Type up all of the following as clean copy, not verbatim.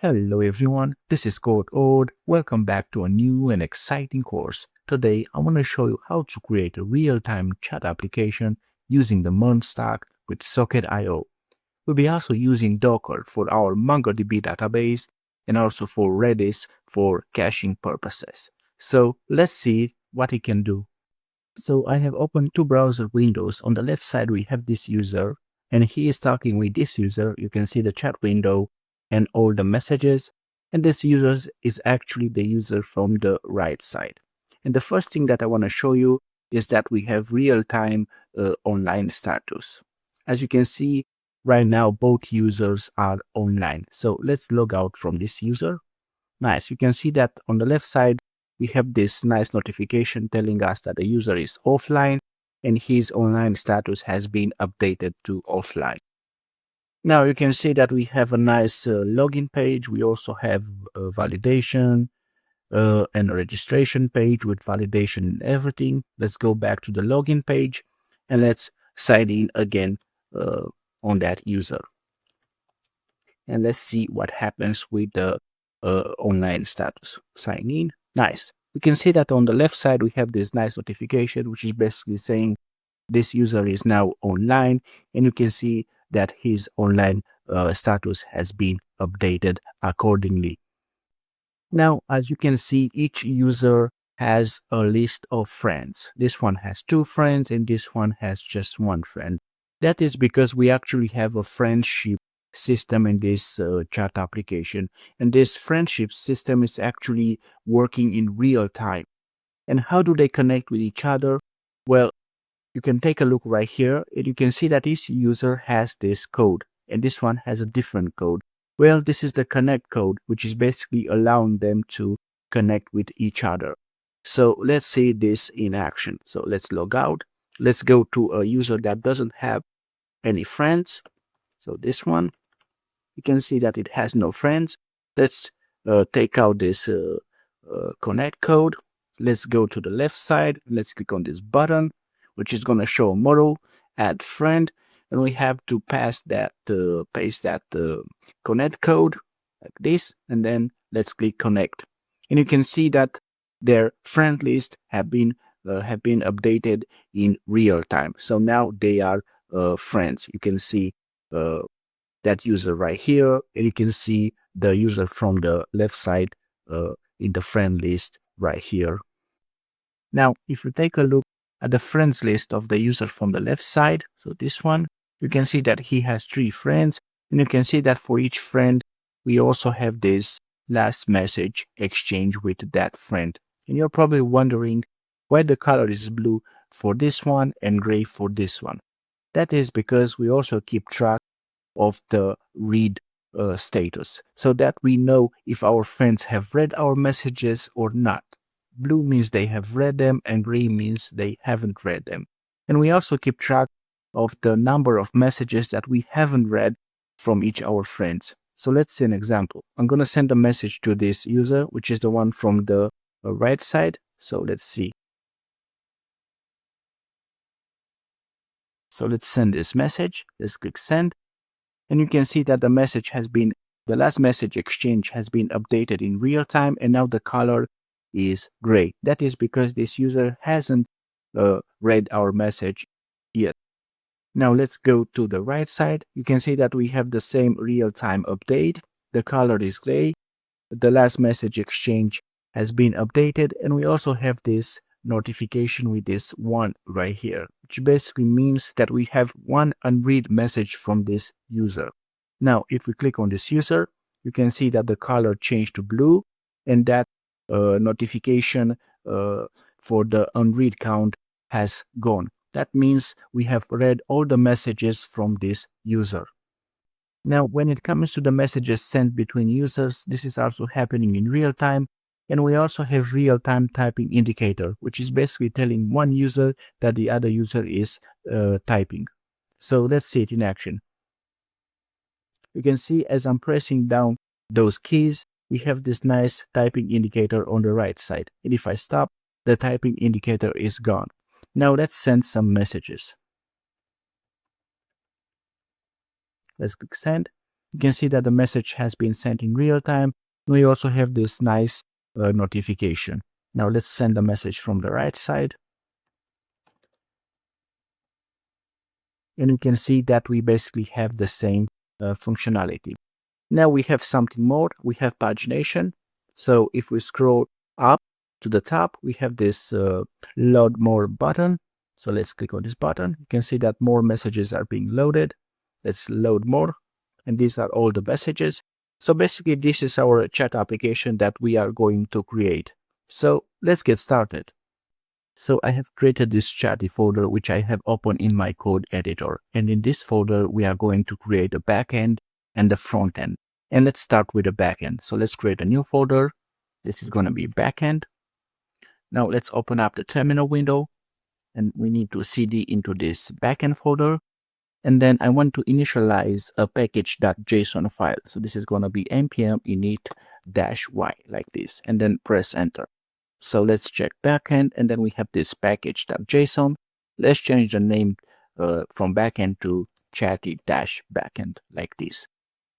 Hello everyone, this is Code Ode. Welcome back to a new and exciting course. Today I want to show you how to create a real-time chat application using the MERN Stack with Socket.io. We'll be also using Docker for our MongoDB database and also for Redis for caching purposes. So let's see what it can do. So I have opened two browser windows. On the left side we have this user and he is talking with this user. You can see the chat window and all the messages, and this user is actually the user from the right side. And the first thing that I want to show you is that we have real-time online status. As you can see right now, both users are online. So let's log out from this user. Nice. You can see that on the left side we have this nice notification telling us that the user is offline and his online status has been updated to offline. Now you can see that we have a nice login page. We also have validation and a registration page with validation and everything. Let's go back to the login page and let's sign in again on that user. And let's see what happens with the online status. Sign in. Nice. We can see that on the left side we have this nice notification, which is basically saying this user is now online, and you can see that his online status has been updated accordingly. Now, as you can see, each user has a list of friends. This one has 2 friends and this one has just 1 friend. That is because we actually have a friendship system in this chat application, and this friendship system is actually working in real time. And how do they connect with each other? Well, you can take a look right here and you can see that each user has this code and this one has a different code. Well, this is the connect code, which is basically allowing them to connect with each other. So let's see this in action. So let's log out. Let's go to a user that doesn't have any friends. So this one, you can see that it has no friends. Let's take out this connect code. Let's go to the left side. Let's click on this button, which is going to show a model, add friend, and we have to paste that connect code like this, and then let's click connect. And you can see that their friend list have been updated in real time. So now they are friends. You can see that user right here, and you can see the user from the left side in the friend list right here. Now, if you take a look at the friends list of the user from the left side, so this one, you can see that he has 3 friends, and you can see that for each friend, we also have this last message exchange with that friend. And you're probably wondering why the color is blue for this one and gray for this one. That is because we also keep track of the read status, so that we know if our friends have read our messages or not. Blue means they have read them and gray means they haven't read them. And we also keep track of the number of messages that we haven't read from each of our friends. So let's see an example. I'm going to send a message to this user, which is the one from the right side. So let's see. So let's send this message. Let's click send. And you can see that the last message exchange has been updated in real time, and now the color is gray. That is because this user hasn't read our message yet. Now let's go to the right side. You can see that we have the same real-time update. The color is gray. The last message exchange has been updated, and we also have this notification with this 1 right here, which basically means that we have 1 unread message from this user. Now, if we click on this user, you can see that the color changed to blue, and that notification for the unread count has gone. That means we have read all the messages from this user. Now, when it comes to the messages sent between users, this is also happening in real time. And we also have real-time typing indicator, which is basically telling one user that the other user is typing. So let's see it in action. You can see as I'm pressing down those keys, we have this nice typing indicator on the right side. And if I stop, the typing indicator is gone. Now let's send some messages. Let's click send. You can see that the message has been sent in real time. We also have this nice notification. Now let's send the message from the right side. And you can see that we basically have the same functionality. Now we have something more. We have pagination. So if we scroll up to the top, we have this load more button. So let's click on this button. You can see that more messages are being loaded. Let's load more. And these are all the messages. So basically, this is our chat application that we are going to create. So let's get started. So I have created this chatty folder, which I have opened in my code editor. And in this folder, we are going to create a backend and a front end. And let's start with the backend. So let's create a new folder. This is going to be backend. Now let's open up the terminal window and we need to cd into this backend folder. And then I want to initialize a package.json file. So this is going to be npm init-y like this, and then press enter. So let's check backend, and then we have this package.json. Let's change the name from backend to chatty-backend like this.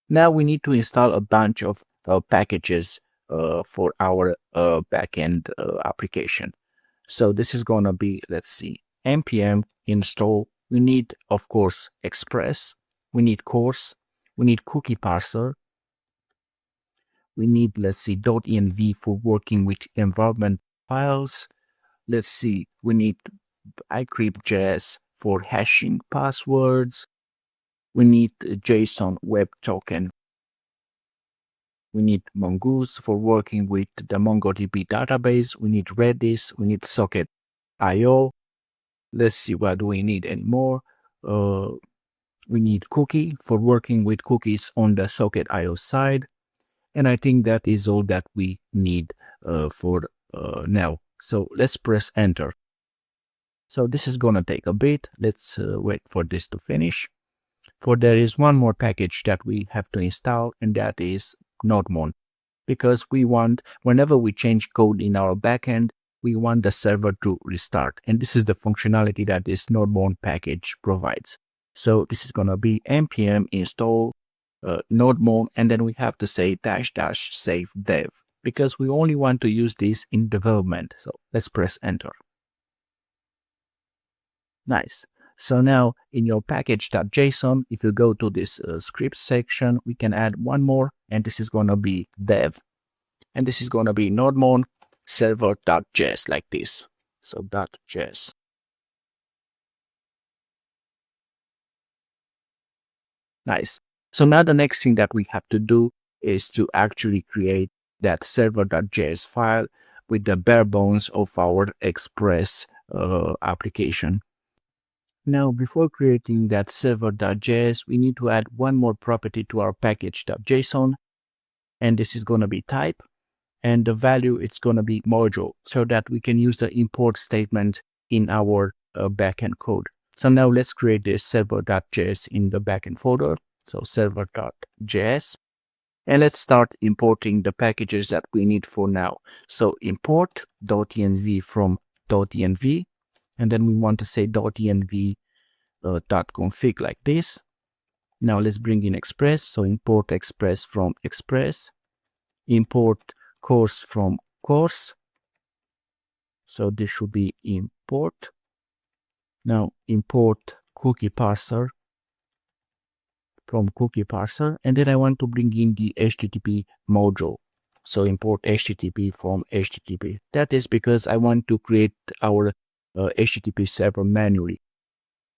Now we need to install a bunch of packages for our backend application. So this is going to be, let's see, npm install. We need, of course, Express. We need course. We need cookie parser. We need, let's see, .env for working with environment files. Let's see, we need iCrypt.js for hashing passwords. We need JSON Web Token. We need Mongoose for working with the MongoDB database. We need Redis. We need Socket.io. Let's see, what do we need anymore? We need Cookie for working with cookies on the Socket.io side. And I think that is all that we need for now. So let's press enter. So this is going to take a bit. Let's wait for this to finish. For there is one more package that we have to install, and that is NodeMon. Because we want, whenever we change code in our backend, we want the server to restart. And this is the functionality that this NodeMon package provides. So this is going to be npm install NodeMon, and then we have to say -- save dev, because we only want to use this in development. So let's press enter. Nice. So now in your package.json, if you go to this script section, we can add one more, and this is going to be dev. And this is going to be NodeMon server.js like this. So .js. Nice. So now the next thing that we have to do is to actually create that server.js file with the bare bones of our Express application. Now, before creating that server.js, we need to add one more property to our package.json. And this is going to be type. And the value, it's going to be module, so that we can use the import statement in our backend code. So now let's create this server.js in the backend folder. So server.js. And let's start importing the packages that we need for now. So import .env from .env. And then we want to say .env .config like this. Now let's bring in Express. So import Express from Express. Import course from course. So this should be import. Now import cookie parser from cookie parser. And then I want to bring in the HTTP module. So import HTTP from HTTP. That is because I want to create our HTTP server manually.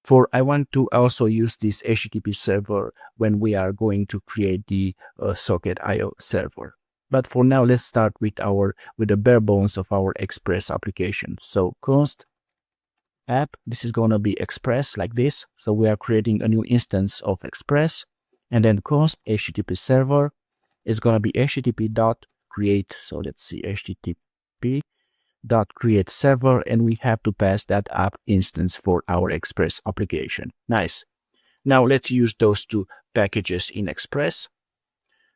For I want to also use this HTTP server when we are going to create the Socket.io server. But for now, let's start with the bare bones of our Express application. So const app, this is going to be Express like this. So we are creating a new instance of Express, and then const HTTP server is going to be http.create. So let's see, http.create server, and we have to pass that app instance for our Express application. Nice. Now let's use those two packages in Express.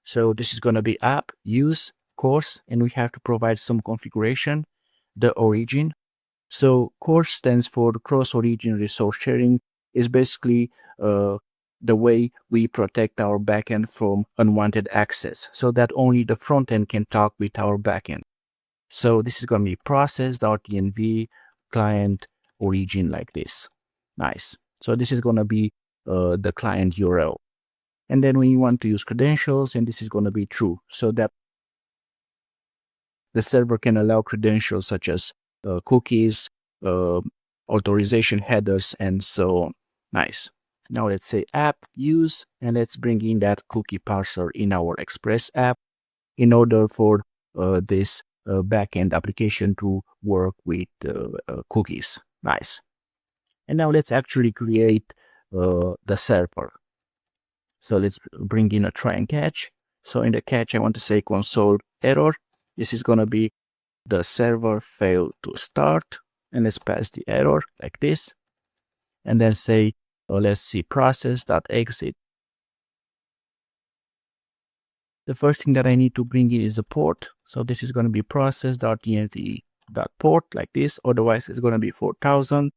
So this is going to be app use course, and we have to provide some configuration, the origin. So course stands for cross origin resource sharing. Is basically the way we protect our backend from unwanted access so that only the front end can talk with our backend. So this is going to be process.env client origin like this. Nice. So this is going to be the client URL. And then we want to use credentials, and this is going to be true so that the server can allow credentials such as cookies, authorization headers, and so on. Nice. Now let's say app use, and let's bring in that cookie parser in our Express app in order for this backend application to work with cookies. Nice. And now let's actually create the server. So let's bring in a try and catch. So in the catch, I want to say console error. This is going to be the server failed to start. And let's pass the error like this. And then say, let's see, process.exit. The first thing that I need to bring in is the port. So this is going to be process.env.port like this. Otherwise, it's going to be 4000.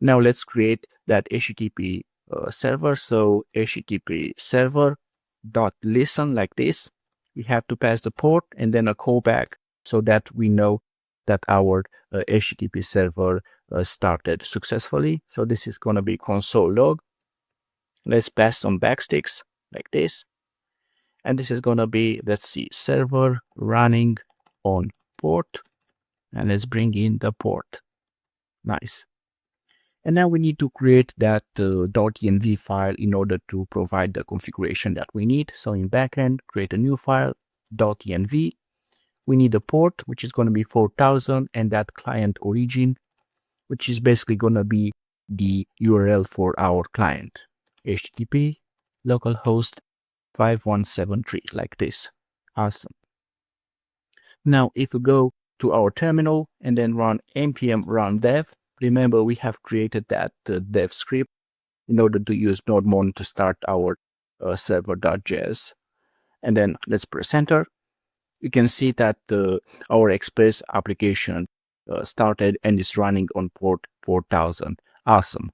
Now let's create that HTTP server. So HTTP server.listen like this. We have to pass the port and then a callback so that we know that our HTTP server started successfully. So this is going to be console log. Let's pass some backsticks like this. And this is going to be, let's see, server running on port. And let's bring in the port. Nice. And now we need to create that .env file in order to provide the configuration that we need. So in backend, create a new file, .env. We need a port, which is going to be 4000, and that client origin, which is basically going to be the URL for our client. HTTP localhost 5173 like this. Awesome. Now, if we go to our terminal and then run npm run dev, remember we have created that dev script in order to use node-mon to start our server.js. And then let's press enter. You can see that our Express application started and is running on port 4000. Awesome.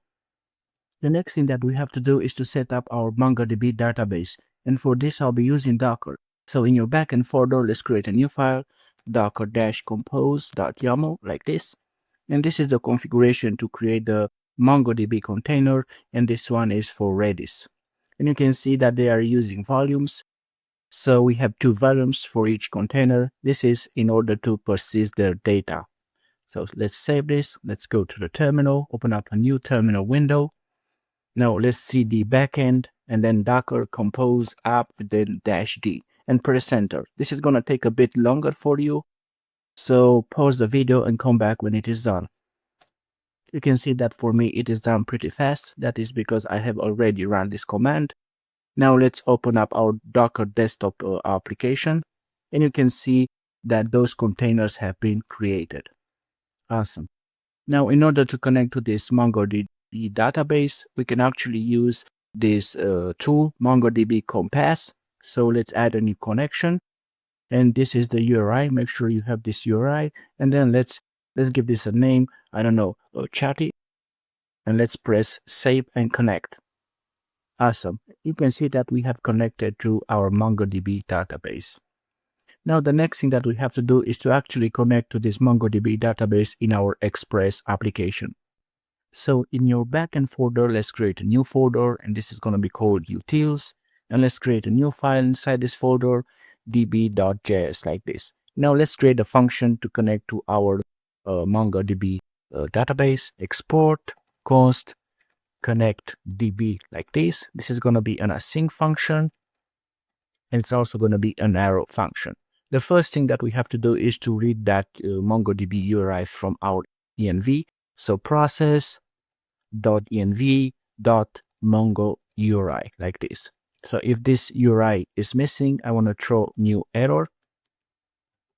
The next thing that we have to do is to set up our MongoDB database. And for this, I'll be using Docker. So in your backend folder, let's create a new file, docker-compose.yaml like this. And this is the configuration to create the MongoDB container. And this one is for Redis. And you can see that they are using volumes. So we have 2 volumes for each container. This is in order to persist their data. So let's save this. Let's go to the terminal, open up a new terminal window. Now let's see the backend and then Docker compose app, then -d and press enter. This is going to take a bit longer for you. So pause the video and come back when it is done. You can see that for me, it is done pretty fast. That is because I have already run this command. Now let's open up our Docker desktop application. And you can see that those containers have been created. Awesome. Now, in order to connect to this MongoDB database, we can actually use this tool, MongoDB Compass. So let's add a new connection. And this is the URI. Make sure you have this URI. And then let's give this a name. I don't know, Chatty. And let's press save and connect. Awesome. You can see that we have connected to our MongoDB database. Now, the next thing that we have to do is to actually connect to this MongoDB database in our Express application. So in your backend folder, let's create a new folder, and this is going to be called utils. And let's create a new file inside this folder, db.js like this. Now let's create a function to connect to our MongoDB database, export const connect db like this. This is going to be an async function, and it's also going to be an arrow function. The first thing that we have to do is to read that MongoDB URI from our env. So process.env.mongo URI like this. So if this URI is missing, I want to throw new error.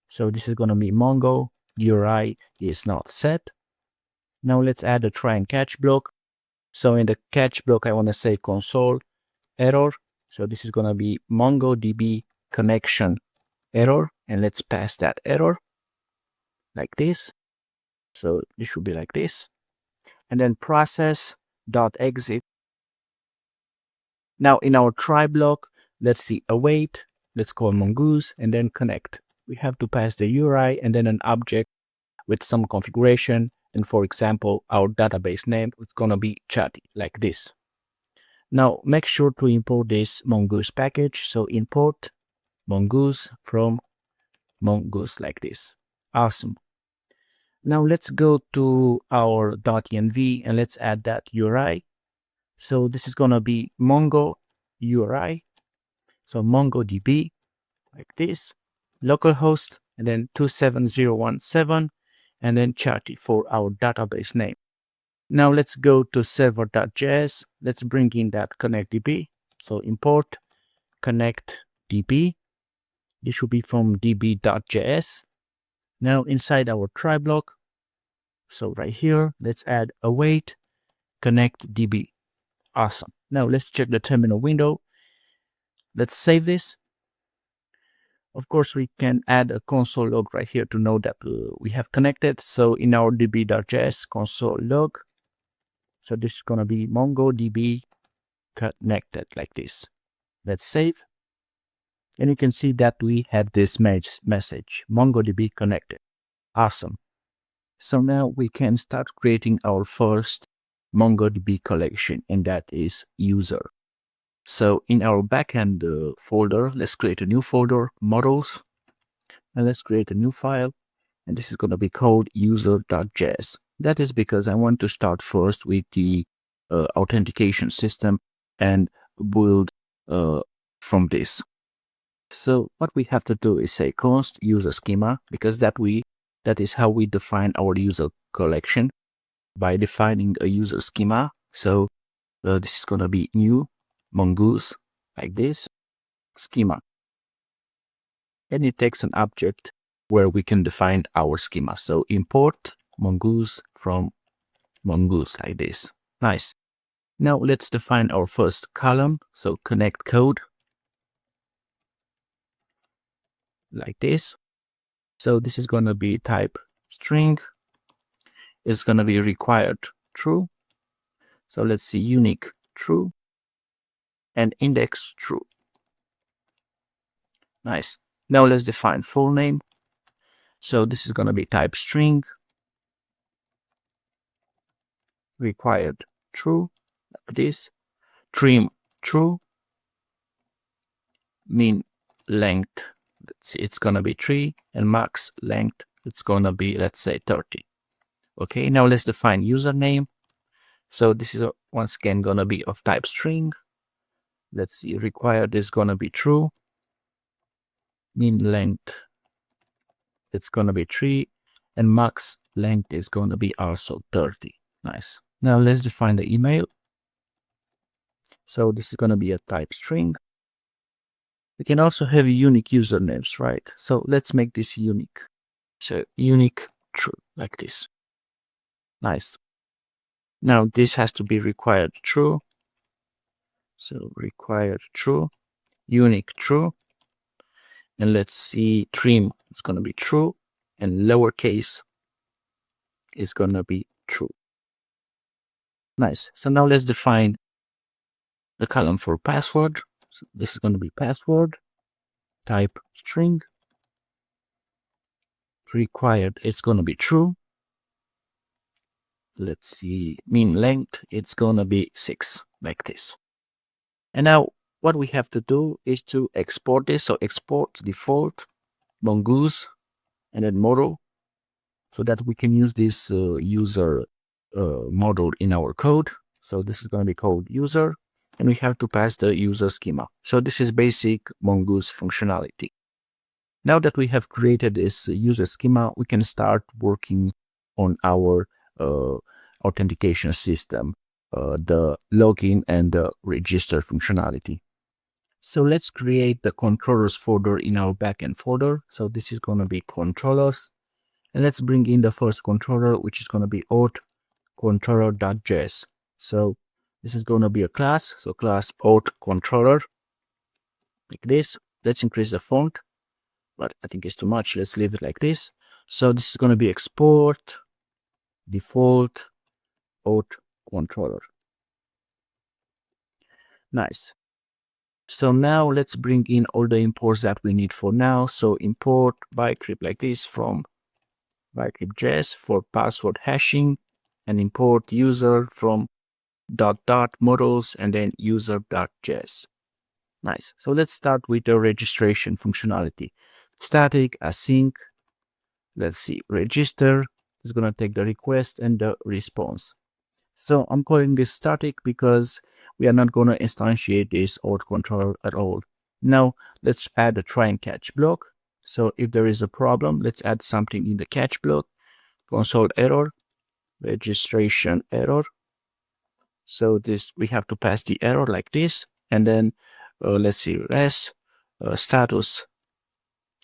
So this is going to be Mongo URI is not set. Now let's add a try and catch block. So in the catch block, I want to say console error. So this is going to be MongoDB connection error. And let's pass that error like this. So this should be like this. And then process.exit Now in our try block, let's see, await, let's call mongoose and then connect. We have to pass the URI and then an object with some configuration. And for example, our database name is going to be chatty like this. Now make sure to import this mongoose package. So import mongoose from mongoose like this. Awesome. Now let's go to our .env and let's add that URI. So this is going to be Mongo URI. So MongoDB like this, localhost, and then 27017, and then chatty for our database name. Now let's go to server.js. Let's bring in that connectdb. So import connectdb. This should be from db.js. Now inside our try block, so right here, let's add await connectdb. Awesome. Now let's check the terminal window. Let's save this. Of course, we can add a console log right here to know that we have connected. So in our db.js console log, so this is going to be MongoDB connected like this. Let's save. And you can see that we have this message, MongoDB connected. Awesome. So now we can start creating our first MongoDB collection, and that is user. So in our backend folder, let's create a new folder, models, and let's create a new file. And this is going to be called user.js. That is because I want to start first with the authentication system and build from this. So what we have to do is say const user schema, because that is how we define our user collection, by defining a user schema. So this is going to be new mongoose like this schema, and it takes an object where we can define our schema. So import mongoose from mongoose like this. Nice. Now let's define our first column. So connect code like this. So this is going to be type string. It's going to be required true. So let's see, unique true and index true. Nice. Now let's define full name. So this is going to be type string, required true like this, trim true, min length, let's see, it's going to be 3, and max length, it's going to be, let's say, 30. Okay, now let's define username. So this is once again going to be of type string. Let's see, required is going to be true, min length, it's going to be 3, and max length is going to be also 30. Nice. Now let's define the email. So this is going to be a type string. We can also have unique usernames, right? So let's make this unique. So unique true like this. Nice. Now this has to be required true. So required true, unique true. And let's see, trim is going to be true, and lowercase is going to be true. Nice. So now let's define the column for password. So this is going to be password, type string, required, it's going to be true. Let's see, min length, it's going to be 6 like this. And now what we have to do is to export this. So export default mongoose and then model, so that we can use this user model in our code. So this is going to be called user, and we have to pass the user schema. So this is basic mongoose functionality. Now that we have created this user schema, we can start working on our authentication system, the login and the register functionality. So let's create the controllers folder in our backend folder. So this is going to be controllers, and let's bring in the first controller, which is going to be auth controller.js. So this is going to be a class. So class auth controller like this. Let's increase the font, but I think it's too much. Let's leave it like this. So this is going to be export default auth controller. Nice. So now let's bring in all the imports that we need for now. So import Bytecrypt like this from Bytecrypt.js for password hashing, and import user from models and then user.js. Nice. So let's start with the registration functionality. Static, async. Let's see, register is going to take the request and the response. So I'm calling this static because we are not going to instantiate this auth controller at all. Now let's add a try and catch block. So if there is a problem, let's add something in the catch block. Console error, registration error. So this, we have to pass the error like this, and then let's see, res status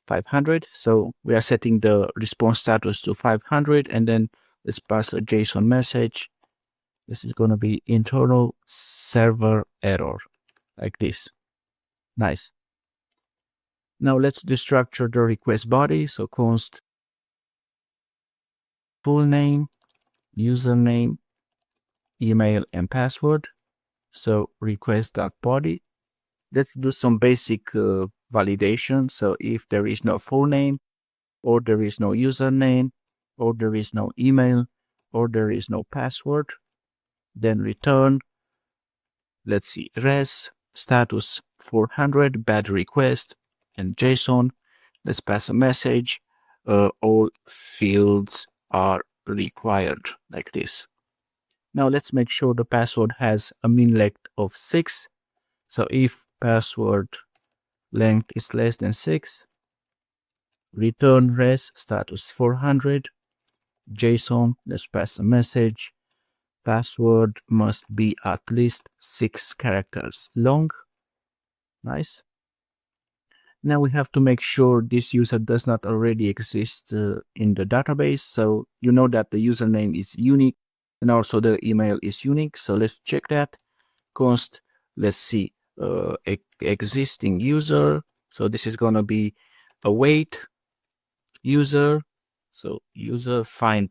500. So we are setting the response status to 500, and then let's pass a JSON message. This is going to be internal server error like this. Nice. Now let's destructure the request body. So const full name, username, email, and password. So request.body. Let's do some basic validation. So if there is no full name, or there is no username, or there is no email, or there is no password, then return, let's see, res status 400 bad request and JSON. Let's pass a message. All fields are required like this. Now let's make sure the password has a min length of 6. So if password length is less than 6, return res status 400 JSON. Let's pass a message. Password must be at least 6 characters long. Nice. Now we have to make sure this user does not already exist in the database. So you know that the username is unique and also the email is unique. So let's check that. Const, let's see, existing user. So this is going to be await user. So user find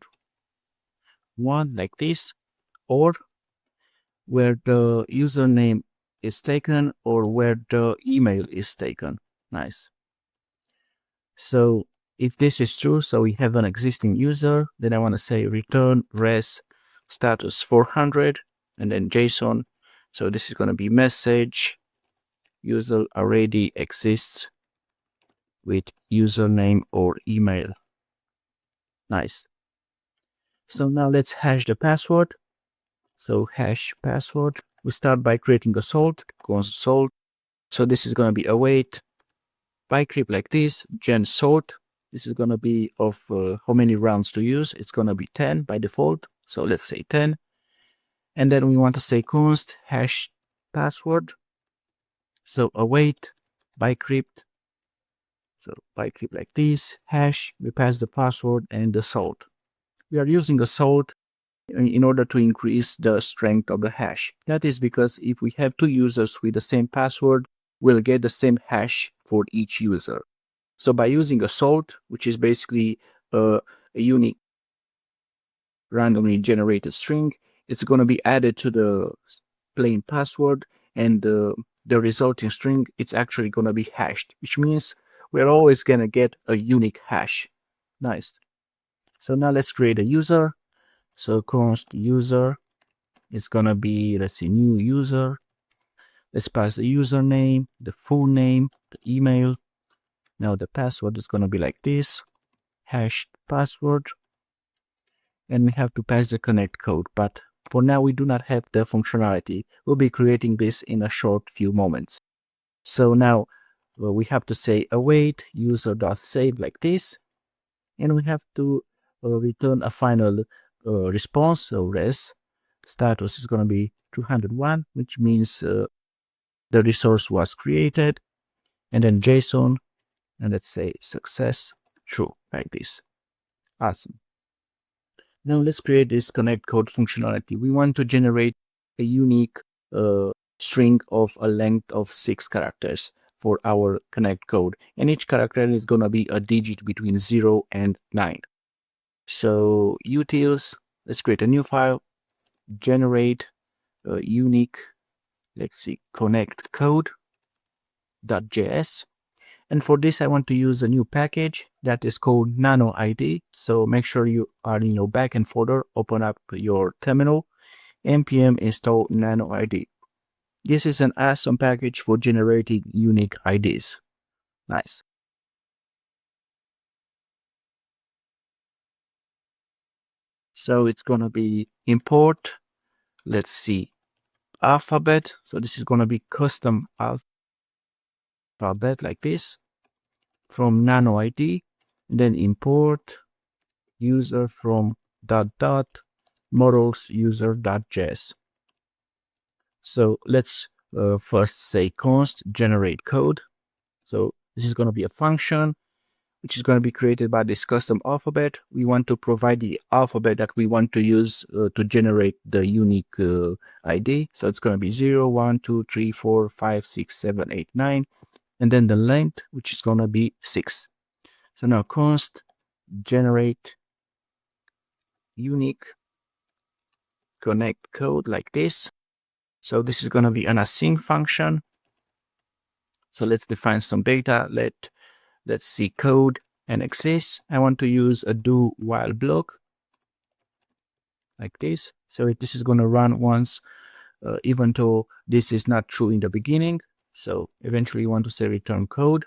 one like this, or where the username is taken or where the email is taken. Nice. So if this is true, so we have an existing user, then I want to say return res status 400 and then JSON. So this is going to be message user already exists with username or email. Nice. So now let's hash the password. So hash password. We start by creating a salt, console. So this is going to be await Bytecrypt like this, gen sort. This is going to be of how many rounds to use. It's going to be 10 by default. So let's say 10. And then we want to say const hash password. So await Bytecrypt. So Bytecrypt like this, hash, we pass the password and the salt. We are using a salt in order to increase the strength of the hash. That is because if we have two users with the same password, we'll get the same hash for each user. So by using a salt, which is basically a unique randomly generated string, it's going to be added to the plain password, and the resulting string, it's actually going to be hashed, which means we're always going to get a unique hash. Nice. So now let's create a user. So const user is going to be, let's see, new user. Let's pass the username, the full name, the email. Now the password is going to be like this, hashed password. And we have to pass the connect code. But for now, we do not have the functionality. We'll be creating this in a short few moments. So now we have to say await user.save like this. And we have to return a final response. So res status is going to be 201, which means the resource was created. And then JSON, and let's say success true like this. Awesome. Now let's create this connect code functionality. We want to generate a unique string of a length of 6 characters for our connect code. And each character is going to be a digit between 0 and 9. So utils, let's create a new file, generate a unique, let's see, connect code. .js. And for this, I want to use a new package that is called nano-id. So make sure you are in your backend folder, open up your terminal, npm install nano-id. This is an awesome package for generating unique IDs. Nice. So it's going to be import, let's see, alphabet. So this is going to be custom alphabet like this from nano-id. Then import user from models user.js. So let's first say const generate code. So this is going to be a function which is going to be created by this custom alphabet. We want to provide the alphabet that we want to use to generate the unique ID. So it's going to be 0, 1, 2, 3, 4, 5, 6, 7, 8, 9. And then the length, which is going to be 6. So now const generate unique connect code like this. So this is going to be an async function. So let's define some data. Let's see code and exists. I want to use a do while block like this. So this is going to run once, even though this is not true in the beginning. So eventually you want to say return code.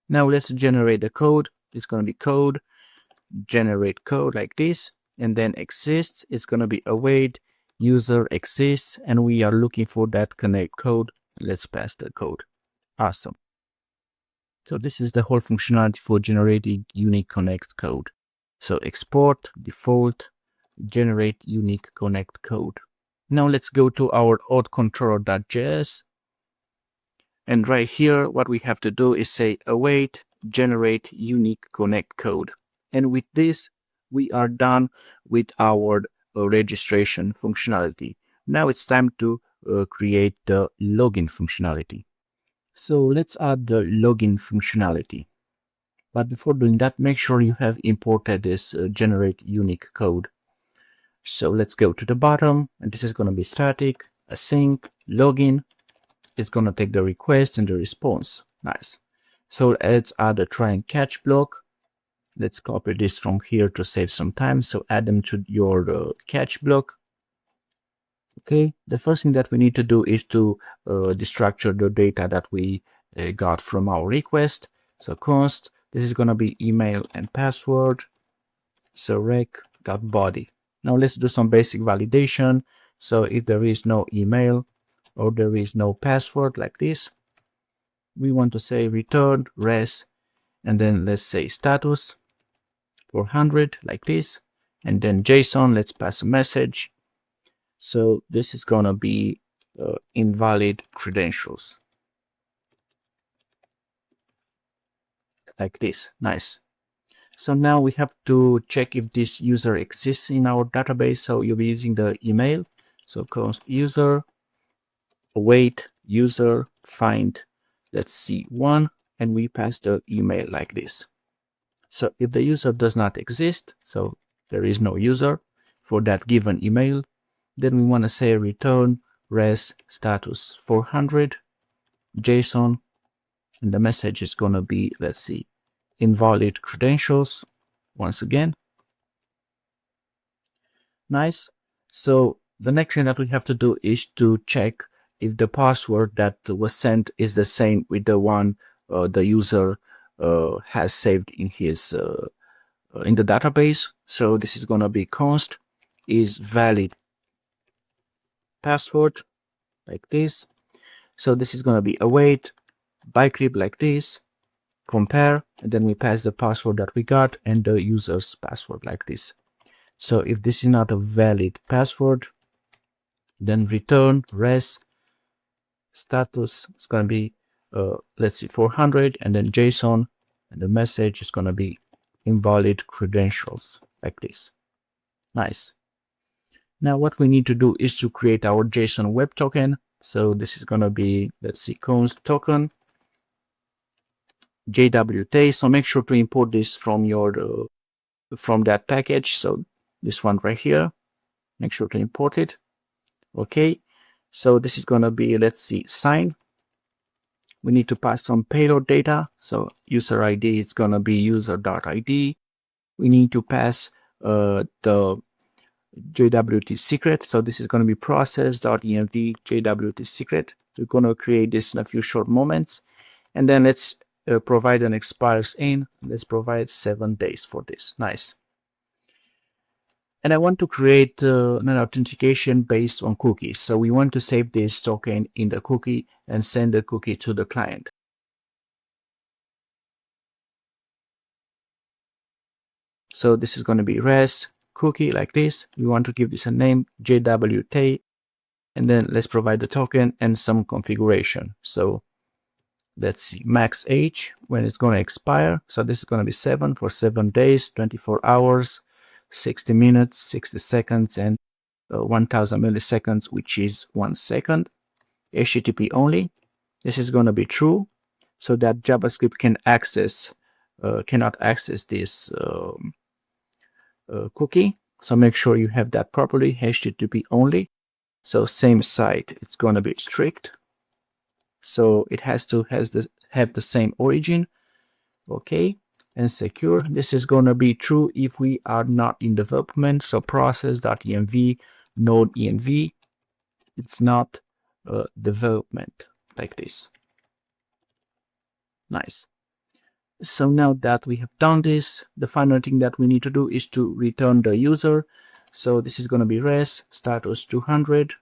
Now let's generate the code. It's going to be code, generate code like this. And then exists is going to be await user exists. And we are looking for that connect code. Let's pass the code. Awesome. So this is the whole functionality for generating unique connect code. So export, default, generate unique connect code. Now let's go to our auth controller.js. And right here, what we have to do is say await, generate unique connect code. And with this, we are done with our registration functionality. Now it's time to create the login functionality. So let's add the login functionality. But before doing that, make sure you have imported this generate unique code. So let's go to the bottom, and this is going to be static, async, login. It's going to take the request and the response. Nice. So let's add a try and catch block. Let's copy this from here to save some time. So add them to your catch block. Okay, the first thing that we need to do is to destructure the data that we got from our request. So const, this is going to be email and password. So rec.body. Now let's do some basic validation. So if there is no email or there is no password like this, we want to say return res, and then let's say status 400 like this, and then JSON, let's pass a message. So this is gonna be invalid credentials like this. Nice. So now we have to check if this user exists in our database. So you'll be using the email. So const user await user find, let's see, one, and we pass the email like this. So if the user does not exist, so there is no user for that given email, then we want to say return res status 400 JSON, and the message is going to be, let's see, invalid credentials once again. Nice. So the next thing that we have to do is to check if the password that was sent is the same with the one the user has saved in his in the database. So this is going to be const is valid password like this. So this is going to be await bycrypt like this, compare, and then we pass the password that we got and the user's password like this. So if this is not a valid password, then return res status is going to be let's see, 400, and then JSON, and the message is going to be invalid credentials like this. Nice. Now what we need to do is to create our JSON Web Token. So this is going to be, let's see, const token JWT. So make sure to import this from your from that package. So this one right here, make sure to import it. Okay, so this is going to be, let's see, sign We need to pass some payload data. So user ID is going to be user.id. We need to pass the JWT secret. So this is going to be process.env JWT secret. We're going to create this in a few short moments. And then let's provide an expires in. Let's provide 7 days for this. Nice. And I want to create an authentication based on cookies. So we want to save this token in the cookie and send the cookie to the client. So this is going to be res cookie like this. We want to give this a name, JWT, and then let's provide the token and some configuration. So let's see, max age, when it's going to expire. So this is going to be 7 for 7 days, 24 hours, 60 minutes, 60 seconds, and 1000 milliseconds, which is 1 second. HTTP only. This is going to be true, so that JavaScript cannot access this cookie. So make sure you have that properly, HTTP only. So same site, it's going to be strict. So it has to have the same origin, okay, and secure. This is going to be true if we are not in development. So process.env node env, it's not development like this. Nice. So now that we have done this, the final thing that we need to do is to return the user. So this is going to be res status 200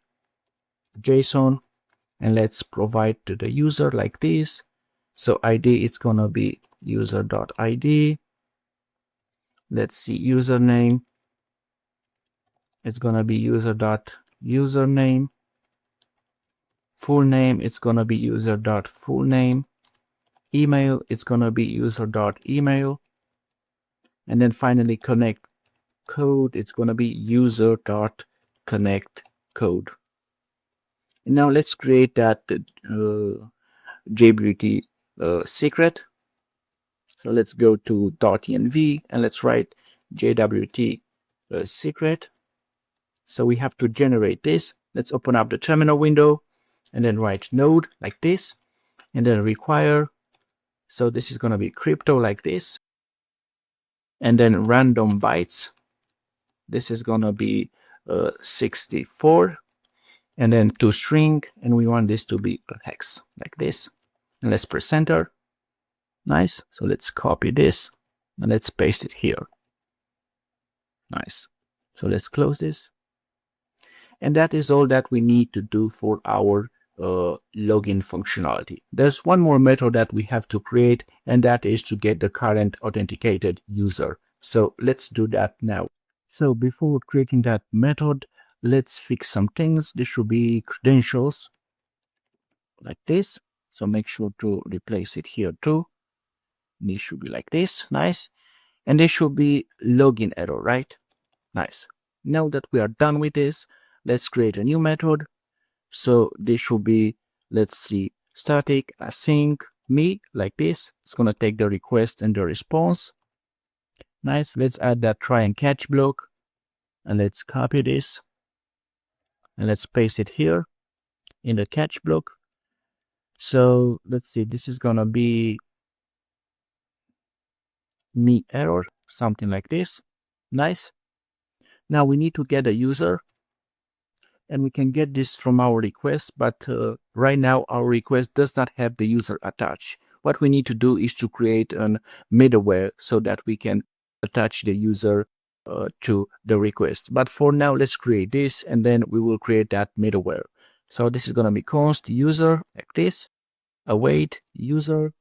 JSON, and let's provide to the user like this. So ID it's going to be user.id. Let's see, username, it's going to be user.username. Full name, it's going to be user.fullname. Email, it's going to be user.email. And then finally connect code, it's going to be user.connect code. And now let's create that JWT secret. So let's go to .env and let's write JWT secret. So we have to generate this. Let's open up the terminal window and then write node like this, and then require. So this is going to be crypto like this, and then random bytes. This is going to be 64, and then to string, and we want this to be a hex like this. And let's press enter. Nice. So let's copy this and let's paste it here. Nice. So let's close this. And that is all that we need to do for our login functionality. There's one more method that we have to create, and that is to get the current authenticated user. So let's do that now. So before creating that method, let's fix some things. This should be credentials like this. So make sure to replace it here too. This should be like this. Nice. And this should be login error, right? Nice. Now that we are done with this, let's create a new method. So this should be, let's see, static async me like this. It's going to take the request and the response. Nice. Let's add that try and catch block, and let's copy this and let's paste it here in the catch block. So let's see, this is going to be me error, something like this. Nice. Now we need to get a user, and we can get this from our request, but right now our request does not have the user attached. What we need to do is to create a middleware so that we can attach the user to the request. But for now, let's create this, and then we will create that middleware. So this is going to be const user like this, await user,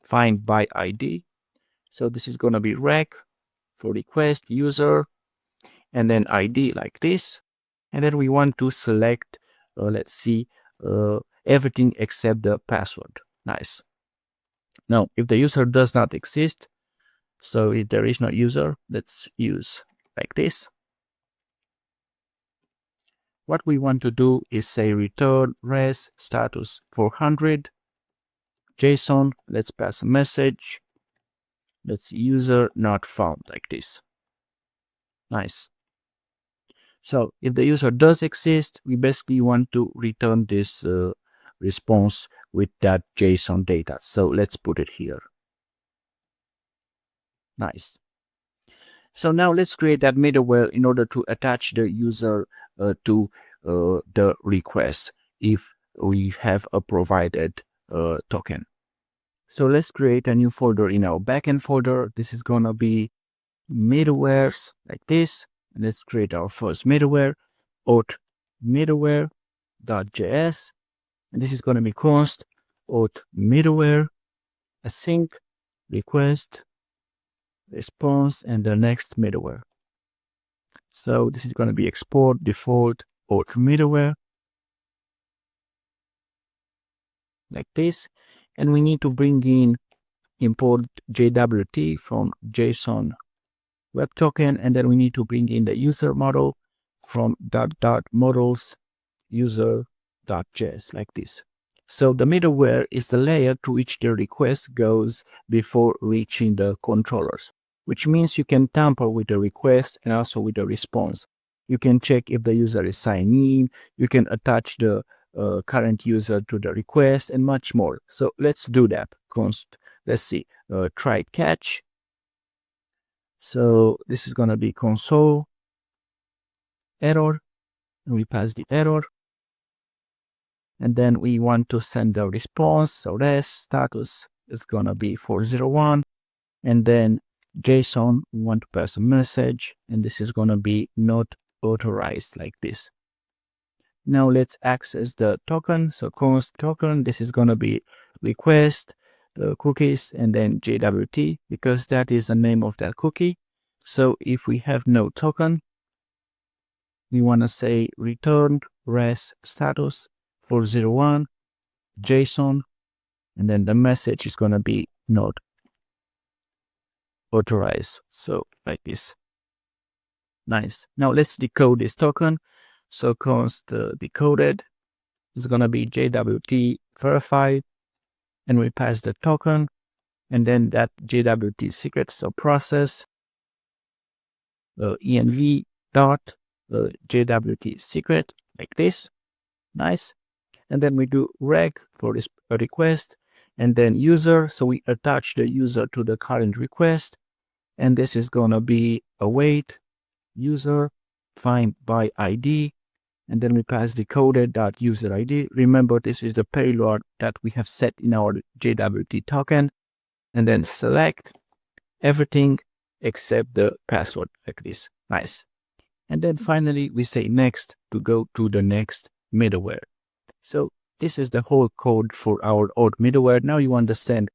find by ID. So this is going to be rec for request user, and then ID like this. And then we want to select, let's see, everything except the password. Nice. Now, if the user does not exist, so if there is no user, let's use like this. What we want to do is say return res status 400 JSON. Let's pass a message. Let's user not found like this. Nice. So if the user does exist, we basically want to return this response with that JSON data. So let's put it here. Nice. So now let's create that middleware in order to attach the user to the request if we have a provided token. So let's create a new folder in our backend folder. This is gonna be middlewares like this. And let's create our first middleware, auth middleware.js. And this is gonna be const auth middleware async request response and the next middleware. So this is going to be export default auth middleware like this. And we need to bring in import JWT from JSON Web Token. And then we need to bring in the user model from .models user.js like this. So the middleware is the layer to which the request goes before reaching the controllers, which means you can tamper with the request and also with the response. You can check if the user is signed in, you can attach the current user to the request and much more. So let's do that. Let's see, try catch. So this is going to be console error, and we pass the error. And then we want to send the response. So res status is going to be 401. And then JSON, we want to pass a message. And this is going to be not authorized like this. Now let's access the token. So const token, this is going to be request, cookies, and then JWT, because that is the name of that cookie. So if we have no token, we want to say return res status 401 JSON, and then the message is going to be not authorized. So like this. Nice. Now let's decode this token. So const decoded is going to be JWT verified, and we pass the token, and then that JWT secret, so process env dot JWT secret like this. Nice. And then we do reg for this request, and then user. So we attach the user to the current request, and this is gonna be await user find by ID, and then we pass decoded.user ID. Remember, this is the payload that we have set in our JWT token, and then select everything except the password like this. Nice. And then finally we say next to go to the next middleware. So this is the whole code for our auth middleware. Now you understand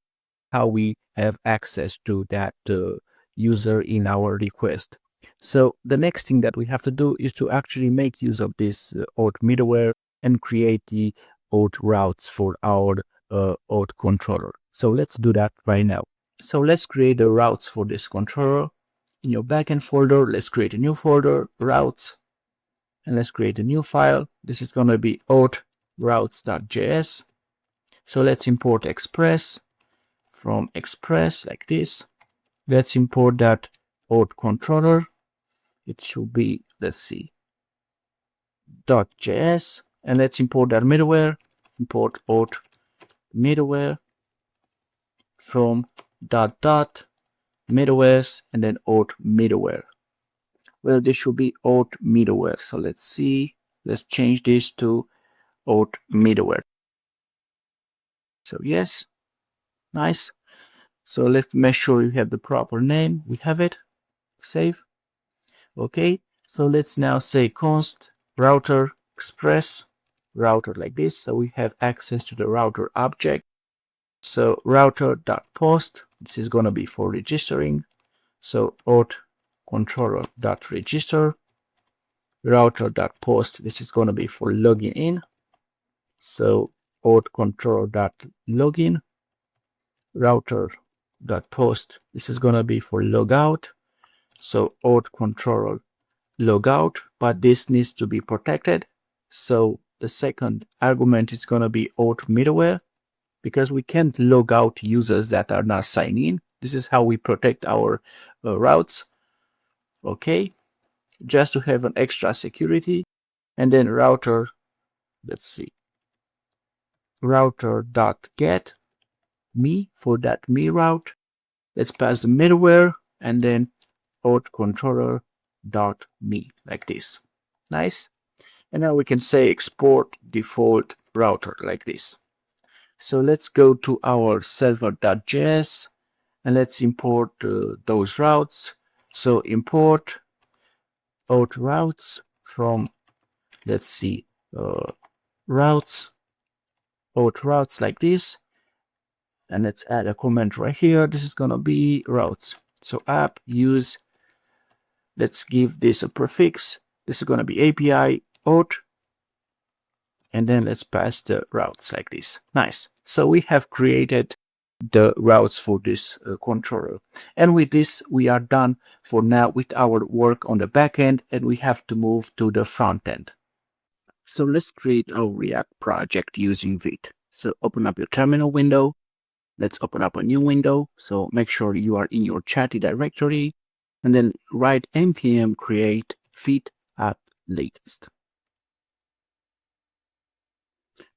how we have access to that user in our request. So the next thing that we have to do is to actually make use of this auth middleware and create the auth routes for our auth controller. So let's do that right now. So let's create the routes for this controller. In your backend folder, let's create a new folder, routes, and let's create a new file. This is going to be auth routes.js. So let's import express from express like this. Let's import that auth controller. It should be, let's see, .js, and let's import that middleware. Import auth middleware from middlewares, and then auth middleware. Well, this should be auth middleware. So let's see. Let's change this to auth middleware. So yes, nice. So let's make sure you have the proper name. We have it. Save. Okay. So let's now say const router express router like this. So we have access to the router object. So router.post, this is going to be for registering. So auth controller.register. Router.post, this is going to be for logging in. So auth controller.login. Router.post, this is going to be for logout. So auth controller logout, but this needs to be protected. So the second argument is going to be auth middleware, because we can't log out users that are not signed in. This is how we protect our routes. Okay, just to have an extra security. And then router, let's see, router.get me for that me route. Let's pass the middleware and then auth controller.me like this. Nice. And now we can say export default router like this. So let's go to our server.js and let's import those routes. So import auth routes from, let's see, routes, auth routes like this. And let's add a comment right here. This is gonna be routes. So app use, let's give this a prefix. This is gonna be API auth, and then let's pass the routes like this. Nice. So we have created the routes for this controller, and with this we are done for now with our work on the backend, and we have to move to the front end. So let's create our React project using Vite. So open up your terminal window. Let's open up a new window. So make sure you are in your chatty directory and then write npm create Vite app latest.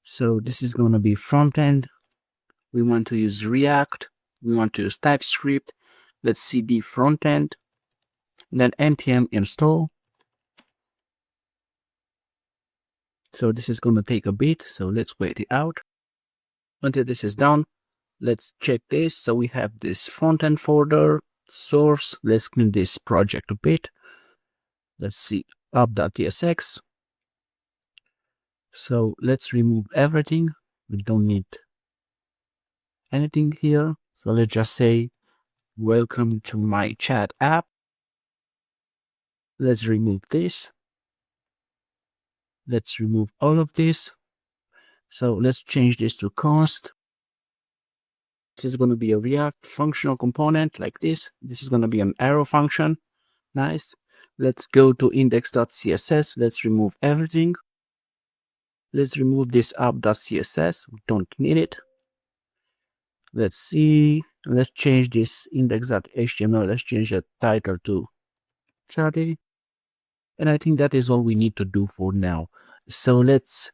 So this is going to be front end. We want to use React. We want to use Typescript. Let's cd front end. And then npm install. So this is going to take a bit. So let's wait it out until this is done. Let's check this. So we have this front end folder, source. Let's clean this project a bit. Let's see app.tsx. So let's remove everything. We don't need anything here. So let's just say, welcome to my chat app. Let's remove this. Let's remove all of this. So let's change this to const. This is going to be a React functional component like this. This is going to be an arrow function. Nice. Let's go to index.css. Let's remove everything. Let's remove this app.css. We don't need it. Let's see. Let's change this index.html. Let's change the title to chatty. And I think that is all we need to do for now. So let's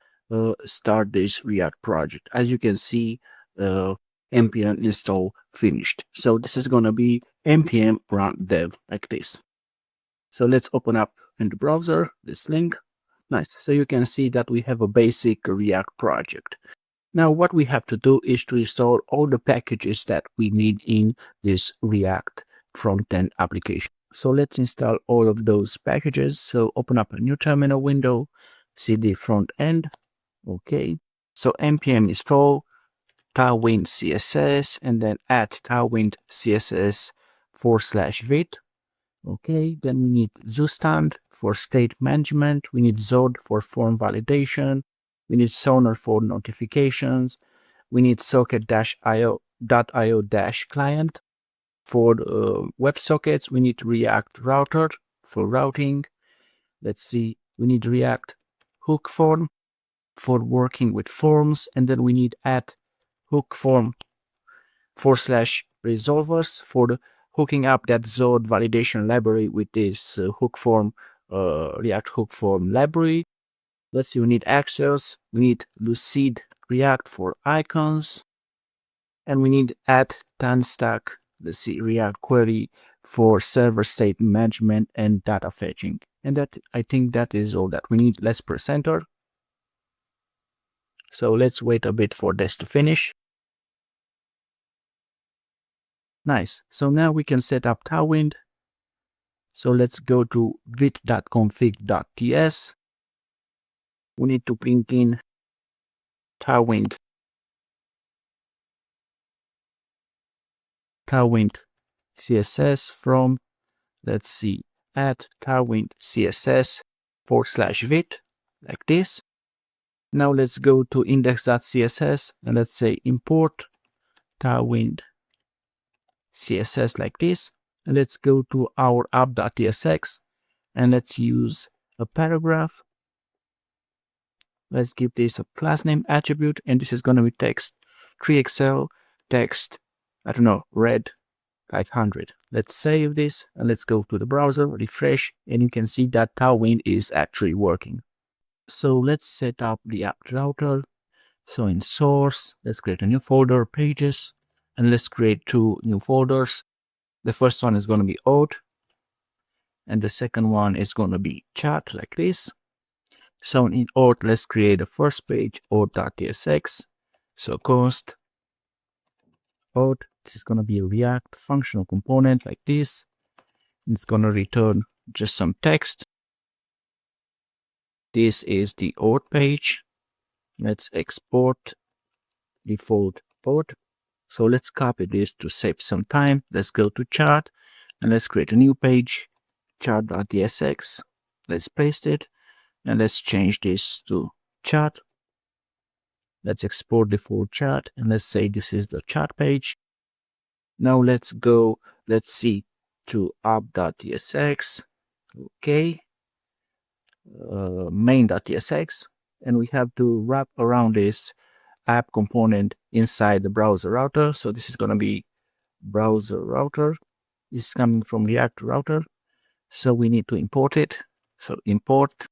start this React project. As you can see, npm install finished. So this is going to be npm run dev like this. So let's open up in the browser this link. Nice. So you can see that we have a basic React project. Now what we have to do is to install all the packages that we need in this React front-end application. So let's install all of those packages. So open up a new terminal window, cd front end. Okay. So npm install tailwind css and then add tailwind css /vite. Okay, then we need zustand for state management. We need zod for form validation. We need sonar for notifications. We need socket-io.io-client for WebSockets. We need React router for routing. Let's see, we need React hook form for working with forms. And then we need add hook form /resolvers for the hooking up that Zod validation library with this hook form, React hook form library. Let's see, we need access, we need Lucid React for icons, and we need add stack, let's see, React query for server state management and data fetching. And that, I think that is all that we need. Let's press enter. So let's wait a bit for this to finish. Nice. So now we can set up Tailwind. So let's go to vite.config.ts. We need to bring in Tailwind CSS from, let's see, add Tailwind CSS /vite like this. Now let's go to index.css and let's say import Tailwind CSS like this. And let's go to our app.tsx and let's use a paragraph. Let's give this a class name attribute, and this is going to be text 3xl text, I don't know, red 500. Let's save this and let's go to the browser, refresh, and you can see that Tailwind is actually working. So let's set up the app router. So in source, let's create a new folder, pages, and let's create two new folders. The first one is going to be auth, and the second one is going to be chat, like this. So in auth, let's create a first page, auth.tsx. So const auth, this is going to be a React functional component like this. It's going to return just some text. This is the auth page. Let's export default auth. So let's copy this to save some time. Let's go to chart and let's create a new page, chart.tsx. Let's paste it and let's change this to chart. Let's export default chart and let's say this is the chart page. Now let's see to app.tsx. Okay. Main.tsx, and we have to wrap around this app component inside the browser router. So this is going to be browser router. It's coming from React router. So we need to import it. So import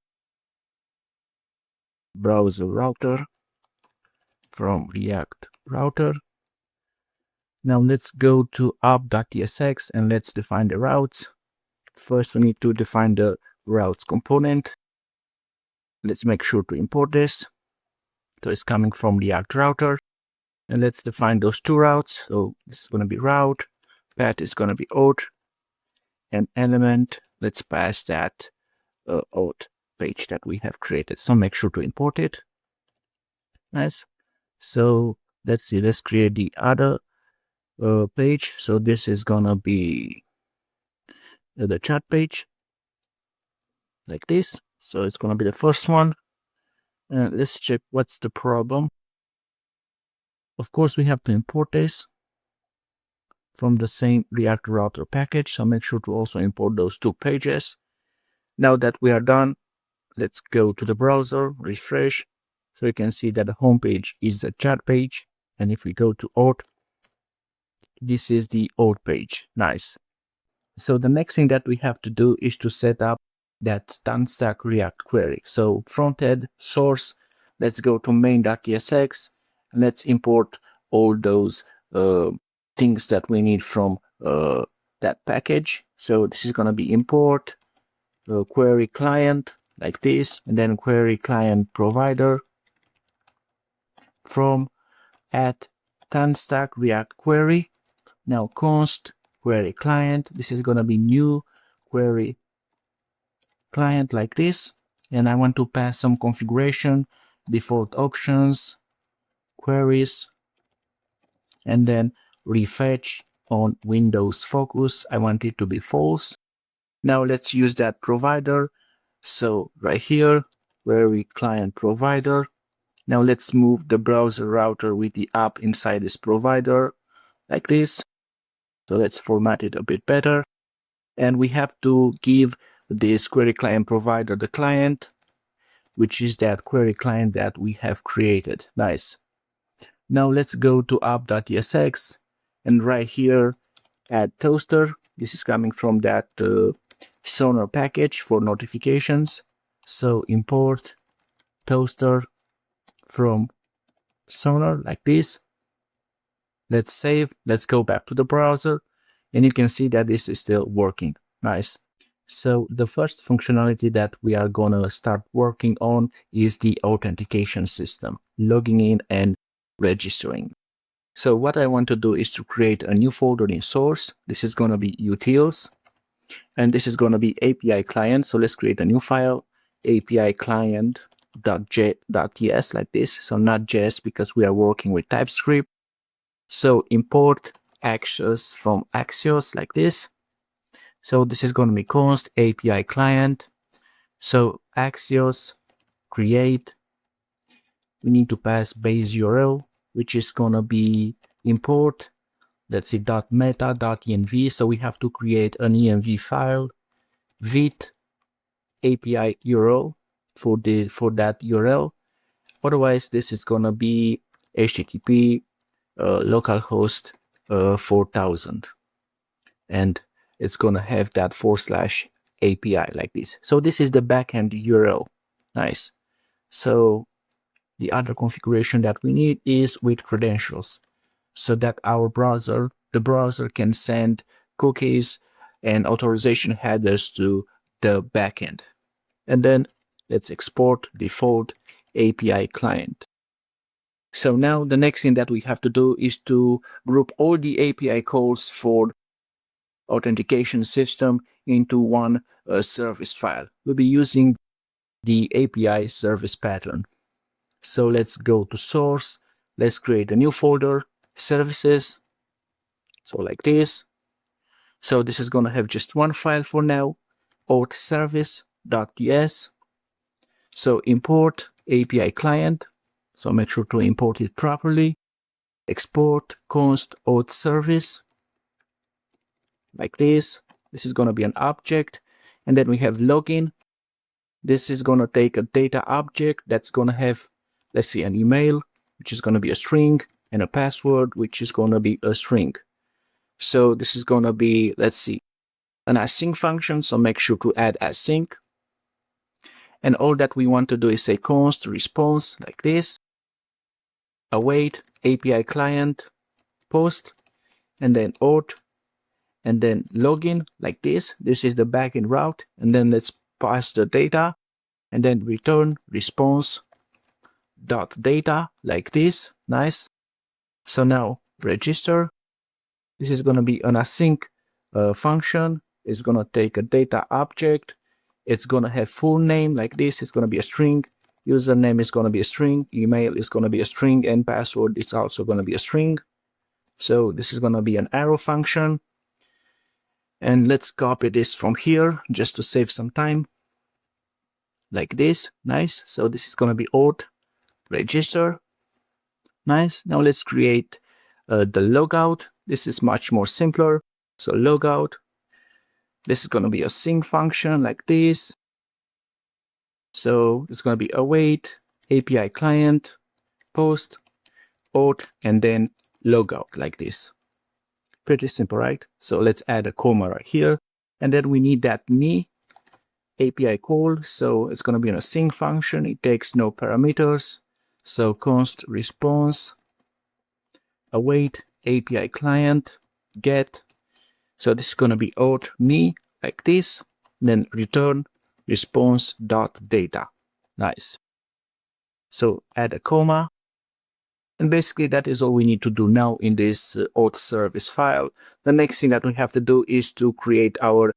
browser router from React router. Now let's go to app.tsx and let's define the routes. First, we need to define the routes component. Let's make sure to import this. So it's coming from React router. And let's define those two routes. So this is going to be route, path is going to be auth, and element, let's pass that auth page that we have created. So make sure to import it. Nice. So let's see, let's create the other page. So this is going to be the chat page like this. So it's going to be the first one. And let's check what's the problem. Of course, we have to import this from the same React router package. So make sure to also import those two pages. Now that we are done, let's go to the browser, refresh. So you can see that the home page is the chat page. And if we go to auth, this is the auth page. Nice. So the next thing that we have to do is to set up that stack React query. So frontend source, let's go to main.tsx and let's import all those things that we need from that package. So this is going to be import query client like this, and then query client provider from at stack React query. Now const query client, this is going to be new query client like this, and I want to pass some configuration, default options, queries, and then refetch on Windows Focus. I want it to be false. Now let's use that provider. So right here, query client provider. Now let's move the browser router with the app inside this provider like this. So let's format it a bit better. And we have to give this query client provider the client, which is that query client that we have created. Nice. Now let's go to app.tsx and right here add toaster. This is coming from that Sonar package for notifications. So import toaster from Sonar like this. Let's save. Let's go back to the browser and you can see that this is still working. Nice. So the first functionality that we are going to start working on is the authentication system, logging in and registering. So what I want to do is to create a new folder in source. This is going to be utils, and this is going to be API client. So let's create a new file, API client.ts like this. So not JS because we are working with Typescript. So import Axios from Axios like this. So this is going to be const API client. So Axios create. We need to pass base URL, which is going to be import. Let's see .meta.env. So we have to create an env file, Vite API URL for that URL. Otherwise, this is going to be HTTP localhost 4000, and it's going to have that /API like this. So this is the backend URL. Nice. So the other configuration that we need is with credentials, so that the browser can send cookies and authorization headers to the backend. And then let's export default API client. So now the next thing that we have to do is to group all the API calls for authentication system into one service file. We'll be using the API service pattern. So let's go to source. Let's create a new folder, services. So like this. So this is going to have just one file for now, auth-service.ts. So import API client. So make sure to import it properly. Export const auth-service. Like this. This is going to be an object. And then we have login. This is going to take a data object that's going to have, let's see, an email, which is going to be a string, and a password, which is going to be a string. So this is going to be, let's see, an async function. So make sure to add async. And all that we want to do is say const response like this, await API client post, and then auth, and then login like this. This is the backend route. And then let's pass the data and then return response dot data like this. Nice. So now register. This is going to be an async function. It's going to take a data object. It's going to have full name like this. It's going to be a string. Username is going to be a string. Email is going to be a string. And password is also going to be a string. So this is going to be an arrow function. And let's copy this from here just to save some time. Like this. Nice. So this is going to be auth register. Nice. Now let's create the logout. This is much more simpler. So logout. This is going to be a sync function like this. So it's going to be await API client post auth and then logout like this. Pretty simple, right? So let's add a comma right here. And then we need that me API call. So it's going to be an async function. It takes no parameters. So const response await API client get. So this is going to be auth me like this. Then return response dot data. Nice. So add a comma. And basically that is all we need to do now in this auth service file. The next thing that we have to do is to create our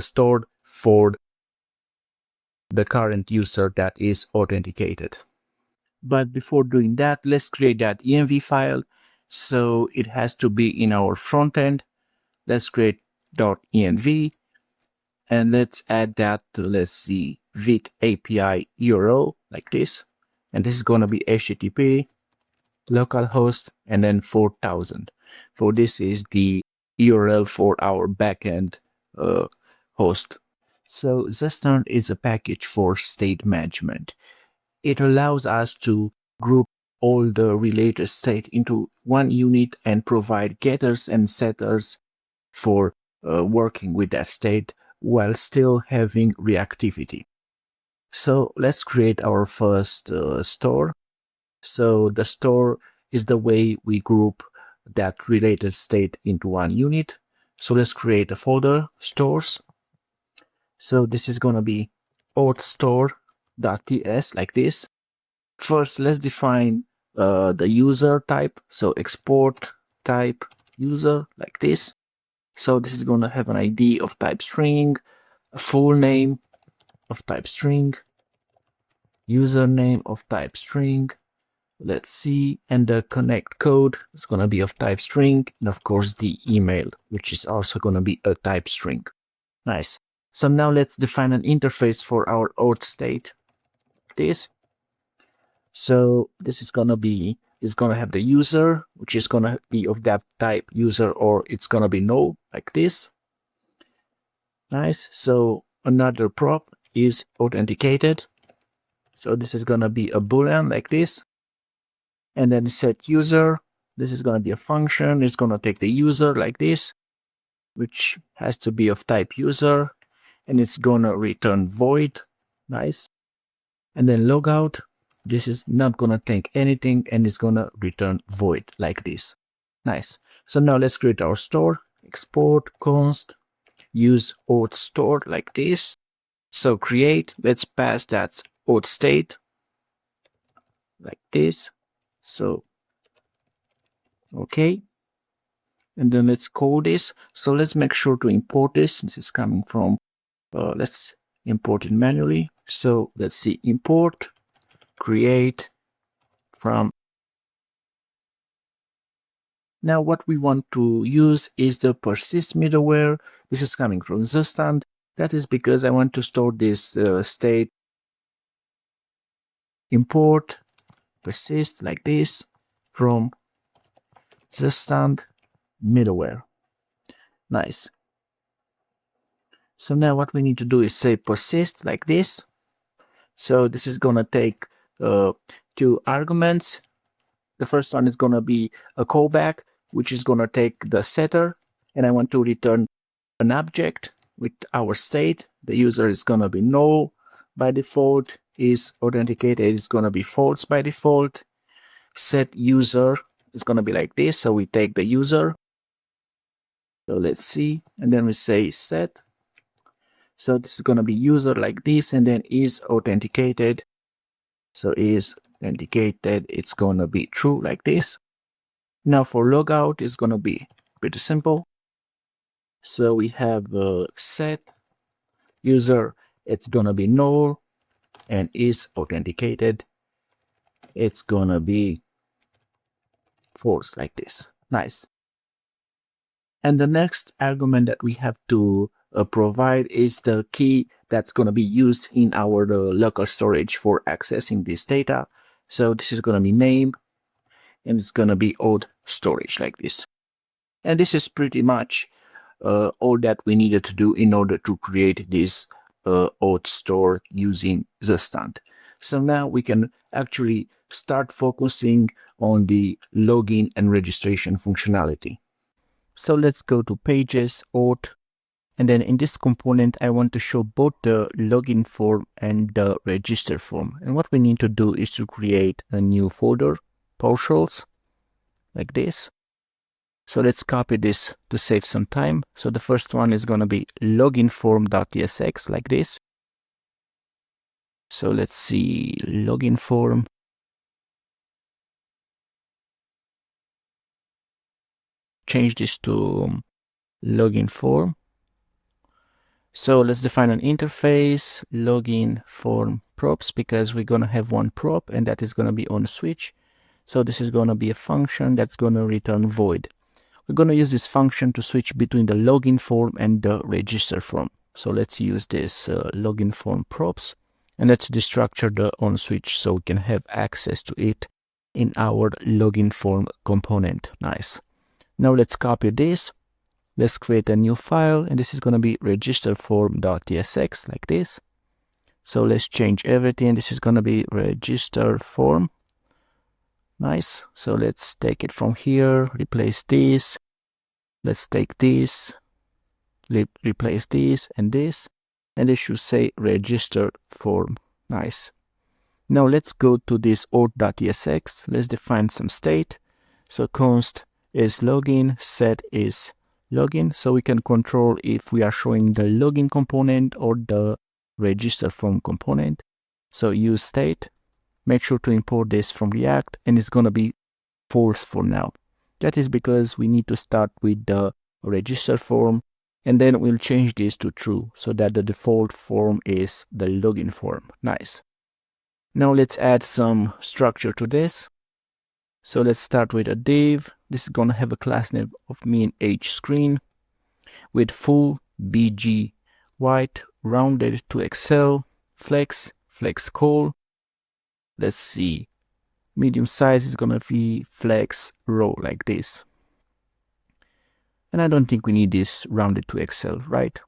stored for the current user that is authenticated. But before doing that, let's create that env file. So it has to be in our front end. Let's create .env and let's add that to, let's see, Vite API URL like this. And this is going to be HTTP localhost and then 4000. For this is the URL for our backend host. So Zestern is a package for state management. It allows us to group all the related state into one unit and provide getters and setters for working with that state while still having reactivity. So let's create our first store. So the store is the way we group that related state into one unit. So let's create a folder, stores. So this is going to be auth-store.ts like this. First, let's define the user type. So export type user like this. So this is going to have an ID of type string, a full name of type string, username of type string. Let's see, and the connect code is going to be of type string, and of course the email, which is also going to be a type string. Nice. So now let's define an interface for our auth state. This. So this is going to be, it's going to have the user, which is going to be of that type user, or it's going to be null like this. Nice. So another prop is authenticated. So this is going to be a boolean like this. And then set user. This is going to be a function. It's going to take the user like this, which has to be of type user. And it's going to return void. Nice. And then logout, this is not gonna take anything and it's gonna return void like this. Nice. So now let's create our store. Export const use auth store like this. So create, let's pass that auth state like this. So okay, and then let's call this. So let's make sure to import this. This is coming from let's import it manually. So let's see, import create from. Now what we want to use is the persist middleware. This is coming from the stand. That is because I want to store this state. Import persist like this from the stand middleware. Nice. So now what we need to do is say persist like this. So this is gonna take two arguments. The first one is gonna be a callback, which is gonna take the setter, and I want to return an object with our state. The user is gonna be null by default, is authenticated is gonna be false by default. Set user is gonna be like this, so we take the user. So let's see, and then we say set. So this is gonna be user like this, and then is authenticated. So is authenticated, it's gonna be true like this. Now for logout, it's gonna be pretty simple. So we have set user, it's gonna be null, and is authenticated, it's gonna be false like this. Nice. And the next argument that we have to provide is the key that's going to be used in our local storage for accessing this data. So this is going to be name, and it's going to be auth storage like this. And this is pretty much all that we needed to do in order to create this auth store using the stand. So now we can actually start focusing on the login and registration functionality. So let's go to pages, auth, and then in this component, I want to show both the login form and the register form. And what we need to do is to create a new folder, partials, like this. So let's copy this to save some time. So the first one is going to be loginform.tsx like this. So let's see, login form. Change this to login form. So let's define an interface, login form props, because we're going to have one prop and that is going to be on switch. So this is going to be a function that's going to return void. We're going to use this function to switch between the login form and the register form. So let's use this login form props, and let's destructure the on switch so we can have access to it in our login form component. Nice. Now let's copy this. Let's create a new file, and this is going to be registerform.tsx like this. So let's change everything. This is going to be register form. Nice. So let's take it from here, replace this. Let's take this, replace this, and this should say registered form. Nice. Now let's go to this auth.tsx. Let's define some state. So const is login, set is login. So we can control if we are showing the login component or the register form component. So use state. Make sure to import this from React, and it's going to be false for now. That is because we need to start with the register form, and then we'll change this to true so that the default form is the login form. Nice. Now let's add some structure to this. So let's start with a div. This is going to have a class name of mean age screen with full, bg, white, rounded to excel, flex call. Let's see, medium size is going to be flex row like this. And I don't think we need this rounded to excel, right?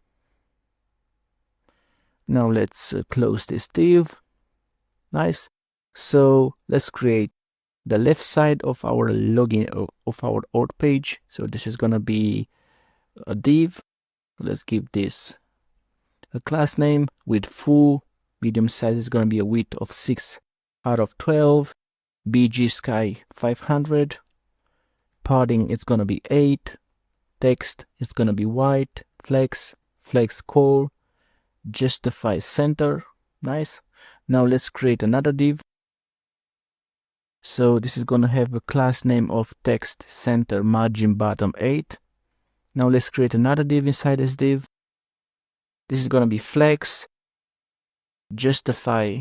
Now let's close this div. Nice. So let's create the left side of our login of our auth page. So this is going to be a div. Let's give this a class name with full Medium size is going to be a width of 6 out of 12. BG sky 500. Padding is going to be 8. Text is going to be white. Flex core. Justify center. Nice. Now let's create another div. So this is going to have a class name of text center margin bottom 8. Now let's create another div inside this div. This is going to be flex, justify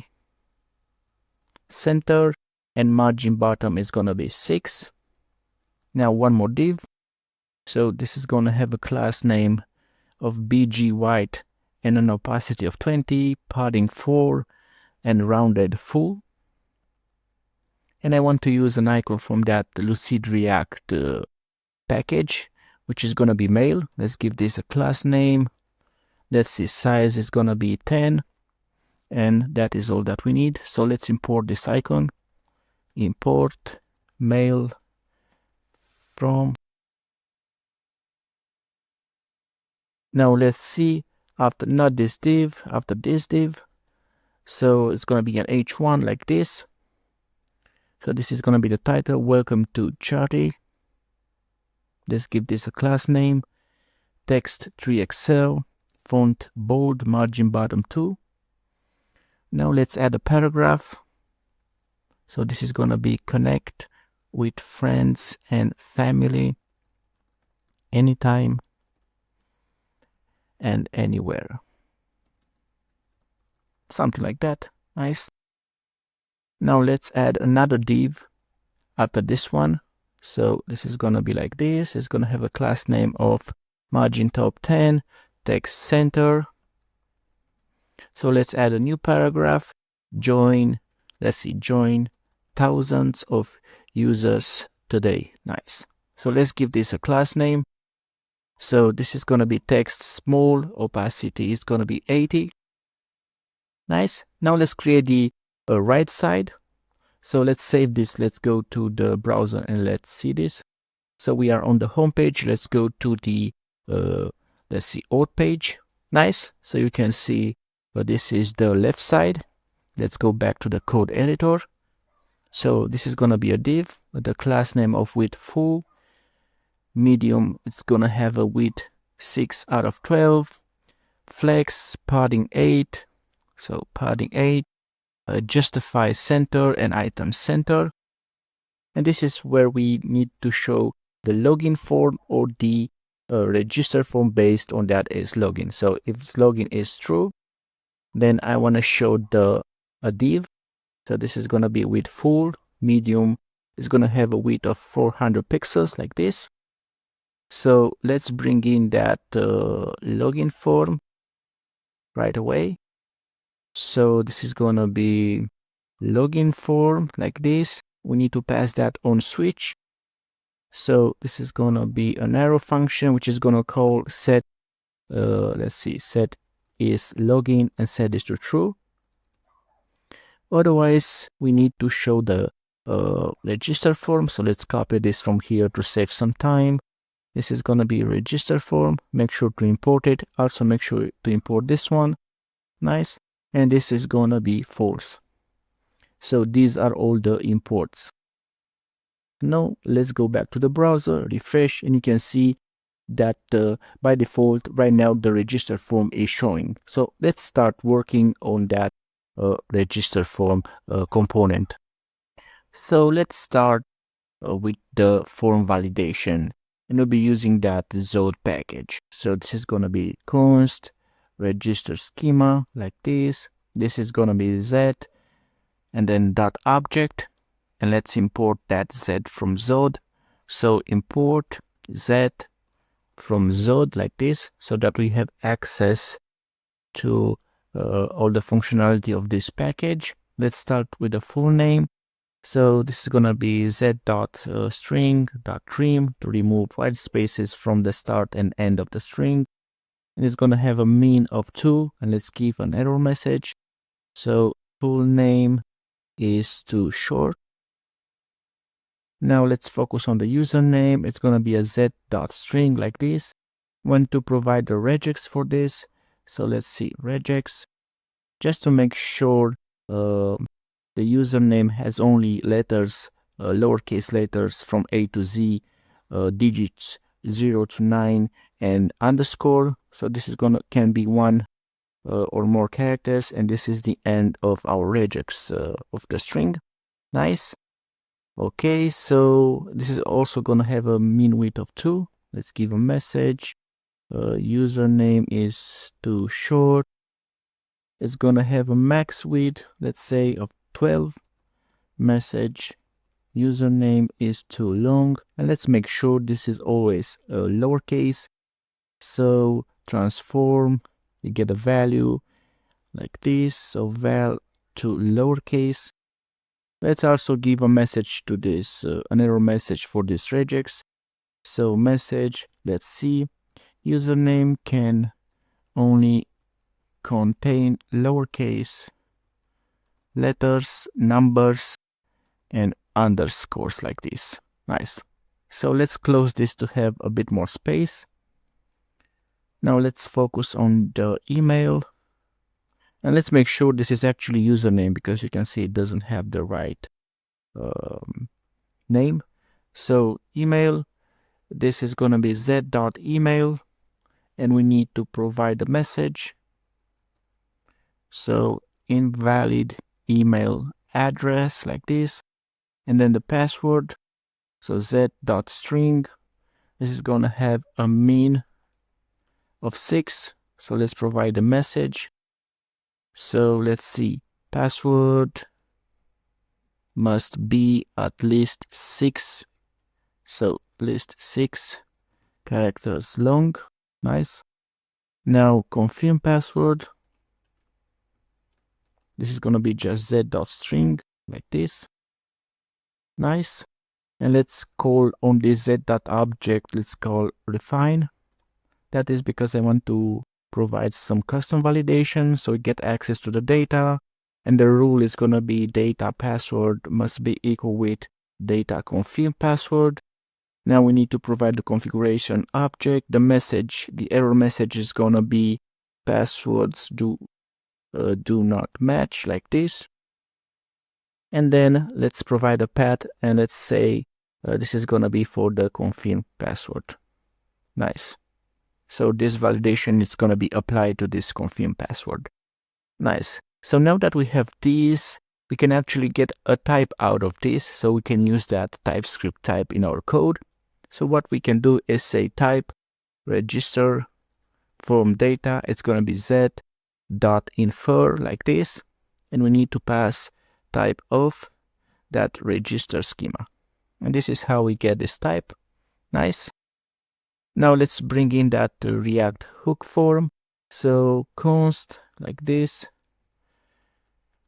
center, and margin bottom is going to be 6. Now one more div. So this is going to have a class name of BG white and an opacity of 20, padding 4, and rounded full. And I want to use an icon from that Lucid React package, which is going to be mail. Let's give this a class name. Let's see, size is going to be 10. And that is all that we need. So let's import this icon. Import mail from. Now let's see after not this div, after this div. So it's going to be an H1 like this. So this is going to be the title. Welcome to Charty. Let's give this a class name. Text 3XL. Font bold, margin bottom 2. Now let's add a paragraph. So this is going to be connect with friends and family anytime and anywhere. Something like that. Nice. Now let's add another div after this one. So this is going to be like this. It's going to have a class name of margin top 10, text center. So let's add a new paragraph. Join, let's see, join thousands of users today. Nice. So let's give this a class name. So this is going to be text small, opacity is going to be 80. Nice. Now let's create the right side. So let's save this. Let's go to the browser and let's see this. So we are on the home page. Let's go to the, let's see, auth page. Nice. So you can see this is the left side. Let's go back to the code editor. So this is going to be a div with the class name of width full. Medium, it's going to have a width 6 out of 12. Flex, padding 8. So padding 8. Justify center and item center. And this is where we need to show the login form or the register form based on that is login. So if login is true, then I want to show a div. So this is going to be width full. Medium is going to have a width of 400 pixels like this. So let's bring in that login form right away. So this is going to be login form like this. We need to pass that on switch. So this is going to be an arrow function, which is going to call set, let's see, set is login and set this to true. Otherwise, we need to show the register form. So let's copy this from here to save some time. This is going to be register form. Make sure to import it. Also make sure to import this one. Nice. And this is going to be false. So these are all the imports. Now let's go back to the browser, refresh, and you can see that by default right now the register form is showing. So let's start working on that register form component. So let's start with the form validation, and we'll be using that Zod package. So this is going to be const register schema like this. This is going to be z and then dot object, and let's import that z from Zod. So import z from Zod like this, so that we have access to all the functionality of this package. Let's start with the full name. So this is going to be z.string.trim to remove white spaces from the start and end of the string. And it's going to have a mean of 2, and let's give an error message. So full name is too short. Now let's focus on the username. It's going to be a z.string like this. Want to provide the regex for this. So let's see, regex. just to make sure the username has only letters, lowercase letters from A to Z, digits 0 to 9, and underscore. So this is can be one or more characters, and this is the end of our regex of the string. Nice. Okay, so this is also gonna have a min width of 2. Let's give a message. Username is too short. It's gonna have a max width, let's say, of 12. Message username is too long, and let's make sure this is always lowercase. So transform, you get a value like this, so val to lowercase. Let's also give a message to this, an error message for this regex. So message, let's see, username can only contain lowercase letters, numbers, and underscores like this. Nice. So let's close this to have a bit more space. Now let's focus on the email. And let's make sure this is actually username, because you can see it doesn't have the right name. So email, this is going to be z.email, and we need to provide a message. So invalid email address like this, and then the password. So z.string, this is going to have a min of 6. So let's provide a message. So let's see, password must be at least 6. So list 6 characters long. Nice. Now confirm password. This is going to be just z.string like this. Nice. And let's call on this z.object, let's call refine. That is because I want to provide some custom validation so we get access to the data. And the rule is going to be data password must be equal with data confirm password. Now we need to provide the configuration object. The message, the error message is going to be passwords do not match like this. And then let's provide a path, and let's say this is going to be for the confirm password. Nice. So this validation is going to be applied to this confirm password. Nice. So now that we have these, we can actually get a type out of this. So we can use that Typescript type in our code. So what we can do is say type register from data. It's going to be z.infer like this. And we need to pass type of that register schema. And this is how we get this type. Nice. Now let's bring in that React hook form. So const like this.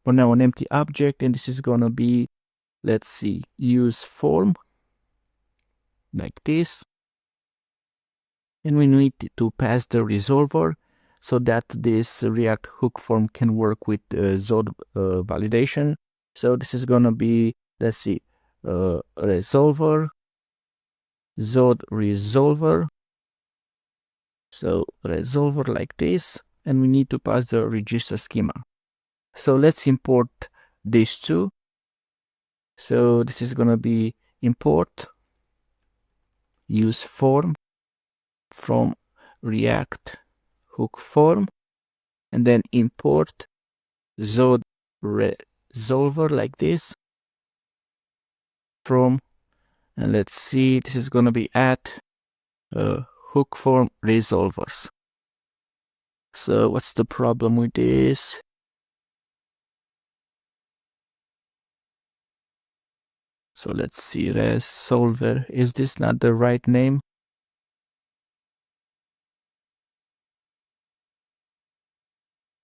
For now an empty object, and this is going to be, let's see, use form like this. And we need to pass the resolver so that this React hook form can work with Zod validation. So this is going to be, let's see, resolver, Zod resolver. So resolver like this, and we need to pass the register schema. So let's import these two. So this is going to be import use form from React hook form, and then import Zod resolver like this from, and let's see, this is going to be at hook form resolvers. So what's the problem with this? So let's see, resolver, is this not the right name?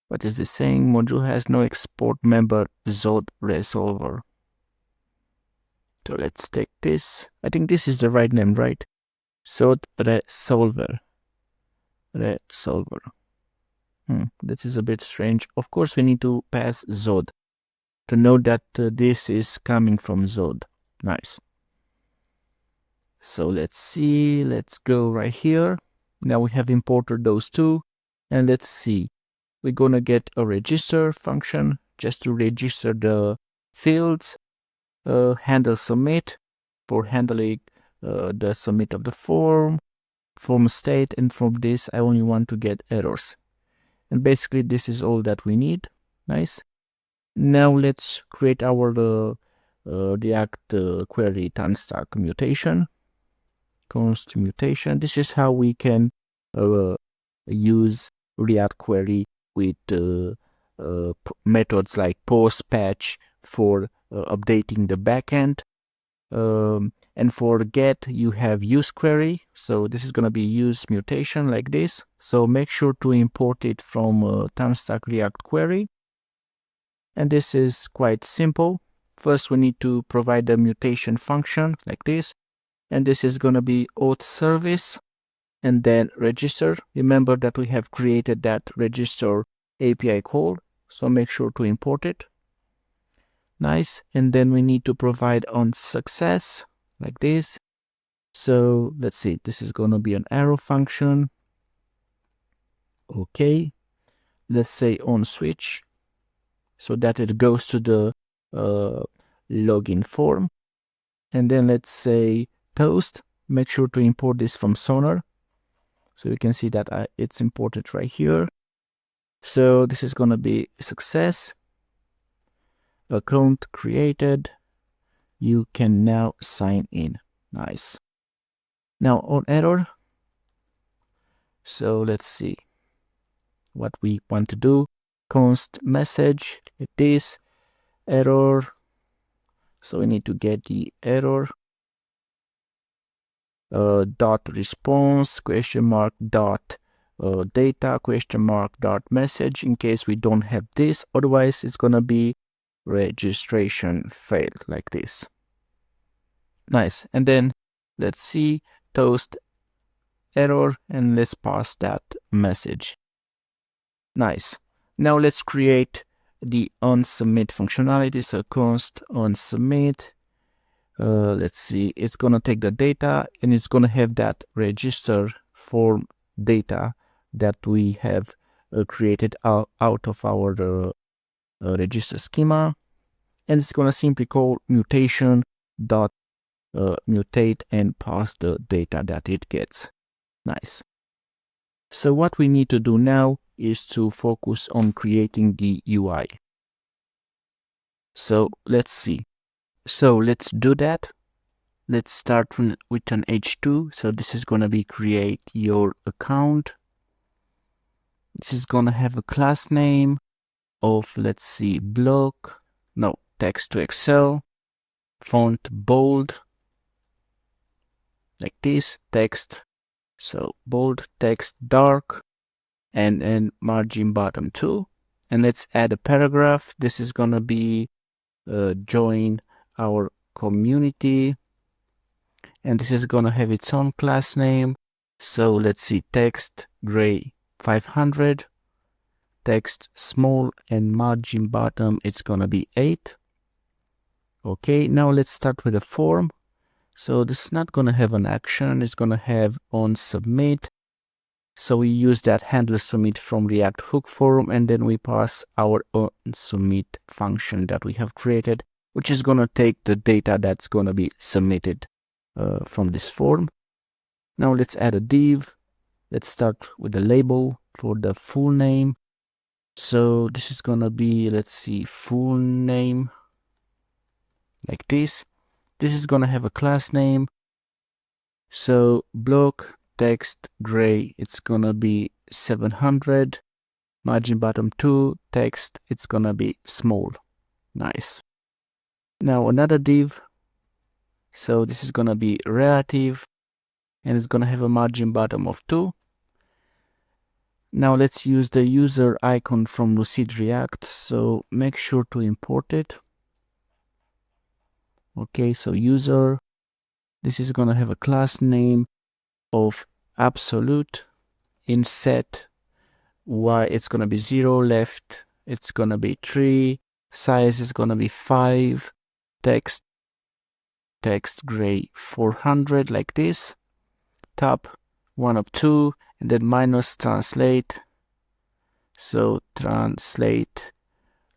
What is this saying? Module has no export member Zod resolver. So let's take this. I think this is the right name, right? Zod resolver. Resolver. That is a bit strange. Of course, we need to pass Zod to know that this is coming from Zod. Nice. So let's see. Let's go right here. Now we have imported those two. And let's see. we're gonna get a register function just to register the fields, handle submit for handling the submit of the form state, and from this I only want to get errors. And basically this is all that we need. Nice. Now let's create our React query timestamp mutation. Const mutation. This is how we can use React query with methods like post, patch for updating the backend. And for get, you have use query. So this is going to be use mutation like this. So make sure to import it from timestamp React query. And this is quite simple. First, we need to provide the mutation function like this. And this is going to be auth service and then register. Remember that we have created that register API call. So make sure to import it. Nice. And then we need to provide on success like this. So let's see, this is going to be an arrow function. Okay. Let's say on switch so that it goes to the login form. And then let's say toast. Make sure to import this from Sonar. So you can see that it's imported right here. So this is going to be success. Account created. You can now sign in. Nice. Now on error. So let's see what we want to do. Const message. It is error. So we need to get the error. Dot response question mark dot data question mark dot message in case we don't have this. Otherwise it's gonna be registration failed like this. Nice. And then let's see toast error and let's pass that message. Nice. Now let's create the onSubmit functionality. So const onSubmit. Let's see, it's gonna take the data and it's gonna have that register form data that we have created out of our register schema, and it's gonna simply call mutation dot mutate and pass the data that it gets. Nice. So what we need to do now is to focus on creating the UI. So let's see. So let's do that. Let's start with an H2. So this is going to be create your account. This is going to have a class name of, let's see, text to Excel, font bold, like this, text. So bold, text dark, and margin bottom 2. And let's add a paragraph. This is going to be join our community. And this is going to have its own class name. So let's see, text gray 500, text small, and margin bottom, it's going to be 8. Okay, now let's start with a form. So this is not going to have an action. It's going to have on submit. So we use that handler submit from React hook form, and then we pass our on submit function that we have created, which is going to take the data that's going to be submitted from this form. Now let's add a div. Let's start with the label for the full name. So this is gonna be, let's see, full name like this. This is gonna have a class name. So block text gray, it's gonna be 700. Margin bottom 2, text, it's gonna be small. Nice. Now another div. So this is gonna be relative, and it's gonna have a margin bottom of 2. Now let's use the user icon from Lucid React. So make sure to import it. Okay, so user, this is gonna have a class name of absolute. In set y, it's gonna be 0, left it's gonna be 3, size is gonna be 5, text gray 400 like this, top 1 of 2, and then minus translate So translate,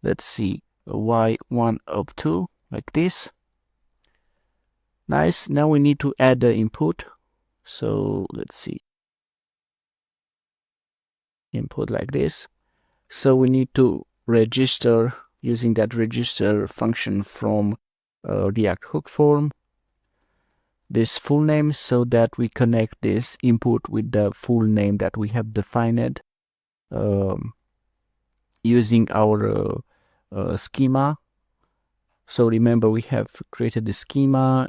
let's see, y1 up to like this. Nice. Now we need to add the input. So let's see, input like this. So we need to register using that register function from React hook form this full name, so that we connect this input with the full name that we have defined using our schema. So remember, we have created the schema,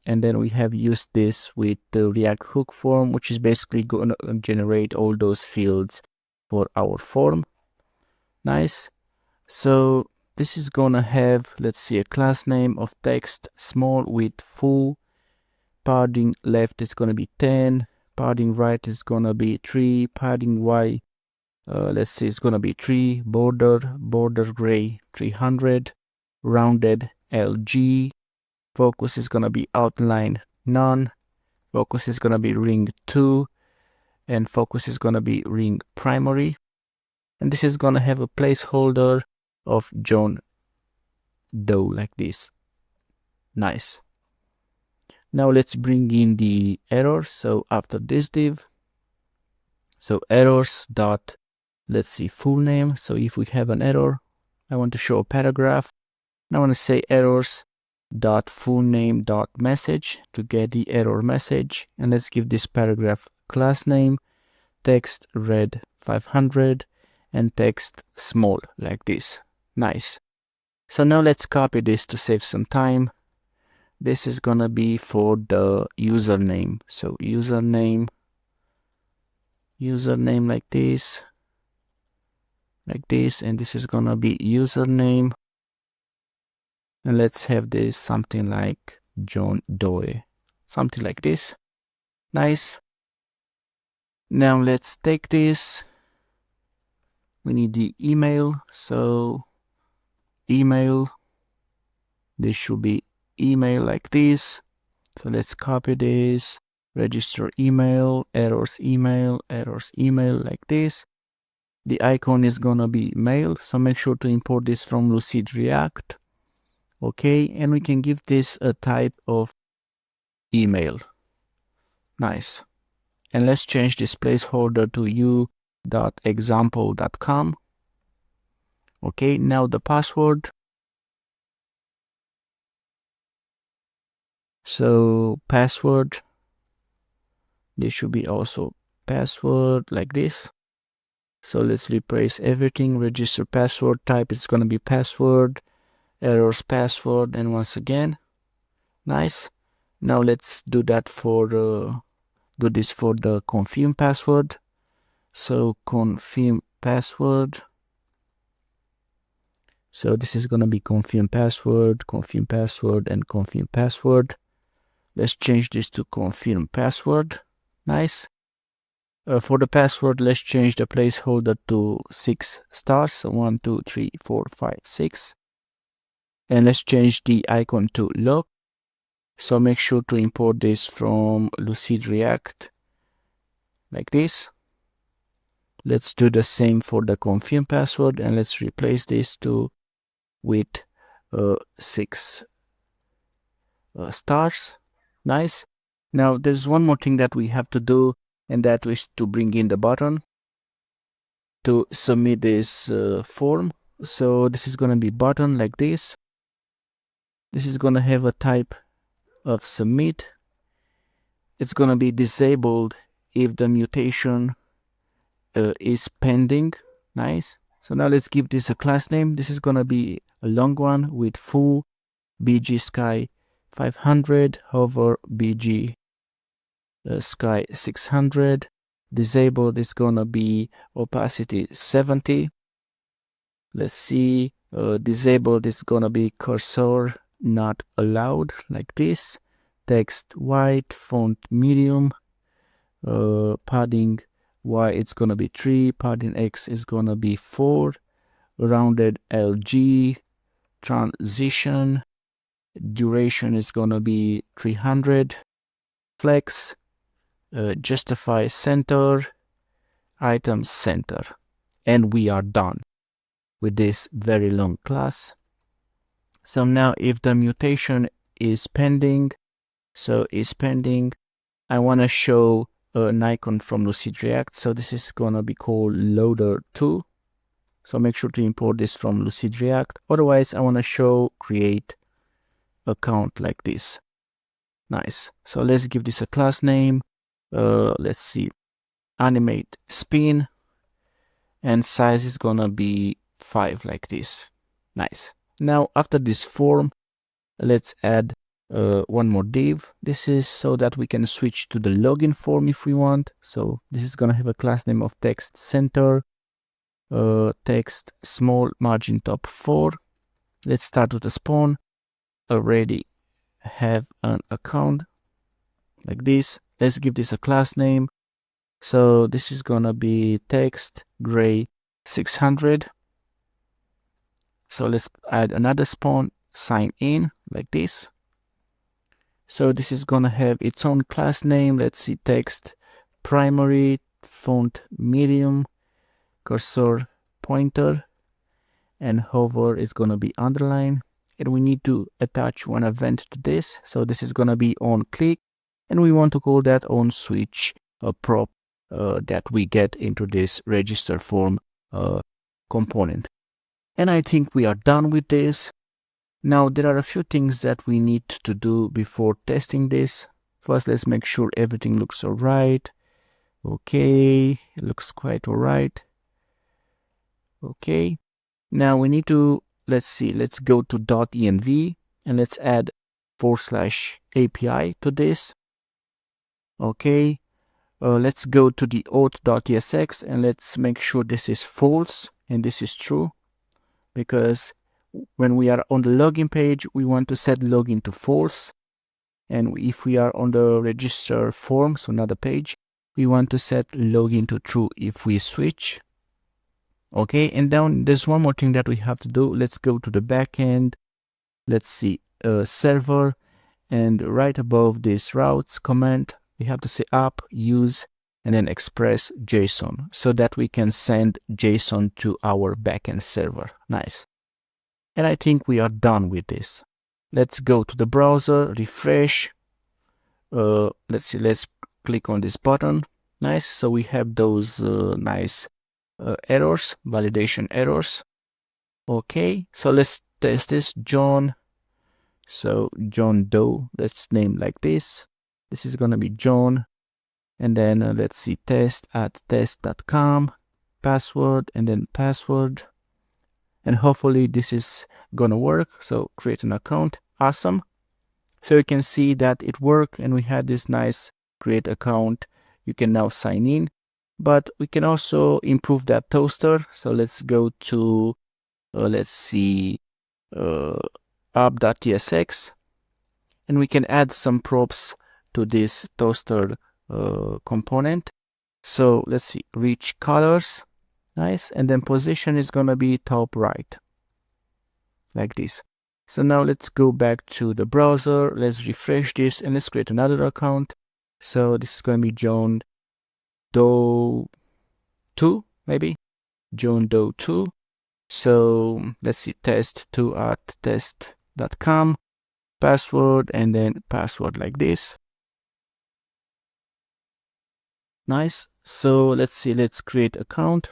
and then we have used this with the React hook form, which is basically going to generate all those fields for our form. Nice. So this is gonna have, let's see, a class name of text small with full. Padding left is gonna be 10. Padding right is gonna be 3. Padding y, let's see, it's gonna be 3. Border gray 300. Rounded LG. Focus is gonna be outline none. Focus is gonna be ring 2. And focus is gonna be ring primary. And this is gonna have a placeholder of John Doe like this. Nice. Now let's bring in the error. So after this div, so errors dot, let's see, full name. So if we have an error, I want to show a paragraph. Now I want to say errors dot full name dot message to get the error message. And let's give this paragraph class name, text red 500, and text small like this. Nice. So now let's copy this to save some time. This is gonna be for the username. So username like this, and this is gonna be username. And let's have this something like John Doe, something like this. Nice. Now let's take this. We need the email. So email, this should be email like this. So let's copy this, register email, errors email like this. The icon is gonna be mail, so make sure to import this from Lucid React. Okay, and we can give this a type of email. Nice. And let's change this placeholder to u.example.com. Okay, now the password. So password, this should be also password like this. So let's replace everything. Register password type, it's going to be password, errors password, and once again. Nice. Now let's do that for do this for the confirm password. So confirm password. So this is going to be confirm password, and confirm password. Let's change this to confirm password. Nice. For the password, let's change the placeholder to 6 stars. So 1, 2, 3, 4, 5, 6. And let's change the icon to lock. So make sure to import this from Lucid React like this. Let's do the same for the confirm password, and let's replace this with 6 stars. Nice. Now there's one more thing that we have to do, and that is to bring in the button to submit this form. So this is going to be button like this. This is going to have a type of submit. It's going to be disabled if the mutation is pending. Nice. So now let's give this a class name. This is going to be a long one with full bg sky 500, hover bg sky 600. Disabled is going to be opacity 70. Let's see. Disabled is going to be cursor not allowed like this. Text white, font medium. Padding y, it's going to be 3. Padding x is going to be 4. Rounded LG. Transition. Duration is going to be 300. Flex. Justify center. Item center. And we are done with this very long class. So now if the mutation is pending, I want to show an icon from Lucid React. So this is going to be called loader2. So make sure to import this from Lucid React. Otherwise, I want to show create account like this. Nice. So let's give this a class name. Let's see, animate spin, and size is gonna be 5 like this. Nice. Now after this form, let's add one more div. This is so that we can switch to the login form if we want. So this is gonna have a class name of text center, text small margin top 4. Let's start with a spawn. Already have an account like this. Let's give this a class name. So this is gonna be text gray 600. So let's add another spawn, sign in like this. So this is gonna have its own class name. Let's see, text primary, font medium, cursor pointer, and hover is gonna be underline. And we need to attach one event to this. So this is gonna be on click, and we want to call that on switch prop that we get into this register form component. And I think we are done with this. Now there are a few things that we need to do before testing this. First, let's make sure everything looks all right. Okay, it looks quite all right. Okay, now we need to, let's go to .env and let's add /API to this. Okay, let's go to the auth.tsx and let's make sure this is false and this is true, because when we are on the login page, we want to set login to false. And if we are on the register form, so another page, we want to set login to true if we switch. Okay, and then there's one more thing that we have to do. Let's go to the backend. Let's see, server, and right above this routes command, we have to say up, use, and then express JSON so that we can send JSON to our backend server. Nice. And I think we are done with this. Let's go to the browser, refresh. Let's click on this button. Nice. So we have those nice errors, validation errors. Okay. So let's test this. John. So John Doe. Let's name like this. This is gonna be John. And then let's see, test@test.com, password, and then password. And hopefully this is gonna work. So create an account. Awesome. So you can see that it worked and we had this nice create account. You can now sign in, but we can also improve that toaster. So let's go to, let's see, app.tsx, and we can add some props to this toaster component. So let's see, rich colors. Nice. And then position is going to be top right like this. So now let's go back to the browser. Let's refresh this and let's create another account. So this is going to be John Doe 2, maybe John Doe 2. So let's see, test2@test.com, password, and then password like this. Nice. So let's see, let's create account.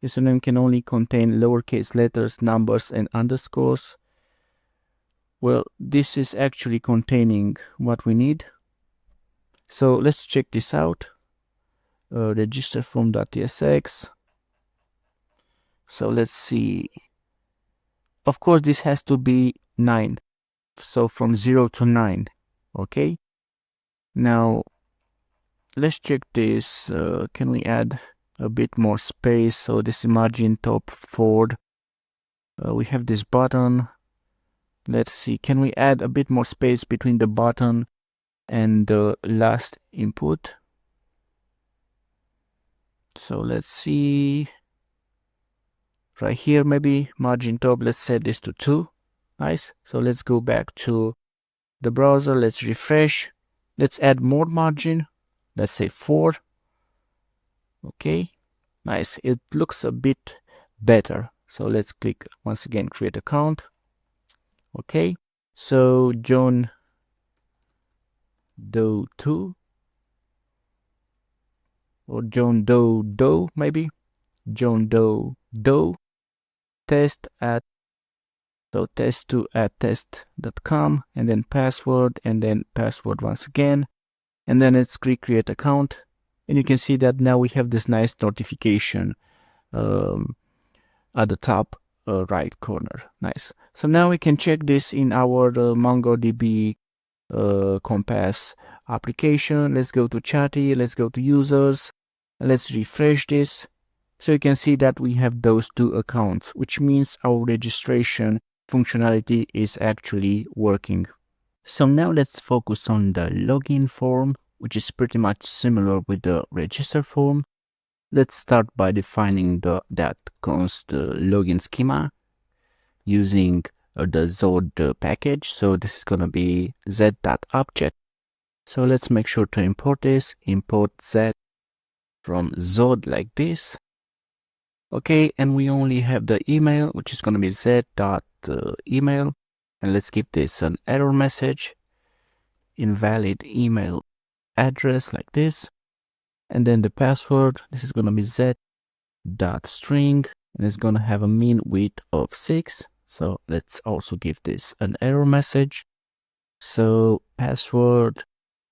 Username can only contain lowercase letters, numbers, and underscores. Well, this is actually containing what we need. So let's check this out. Register form.tsx. So let's see. Of course, this has to be 9. So from 0 to 9. Okay. Now, let's check this. Can we add a bit more space? So this is margin top 4. We have this button. Let's see, can we add a bit more space between the button and the last input? So let's see, right here, maybe margin top, let's set this to 2. Nice. So let's go back to the browser. Let's refresh. Let's add more margin. Let's say 4. Okay. Nice. It looks a bit better. So let's click once again, create account. Okay. So John Doe 2 or John Doe maybe. John Doe test at test2@test.com, and then password, and then password once again, and then let's click create account, and you can see that now we have this nice notification at the top right corner. Nice. So now we can check this in our MongoDB Compass application. Let's go to Chatty, let's go to users, let's refresh this. So you can see that we have those two accounts, which means our registration functionality is actually working. So now let's focus on the login form, which is pretty much similar with the register form. Let's start by defining that const login schema using the Zod package. So this is going to be z.object. So let's make sure to import this. Import z from Zod like this. Okay, and we only have the email, which is going to be z.email. And let's give this an error message. Invalid email address like this. And then the password, this is going to be z.string. And it's going to have a min width of 6. So let's also give this an error message. So password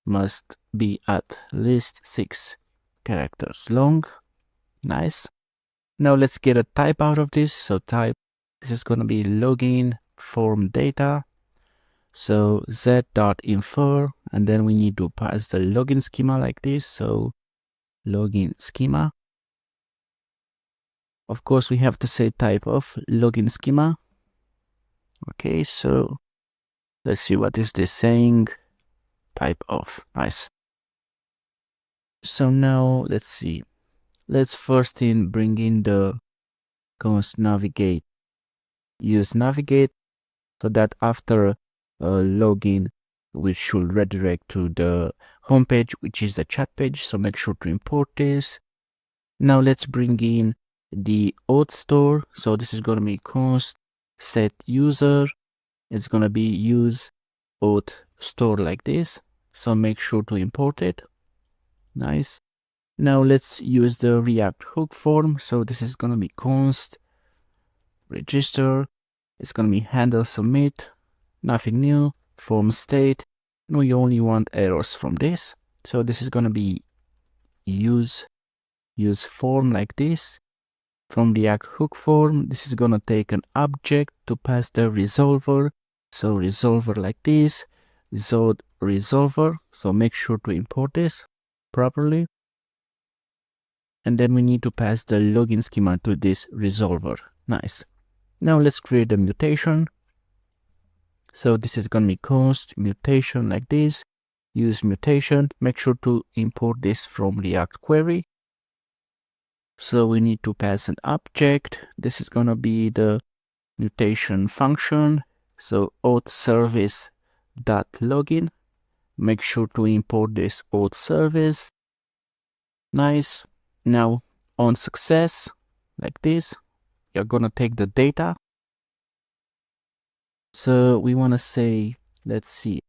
must be at least 6 characters long. Nice. Now let's get a type out of this. So type, this is going to be login form data. So z.infer, and then we need to pass the login schema like this. So login schema. Of course, we have to say type of login schema. Okay, so let's see what is this saying. Type of. Nice. So now let's see. Let's first bring in the const navigate. Use navigate so that after login, we should redirect to the home page, which is the chat page. So make sure to import this. Now let's bring in the auth store. So this is going to be const set user. It's going to be use auth store like this. So make sure to import it. Nice. Now let's use the React hook form. So this is going to be const register. It's going to be handle submit. Nothing new. Form state. And we only want errors from this. So this is going to be use form like this. From React hook form, this is going to take an object to pass the resolver. So resolver like this. Zod resolver. So make sure to import this properly. And then we need to pass the login schema to this resolver. Nice. Now let's create a mutation. So this is going to be const mutation like this. Use mutation. Make sure to import this from React query. So we need to pass an object. This is going to be the mutation function. So auth service dot login. Make sure to import this auth service. Nice. Now on success like this, you're going to take the data. So we want to say, let's see,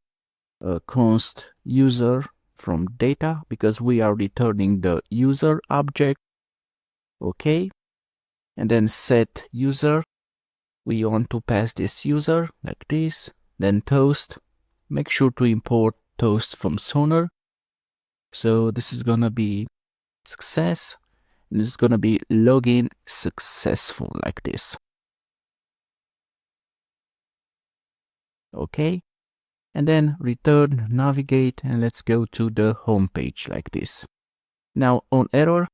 const user from data, because we are returning the user object. Okay. And then set user. We want to pass this user like this. Then toast. Make sure to import toast from Sonar. So this is going to be success. And this is going to be login successful like this. Okay. And then return, navigate, and let's go to the home page like this. Now on error.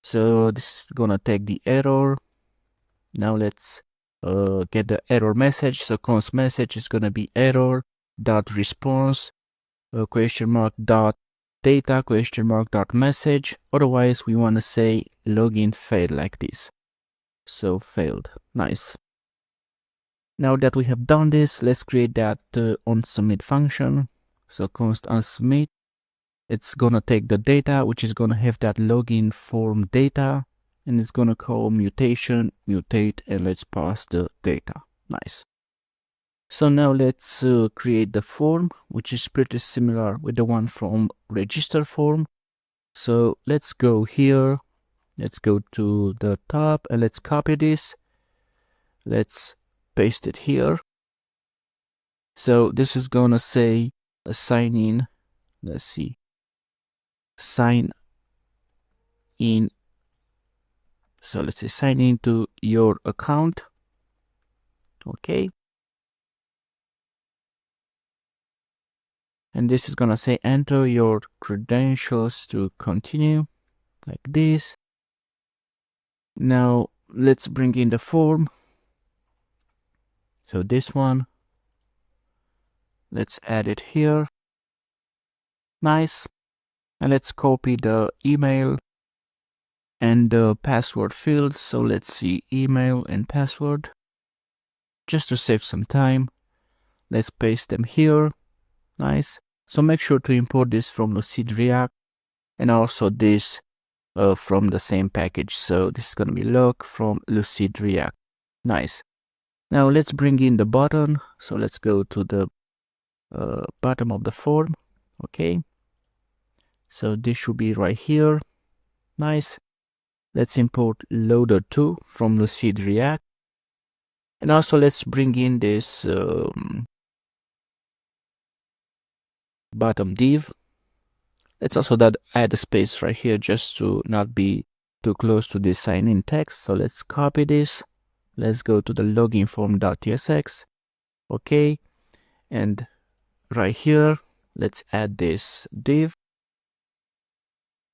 So this is going to take the error. Now let's get the error message. So const message is going to be error dot response question mark dot data question mark dot message. Otherwise we want to say login failed like this. So failed. Nice. Now that we have done this, let's create that on submit function. So const on submit. it's gonna take the data, which is gonna have that login form data, and it's gonna call mutation, mutate, and let's pass the data. Nice. So now let's create the form, which is pretty similar with the one from register form. So let's go here, let's go to the top, and let's copy this. Let's paste it here. So this is gonna say sign in. Let's see, sign in. So let's say sign into your account. Okay. And this is gonna say enter your credentials to continue, like this. Now let's bring in the form. So this one, let's add it here. Nice. And let's copy the email and the password fields. So let's see, email and password. Just to save some time, let's paste them here. Nice. So make sure to import this from Lucid React, and also this from the same package. So this is going to be log from Lucid React. Nice. Now let's bring in the button. So let's go to the bottom of the form. Okay. So this should be right here. Nice. Let's import loader2 from Lucid React. And also let's bring in this bottom div. Let's also add a space right here just to not be too close to this sign in text. So let's copy this. Let's go to the login form.tsx. Okay. And right here, let's add this div.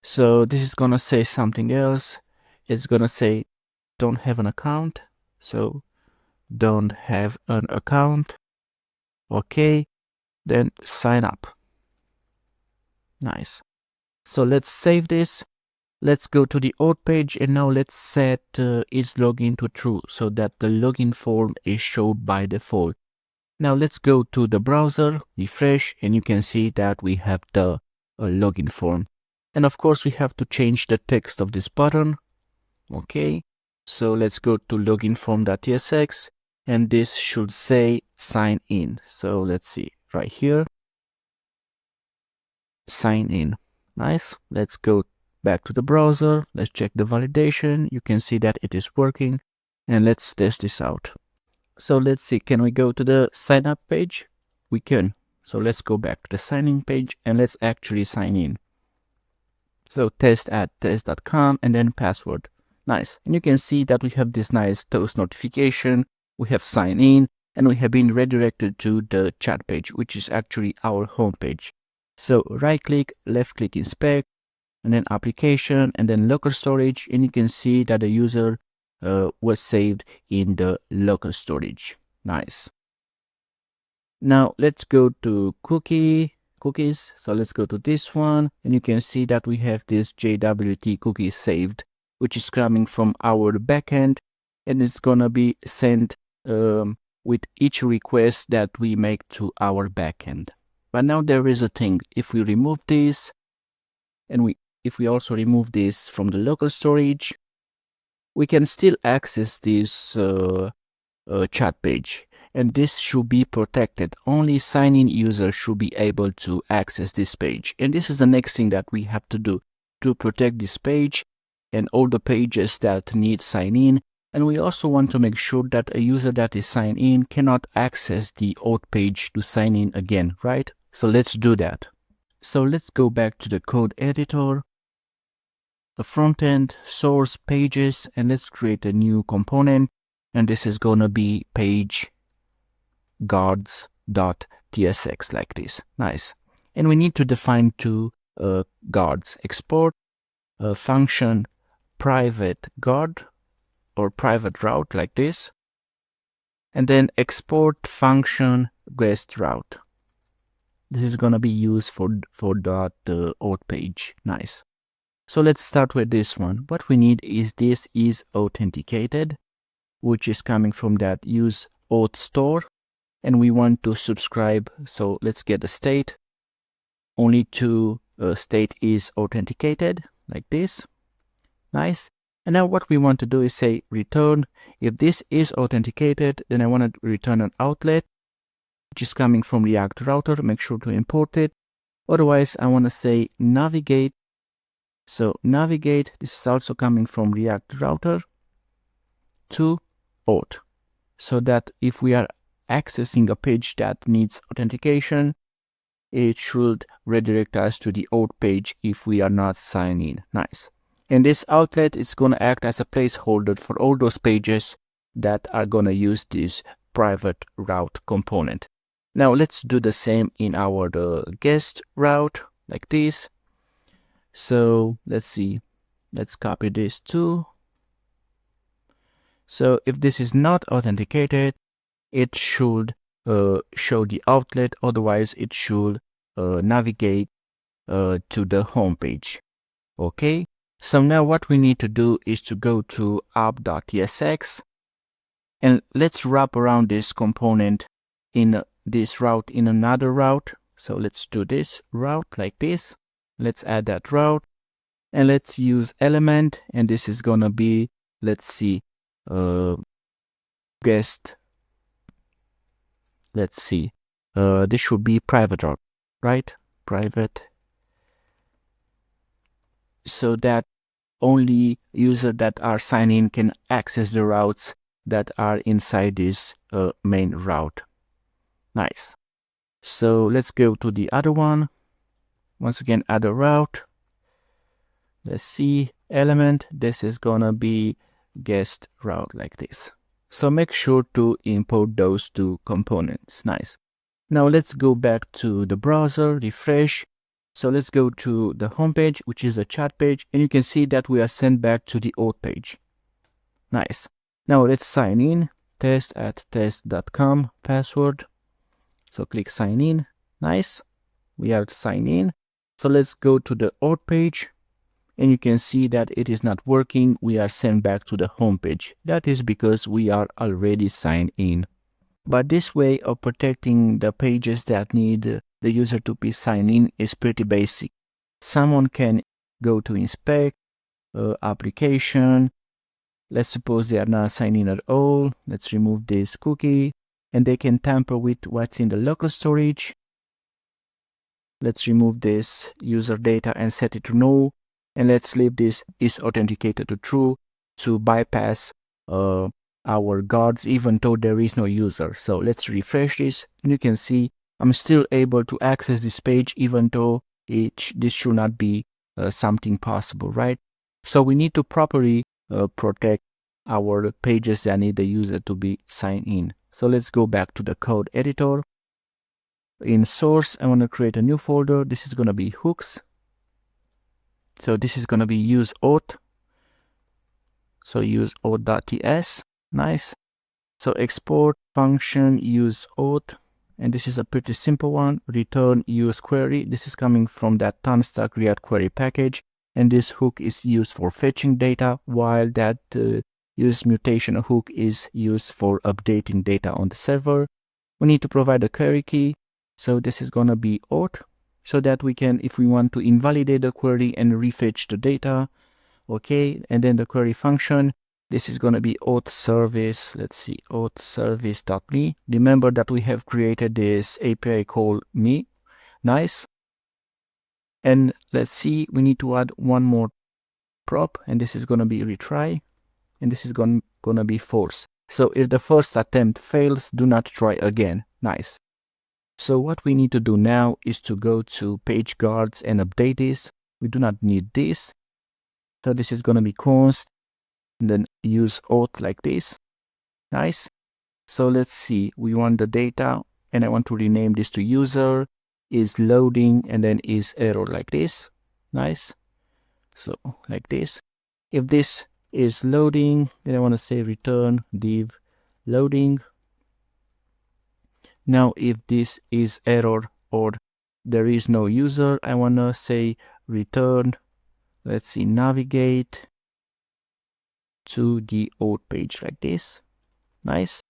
So this is gonna say something else. It's gonna say don't have an account. So don't have an account. Okay. Then sign up. Nice. So let's save this. Let's go to the auth page, and now let's set its login to true so that the login form is shown by default. Now let's go to the browser, refresh, and you can see that we have the login form. And of course, we have to change the text of this button. Okay, so let's go to login form.tsx, and this should say sign in. So let's see right here, sign in. Nice. Let's go back to the browser. Let's check the validation. You can see that it is working, and let's test this out. So let's see, can we go to the sign up page? We can. So let's go back to the signing page, and let's actually sign in. So test@test.com, and then password. Nice. And you can see that we have this nice toast notification. We have signed in, and we have been redirected to the chat page, which is actually our home page. So right click, left click inspect, and then application, and then local storage, and you can see that the user was saved in the local storage. Nice. Now let's go to cookies. So let's go to this one, and you can see that we have this JWT cookie saved, which is coming from our backend, and it's gonna be sent with each request that we make to our backend. But now there is a thing. If we remove this, and if we also remove this from the local storage, we can still access this chat page, and this should be protected. Only sign-in users should be able to access this page, and this is the next thing that we have to do to protect this page and all the pages that need sign-in. And we also want to make sure that a user that is signed in cannot access the auth page to sign in again, right? So let's do that. So let's go back to the code editor, the front end, source, pages, and let's create a new component. And this is going to be page guards.tsx, like this. Nice. And we need to define two guards. Export a function private guard or private route, like this. And then export function guest route. This is going to be used for that auth page. Nice. So let's start with this one. What we need is this is authenticated, which is coming from that use auth store, and we want to subscribe. So let's get the state only to state is authenticated, like this. Nice. And now what we want to do is say return. If this is authenticated, then I want to return an outlet, which is coming from React Router. Make sure to import it. Otherwise, I want to say navigate. So navigate, this is also coming from React Router to auth. So that if we are accessing a page that needs authentication, it should redirect us to the auth page if we are not signed in. Nice. And this outlet is going to act as a placeholder for all those pages that are going to use this private route component. Now let's do the same in our guest route, like this. So let's see, let's copy this too. So if this is not authenticated, it should show the outlet, otherwise it should navigate to the home page. Okay, so now what we need to do is to go to app.tsx and let's wrap around this component in this route in another route. So let's do this route like this. Let's add that route and let's use element, and this is gonna be, let's see, guest. Let's see, this should be private route, right? Private, so that only users that are signed in can access the routes that are inside this main route. Nice. So let's go to the other one. Once again, other route. Let's see, element. This is gonna be guest route like this. So make sure to import those two components. Nice. Now let's go back to the browser, refresh. So let's go to the home page, which is a chat page, and you can see that we are sent back to the auth page. Nice. Now let's sign in, test@test.com, password. So click sign in. Nice. We have to sign in. So let's go to the auth page, and you can see that it is not working. We are sent back to the home page. That is because we are already signed in. But this way of protecting the pages that need the user to be signed in is pretty basic. Someone can go to inspect, application. Let's suppose they are not signed in at all. Let's remove this cookie, and they can tamper with what's in the local storage. Let's remove this user data and set it to no. And let's leave this is authenticated to true to bypass our guards even though there is no user. So let's refresh this, and you can see I'm still able to access this page even though this should not be something possible, right? So we need to properly protect our pages that need the user to be signed in. So let's go back to the code editor. In source, I want to create a new folder. This is going to be hooks. So this is going to be use auth. So use auth.ts. Nice. So export function use auth, and this is a pretty simple one. Return use query. This is coming from that Stack React query package, and this hook is used for fetching data, while that use mutation hook is used for updating data on the server. We need to provide a query key. So this is going to be auth, so that we can, if we want to invalidate the query and refetch the data, okay, and then the query function, this is going to be auth service. Let's see, auth service.me. Remember that we have created this API called me. Nice. And let's see, we need to add one more prop, and this is going to be retry, and this is going to be false. So if the first attempt fails, do not try again. Nice. So what we need to do now is to go to page guards and update this. We do not need this. So this is going to be const, and then use auth like this. Nice. So let's see, we want the data, and I want to rename this to user, is loading, and then is error like this. Nice. So like this. If this is loading, then I want to say return div loading. Now if this is error or there is no user, I want to say return, let's see, navigate to the auth page like this. Nice.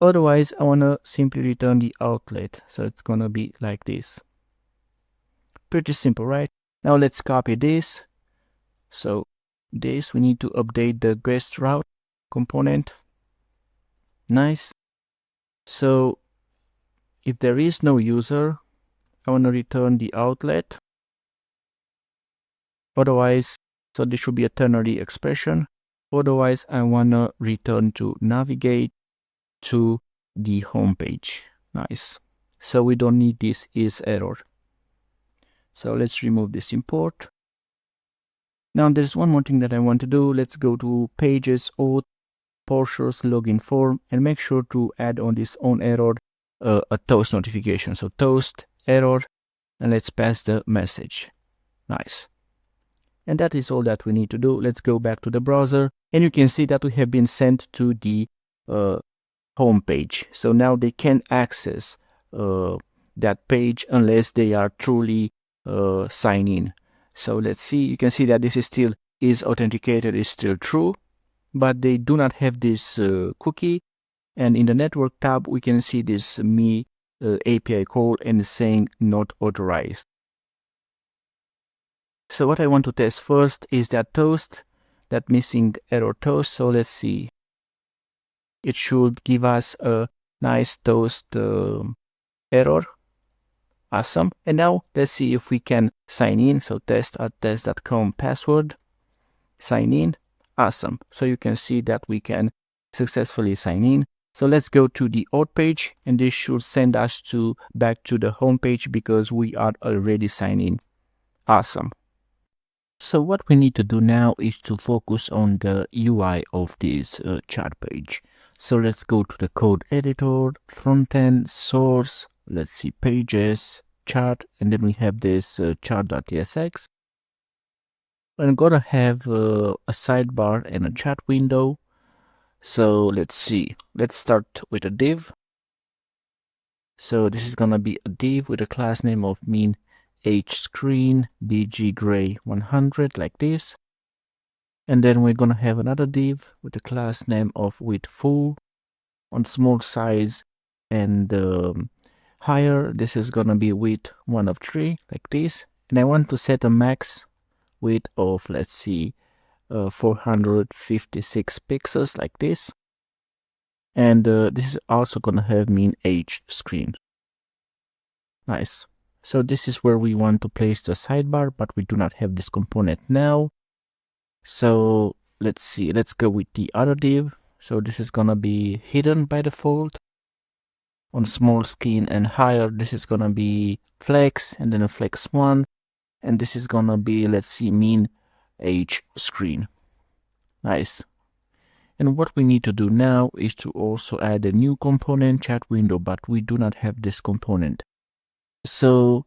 Otherwise, I want to simply return the outlet. So it's going to be like this. Pretty simple, right? Now let's copy this. So this, we need to update the guest route component. Nice. So if there is no user, I want to return the outlet. Otherwise, so this should be a ternary expression. Otherwise, I want to return to navigate to the home page. Nice. So we don't need this is error. So let's remove this import. Now there's one more thing that I want to do. Let's go to pages, auth, Porsche's login form, and make sure to add on this on error a toast notification. So toast error, and let's pass the message. Nice. And that is all that we need to do. Let's go back to the browser, and you can see that we have been sent to the home page. So now they can access that page unless they are truly signed in. So let's see, you can see that this is still is authenticated, is still true, but they do not have this cookie. And in the network tab, we can see this me API call and saying not authorized. So what I want to test first is that toast, that missing error toast. So let's see. It should give us a nice toast error. Awesome. And now let's see if we can sign in. So test@test.com password, sign in. Awesome. So you can see that we can successfully sign in. So let's go to the auth page, and this should send us back to the home page because we are already signed in. Awesome. So what we need to do now is to focus on the UI of this chart page. So let's go to the code editor, Frontend, source, let's see, pages, chart, and then we have this chart.tsx. I'm gonna have a sidebar and a chat window. So let's see, let's start with a div. So this is gonna be a div with a class name of mean hScreen bggray 100, like this. And then we're gonna have another div with a class name of width full on small size and higher. This is gonna be width 1 of 3, like this. And I want to set a max width of, let's see, 456 pixels, like this. And this is also gonna have mean hScreen. Nice. So this is where we want to place the sidebar, but we do not have this component now. So let's see, let's go with the other div. So this is gonna be hidden by default. On small screen and higher, this is gonna be flex, and then a flex 1. And this is gonna be, let's see, mean hScreen. Nice. And what we need to do now is to also add a new component, chat window, but we do not have this component. So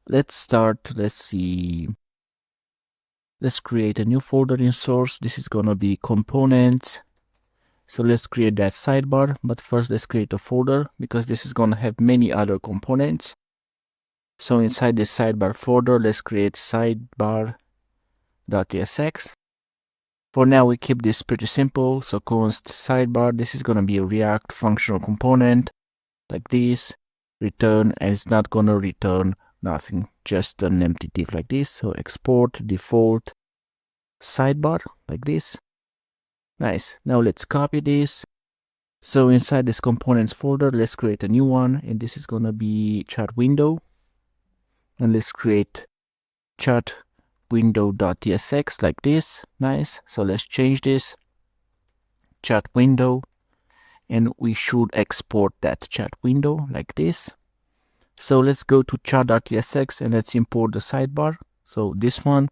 let's start, let's see. Let's create a new folder in source. This is gonna be components. So let's create that sidebar, but first let's create a folder because this is gonna have many other components. So inside this sidebar folder, let's create sidebar.tsx. For now, we keep this pretty simple. So const sidebar, this is gonna be a React functional component like this, return, and it's not gonna return nothing, just an empty div like this. So export default sidebar like this. Nice. Now let's copy this. So inside this components folder, let's create a new one, and this is gonna be chat window. And let's create chat window.tsx like this. Nice. So let's change this chat window, and we should export that chat window like this. So let's go to chat.tsx and let's import the sidebar. So this one,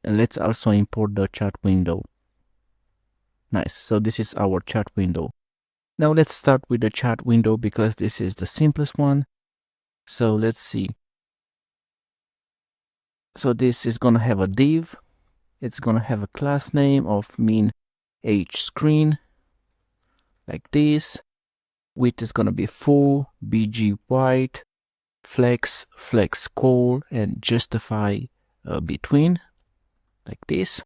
and let's also import the chat window. Nice. So this is our chat window. Now let's start with the chat window because this is the simplest one. So let's see. So this is going to have a div. It's going to have a class name of mean hScreen like this. Width is going to be full, bg white, flex, flex call, and justify between like this.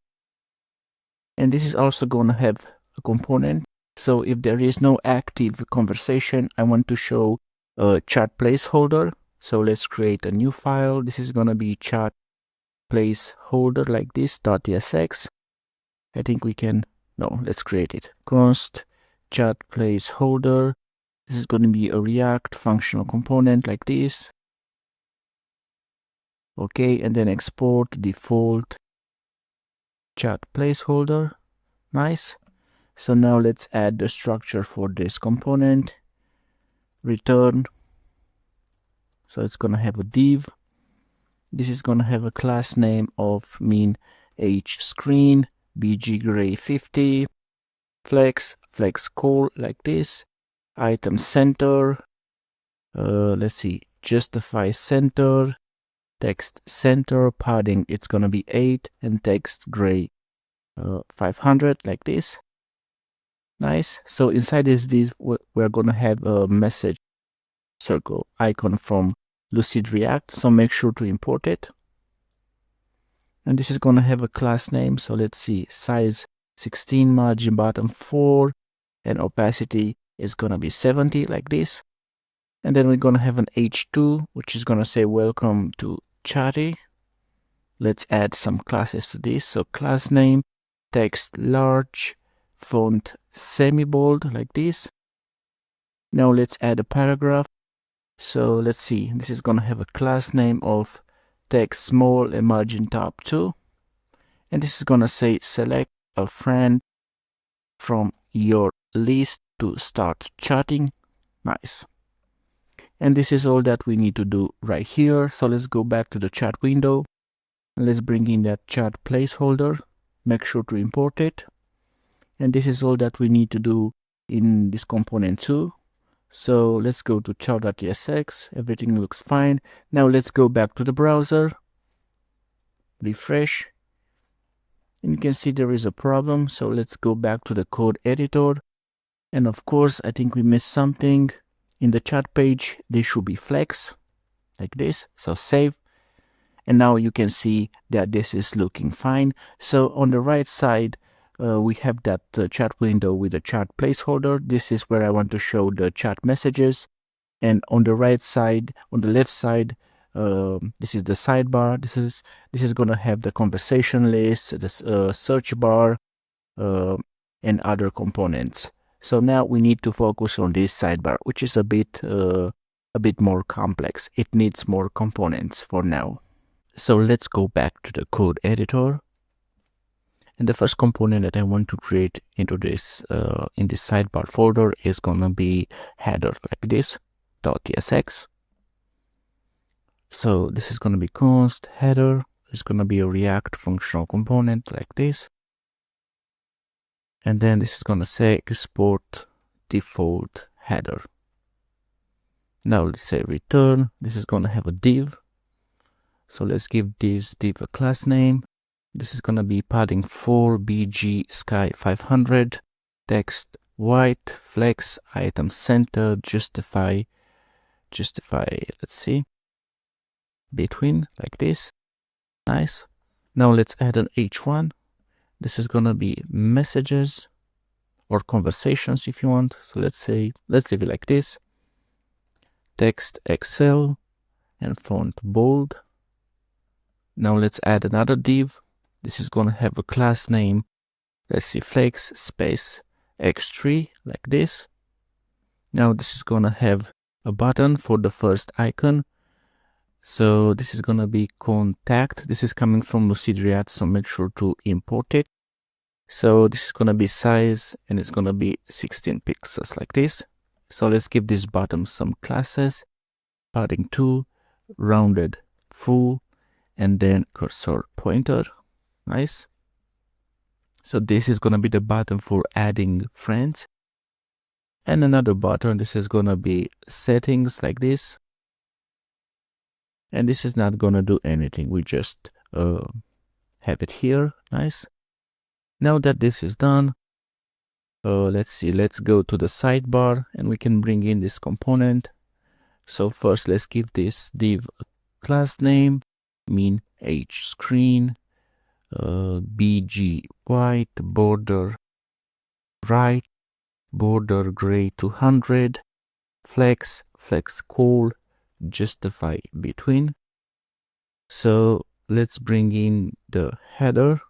And this is also going to have a component. So if there is no active conversation, I want to show a chat placeholder. So let's create a new file. This is going to be chat placeholder like this .tsx. I think we can, no, let's create it. Const chat placeholder. This is going to be a React functional component like this. Okay, and then export default chat placeholder. Nice. So now let's add the structure for this component. Return. So it's going to have a div. This is going to have a class name of mean age screen, bg gray 50, flex call like this, item center, let's see, justify center, text center, padding it's going to be 8, and text gray 500 like this. Nice. So inside this we're going to have a message circle icon from Lucid React, so make sure to import it. And this is going to have a class name, so let's see, size 16, margin bottom 4, and opacity is going to be 70 like this. And then we're going to have an h2, which is going to say welcome to Chatty. Let's add some classes to this. So class name, text large, font semi-bold like this. Now let's add a paragraph. So let's see, this is going to have a class name of text small and margin top 2. And this is going to say select a friend from your list to start chatting. Nice. And this is all that we need to do right here. So let's go back to the chat window. And let's bring in that chat placeholder. Make sure to import it. And this is all that we need to do in this component too. So let's go to chat.tsx. Everything looks fine. Now let's go back to the browser. Refresh. And you can see there is a problem. So let's go back to the code editor. And of course, I think we missed something. In the chat page, there should be flex like this. So save. And now you can see that this is looking fine. So on the right side, we have that chat window with the chat placeholder. This is where I want to show the chat messages. And on the right side, on the left side, this is the sidebar. This is going to have the conversation list, the search bar, and other components. So now we need to focus on this sidebar, which is a bit more complex. It needs more components for now. So let's go back to the code editor. And the first component that I want to create into this in this sidebar folder is gonna be header like this .tsx. So this is gonna be const header. It's gonna be a React functional component like this. And then this is gonna say export default header. Now let's say return. This is gonna have a div. So let's give this div a class name. This is gonna be padding 4 bg sky 500, text white, flex, item center, justify, let's see, between like this. Nice. Now let's add an h1. This is gonna be messages or conversations if you want. So let's leave it like this. Text Excel and font bold. Now let's add another div. This is going to have a class name. Let's see, flex space x3 like this. Now this is going to have a button for the first icon. So this is going to be contact. This is coming from Lucid React, so make sure to import it. So this is going to be size, and it's going to be 16 pixels like this. So let's give this button some classes. Padding 2, rounded full, and then cursor pointer. Nice. So this is going to be the button for adding friends. And another button, this is going to be settings like this. And this is not going to do anything. We just have it here. Nice. Now that this is done, let's see, let's go to the sidebar and we can bring in this component. So first, let's give this div a class name, mean age screen, bg white, border right, border gray 200, flex call, justify between. So let's bring in the header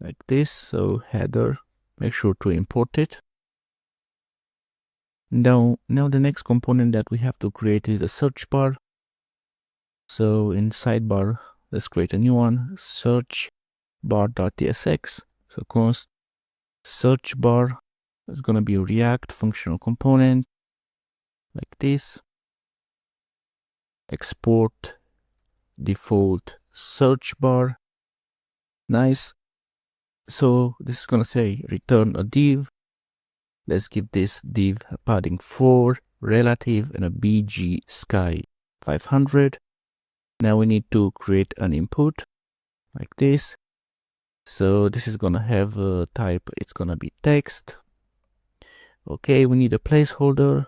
like this. So header, make sure to import it. Now the next component that we have to create is a search bar. So in sidebar, let's create a new one, search bar.tsx. So const search bar is going to be a React functional component like this. Export default search bar. Nice. So this is going to say return a div. Let's give this div a padding 4, relative, and a bg sky 500. Now we need to create an input like this. So this is going to have a type, it's going to be text. Okay, we need a placeholder.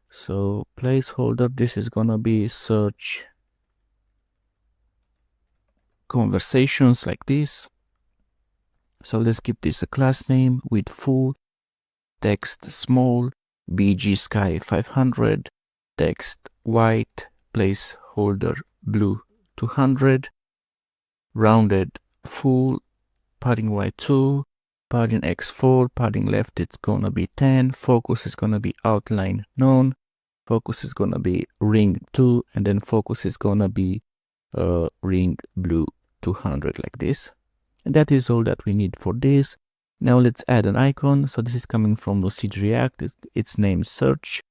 So placeholder, this is going to be search conversations like this. So let's give this a class name with full, text small, bg sky 500, text white, placeholder blue 200, rounded full, padding white 2, padding x4, padding left it's gonna be 10, focus is gonna be outline none, focus is gonna be ring 2, and then focus is gonna be ring blue 200 like this. And that is all that we need for this. Now let's add an icon. So this is coming from Lucid React. It's named search.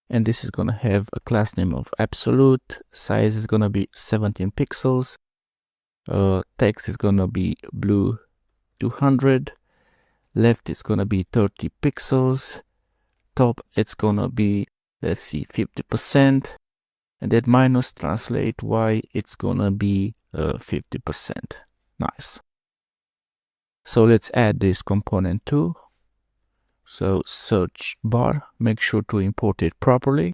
And this is going to have a class name of absolute. Size is going to be 17 pixels. Text is going to be blue 200. Left is going to be 30 pixels. Top, it's going to be, let's see, 50%. And then minus translate y, it's going to be 50%. Nice. So let's add this component too. So search bar, make sure to import it properly.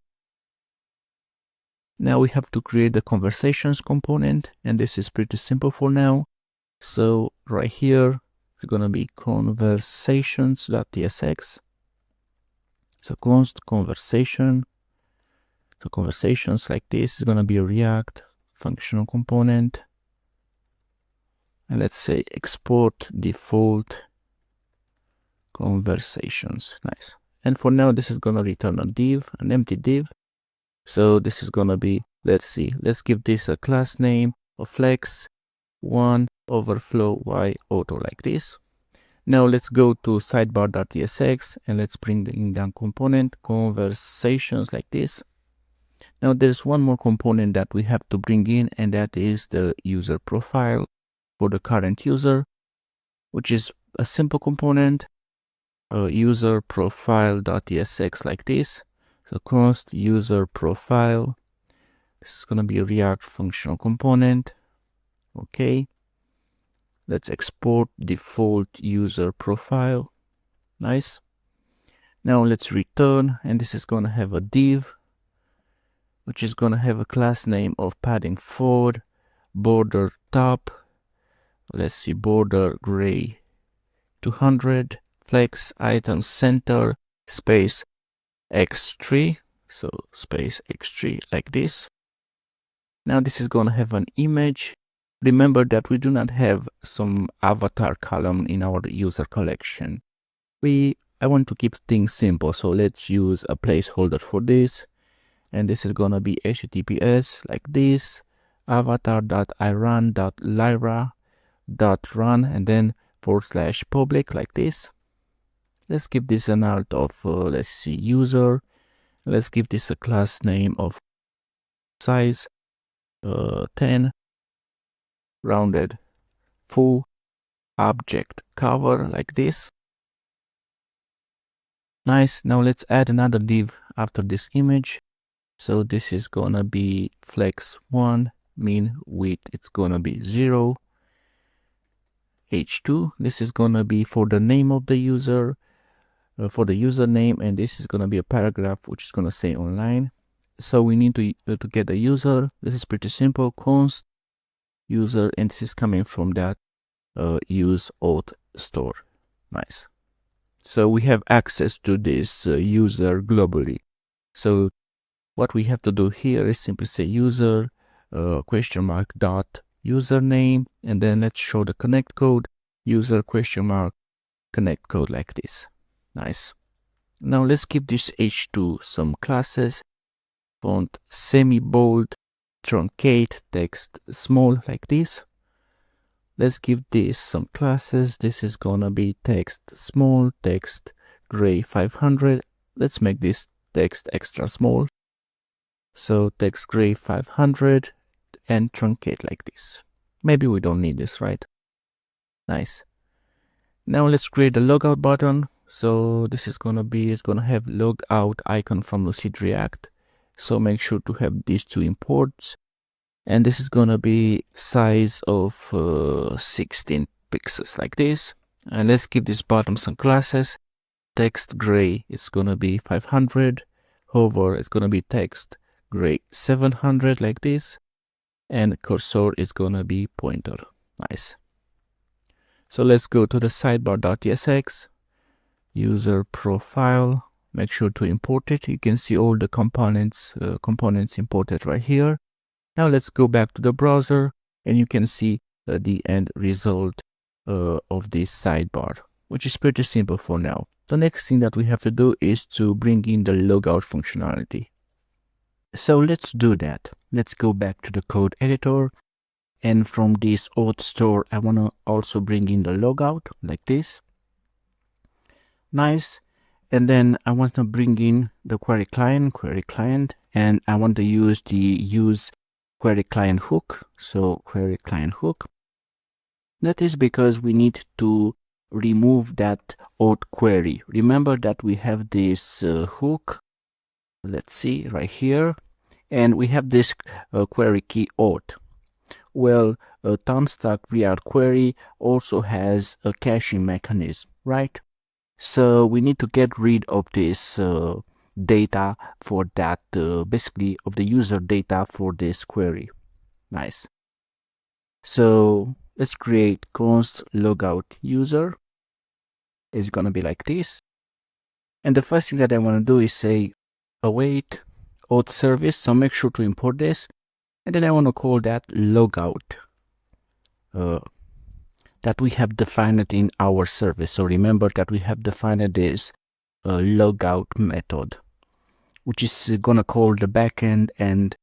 Now we have to create the conversations component, and this is pretty simple for now. So right here, it's going to be conversations.tsx. So const conversation. So conversations like this is going to be a React functional component. And let's say export default conversations. Nice. And for now, this is going to return a div, an empty div. So this is going to be, let's see, let's give this a class name of flex 1 overflow y auto like this. Now let's go to sidebar.tsx and let's bring in the component conversations like this. Now there's one more component that we have to bring in, and that is the user profile for the current user, which is a simple component, user profile.tsx like this. So const user profile, this is going to be a React functional component. Okay, let's export default user profile. Nice. Now let's return, and this is going to have a div, which is going to have a class name of padding 4, border top, let's see, border gray 200, flex item center space x3, so space x3 like this. Now this is going to have an image. Remember that we do not have some avatar column in our user collection. I want to keep things simple, so let's use a placeholder for this. And this is going to be https like this, avatar.iron.lyra.run, and then /public like this. Let's give this an alt of, let's see, user. Let's give this a class name of size 10, rounded full, object cover like this. Nice. Now let's add another div after this image. So this is gonna be flex 1, mean width, it's gonna be 0. H2, this is gonna be for the name of the user, for the username, and this is gonna be a paragraph which is gonna say online. So we need to get the user. This is pretty simple, const user, and this is coming from that use auth store. Nice. So we have access to this user globally. So what we have to do here is simply say user question mark dot username, and then let's show the connect code, user question mark connect code like this. Nice. Now let's give this h2 some classes. Font semi-bold, truncate, text small like this. Let's give this some classes. This is gonna be text small, text gray 500. Let's make this text extra small. So text gray 500 and truncate like this. Maybe we don't need this, right? Nice. Now let's create a logout button. So this is gonna be, it's gonna have logout icon from Lucid React. So make sure to have these two imports. And this is gonna be size of 16 pixels like this. And let's give this bottom some classes. Text gray is gonna be 500. Hover is gonna be text gray 700 like this. And cursor is gonna be pointer. Nice. So let's go to the sidebar.tsx, user profile. Make sure to import it. You can see all the components imported right here. Now let's go back to the browser, and you can see the end result of this sidebar, which is pretty simple for now. The next thing that we have to do is to bring in the logout functionality. So let's do that. Let's go back to the code editor, and from this auth store, I want to also bring in the logout like this. Nice. And then I want to bring in the query client, and I want to use the use query client hook. So query client hook. That is because we need to remove that auth query. Remember that we have this hook. Let's see right here, and we have this query key auth. Well, a Stack React query also has a caching mechanism, right? So we need to get rid of this data for that, basically of the user data for this query. Nice. So let's create const logout user. It's going to be like this. And the first thing that I want to do is say await auth service. So make sure to import this. And then I want to call that logout. That we have defined it in our service. So remember that we have defined this logout method, which is going to call the backend and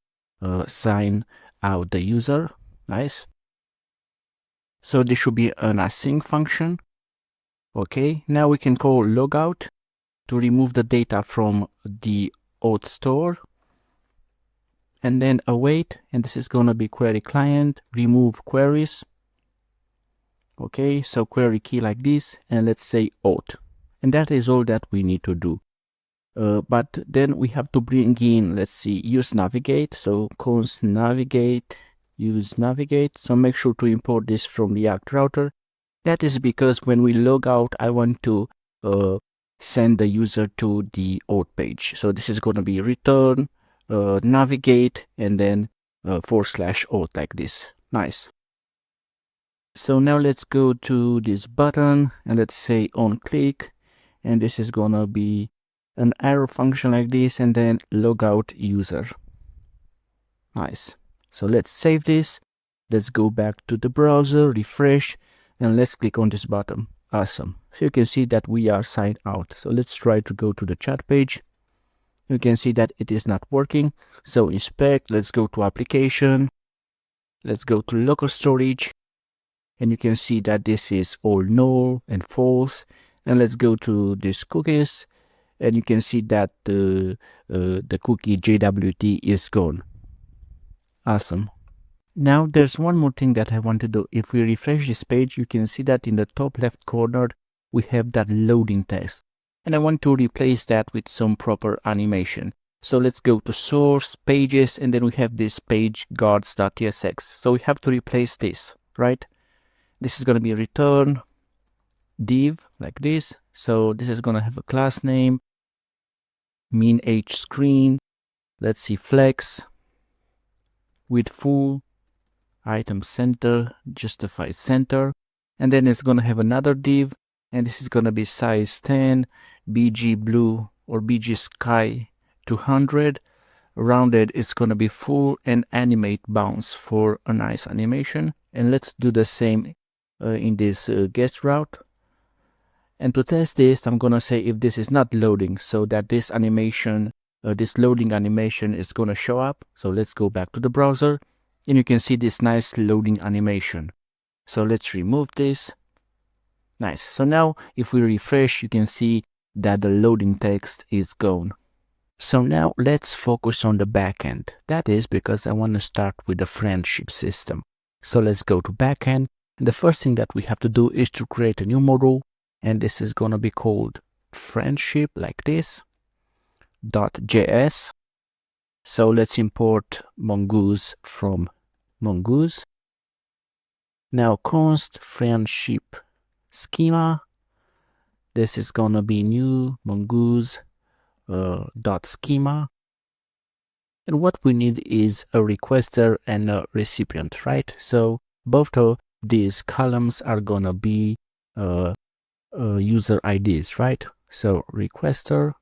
sign out the user. Nice. So this should be an async function. Okay, now we can call logout to remove the data from the auth store. And then await, and this is going to be query client, remove queries. Okay, so query key like this, and let's say auth. And that is all that we need to do. But then we have to bring in, let's see, use navigate. So const navigate, use navigate. So make sure to import this from React router. That is because when we log out, I want to send the user to the auth page. So this is going to be return, navigate, and then /auth like this. Nice. So now let's go to this button and let's say on click, and this is gonna be an arrow function like this, and then logout user. Nice. So let's save this. Let's go back to the browser, refresh, and let's click on this button. Awesome. So you can see that we are signed out. So let's try to go to the chat page. You can see that it is not working. So inspect, let's go to application. Let's go to local storage. And you can see that this is all null and false. And let's go to this cookies. And you can see that the cookie JWT is gone. Awesome. Now there's one more thing that I want to do. If we refresh this page, you can see that in the top left corner, we have that loading text. And I want to replace that with some proper animation. So let's go to source, pages, and then we have this page guards.tsx. So we have to replace this, right? This is going to be return div like this. So this is going to have a class name, min age screen. Let's see, flex, with full, item center, justify center. And then it's going to have another div. And this is going to be size 10, BG blue or BG sky 200. rounded is going to be full, and animate bounce for a nice animation. And let's do the same in this guest route. And to test this, I'm going to say if this is not loading, so that this animation, this loading animation is going to show up. So let's go back to the browser, and you can see this nice loading animation. So let's remove this. Nice. So now if we refresh, you can see that the loading text is gone. So now let's focus on the backend. That is because I want to start with the friendship system. So let's go to backend. And the first thing that we have to do is to create a new module. And this is going to be called friendship, like this, .js. So let's import mongoose from mongoose. Now const friendship schema. This is going to be new mongoose .schema. And what we need is a requester and a recipient, right? So both of these columns are going to be user IDs, right? So requester,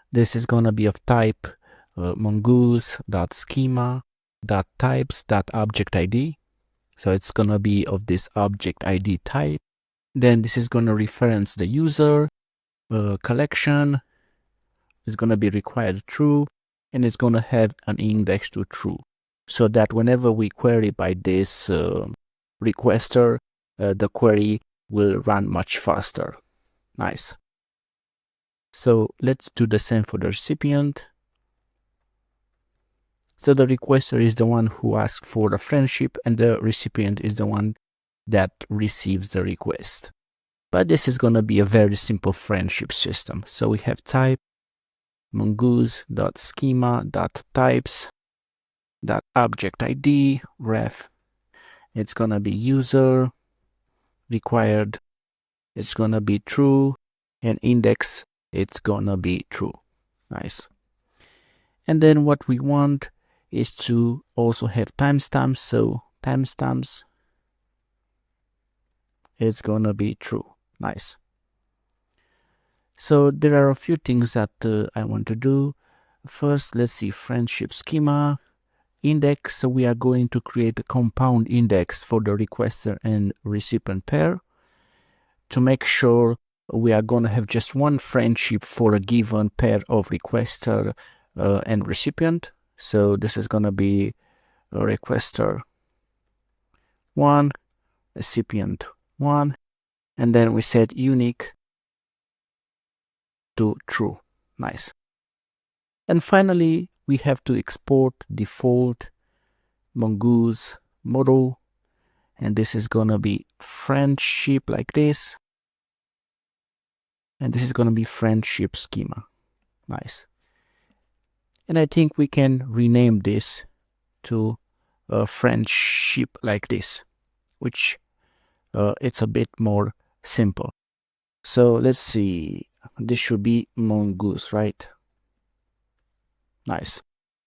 this is going to be of type mongoose.schema.types.object_id. So it's going to be of this object ID type. Then this is going to reference the user collection. Is going to be required true, and it's going to have an index to true, so that whenever we query by this requester, the query will run much faster. Nice. So let's do the same for the recipient. So the requester is the one who asks for the friendship, and the recipient is the one that receives the request. But this is going to be a very simple friendship system. So we have type mongoose.schema.types.object_id ref. It's going to be user required. It's going to be true, and index, it's going to be true. Nice. And then what we want is to also have timestamps. So timestamps, it's going to be true. Nice. So there are a few things that I want to do. First, let's see, friendship schema index. So we are going to create a compound index for the requester and recipient pair to make sure we are going to have just one friendship for a given pair of requester and recipient. So this is going to be a requester 1, recipient 1, and then we set unique to true. Nice. And finally, we have to export default mongoose model, and this is going to be friendship, like this, and this is going to be friendship schema. Nice. And I think we can rename this to a friendship, like this, which it's a bit more simple. So let's see, this should be mongoose, right? Nice.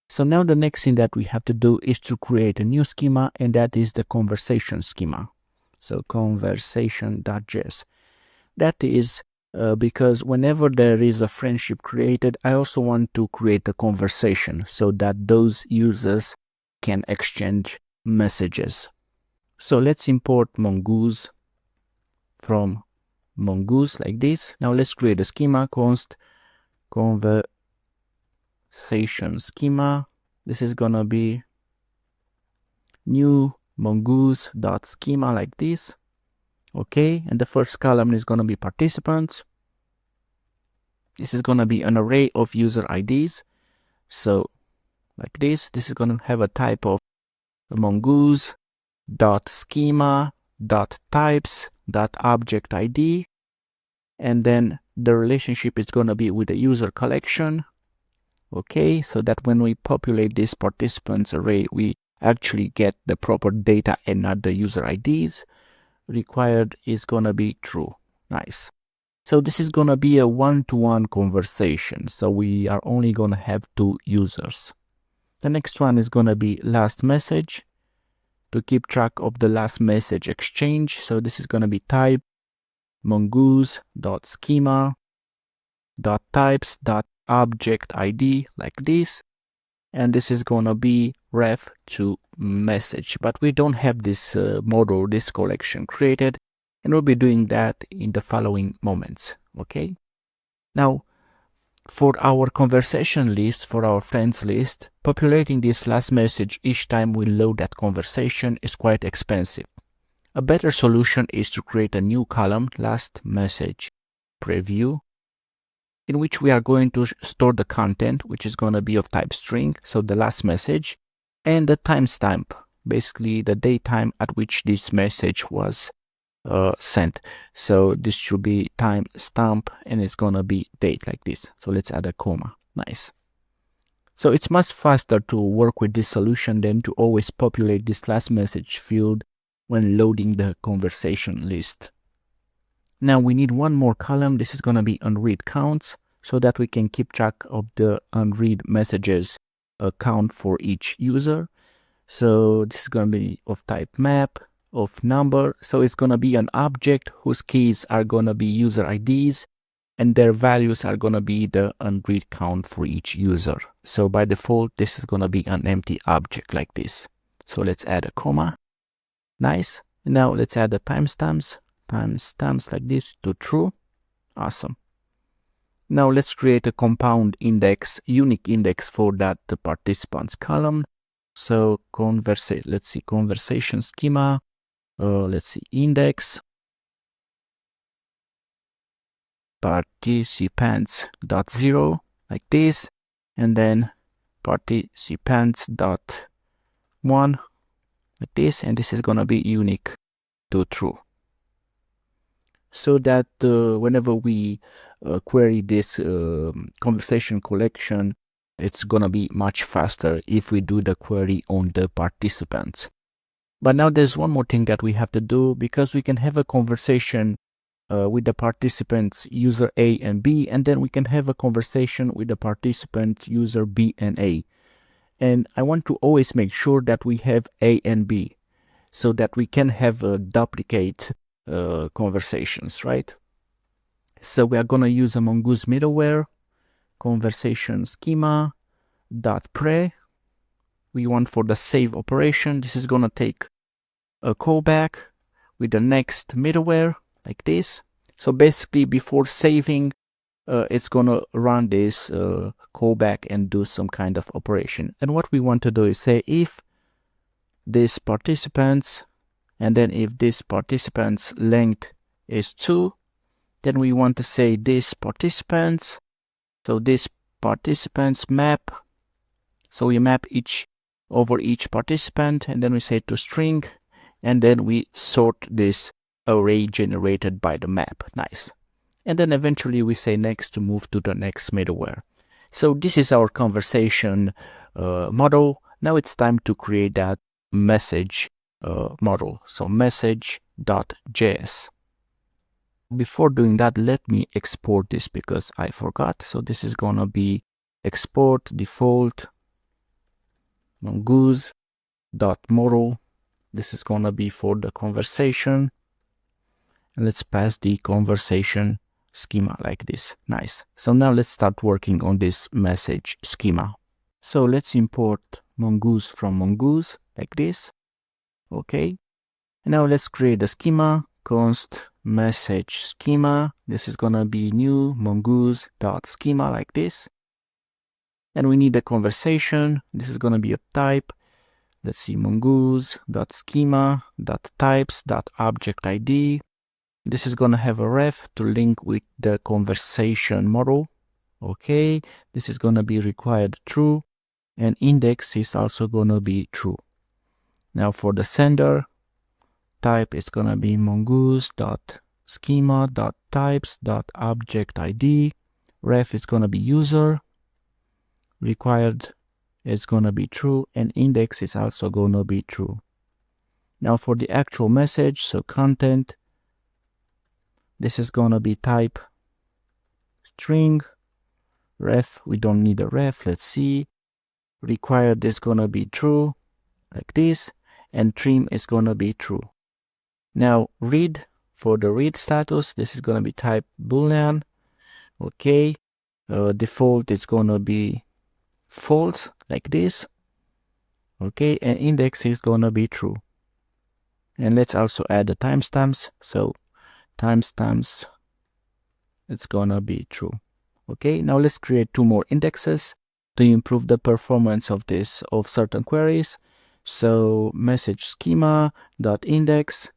So now the next thing that we have to do is to create a new schema, and that is the conversation schema. So conversation.js. That is because whenever there is a friendship created, I also want to create a conversation so that those users can exchange messages. So let's import mongoose from mongoose, like this. Now let's create a schema, const conversation schema. This is gonna be new mongoose.schema, like this. Okay, and the first column is gonna be participants. This is gonna be an array of user IDs. So like this is gonna have a type of mongoose.schema.types.object_id, and then the relationship is gonna be with the user collection. Okay, so that when we populate this participants array, we actually get the proper data and not the user IDs. Required is gonna be true. Nice. So this is gonna be a one-to-one conversation. So we are only gonna have 2 users. The next one is gonna be last message, to keep track of the last message exchange. So this is gonna be type mongoose.schema.types.object_id, like this. and this is gonna be ref to message. But we don't have this model, this collection created, and we'll be doing that in the following moments. Okay. Now, for our conversation list, for our friends list, populating this last message each time we load that conversation is quite expensive. A better solution is to create a new column, last message preview, in which we are going to store the content, which is going to be of type string, so the last message, and the timestamp, basically the datetime at which this message was sent. So this should be timestamp, and it's going to be date like this. So let's add a comma. Nice. So it's much faster to work with this solution than to always populate this last message field when loading the conversation list. Now we need one more column. This is going to be unread counts, so that we can keep track of the unread messages count for each user. So this is going to be of type map, of number. So it's going to be an object whose keys are going to be user IDs, and their values are going to be the unread count for each user. So by default, this is going to be an empty object like this. So let's add a comma. Nice. Now let's add the timestamps like this to true. Awesome. Now let's create a compound index, unique index for that participants column. So let's see, conversation schema. Let's see, index participants.0 like this, and then participants.1 like this, and this is gonna be unique to true. So that whenever we query this conversation collection, it's gonna be much faster if we do the query on the participants. But now there's one more thing that we have to do, because we can have a conversation with the participants user A and B, and then we can have a conversation with the participant user B and A. And I want to always make sure that we have A and B, so that we can have a duplicate conversations, right? So we are going to use a Mongoose middleware, conversation schema dot pre. We want for the save operation. This is going to take a callback with the next middleware like this. So basically, before saving, it's going to run this callback and do some kind of operation. And what we want to do is say if this participants, and then if this participants length is 2, then we want to say this participants. So this participants map. So we map over each participant, and then we say to string, and then we sort this array generated by the map. Nice. And then eventually we say next to move to the next middleware. So this is our conversation model. Now it's time to create that message model. So message.js. Before doing that, let me export this because I forgot. So this is gonna be export default mongoose.model. This is gonna be for the conversation, and let's pass the conversation schema like this. Nice. So now let's start working on this message schema. So let's import mongoose from mongoose like this. Okay. Now let's create the schema, const message schema. This is gonna be new mongoose.schema like this. And we need a conversation. This is gonna be a type. Let's see, mongoose.schema.types.object_id. This is gonna have a ref to link with the conversation model. Okay, this is gonna be required true, and index is also gonna be true. Now for the sender, type is gonna be mongoose.schema.types.object_id. Ref is gonna be user. Required is gonna be true, and index is also gonna be true. Now for the actual message, so content, this is gonna be type string. Ref, we don't need a ref. Let's see. Required is gonna be true like this, and trim is gonna be true. Now read, for the read status, this is gonna be type boolean. Okay, default is gonna be false like this. Okay, and index is gonna be true. And let's also add the timestamps. So timestamps, it's gonna be true. Okay, now let's create 2 more indexes to improve the performance of certain queries. So message schema dot index,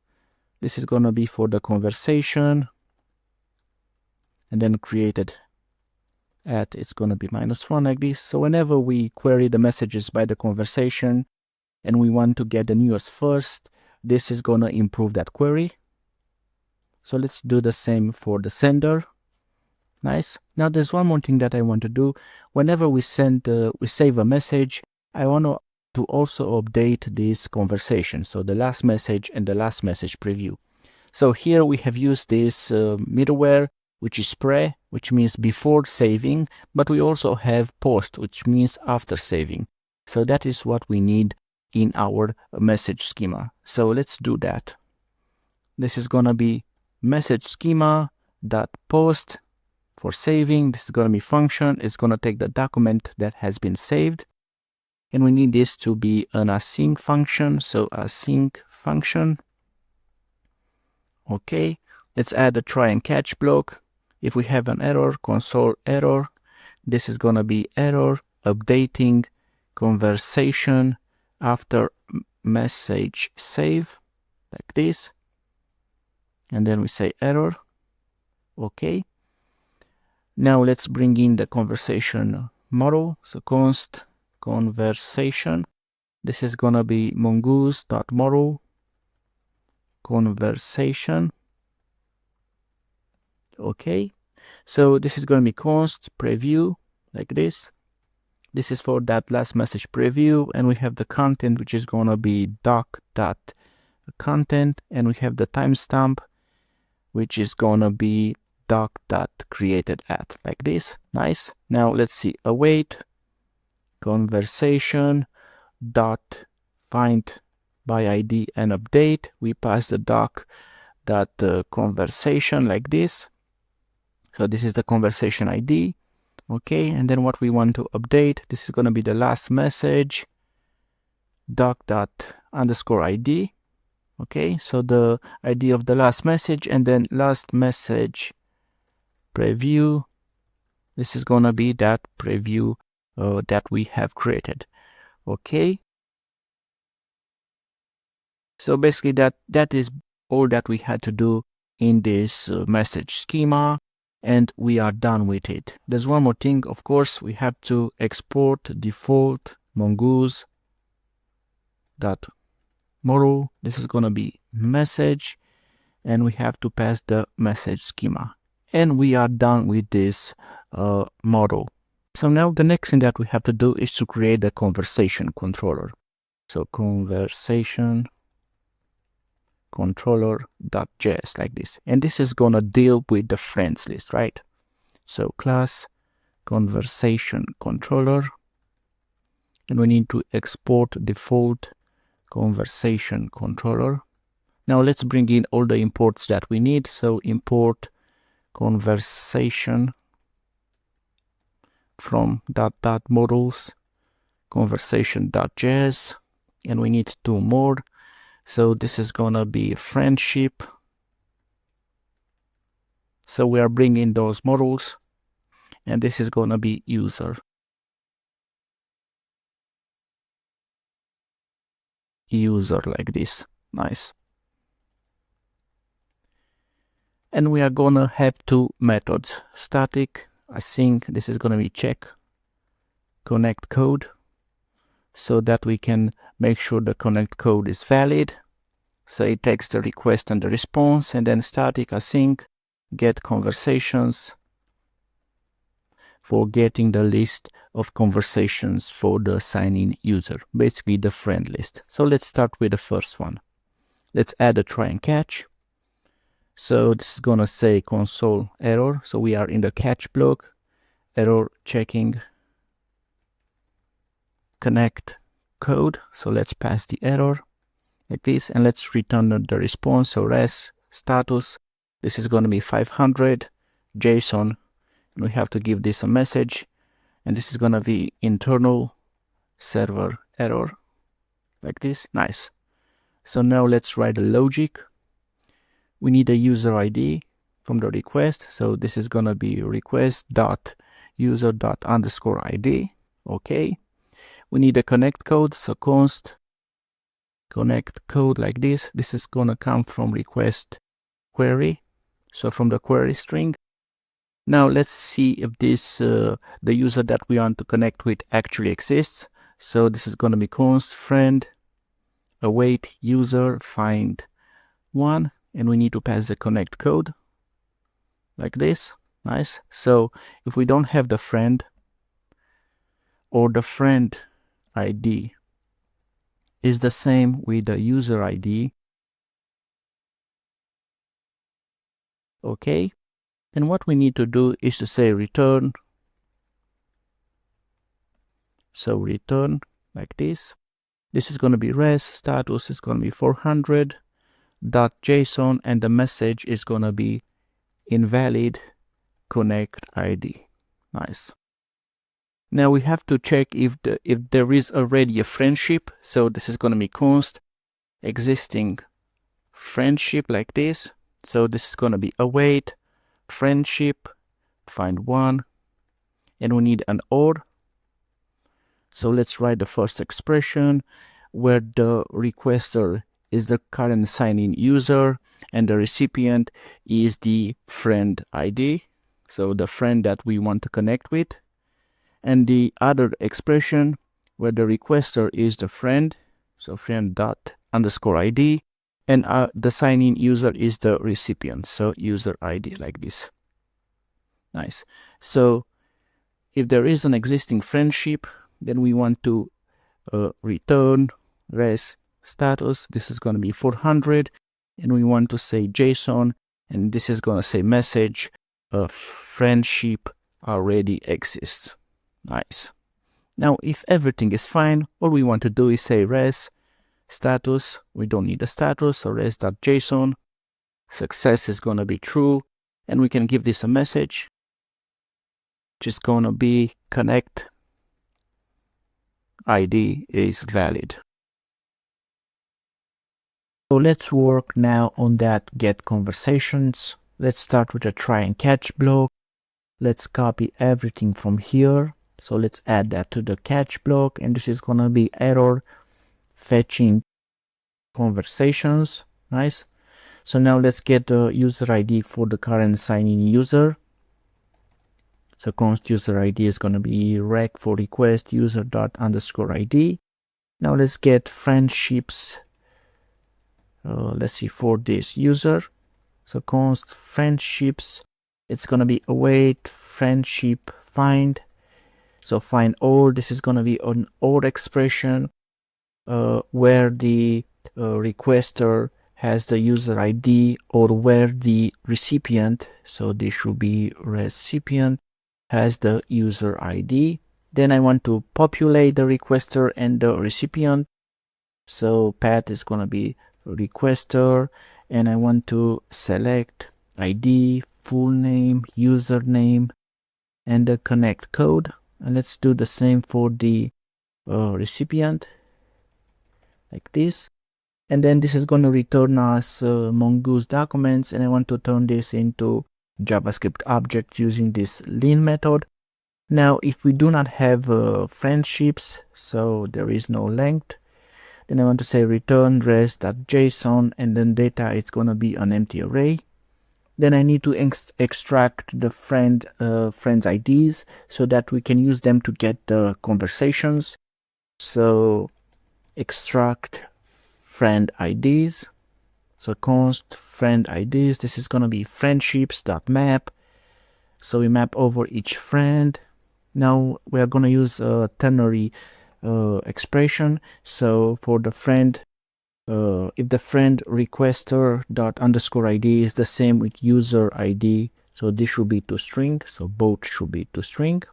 this is gonna be for the conversation, and then created at, it's gonna be -1 like this. So whenever we query the messages by the conversation and we want to get the newest first, this is gonna improve that query. So let's do the same for the sender. Nice. Now there's one more thing that I want to do. Whenever we save a message, I want to also update this conversation. So the last message and the last message preview. So here we have used this middleware, which is pre, which means before saving, but we also have post, which means after saving. So that is what we need in our message schema. So let's do that. This is gonna be message schema dot post for saving. This is gonna be function. It's gonna take the document that has been saved, and we need this to be an async function. So async function. Okay, let's add a try and catch block. If we have an error, console error, this is gonna be error updating conversation after message save, like this. And then we say error. Okay. Now let's bring in the conversation model. So const conversation. This is gonna be mongoose.model conversation. Okay. So this is gonna be const preview like this. This is for that last message preview, and we have the content, which is gonna be doc.content, and we have the timestamp, which is gonna be doc.created at, like this. Nice. Now let's see, await conversation dot find by ID and update. We pass the doc.conversation like this. So this is the conversation ID. Okay, and then what we want to update, this is gonna be the last message doc._ID. Okay, so the ID of the last message, and then last message preview. This is gonna be that preview that we have created. Okay. So basically that is all that we had to do in this message schema, and we are done with it. There's one more thing, of course. We have to export default mongoose.model. This is gonna be message, and we have to pass the message schema, and we are done with this model. So now the next thing that we have to do is to create the conversation controller. So conversation controller.js like this, and this is gonna deal with the friends list, right? So class conversation controller, and we need to export default conversation controller. Now let's bring in all the imports that we need. So import conversation from models conversation.js, and we need 2 more. So this is gonna be friendship. So we are bringing those models, and this is gonna be user like this. Nice. And we are gonna have 2 methods, static async. This is gonna be check connect code, so that we can make sure the connect code is valid. So it takes the request and the response, and then static async get conversations for getting the list of conversations for the sign-in user, basically the friend list. So let's start with the first one. Let's add a try and catch. So this is gonna say console error. So we are in the catch block, error checking connect code. So let's pass the error like this, and let's return the response. So res status, this is going to be 500 JSON, and we have to give this a message. and this is going to be internal server error, like this. Nice. So now let's write the logic. We need a user ID from the request. So this is going to be request.user._ID. Okay. We need a connect code. So const connect code like this. This is going to come from request query. So from the query string. Now let's see if this the user that we want to connect with actually exists. So this is going to be const friend await user find one, and we need to pass the connect code like this. Nice. So if we don't have the friend, or the friend ID is the same with the user ID, okay, then what we need to do is to say return. So return like this. This is going to be res status is going to be 400 .json, and the message is going to be invalid connect ID. Nice. Now we have to check if there is already a friendship. So this is going to be const existing friendship like this. So this is going to be await friendship find one, and we need an OR. So let's write the first expression where the requester is the current sign-in user and the recipient is the friend ID, so the friend that we want to connect with. And the other expression where the requester is the friend, so friend._ID, and the sign-in user is the recipient, so user ID like this. Nice. So if there is an existing friendship, then we want to return res status. This is going to be 400, and we want to say JSON, and this is going to say message friendship already exists. Nice. Now if everything is fine, all we want to do is say res status. We don't need a status, so res.json success is going to be true, and we can give this a message which is going to be connect ID is valid. So let's work now on that get conversations. Let's start with a try and catch block. Let's copy everything from here. So let's add that to the catch block, and this is gonna be error fetching conversations. Nice. So now let's get the user ID for the current sign-in user. So const user ID is going to be rec for request user._ID. Now let's get friendships. Let's see for this user. So const friendships, it's going to be await friendship find. So find all. This is going to be an OR expression where the requester has the user ID, or where the recipient, so this should be recipient, has the user ID. Then I want to populate the requester and the recipient. So path is going to be requester, and I want to select ID, full name, username, and the connect code. And let's do the same for the recipient, like this. And then this is going to return us mongoose documents, and I want to turn this into JavaScript object using this len method. Now if we do not have friendships, so there is no length, then I want to say return res.json, and then data is going to be an empty array. Then I need to extract the friends IDs so that we can use them to get the conversations. So extract friend IDs. So const friend IDs, this is going to be friendships.map. So we map over each friend. Now we are going to use a ternary expression. So for the friend, if the friend requester._ID is the same with user ID, so this should be toString. So both should be toString.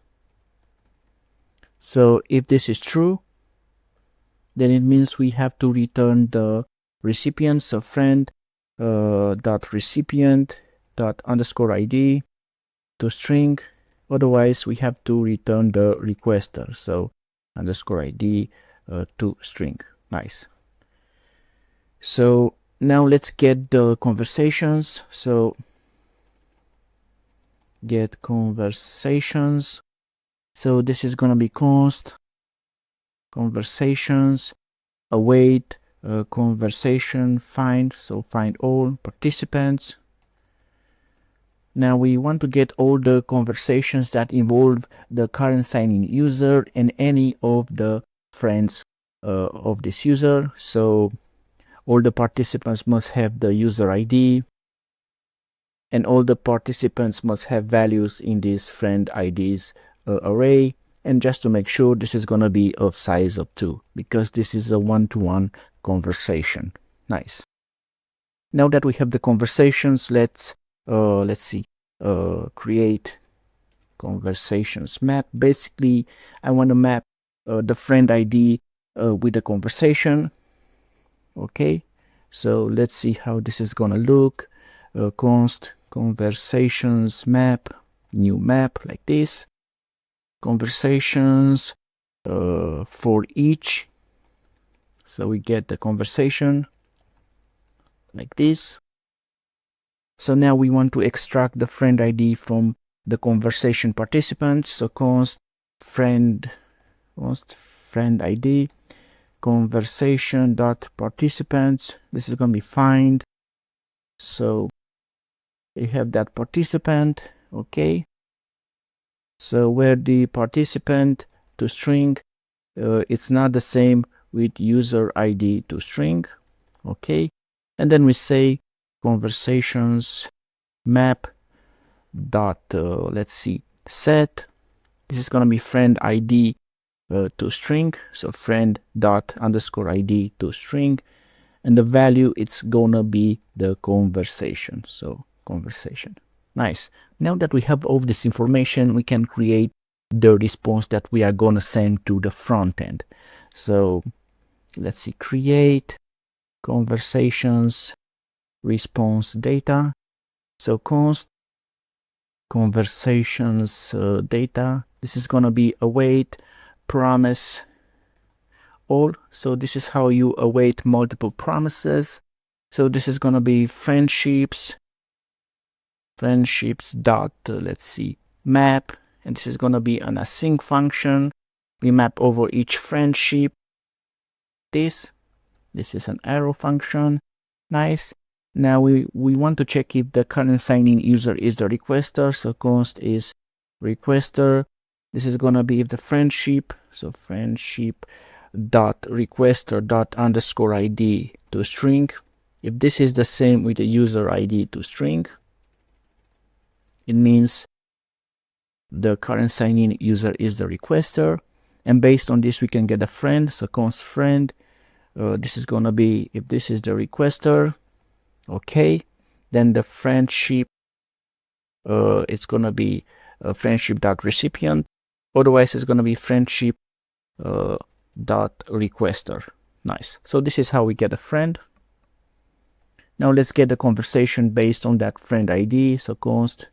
So if this is true, then it means we have to return the recipient. So friend dot recipient dot_ID toString, Otherwise, we have to return the requester. So underscore ID to string. Nice. So now let's get the conversations. So get conversations. So this is gonna be const conversations await conversation find. So find all participants. Now we want to get all the conversations that involve the current sign-in user and any of the friends of this user. So all the participants must have the user ID, and all the participants must have values in this friend IDs array. And just to make sure, this is going to be of size of 2 because this is a one-to-one conversation. Nice. Now that we have the conversations, let's see, create conversations map. Basically, I want to map the friend ID with the conversation. Okay, so let's see how this is gonna look. Const conversations map, new map like this. Conversations for each. So we get the conversation like this. So now we want to extract the friend ID from the conversation participants. So const friend ID conversation dot participants. This is going to be find. So you have that participant. Okay. So where the participant to string, it's not the same with user ID to string. Okay. And then we say conversations map dot let's see set. This is going to be friend ID to string. So friend dot underscore ID to string, and the value it's gonna be the conversation. So conversation. Nice. Now that we have all this information, we can create the response that we are gonna send to the front end. So let's see, create conversations response data. So const conversations data. This is gonna be await promise all. So this is how you await multiple promises. So this is gonna be friendships dot let's see map, and this is gonna be an async function. We map over each friendship. This is an arrow function. Nice. Now we want to check if the current sign-in user is the requester. So const is requester. This is gonna be if the friendship. So friendship dot requester dot underscore ID to string. If this is the same with the user ID to string, it means the current sign-in user is the requester. And based on this, we can get a friend. So const friend. This is gonna be if this is the requester. Okay, then the friendship it's gonna be friendship dot recipient. Otherwise, it's gonna be friendship dot requester. Nice. So this is how we get a friend. Now let's get the conversation based on that friend ID. So const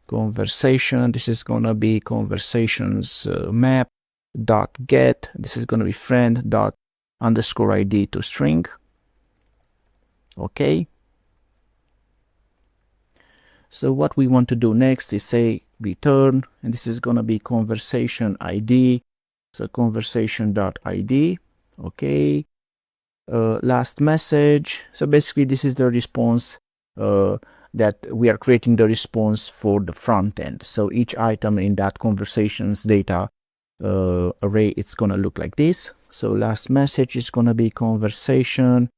conversation. This is gonna be conversations map dot get. This is gonna be friend dot underscore ID to string. Okay. So what we want to do next is say return, and this is gonna be conversation ID. So conversation.id. Okay. Last message. So basically this is the response that we are creating the response for the front end. So each item in that conversations data array, it's gonna look like this. So last message is gonna be conversation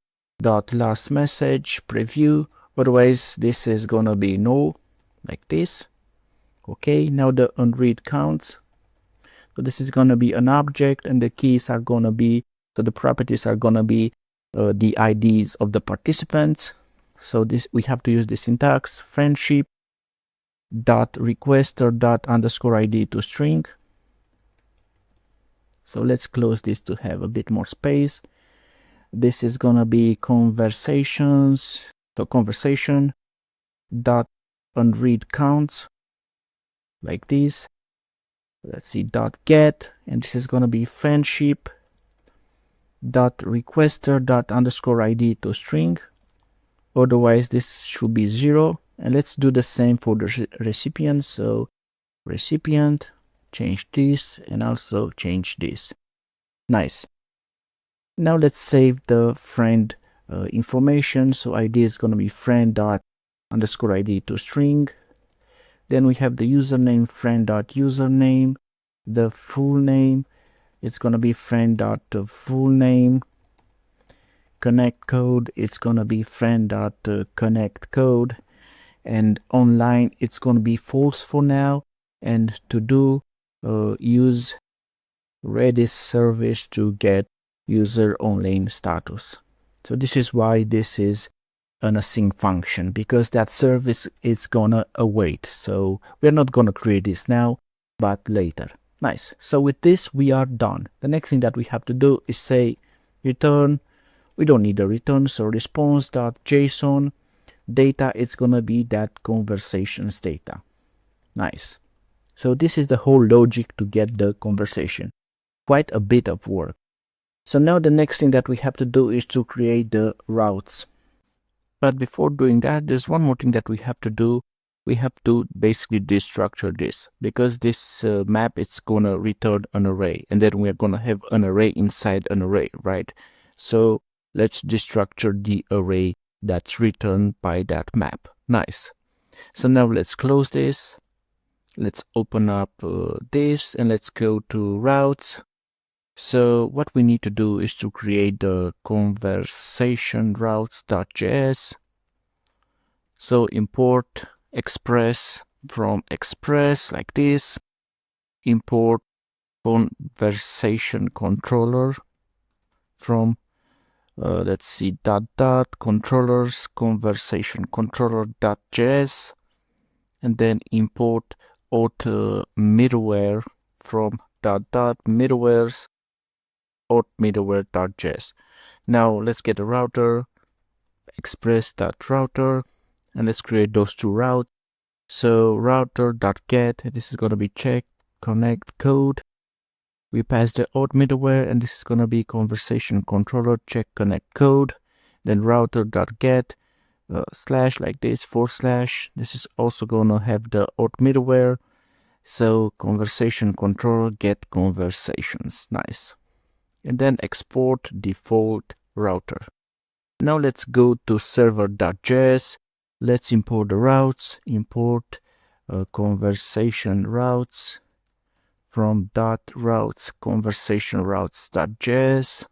dot last message preview. Otherwise this is gonna be no, like this. Okay, now the unread counts. So this is gonna be an object, and the keys are gonna be, so the properties are gonna be the IDs of the participants. So this, we have to use the syntax friendship dot requester dot underscore ID to string. So let's close this to have a bit more space. This is gonna be conversations. So conversation dot unread counts like this. let's see, dot get, and this is going to be friendship dot requester dot underscore id to string. Otherwise this should be 0. And let's do the same for the recipient. So recipient, change this, and also change this. Nice. Now let's save the friend information. So id is going to be friend dot underscore id to string. Then we have the username, friend dot username. The full name, it's going to be friend dot full name. Connect code, it's going to be friend dot connect code. And online, it's going to be false for now. And to do, use RedisService to get user online status. So this is why this is an async function, because that service is gonna await. So we're not gonna create this now, but later. Nice. So with this, we are done. The next thing that we have to do is say return. We don't need a return, so response.json data, it's gonna be that conversations data. Nice. So this is the whole logic to get the conversation. Quite a bit of work. So now the next thing that we have to do is to create the routes. But before doing that, there's one more thing that we have to do. We have to basically destructure this, because this map, it's gonna return an array, and then we're gonna have an array inside an array, right? So let's destructure the array that's returned by that map. Nice. So now let's close this. Let's open up this, and let's go to routes. So what we need to do is to create the conversation routes.js. So import express from express like this. Import conversation controller from let's see, controllers conversation controller.js, and then import auto middleware from middlewares middleware.js. Now let's get a router, express.router, and let's create those two routes. So router.get, this is going to be check connect code. We pass the auth middleware, and this is going to be conversation controller check connect code. Then router.get slash like this, /. This is also going to have the auth middleware. So conversation controller get conversations. Nice. And then export default router. Now let's go to server.js. Let's import the routes. Import conversation routes from .routes conversation routes.js.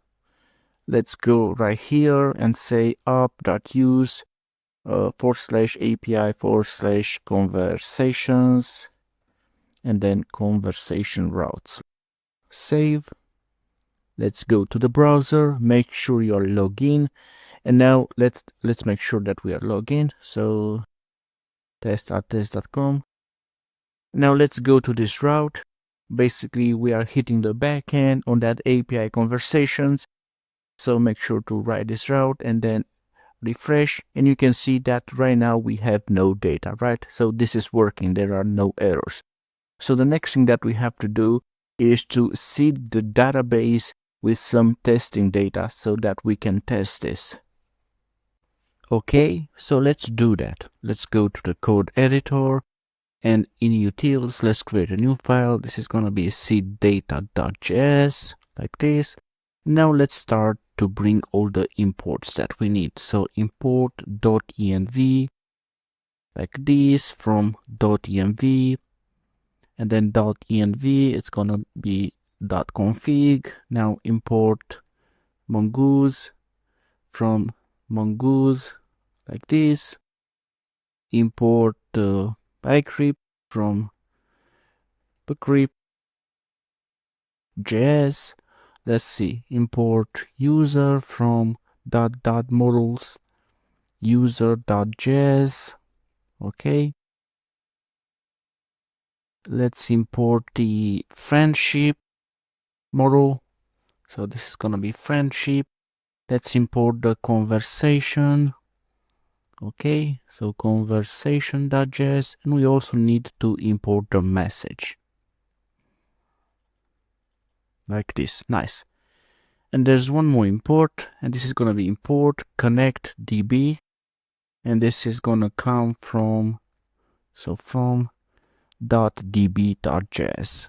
Let's go right here and say up.use /API /conversations, and then conversation routes. Save. Let's go to the browser, make sure you're logged in, and now let's make sure that we are logged in. So test.test.com. Now let's go to this route. Basically, we are hitting the backend on that API conversations. So make sure to write this route and then refresh, and you can see that right now we have no data, right? So this is working, there are no errors. So the next thing that we have to do is to seed the database with some testing data so that we can test this. Okay, so let's do that. Let's go to the code editor, and in utils, let's create a new file. This is going to be seeddata.js like this. Now let's start to bring all the imports that we need. So import .env like this from .env, and then .env, it's going to be .config. Now import mongoose from mongoose like this. Import pygrypt from pygrypt.js. Let's see, import user from models user.js. Okay. Let's import the friendship model. So this is gonna be friendship. Let's import the conversation. Okay, so conversation.js, and we also need to import the message. like this. Nice. And there's one more import, and this is going to be import connect db, and this is going to come from .db.js.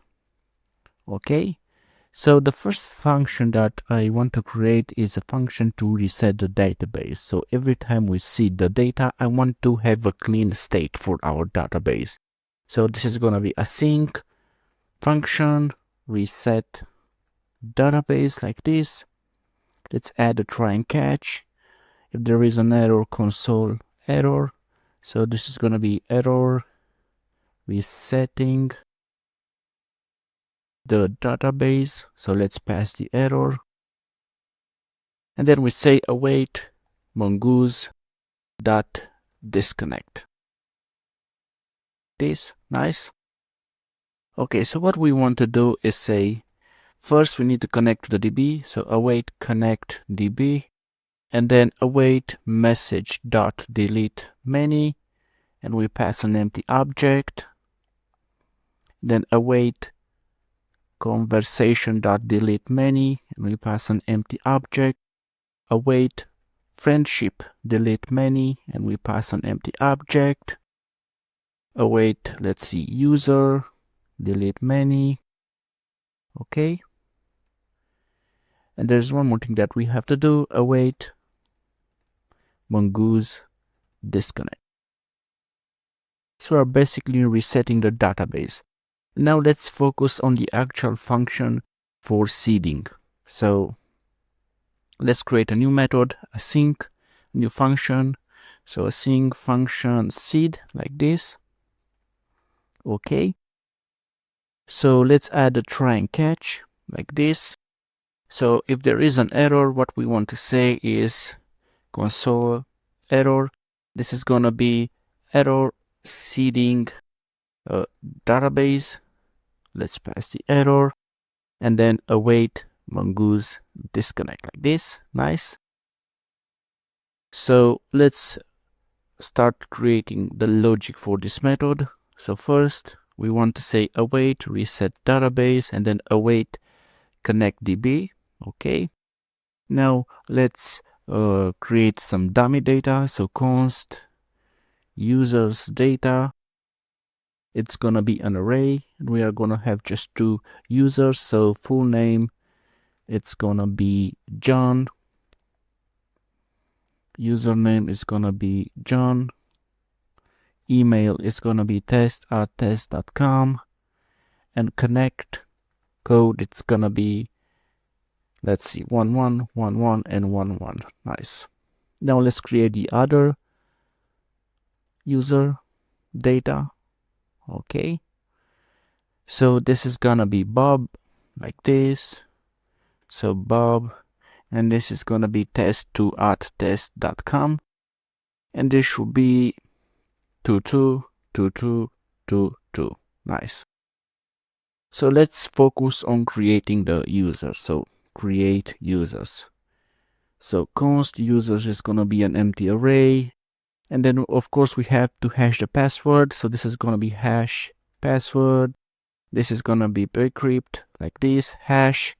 Okay, so the first function that I want to create is a function to reset the database. So every time we see the data, I want to have a clean state for our database. So this is going to be async function reset database like this. Let's add a try and catch. If there is an error, console error. So this is going to be error resetting the database. So let's pass the error. And then we say await mongoose dot disconnect. This, nice. Okay, so what we want to do is say, first we need to connect to the DB. So await connect DB. And then await message dot delete many, and we pass an empty object. Then await conversation dot delete many, and we pass an empty object. Await friendship delete many, and we pass an empty object. Await, let's see, user delete many. Okay. And there's one more thing that we have to do. Await mongoose disconnect. So we're basically resetting the database. Now let's focus on the actual function for seeding. So let's create a new method, async, new function. So async function seed like this. Okay. So let's add a try and catch like this. So if there is an error, what we want to say is console error. This is going to be error seeding database. Let's pass the error and then await mongoose disconnect like this. Nice. So let's start creating the logic for this method. So first we want to say await reset database and then await connect db. Okay. Now let's create some dummy data. So const users data. It's gonna be an array. We are gonna have just 2 users. So full name, it's gonna be John. Username is gonna be John. Email is gonna be test@test.com. And connect code, it's gonna be, let's see, 11, 11, and 11. Nice. Now let's create the other user data. Okay. So this is gonna be Bob like this. So Bob, and this is gonna be test2@test.com, and this should be 22, 22, 22. Nice. So let's focus on creating the user. So create users. So const users is gonna be an empty array, and then of course we have to hash the password. So this is gonna be hash password. This is gonna be decrypt like this, hash,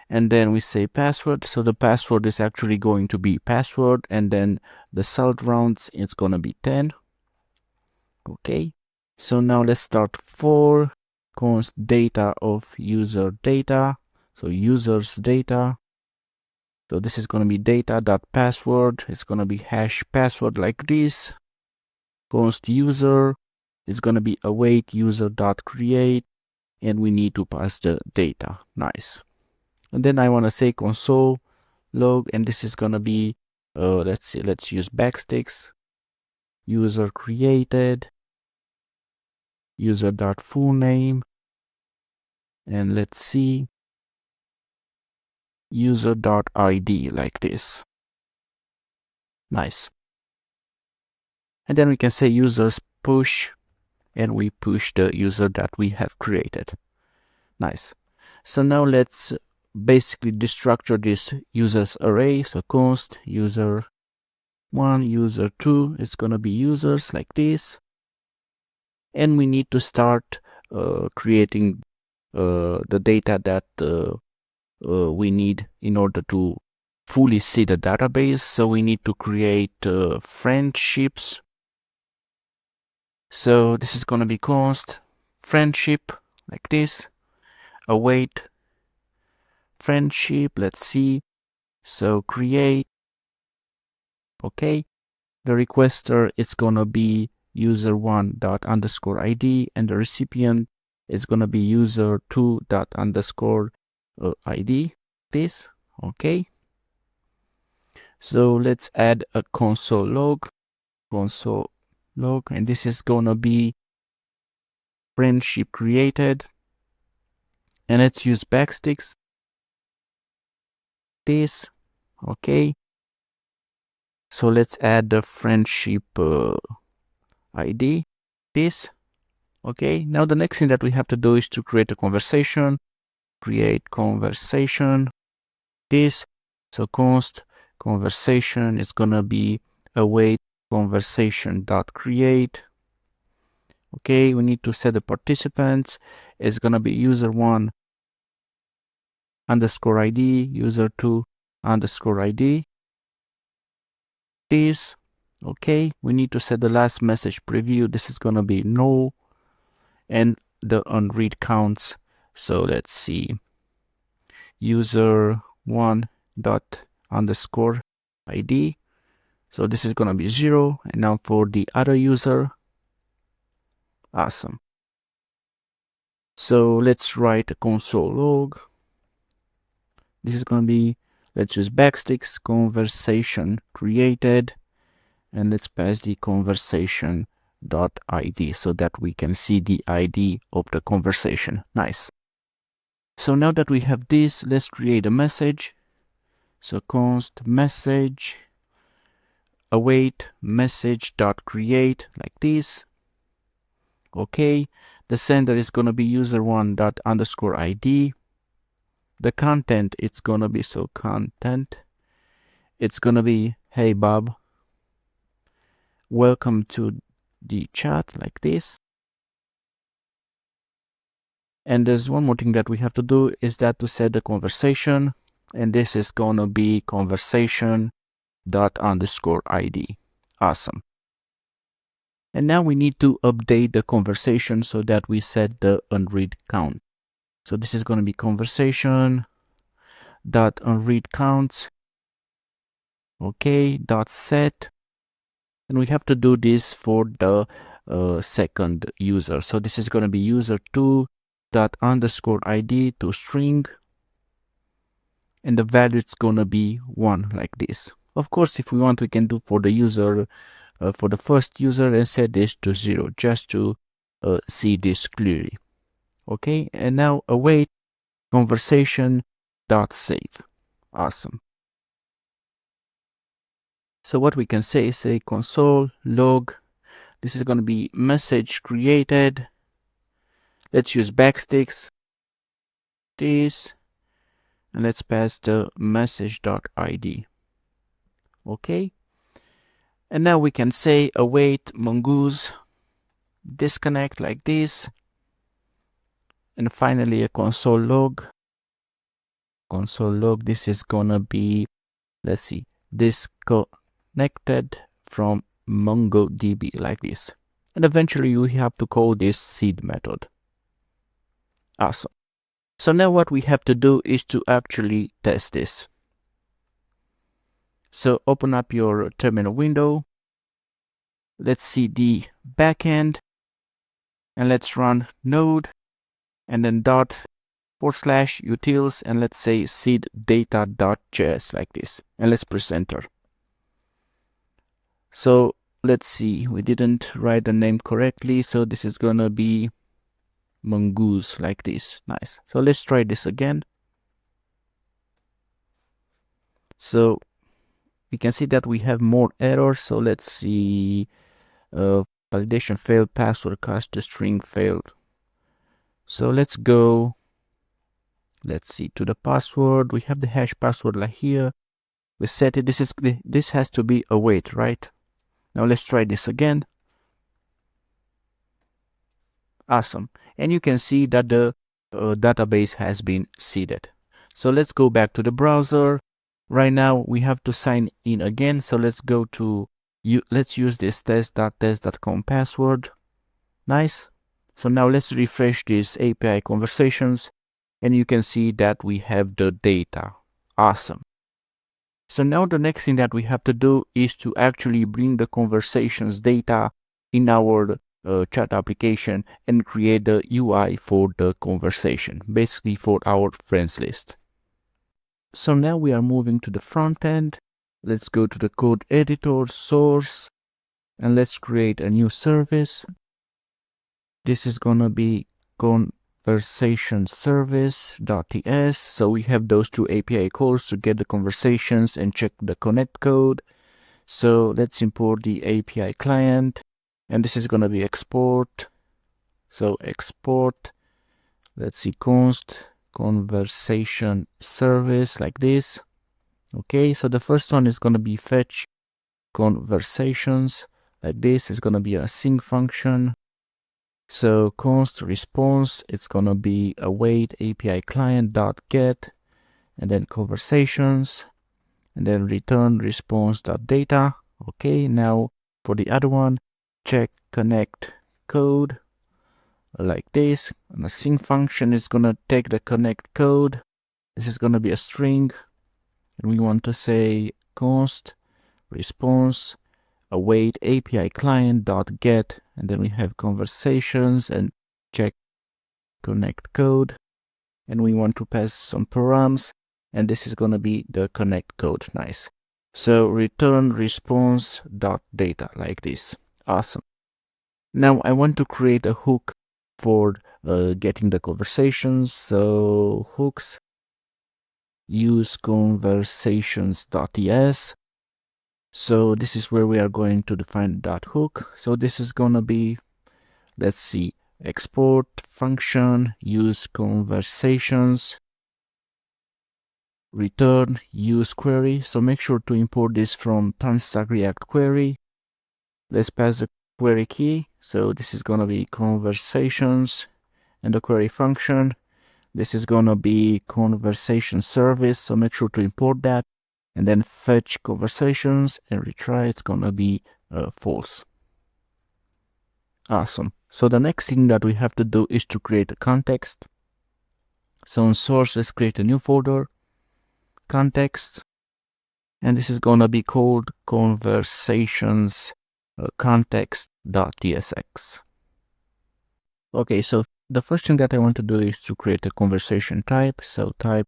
and then we say password. So the password is actually going to be password, and then the salt rounds, it's gonna be 10. Okay, so now let's start for const data of user data. So users data. So this is gonna be data.password. It's gonna be hash password like this. Const user is gonna be await user.create, and we need to pass the data. Nice. And then I want to say console log, and this is gonna be let's see, let's use backsticks. User created, user.fullname, and let's see, user.id like this. Nice. And then we can say users push, and we push the user that we have created. Nice. So now let's basically destructure this users array. So const user 1, user 2 is gonna be users like this, and we need to start creating the data that we need in order to fully see the database. So we need to create friendships. So this is going to be const friendship like this, await friendship. Let's see. So create. Okay. The requester is going to be user1._id, and the recipient is going to be user2._id. This. Okay. So let's add a console log, and this is going to be friendship created, and let's use backsticks. This. Okay. So let's add the friendship ID. This. Okay. Now the next thing that we have to do is to create a conversation. Create conversation. This. So const conversation is gonna be await conversation dot create. Okay, we need to set the participants. It's gonna be user1 underscore ID, user2 underscore ID. This. Okay, we need to set the last message preview. This is gonna be no, and the unread counts. So let's see, user1 dot underscore ID. So this is gonna be 0, and now for the other user. Awesome. So let's write a console log. This is gonna be, let's use backsticks conversation created, and let's pass the conversation dot ID so that we can see the ID of the conversation. Nice. So now that we have this, let's create a message. So const message await message dot create like this. Okay, the sender is gonna be user1 dot underscore ID. The content, it's gonna be, so content, it's gonna be, hey Bob, welcome to the chat, like this. And there's one more thing that we have to do, is that to set the conversation, and this is gonna be conversation dot underscore ID. Awesome. And now we need to update the conversation so that we set the unread count. So this is going to be conversation dot unread counts. Okay, dot set. And we have to do this for the second user. So this is going to be user2 dot underscore ID to string. And the value is going to be 1 like this. Of course, if we want, we can do for the user, for the first user, and set this to 0 just to see this clearly. Okay, and now await conversation dot save. Awesome. So what we can say is say console log. This is going to be message created. Let's use backsticks. This, and let's pass the message.id. Okay. And now we can say await mongoose disconnect like this. And finally a console log. Console log, this is gonna be, let's see, disconnected from MongoDB like this. And eventually you have to call this seed method. Awesome. So now what we have to do is to actually test this. So open up your terminal window. Let's see the backend, and let's run node and then /utils, and let's say seed data.js like this, and let's press enter. So let's see, we didn't write the name correctly, so this is gonna be mongoose like this. Nice. So let's try this again. So we can see that we have more errors. So let's see, validation failed, password cast to string failed. So let's go, let's see, to the password. We have the hash password like here. We set it. This has to be await, right? Now let's try this again. Awesome. And you can see that the database has been seeded. So let's go back to the browser. Right now we have to sign in again. So let's go to let's use this test.test.com password. Nice. So now let's refresh these API conversations, and you can see that we have the data. Awesome. So now the next thing that we have to do is to actually bring the conversations data in our chat application and create the UI for the conversation, basically for our friends list. So now we are moving to the front end. Let's go to the code editor, source, and let's create a new service. This is gonna be conversation service.ts. So we have those two API calls to get the conversations and check the connect code. So let's import the API client, and this is gonna be export. So export, let's see, const conversation service like this. Okay, so the first one is gonna be fetch conversations like this. Is gonna be a sync function. So const response, it's gonna be await API client dot get, and then conversations, and then return response dot data. Okay, now for the other one, check connect code like this. And the sync function is gonna take the connect code. This is gonna be a string, and we want to say const response await API client dot get, and then we have conversations and check connect code, and we want to pass some params, and this is going to be the connect code. Nice. So return response dot data like this. Awesome. Now I want to create a hook for getting the conversations. So hooks, use conversations.ts. So this is where we are going to define that hook. So this is going to be, let's see, export function, use conversations, return use query. So make sure to import this from Stack React query. Let's pass the query key. So this is going to be conversations and the query function. This is going to be conversation service. So make sure to import that, and then fetch conversations and retry. It's going to be false. Awesome. So the next thing that we have to do is to create a context. So in source, let's create a new folder, context, and this is going to be called conversations context.tsx. Okay, so the first thing that I want to do is to create a conversation type. So type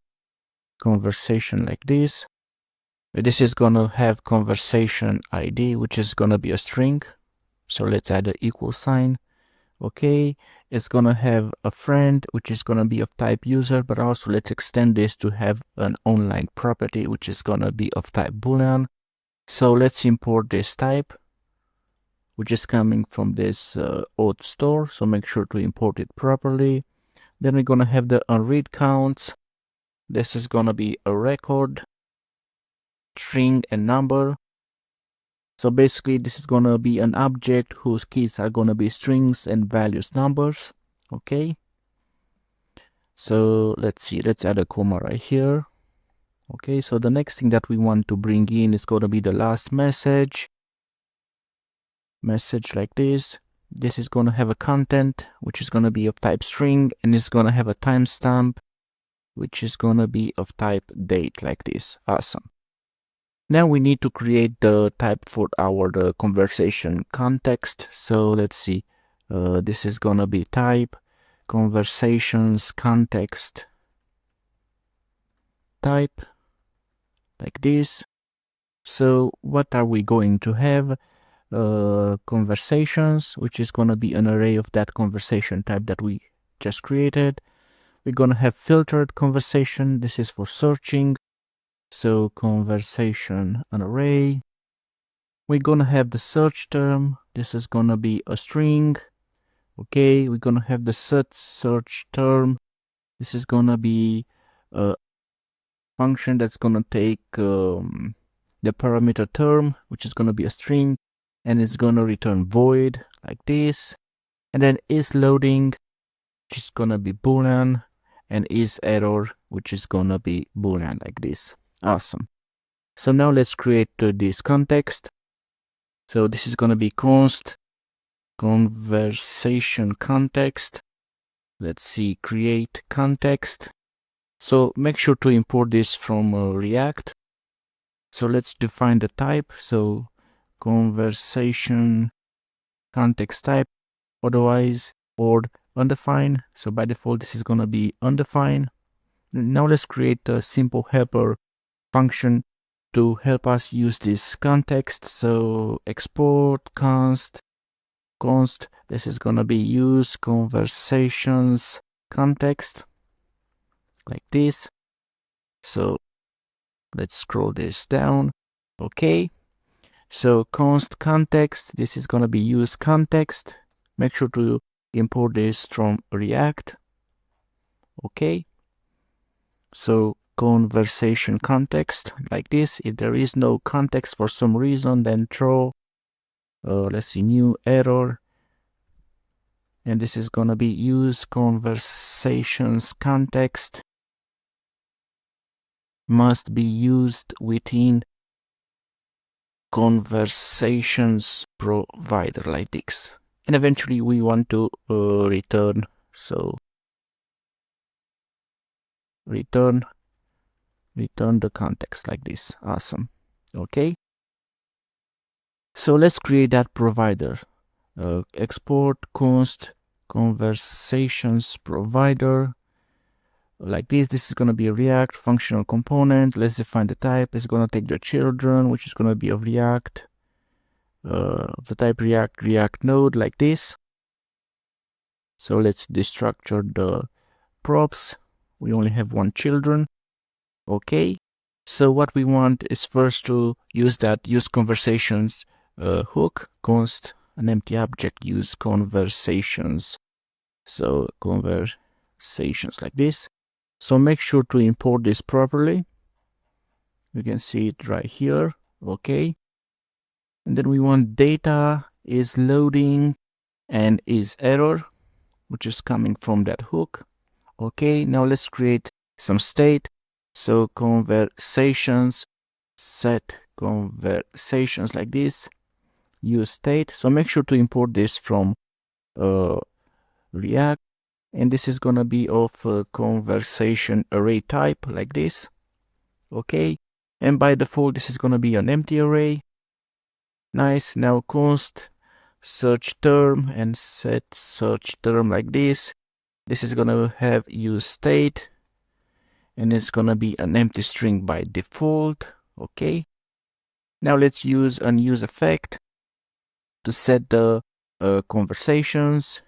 conversation like this. This is going to have conversation ID, which is going to be a string. So let's add an equal sign. Okay, it's gonna have a friend, which is gonna be of type user, but also let's extend this to have an online property, which is gonna be of type boolean. So let's import this type, which is coming from this auth store. So make sure to import it properly. Then we're gonna have the unread counts. This is gonna be a record, string, and number. So basically this is gonna be an object whose keys are gonna be strings and values numbers. Okay. So let's see, let's add a comma right here. Okay, so the next thing that we want to bring in is gonna be the last message like this. This is gonna have a content, which is gonna be of type string, and it's gonna have a timestamp, which is gonna be of type date like this. Awesome. Now we need to create the type for our conversation context. So let's see, this is gonna be type conversations context type like this. So what are we going to have? Conversations, which is gonna be an array of that conversation type that we just created. We're gonna have filtered conversation. This is for searching. So conversation, an array. We're gonna have the search term. This is gonna be a string. Okay, we're gonna have the set search term. This is gonna be a function that's gonna take the parameter term, which is gonna be a string, and it's gonna return void like this. And then is loading, which is gonna be boolean, and is error, which is gonna be boolean like this. Awesome. So now let's create this context. So this is gonna be const conversation context. Let's see, create context. So make sure to import this from React. So let's define the type. So conversation context type, otherwise or undefined. So by default, this is going to be undefined. Now let's create a simple helper function to help us use this context. So export const, this is going to be use conversations context like this. So let's scroll this down. Okay. So const context, this is going to be use context. Make sure to import this from React. Okay. So conversation context like this. If there is no context for some reason, then throw, let's see, new error. And this is going to be use conversations context must be used within conversations provider like this. And eventually we want to return. So return the context like this. Awesome. Okay. So let's create that provider. Export const conversations provider like this. This is going to be a React functional component. Let's define the type. It's going to take the children, which is going to be of React. The type React node like this. So let's destructure the props. We only have one children. Okay. So what we want is first to use that use conversations hook, const an empty object, use conversations. So conversations like this. So make sure to import this properly. You can see it right here. Okay. And then we want data is loading and is error, which is coming from that hook. Okay. Now let's create some state. So conversations, set conversations like this, use state. So make sure to import this from React, and this is gonna be of conversation array type like this. Okay, and by default this is gonna be an empty array. Nice. Now const search term and set search term like this. This is gonna have use state, and it's gonna be an empty string by default. Okay. Now let's use an use effect to set the conversations.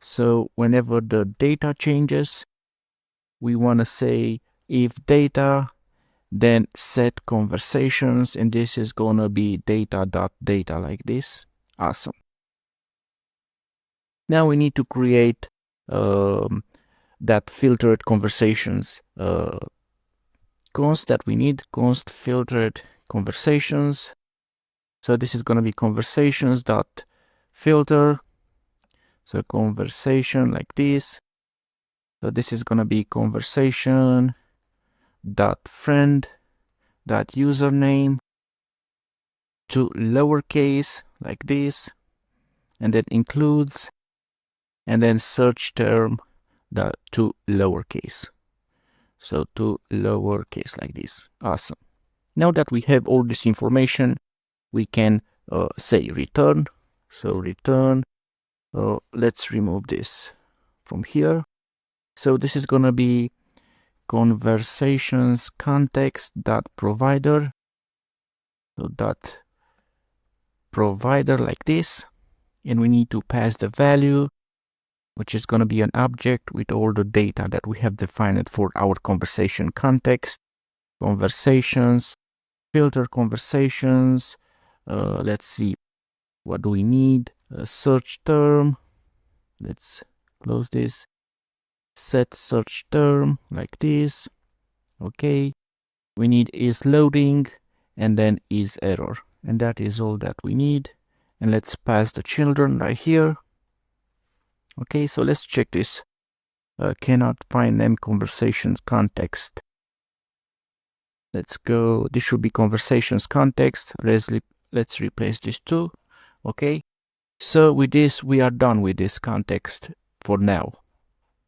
So whenever the data changes, we want to say if data, then set conversations, and this is gonna be data.data like this. Awesome. Now we need to create that filtered conversations const that we need, const filtered conversations. So this is going to be conversations dot filter. So conversation like this. So this is going to be conversation dot friend dot username to lowercase like this, and then includes, and then search term dot to lowercase. So to lowercase like this. Awesome. Now that we have all this information, we can say return. So return, let's remove this from here. So this is going to be conversations context dot provider. So dot provider like this. And we need to pass the value, which is going to be an object with all the data that we have defined for our conversation context. Conversations, filter conversations. Let's see, what do we need? A search term. Let's close this. Set search term like this. Okay. We need is loading and then is error. And that is all that we need. And let's pass the children right here. Okay, so let's check this. cannot find name conversations context. Let's go. This should be conversations context. Let's replace this too. Okay. So with this, we are done with this context for now.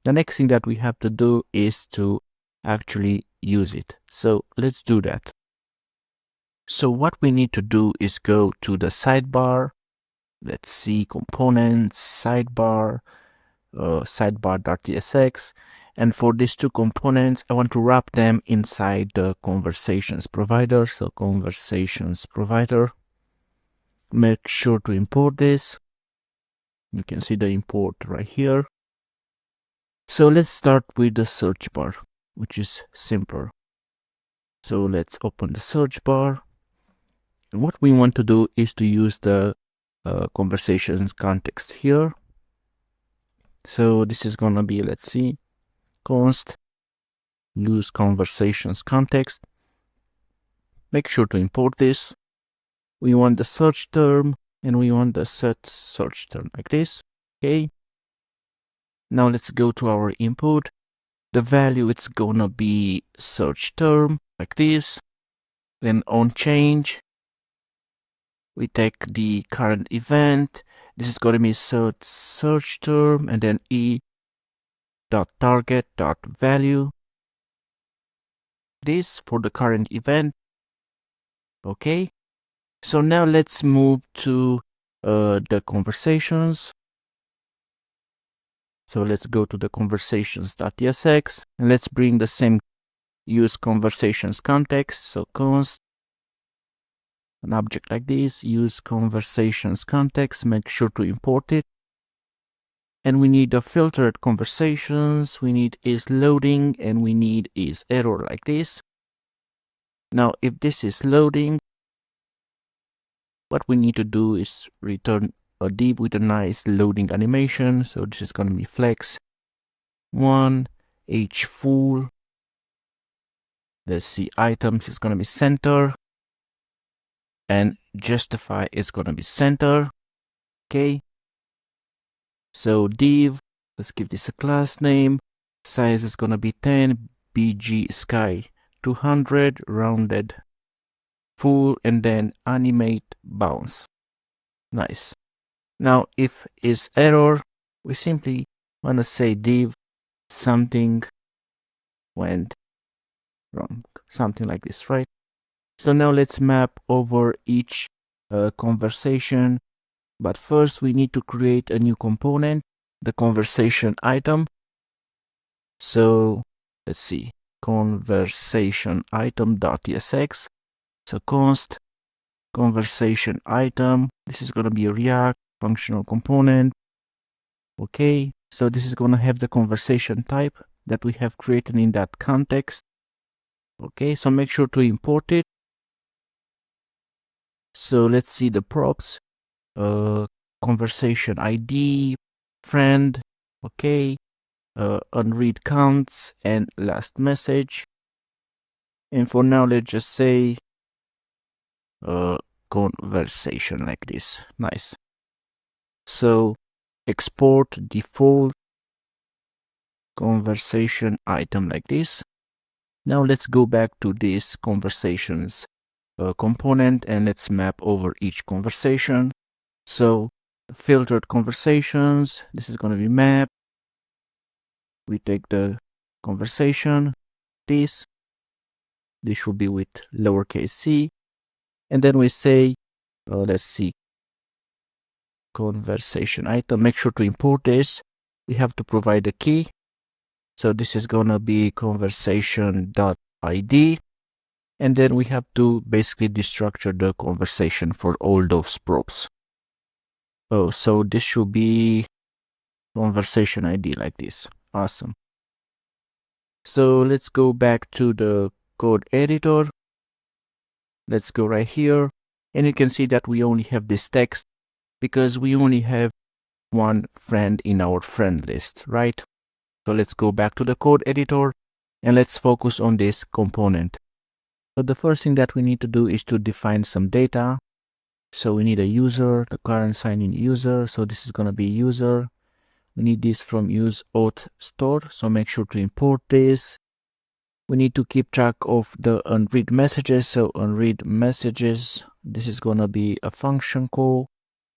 The next thing that we have to do is to actually use it. So let's do that. So what we need to do is go to the sidebar. Let's see, components, sidebar, sidebar.tsx. And for these two components, I want to wrap them inside the conversations provider. So conversations provider. Make sure to import this. You can see the import right here. So let's start with the search bar, which is simpler. So let's open the search bar. And what we want to do is to use the conversations context here. So this is going to be, let's see, const use conversations context. Make sure to import this. We want the search term and we want the set search term like this. Okay. Now let's go to our input. The value, it's going to be search term like this. Then on change, we take the current event. This is going to be search term and then e.target.value. This for the current event. Okay. So now let's move to the conversations. So let's go to the conversations.tsx and let's bring the same use conversations context. So const an object like this, use conversations context, make sure to import it. And we need the filtered conversations, we need is loading, and we need is error like this. Now, if this is loading, what we need to do is return a div with a nice loading animation. So this is going to be flex 1, h full. Let's see, items is going to be center. And justify is going to be center. Okay. So div, let's give this a class name. Size is going to be 10, bg sky 200, rounded full, and then animate bounce. Nice. Now, if is error, we simply want to say div something went wrong, something like this, right? So now let's map over each conversation. But first we need to create a new component, the conversation item. So let's see, conversation item.tsx. So const conversation item. This is going to be a React functional component. Okay, so this is going to have the conversation type that we have created in that context. Okay, so make sure to import it. So let's see the props. Conversation ID, friend, okay, unread counts, and last message. And for now, let's just say conversation like this. Nice. So export default conversation item like this. Now let's go back to this conversations component and let's map over each conversation. So filtered conversations, this is going to be map. We take the conversation, this should be with lowercase c. And then we say, let's see, conversation item. Make sure to import this. We have to provide a key. So this is going to be conversation.id. And then we have to basically destructure the conversation for all those props. Oh, so this should be conversation ID like this. Awesome. So let's go back to the code editor. Let's go right here. And you can see that we only have this text because we only have one friend in our friend list, right? So let's go back to the code editor and let's focus on this component. So the first thing that we need to do is to define some data. So we need a user, the current sign-in user. So this is going to be user. We need this from use auth store, so make sure to import this. We need to keep track of the unread messages, so unread messages, this is gonna be a function call.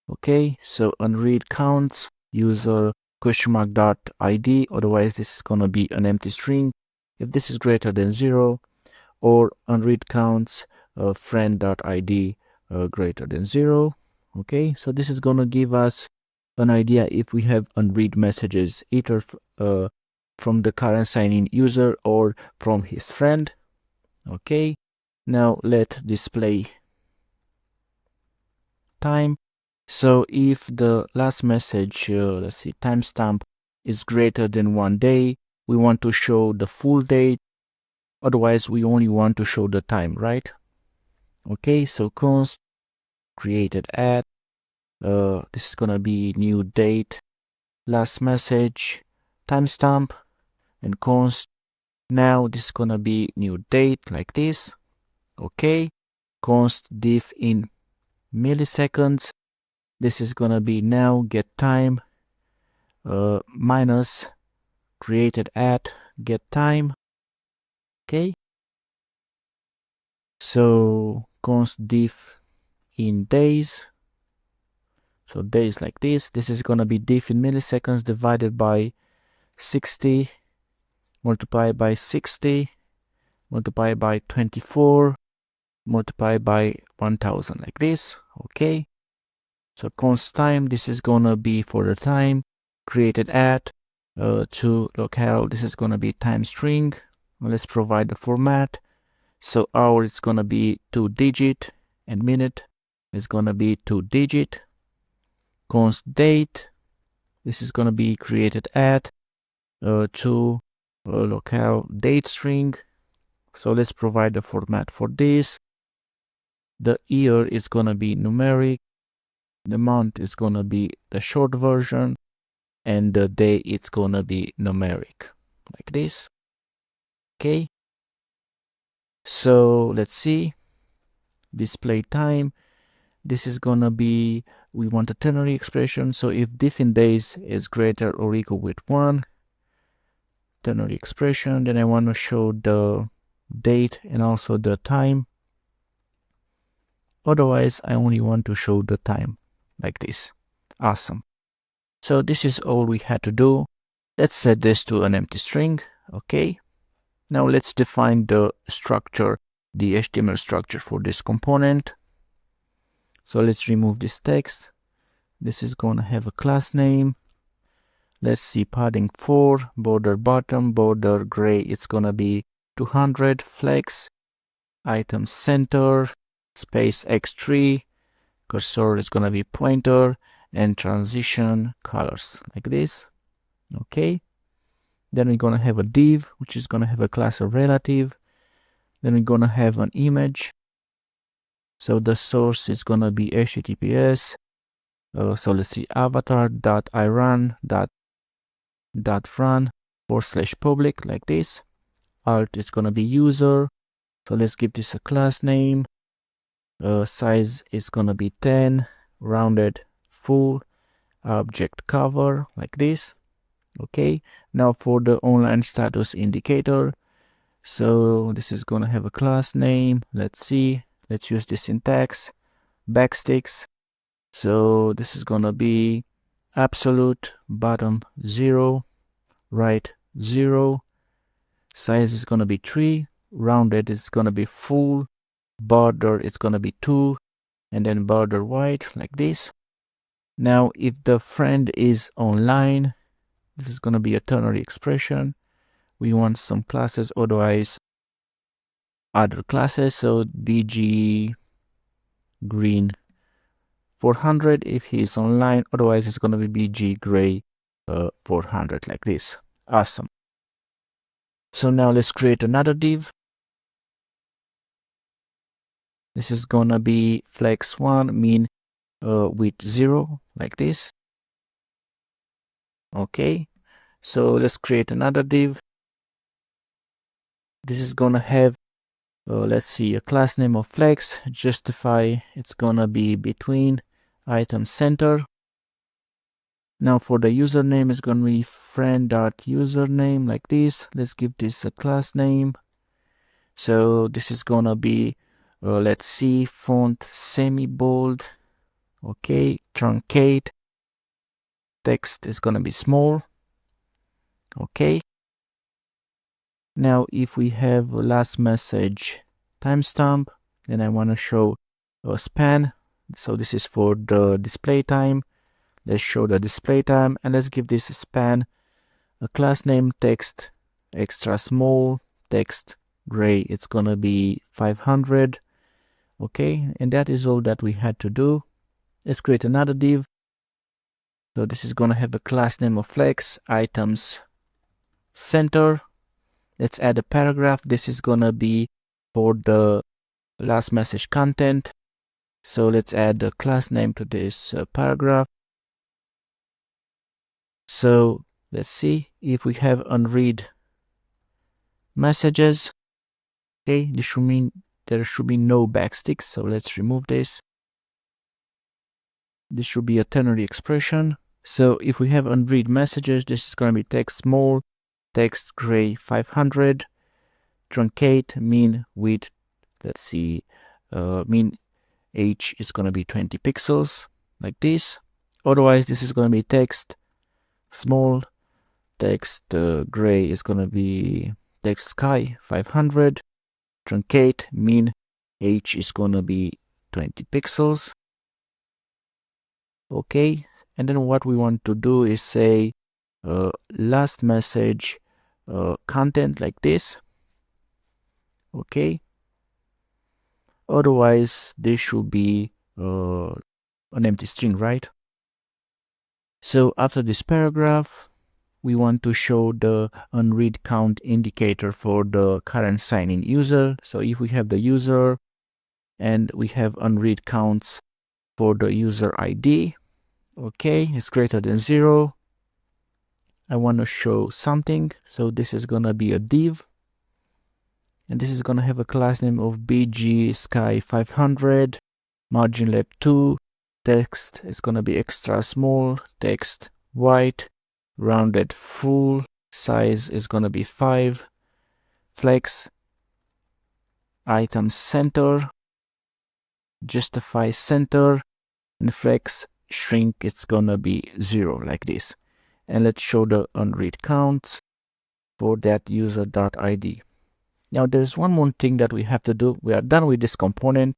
Okay, so unread counts user !id, otherwise this is gonna be an empty string if this is greater than 0, or unread counts friend.id greater than 0. Okay, so this is gonna give us an idea if we have unread messages either from the current sign-in user or from his friend. Okay, now let display time. So if the last message, let's see, timestamp is greater than 1 day, we want to show the full date. Otherwise, we only want to show the time, right? Okay, so const created at, this is gonna be new date, last message, timestamp, and const. Now this is gonna be new date like this. Okay, const diff in milliseconds. This is gonna be now get time minus created at get time. Okay, so const diff in days, so days like this. This is gonna be diff in milliseconds divided by 60 multiplied by 60 multiplied by 24 multiplied by 1000 like this. Okay, so const time, this is gonna be for the time created at to locale, this is gonna be time string. Let's provide the format. So hour is gonna be 2-digit and minute is gonna be 2-digit. Const date, this is gonna be created at to locale date string. So let's provide the format for this. The year is gonna be numeric, the month is gonna be the short version, and the day it's gonna be numeric like this. Okay, so let's see, display time, this is gonna be, we want a ternary expression, so if diff in days is greater or equal with 1, ternary expression, then I want to show the date and also the time. Otherwise I only want to show the time like this. Awesome. So this is all we had to do. Let's set this to an empty string. Okay, now let's define the structure, the HTML structure for this component. So let's remove this text. This is going to have a class name. Let's see, padding 4, border bottom, border gray, it's going to be 200, flex, item center, space x3, cursor is going to be pointer, and transition colors like this. Okay, then we're going to have a div, which is going to have a class of relative. Then we're going to have an image. So the source is going to be HTTPS. So let's see, avatar.iron.run/public like this. Alt is going to be user. So let's give this a class name. Size is going to be 10, rounded full, object cover like this. Okay, now for the online status indicator. So this is going to have a class name. Let's see, let's use the syntax, backsticks. So this is going to be absolute, bottom 0, right 0, size is going to be 3, rounded is going to be full, border is going to be 2, and then border white like this. Now if the friend is online, this is going to be a ternary expression. We want some classes, otherwise other classes. So bg green 400 if he's online, otherwise it's going to be bg gray 400 like this. Awesome. So now let's create another div. This is going to be flex1 mean with 0 like this. Okay, so let's create another div. This is going to have let's see, a class name of flex, justify, it's gonna be between item center. Now for the username, it's going to be friend.username like this. Let's give this a class name. So this is going to be, let's see, font semi-bold. Okay, truncate. Text is going to be small. Okay. Now if we have a last message timestamp, then I want to show a span. So this is for the display time. Let's show the display time, and let's give this a span, a class name text extra small, text gray. It's gonna be 500. Okay, and that is all that we had to do. Let's create another div. So this is gonna have a class name of flex items center. Let's add a paragraph. This is gonna be for the last message content. So let's add a class name to this paragraph. So let's see if we have unread messages. Okay, this should mean there should be no backsticks. So let's remove this. This should be a ternary expression. So if we have unread messages, this is going to be text small, text gray 500, truncate, mean width, let's see, mean H is going to be 20 pixels like this. Otherwise, this is going to be text small, text gray is going to be text sky 500, truncate, mean H is going to be 20 pixels. Okay, and then what we want to do is say last message content like this. Okay, otherwise this should be an empty string, right? So after this paragraph, we want to show the unread count indicator for the current sign-in user. So if we have the user and we have unread counts for the user ID, okay, it's greater than 0. I want to show something. So this is going to be a div. And this is going to have a class name of bg sky 500, margin left 2, text is going to be extra small, text white, rounded full, size is going to be 5, flex, items center, justify center, and flex shrink, it's going to be 0 like this. And let's show the unread counts for that user.id. Now there's one more thing that we have to do. We are done with this component,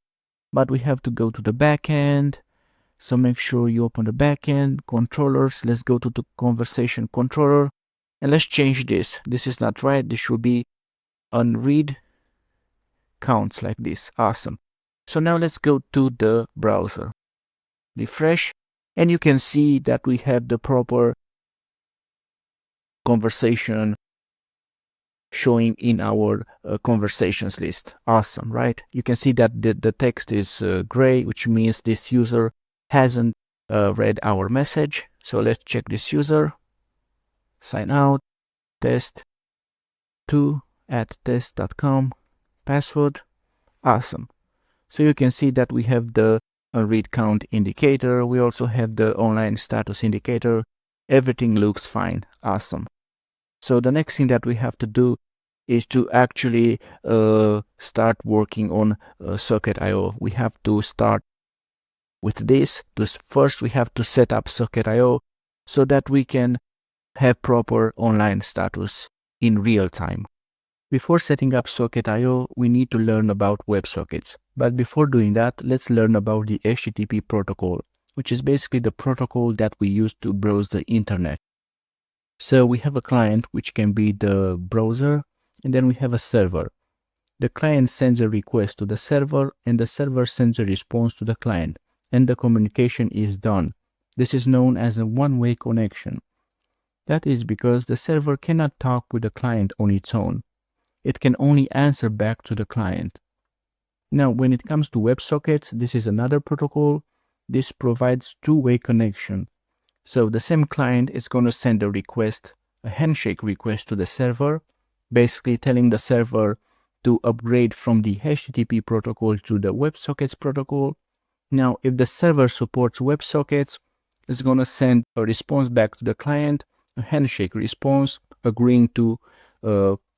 but we have to go to the backend. So make sure you open the backend controllers. Let's go to the conversation controller and let's change this. This is not right. This should be unread counts like this. Awesome. So now let's go to the browser. Refresh, and you can see that we have the proper conversation showing in our conversations list. Awesome, right? You can see that the text is gray, which means this user hasn't read our message. So let's check this user. Sign out, test 2@test.com, password. Awesome. So you can see that we have the unread count indicator. We also have the online status indicator. Everything looks fine. Awesome. So the next thing that we have to do is to actually start working on Socket.io. We have to start with this. First, we have to set up Socket.io so that we can have proper online status in real time. Before setting up Socket.io, we need to learn about WebSockets. But before doing that, let's learn about the HTTP protocol, which is basically the protocol that we use to browse the internet. So we have a client, which can be the browser, and then we have a server. The client sends a request to the server, and the server sends a response to the client, and the communication is done. This is known as a one-way connection. That is because the server cannot talk with the client on its own. It can only answer back to the client. Now, when it comes to WebSockets, this is another protocol. This provides two-way connection. So the same client is going to send a request, a handshake request to the server, basically telling the server to upgrade from the HTTP protocol to the WebSockets protocol. Now, if the server supports WebSockets, is going to send a response back to the client, a handshake response, agreeing to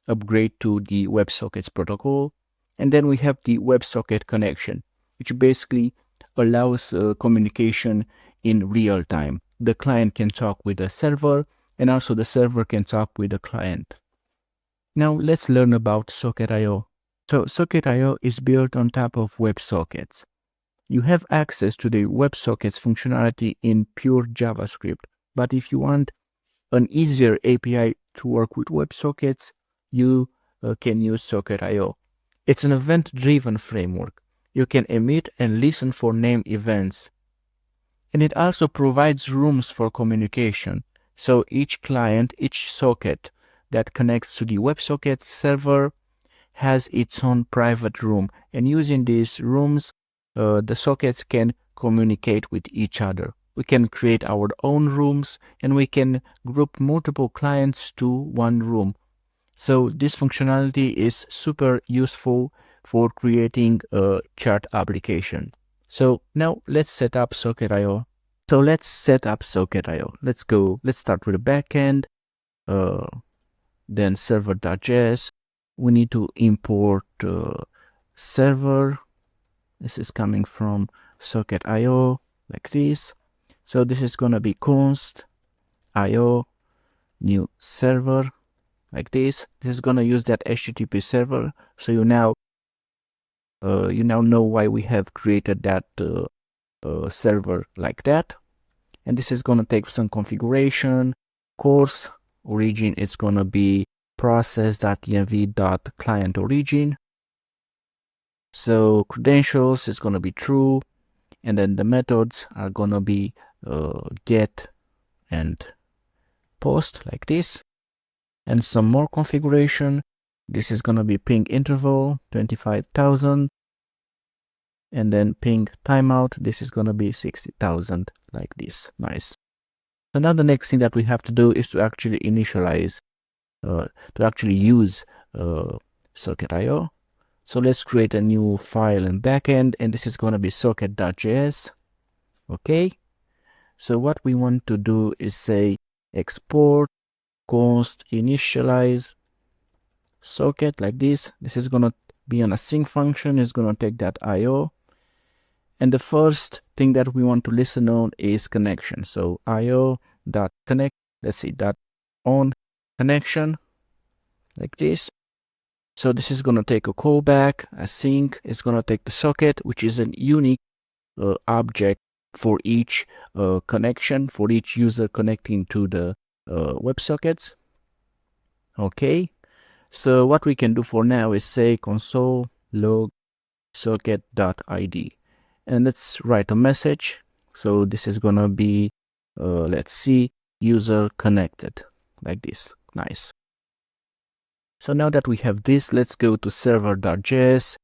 upgrade to the WebSockets protocol. And then we have the WebSocket connection, which basically allows communication in real time. The client can talk with the server, and also the server can talk with the client. Now let's learn about Socket.io. So Socket.io is built on top of WebSockets. You have access to the WebSockets functionality in pure JavaScript, but if you want an easier API to work with WebSockets, you can use Socket.io. It's an event-driven framework. You can emit and listen for named events. And it also provides rooms for communication. So each client, each socket that connects to the WebSockets server has its own private room. And using these rooms, the sockets can communicate with each other. We can create our own rooms, and we can group multiple clients to one room. So this functionality is super useful for creating a chat application. So now let's set up Socket.io. So let's set up Socket.io. Let's start with the backend, then server.js. We need to import server. This is coming from Socket.io like this. So this is going to be const io new server like this. This is going to use that HTTP server. So you now know why we have created that server like that. And this is going to take some configuration. Course origin, it's going to be process.env.client-origin. So credentials is going to be true, and then the methods are going to be get and post like this. And some more configuration. This is going to be ping interval 25,000, and then ping timeout. This is going to be 60,000 like this. Nice. So now the next thing that we have to do is to actually initialize, to actually use Socket.io. So let's create a new file in backend, and this is going to be socket.js. Okay. So what we want to do is say export const initialize socket like this. This is going to be an async function. It's going to take that IO. And the first thing that we want to listen on is connection. So io.connect, let's see, that on connection like this. So this is going to take a callback, async. It's going to take the socket, which is a unique object for each connection, for each user connecting to the WebSockets. Okay. So what we can do for now is say console log socket.id. And let's write a message. So this is going to be, let's see, user connected like this. Nice. So now that we have this, let's go to server.js.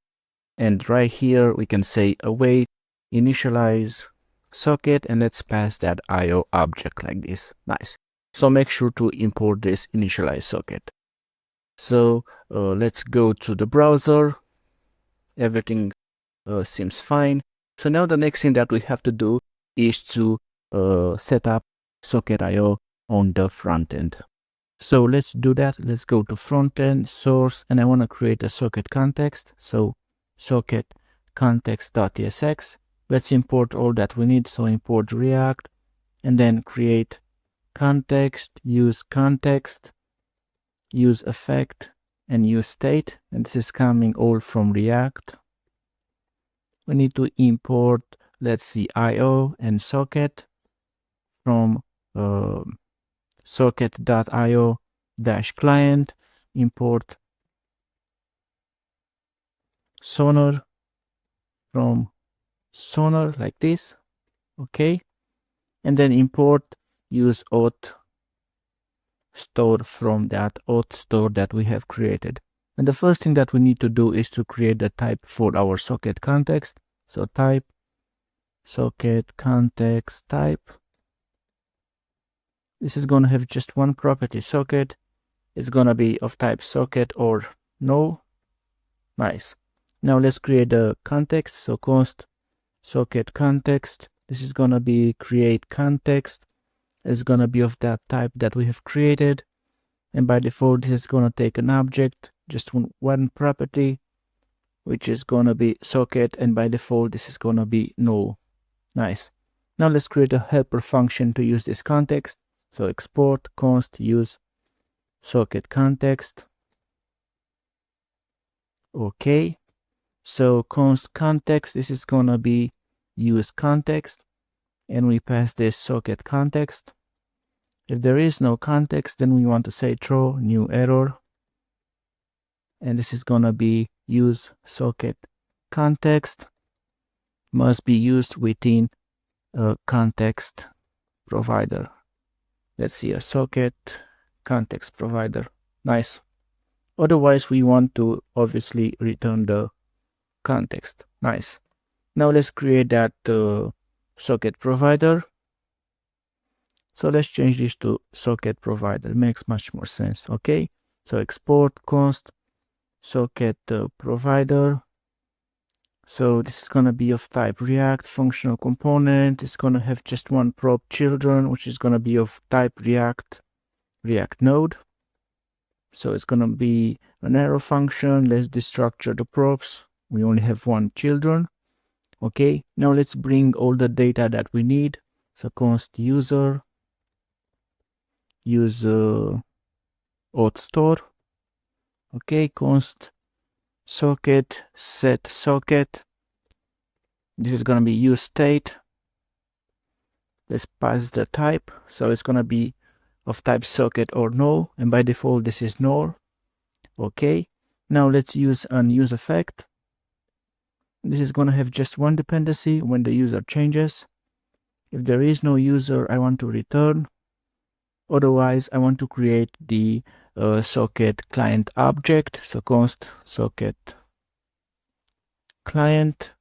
And right here, we can say await initialize socket, and let's pass that IO object like this. Nice. So make sure to import this initialize socket. So let's go to the browser. Everything seems fine. So now the next thing that we have to do is to set up Socket.io on the front end. So let's do that. Let's go to frontend source, and I want to create a socket context. So socket context.tsx. Let's import all that we need. So import React, and then create context, use effect, and use state. And this is coming all from React. We need to import, let's see, IO and socket from socket.io-client, import Sonar from Sonar like this. Okay. And then import use auth store from that auth store that we have created. And the first thing that we need to do is to create the type for our socket context. So type socket context type. This is going to have just one property, socket. It's going to be of type socket or no. Nice. Now let's create the context. So const socket context This is gonna be create context. It's gonna be of that type that we have created, and by default this is gonna take an object, just one property, which is gonna be socket, and by default this is gonna be null. Nice. Now let's create a helper function to use this context. So export const use socket context. Okay, so const context, this is gonna be use context, and we pass this socket context. If there is no context, then we want to say throw new error, and this is gonna be use socket context must be used within a context provider. Let's see, a socket context provider. Nice. Otherwise we want to obviously return the context. Nice. Now let's create that socket provider. So let's change this to socket provider. It makes much more sense. Okay, so export const socket provider. So this is gonna be of type React functional component. It's gonna have just one prop children, which is gonna be of type React node. So it's gonna be an arrow function. Let's destructure the props. We only have one children. Okay, now let's bring all the data that we need. So const user use auth store. Okay, const socket set socket. This is gonna be use state. Let's pass the type. So it's gonna be of type socket or null, and by default this is null. Okay, now let's use an use effect. This is gonna have just one dependency when the user changes. If there is no user, I want to return. Otherwise, I want to create the socket client object. So const socket client.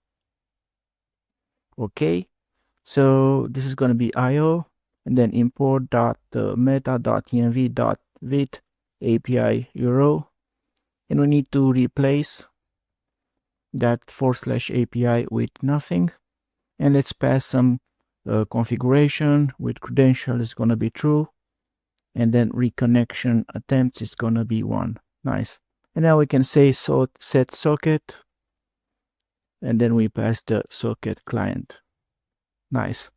Okay, so this is going to be IO, and then import meta.env.vite API euro, and we need to replace that /API with nothing, and let's pass some configuration with credential is going to be true, and then reconnection attempts is going to be 1. Nice. And now we can say set socket, and then we pass the socket client. Nice.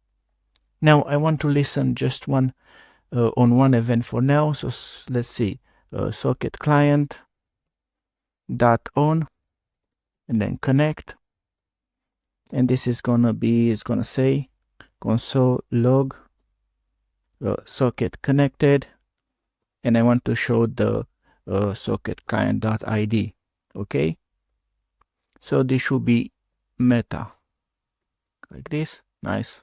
Now I want to listen just on one event for now. So let's see, socket client dot on, and then connect, and this is gonna be, it's gonna say console log socket connected, and I want to show the socket client dot ID. Okay, so this should be meta like this. Nice,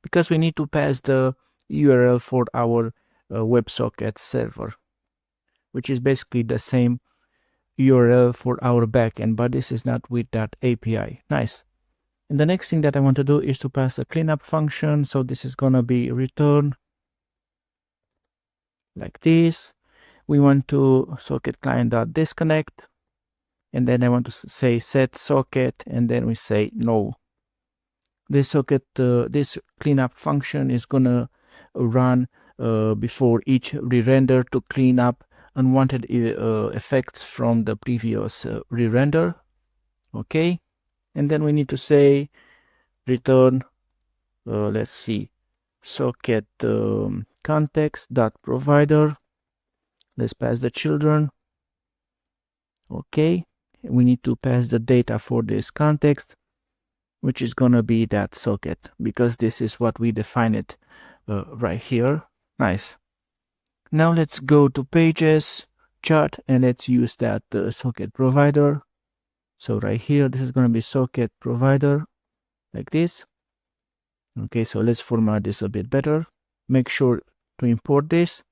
because we need to pass the URL for our WebSocket server, which is basically the same URL for our backend, but this is not with that API. Nice. And the next thing that I want to do is to pass a cleanup function. So this is gonna be return like this. We want to socket client.disconnect, and then I want to say set socket, and then we say no. This socket, this cleanup function is gonna run before each re-render to clean up unwanted effects from the previous re-render. Okay, and then we need to say return, let's see, socket context dot provider. Let's pass the children. Okay, we need to pass the data for this context, which is gonna be that socket, because this is what we define it right here. Nice. Now let's go to pages chart, and let's use that socket provider. So right here, this is gonna be socket provider like this. Okay, so let's format this a bit better. Make sure to import this.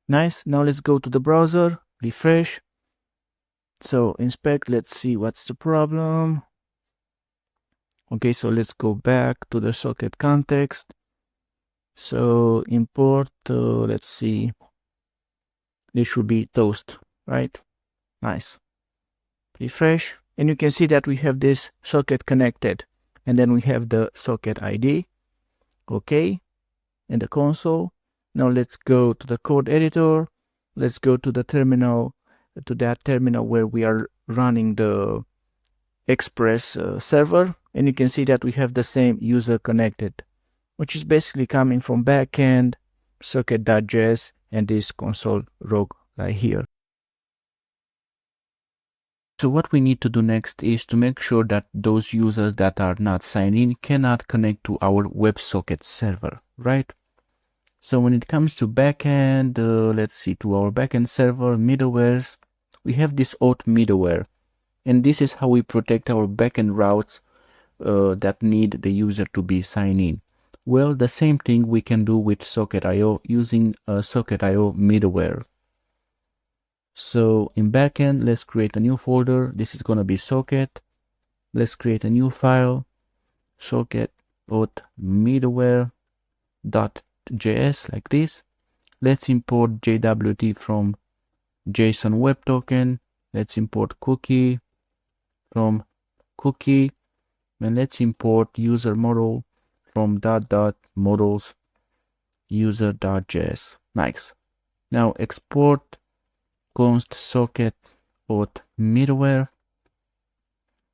Nice. Now let's go to the browser, refresh. So inspect, let's see what's the problem. Okay, so let's go back to the socket context. So import, let's see, this should be toast, right? Nice. Refresh, and you can see that we have this socket connected. and then we have the socket ID. Okay, in the console. Now let's go to the code editor. Let's go to the terminal, to that terminal where we are running the Express server, and you can see that we have the same user connected, which is basically coming from backend, socket.js, and this console rogue right here. So what we need to do next is to make sure that those users that are not signed in cannot connect to our WebSocket server, right? So when it comes to backend, let's see, to our backend server middlewares, we have this auth middleware, and this is how we protect our backend routes that need the user to be signed in. Well, the same thing we can do with Socket.io using Socket.io middleware. So in backend, let's create a new folder. This is going to be socket. Let's create a new file, socket auth middleware.js, like this. Let's import JWT from JSON Web Token. Let's import cookie from cookie, and let's import user model from models user.js. Nice. Now export const socket auth middleware.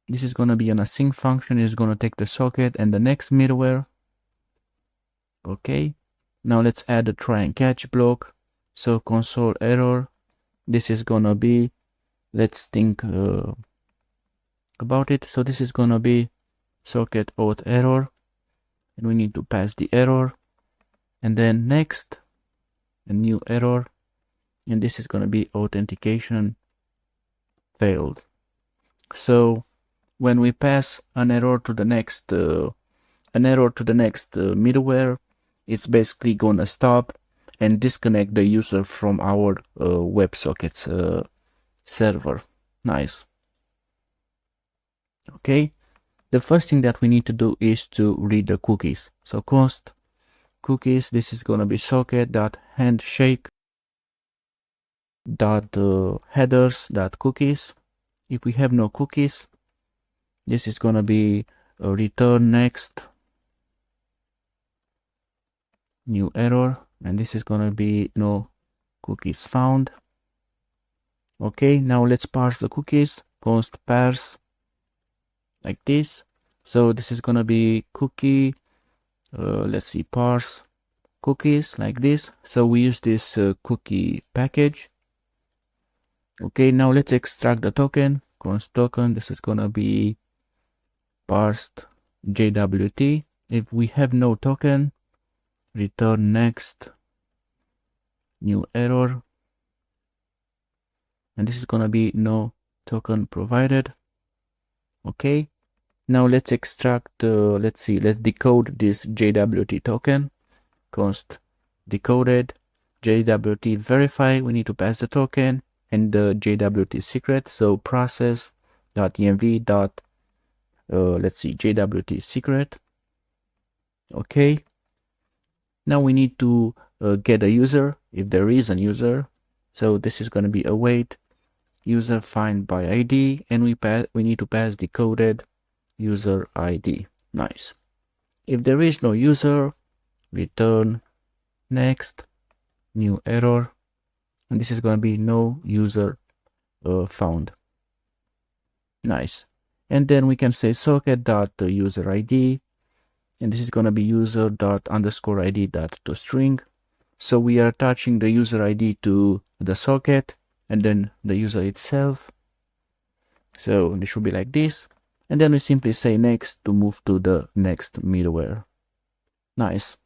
This is going to be an async function. It's going to take the socket and the next middleware. Okay. Now let's add a try and catch block. So console error. This is going to be, let's think about it. So this is going to be socket auth error, and we need to pass the error, and then next a new error, and this is going to be authentication failed. So when we pass an error to the next middleware, it's basically gonna stop and disconnect the user from our WebSockets server. Nice. Okay, the first thing that we need to do is to read the cookies. So const cookies, this is gonna be socket.handshake.headers.cookies. If we have no cookies, this is gonna be a return next new error, and this is gonna be no cookies found. Okay, now let's parse the cookies. Const parse, like this. So this is gonna be cookie, let's see, parse cookies, like this. So we use this cookie package. Okay, now let's extract the token. Const token, this is gonna be parsed JWT. If we have no token, return next new error, and this is gonna be no token provided. Okay, now let's extract, let's decode this JWT token. Const decoded JWT verify, we need to pass the token and the JWT secret. So process.env. Let's see, JWT secret. Okay, now we need to get a user if there is a user. So this is going to be await user find by ID, and we need to pass decoded user ID. Nice. If there is no user, return next new error, and this is going to be no user found. Nice. And then we can say socket.user ID, and this is going to be user._id.toString. So we are attaching the user ID to the socket and then the user itself. So this should be like this. And then we simply say next to move to the next middleware. Nice.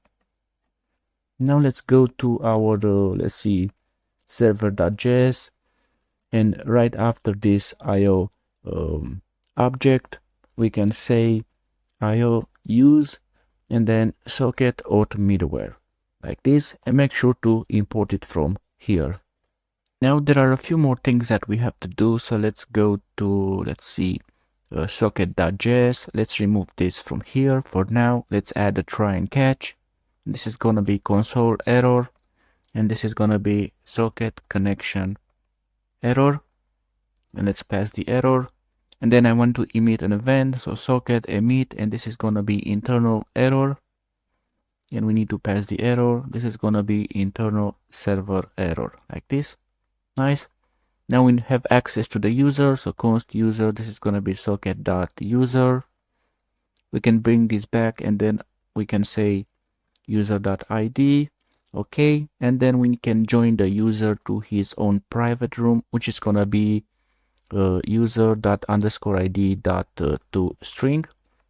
Now let's go to our, let's see, server.js. And right after this IO object, we can say IO use and then socket auth middleware, like this, and make sure to import it from here. Now there are a few more things that we have to do. So let's go to, let's see, socket.js. Let's remove this from here for now. Let's add a try and catch. This is going to be console error, and this is going to be socket connection error, and let's pass the error. And then I want to emit an event, so socket emit, and this is going to be internal error. And we need to pass the error. This is going to be internal server error, like this. Nice. Now we have access to the user, so const user, this is going to be socket.user. We can bring this back, and then we can say user.id. Okay, and then we can join the user to his own private room, which is going to be user._id.toString.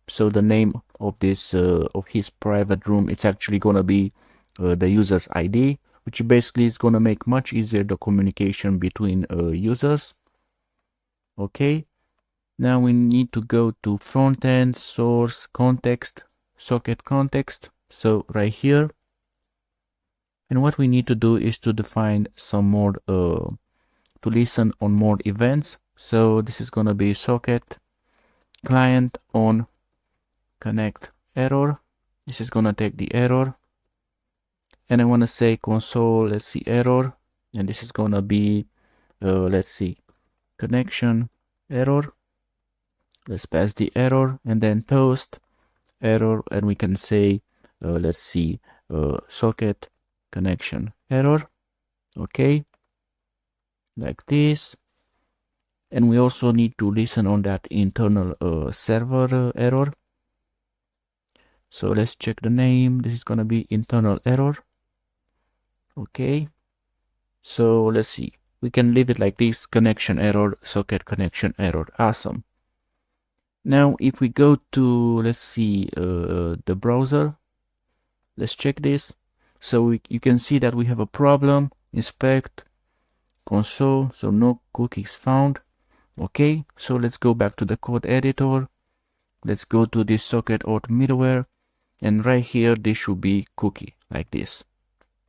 So the name of this of his private room, it's actually going to be the user's ID, which basically is going to make much easier the communication between users. Okay, now we need to go to frontend, source, context, socket context. So right here, and what we need to do is to define some more to listen on more events. So this is going to be socket client on connect error. This is going to take the error, and I want to say console, let's see, error, and this is going to be let's see, connection error. Let's pass the error, and then toast error, and we can say let's see, socket connection error. Okay, like this. And we also need to listen on that internal server error. So let's check the name. This is going to be internal error. Okay, so let's see, we can leave it like this, connection error, socket connection error. Awesome. Now if we go to, let's see, the browser, let's check this. So you can see that we have a problem. Inspect console, so no cookies found. Okay, so let's go back to the code editor. Let's go to this socket auth middleware, and right here this should be cookie, like this.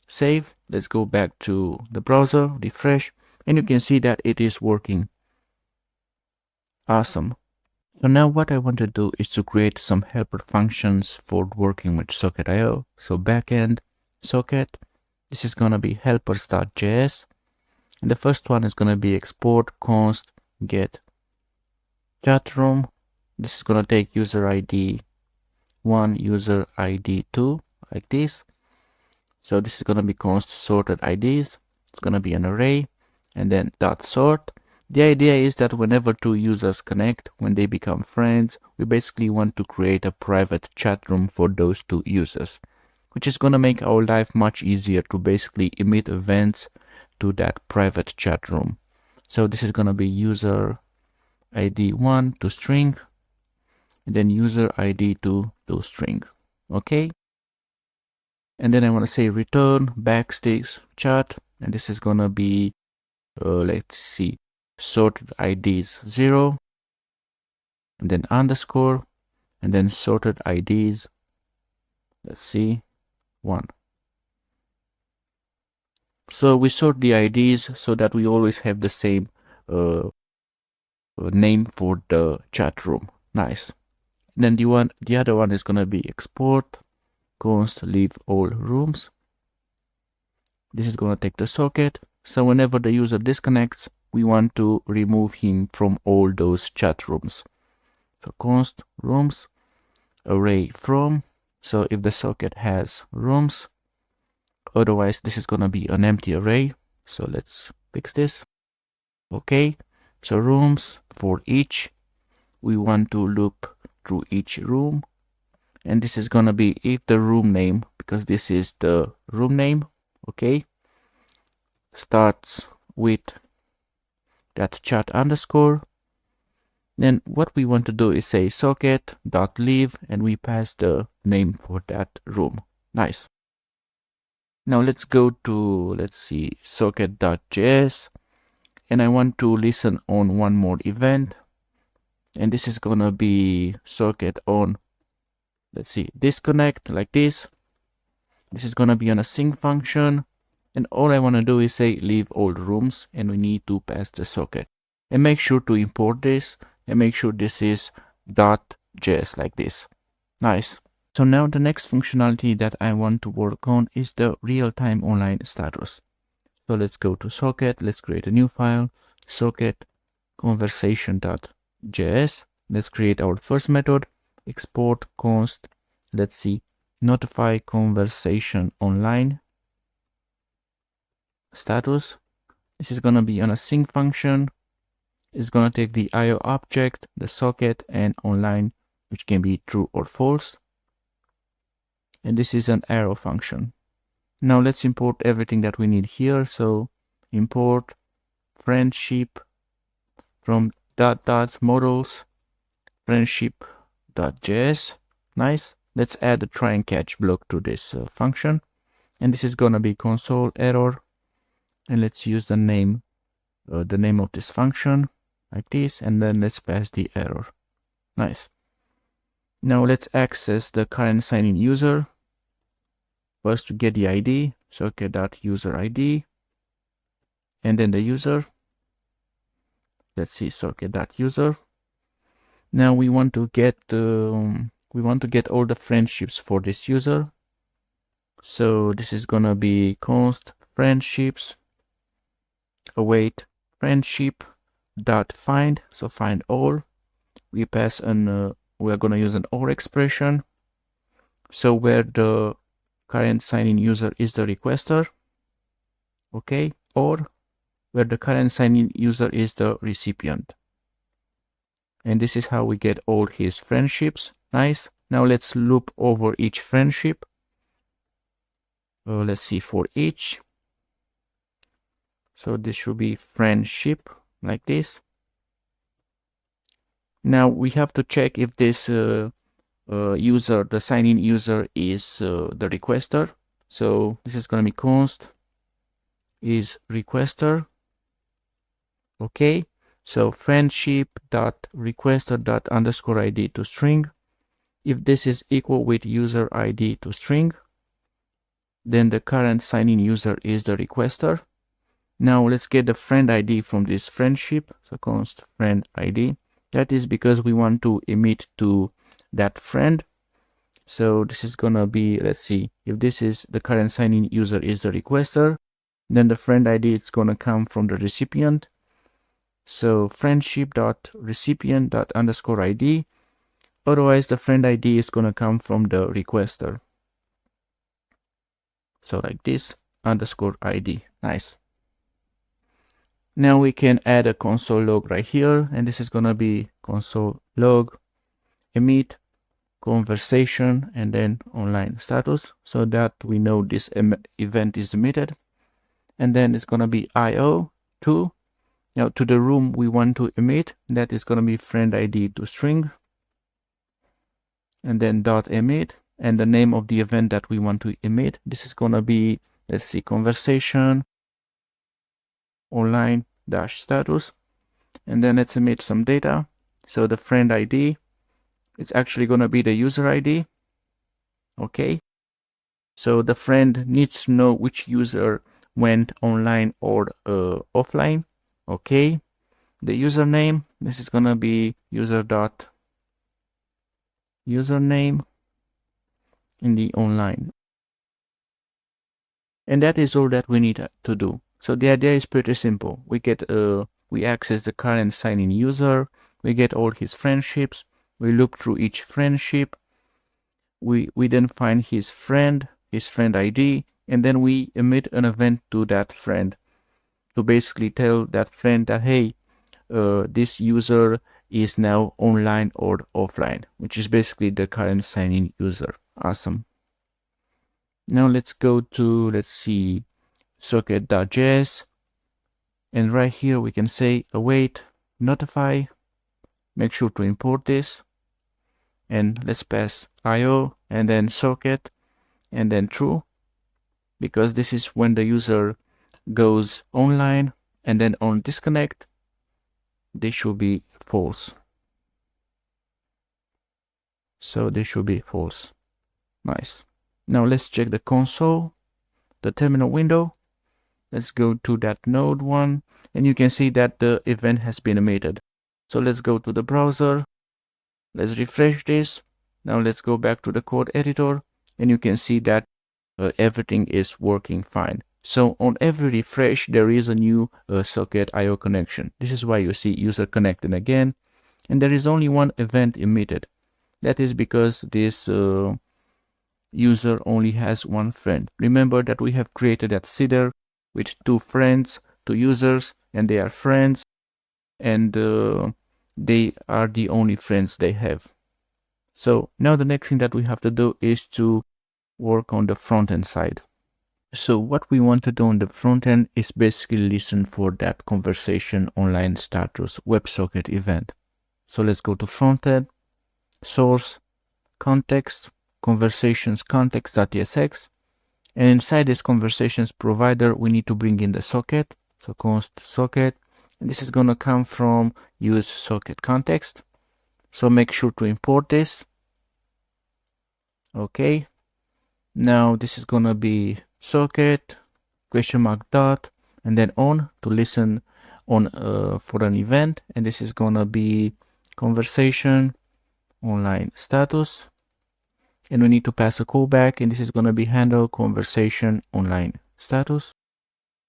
Save. Let's go back to the browser, refresh, and you can see that it is working. Awesome. So now what I want to do is to create some helper functions for working with Socket.io. So backend socket, this is going to be helpers.js, and the first one is going to be export const get chat room. This is going to take user ID 1, user ID 2, like this. So this is going to be const sorted IDs. It's going to be an array, and then dot sort. The idea is that whenever two users connect, when they become friends, we basically want to create a private chat room for those two users, which is going to make our life much easier to basically emit events to that private chat room. So this is going to be user ID 1 to string, and then user ID 2 to string. Okay. And then I want to say return backsticks chat, and this is going to be, let's see, sorted IDs 0, and then underscore, and then sorted IDs, let's see, 1. So we sort the IDs so that we always have the same name for the chat room. Nice. And then the other one is going to be export const leave all rooms. This is going to take the socket. So whenever the user disconnects, we want to remove him from all those chat rooms. So const rooms array from. So if the socket has rooms, otherwise this is going to be an empty array. So let's fix this. Okay, so rooms for each. We want to loop through each room. And this is going to be if the room name, because this is the room name, okay, starts with that chat underscore. Then what we want to do is say socket.leave, and we pass the name for that room. Nice. Now let's go to, let's see, socket.js, and I want to listen on one more event, and this is gonna be socket on, let's see, disconnect, like this. This is gonna be on a sync function, and all I want to do is say leave all rooms, and we need to pass the socket. And make sure to import this, and make sure this is .js, like this. Nice. So now the next functionality that I want to work on is the real-time online status. So let's go to socket, let's create a new file, socket conversation.js. JS. Let's create our first method, export const, let's see, notify conversation online status. This is going to be an async function. It's going to take the IO object, the socket, and online, which can be true or false. And this is an arrow function. Now let's import everything that we need here. So import friendship from models friendship.js. Nice. Let's add a try and catch block to this function. And this is going to be console error. And let's use the name of this function like this. And then let's pass the error. Nice. Now let's access the current sign-in user. First to get the ID, socket.user ID. And then the user. Let's see, socket.user. Now we want to get all the friendships for this user. So this is gonna be const friendships await friendship dot find. So find all. We pass an we're gonna use an OR expression. So where the current sign-in user is the requester, okay, or where the current sign-in user is the recipient. And this is how we get all his friendships. Nice. Now let's loop over each friendship. Let's see, for each. So this should be friendship like this. Now we have to check if this user, the sign-in user, is the requester. So this is going to be const is requester. Okay. So friendship dot requester dot underscore ID to string. If this is equal with user ID to string, then the current sign-in user is the requester. Now let's get the friend ID from this friendship. So const friend ID. That is because we want to emit to that friend. So this is gonna be, let's see, if this is the current sign-in user is the requester, then the friend ID is gonna come from the recipient. So friendship.recipient.underscore ID. Otherwise, the friend ID is gonna come from the requester. So like this, underscore ID. Nice. Now we can add a console log right here, and this is gonna be console log emit conversation and then online status, so that we know this event is emitted. And then it's gonna be IO to, now to the room we want to emit, that is gonna be friend ID to string, and then dot emit, and the name of the event that we want to emit. This is gonna be, let's see, conversation online dash status, and then let's emit some data. So the friend ID, it's actually going to be the user ID. Okay, so the friend needs to know which user went online or offline. Okay, the username, this is going to be user.username in the online. And that is all that we need to do. So the idea is pretty simple. We access the current sign-in user, we get all his friendships, we look through each friendship, we then find his friend ID, and then we emit an event to that friend to basically tell that friend that, hey, this user is now online or offline, which is basically the current sign-in user. Awesome. Now let's go to, let's see, socket.js, and right here we can say await notify. Make sure to import this, and let's pass IO and then socket and then true, because this is when the user goes online, and then on disconnect this should be false. So this should be false. Nice. Now let's check the console, the terminal window. Let's go to that node one, and you can see that the event has been emitted. So let's go to the browser. Let's refresh this. Now let's go back to the code editor, and you can see that everything is working fine. So on every refresh, there is a new socket IO connection. This is why you see user connected again. and there is only one event emitted. That is because this user only has one friend. Remember that we have created that seeder with 2 friends, 2 users, and they are friends, and they are the only friends they have. So now the next thing that we have to do is to work on the front end side. So what we want to do on the front end is basically listen for that conversation online status WebSocket event. So let's go to front end, source, context, conversations context.tsx, and inside this conversations provider we need to bring in the socket. So const socket, and this is going to come from use socket context. So make sure to import this. Okay, now this is going to be socket question mark dot and then on to listen on for an event, and this is going to be conversation online status, and we need to pass a callback, and this is going to be handle conversation online status.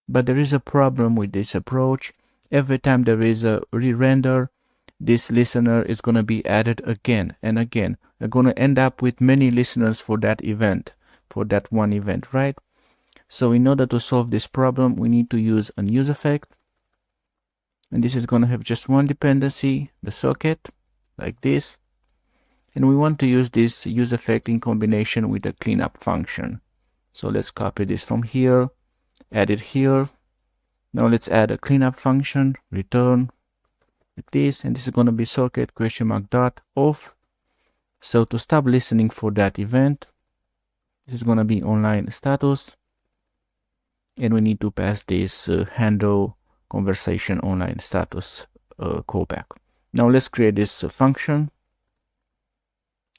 But there is a problem with this approach. Every time there is a re-render, this listener is going to be added again and again. We're going to end up with many listeners for that event, for that one event, right? So in order to solve this problem, we need to use a use effect, and this is going to have just one dependency, the socket, like this. And we want to use this use effect in combination with the cleanup function. So let's copy this from here, add it here. Now let's add a cleanup function, return like this, and this is going to be socket question mark dot off. So to stop listening for that event, this is going to be online status, and we need to pass this handle conversation online status callback. Now let's create this function.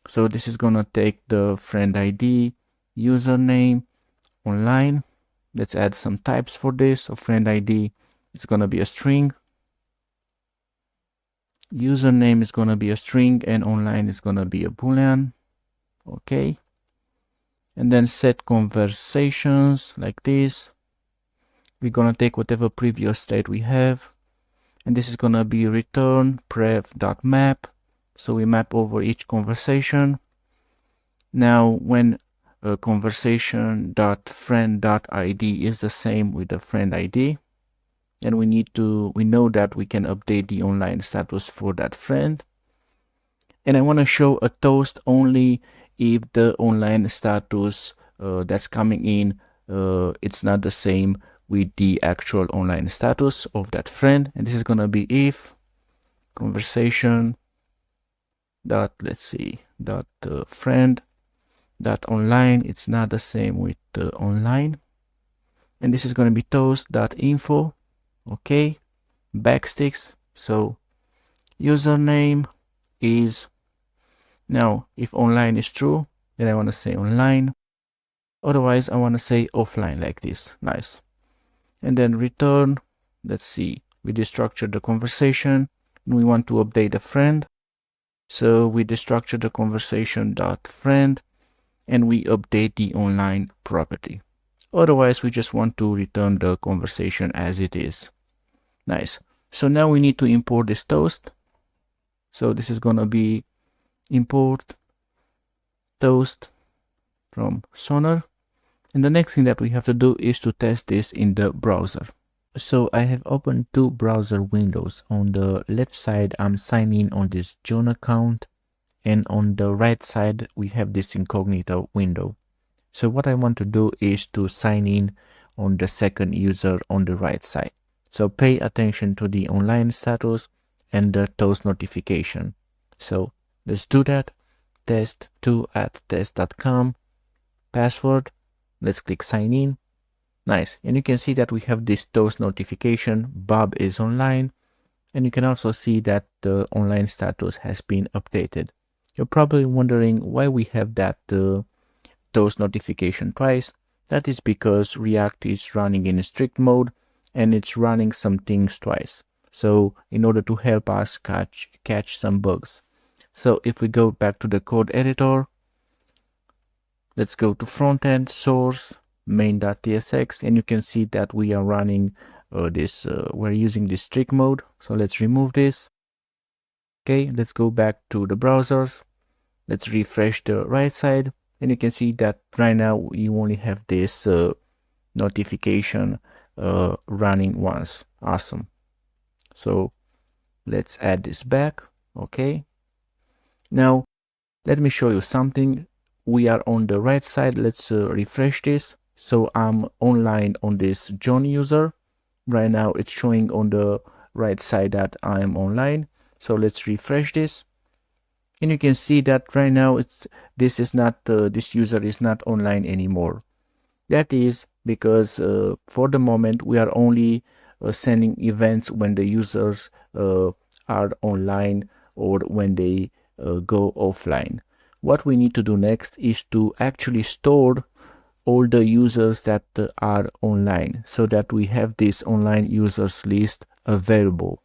So this is going to take the friend ID, username, online. Let's add some types for this. So friend ID, it's going to be a string. Username is going to be a string, and online is going to be a boolean. Okay. And then set conversations like this. We're going to take whatever previous state we have, and this is going to be return prev.map. So we map over each conversation. Now when a conversation.friend.id is the same with the friend ID, and we know that we can update the online status for that friend. And I want to show a toast only if the online status that's coming in, it's not the same with the actual online status of that friend. And this is going to be if conversation dot, let's see, dot friend dot online, it's not the same with online. And this is going to be toast dot info. Okay, backsticks. So username is, now if online is true, then I want to say online, otherwise I want to say offline like this. Nice. And then return, let's see, we destructured the conversation and we want to update a friend. So we destructure the conversation dot friend and we update the online property. Otherwise we just want to return the conversation as it is. Nice. So now we need to import this toast. So this is going to be import toast from Sonar. And the next thing that we have to do is to test this in the browser. So I have opened 2 browser windows. On the left side, I'm signing on this John account, and on the right side, we have this incognito window. So what I want to do is to sign in on the second user on the right side. So pay attention to the online status and the toast notification. So let's do that. test2@test.com, password. Let's click sign in. Nice. And you can see that we have this toast notification. Bob is online. And you can also see that the online status has been updated. You're probably wondering why we have that toast notification twice. That is because React is running in strict mode and it's running some things twice. So in order to help us catch some bugs. So if we go back to the code editor, let's go to frontend, source, main.tsx, and you can see that we are running we're using this strict mode. So let's remove this. Okay, let's go back to the browsers. Let's refresh the right side, and you can see that right now you only have this notification running once. Awesome. So let's add this back. Okay. Now let me show you something. We are on the right side. Let's refresh this. So I'm online on this John user. Right now it's showing on the right side that I'm online. So let's refresh this. And you can see that right now this user is not online anymore. That is because for the moment we are only sending events when the users are online or when they go offline. What we need to do next is to actually store all the users that are online, so that we have this online users list available.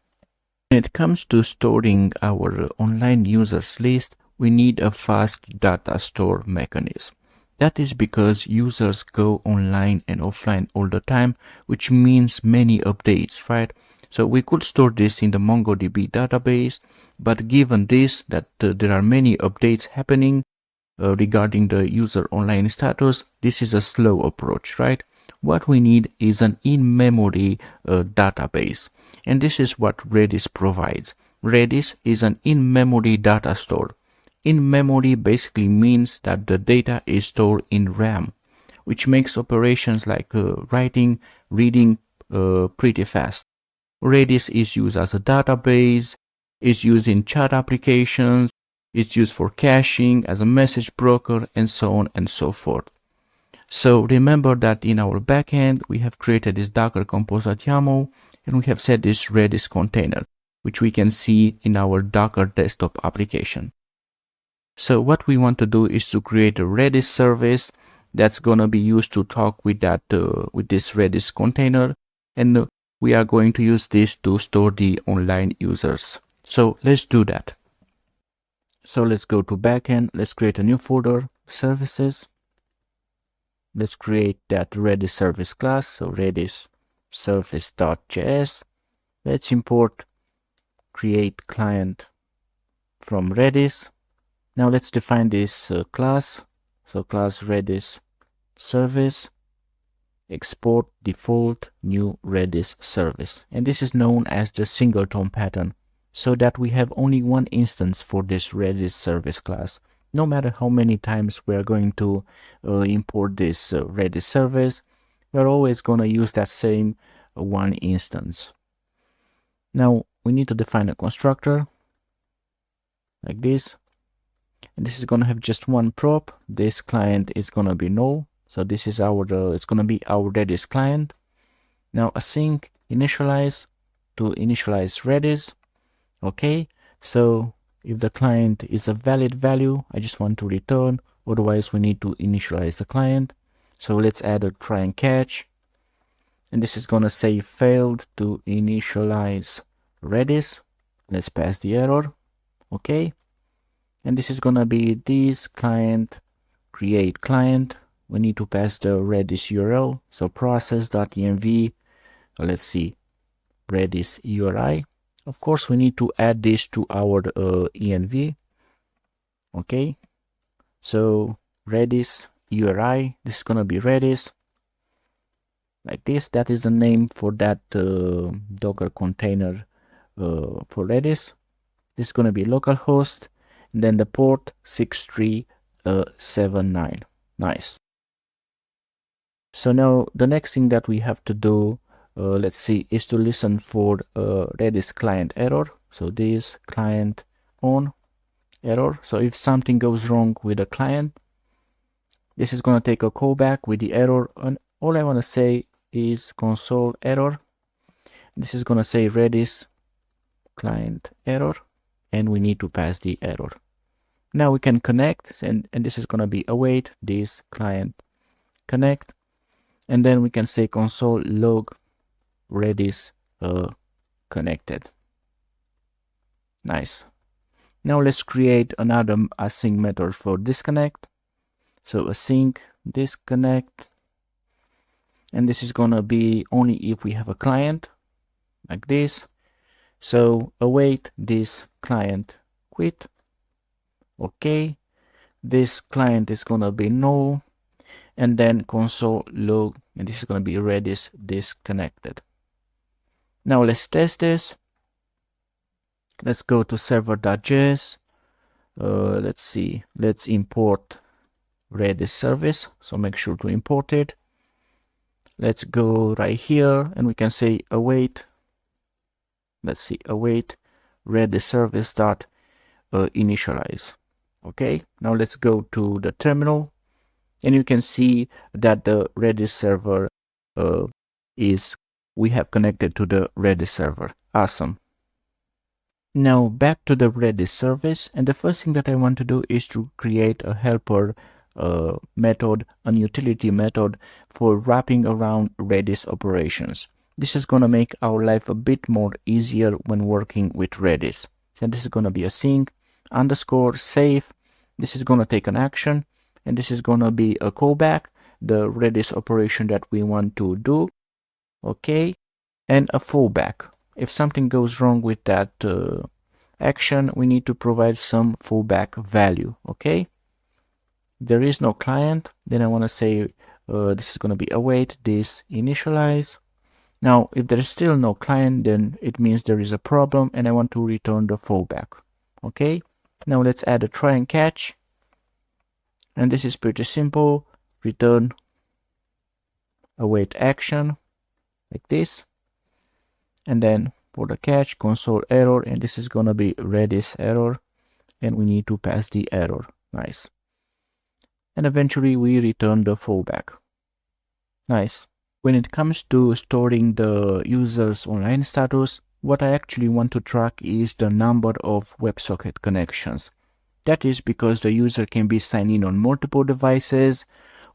When it comes to storing our online users list, we need a fast data store mechanism. That is because users go online and offline all the time, which means many updates, right? So we could store this in the MongoDB database, but given this, that there are many updates happening regarding the user online status, this is a slow approach, right? What we need is an in-memory database, and this is what Redis provides. Redis is an in-memory data store. In-memory basically means that the data is stored in RAM, which makes operations like writing, reading pretty fast. Redis is used as a database, is used in chat applications, it's used for caching, as a message broker, and so on and so forth. So remember that in our backend, we have created this Docker compose.yaml, and we have set this Redis container, which we can see in our Docker desktop application. So what we want to do is to create a Redis service that's going to be used to talk with with this Redis container, and we are going to use this to store the online users. So let's do that. So let's go to backend. Let's create a new folder, services. Let's create that Redis service class. So Redis service.js. Let's import create client from Redis. Now let's define this class. So class Redis service, export default new Redis service. And this is known as the singleton pattern, so that we have only one instance for this Redis service class. No matter how many times we are going to import this Redis service, we're always going to use that same one instance. Now we need to define a constructor like this. And this is going to have just one prop. This client is going to be null. So this is it's going to be our Redis client. Now async initialize to initialize Redis. Okay, so if the client is a valid value, I just want to return. Otherwise, we need to initialize the client. So let's add a try and catch. And this is going to say failed to initialize Redis. Let's pass the error. Okay. And this is going to be this client, create client. We need to pass the Redis URL. So process.env, let's see, Redis URI. Of course, we need to add this to our env. Okay. So Redis URI, this is going to be Redis. Like this, that is the name for that Docker container for Redis. This is going to be localhost. And then the port 6379. Nice. So now the next thing that we have to do, let's see, is to listen for Redis client error. So this client on error. So if something goes wrong with the client, this is going to take a callback with the error. And all I want to say is console error. This is going to say Redis client error, and we need to pass the error. Now we can connect, and this is going to be await this client connect, and then we can say console log Redis connected. Nice. Now let's create another async method for disconnect. So async disconnect, and this is going to be only if we have a client like this. So await this client quit. Okay, this client is gonna be null, and then console log, and this is gonna be Redis disconnected. Now let's test this. Let's go to server.js. Let's see, let's import RedisService, so make sure to import it. Let's go right here and we can say await. Let's see, await RedisService dot initialize. Okay, now let's go to the terminal and you can see that the Redis server we have connected to the Redis server. Awesome. Now back to the Redis service, and the first thing that I want to do is to create a helper method, an utility method for wrapping around Redis operations. This is going to make our life a bit more easier when working with Redis. So this is going to be a sync underscore save. This is going to take an action, and this is going to be a callback, the Redis operation that we want to do. Okay, and a fallback. If something goes wrong with that action, we need to provide some fallback value. Okay, there is no client, then I want to say this is going to be await this initialize. Now if there is still no client, then it means there is a problem and I want to return the fallback. Okay, now let's add a try and catch, and this is pretty simple. Return await action like this, and then for the catch, console error, and this is gonna be Redis error, and we need to pass the error. Nice. And eventually we return the fallback. Nice. When it comes to storing the user's online status, what I actually want to track is the number of WebSocket connections. That is because the user can be signed in on multiple devices,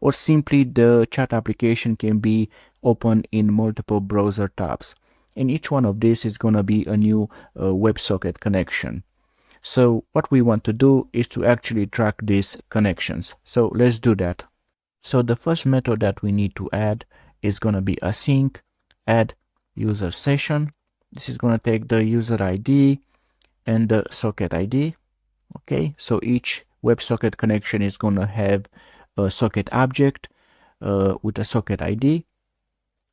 or simply the chat application can be open in multiple browser tabs. And each one of these is going to be a new WebSocket connection. So what we want to do is to actually track these connections. So let's do that. So the first method that we need to add is going to be async add user session. This is going to take the user ID and the socket ID. Okay, so each WebSocket connection is going to have a socket object with a socket ID.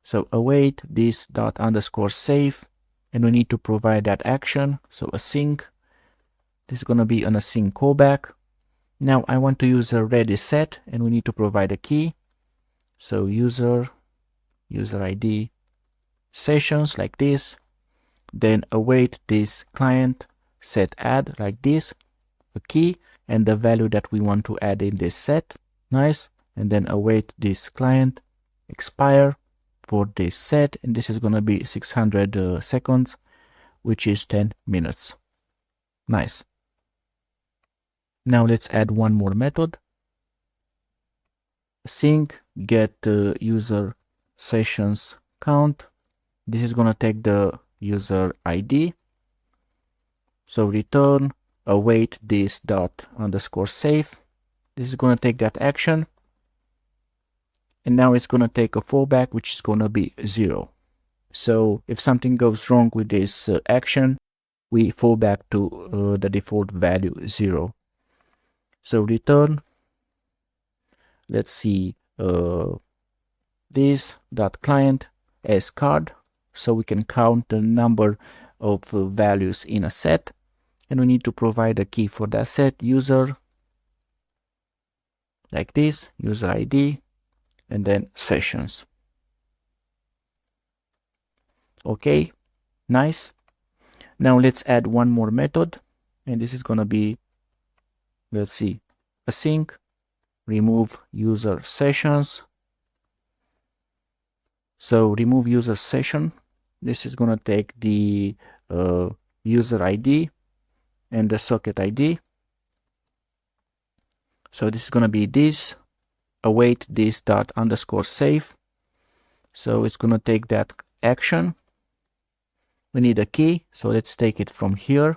So await this dot underscore save, and we need to provide that action. So async, this is going to be an async callback. Now I want to use a Redis set, and we need to provide a key. So user ID, sessions like this, then await this client set add like this, a key and the value that we want to add in this set. Nice. And then await this client expire for this set, and this is going to be 600 seconds, which is 10 minutes. Nice. Now let's add one more method. Sync get user sessions count. This is going to take the user ID. So return await this dot underscore save. This is going to take that action. And now it's going to take a fallback, which is going to be 0. So if something goes wrong with this action, we fall back to the default value 0. So return, let's see, this dot client as card, so we can count the number of values in a set, and we need to provide a key for that set, user, like this, user ID, and then sessions. Okay, nice. Now let's add one more method, and this is going to be, let's see, async remove user sessions. So remove user session, this is going to take the user ID and the socket ID. So this is going to be this await this dot underscore save. So it's going to take that action. We need a key, so let's take it from here.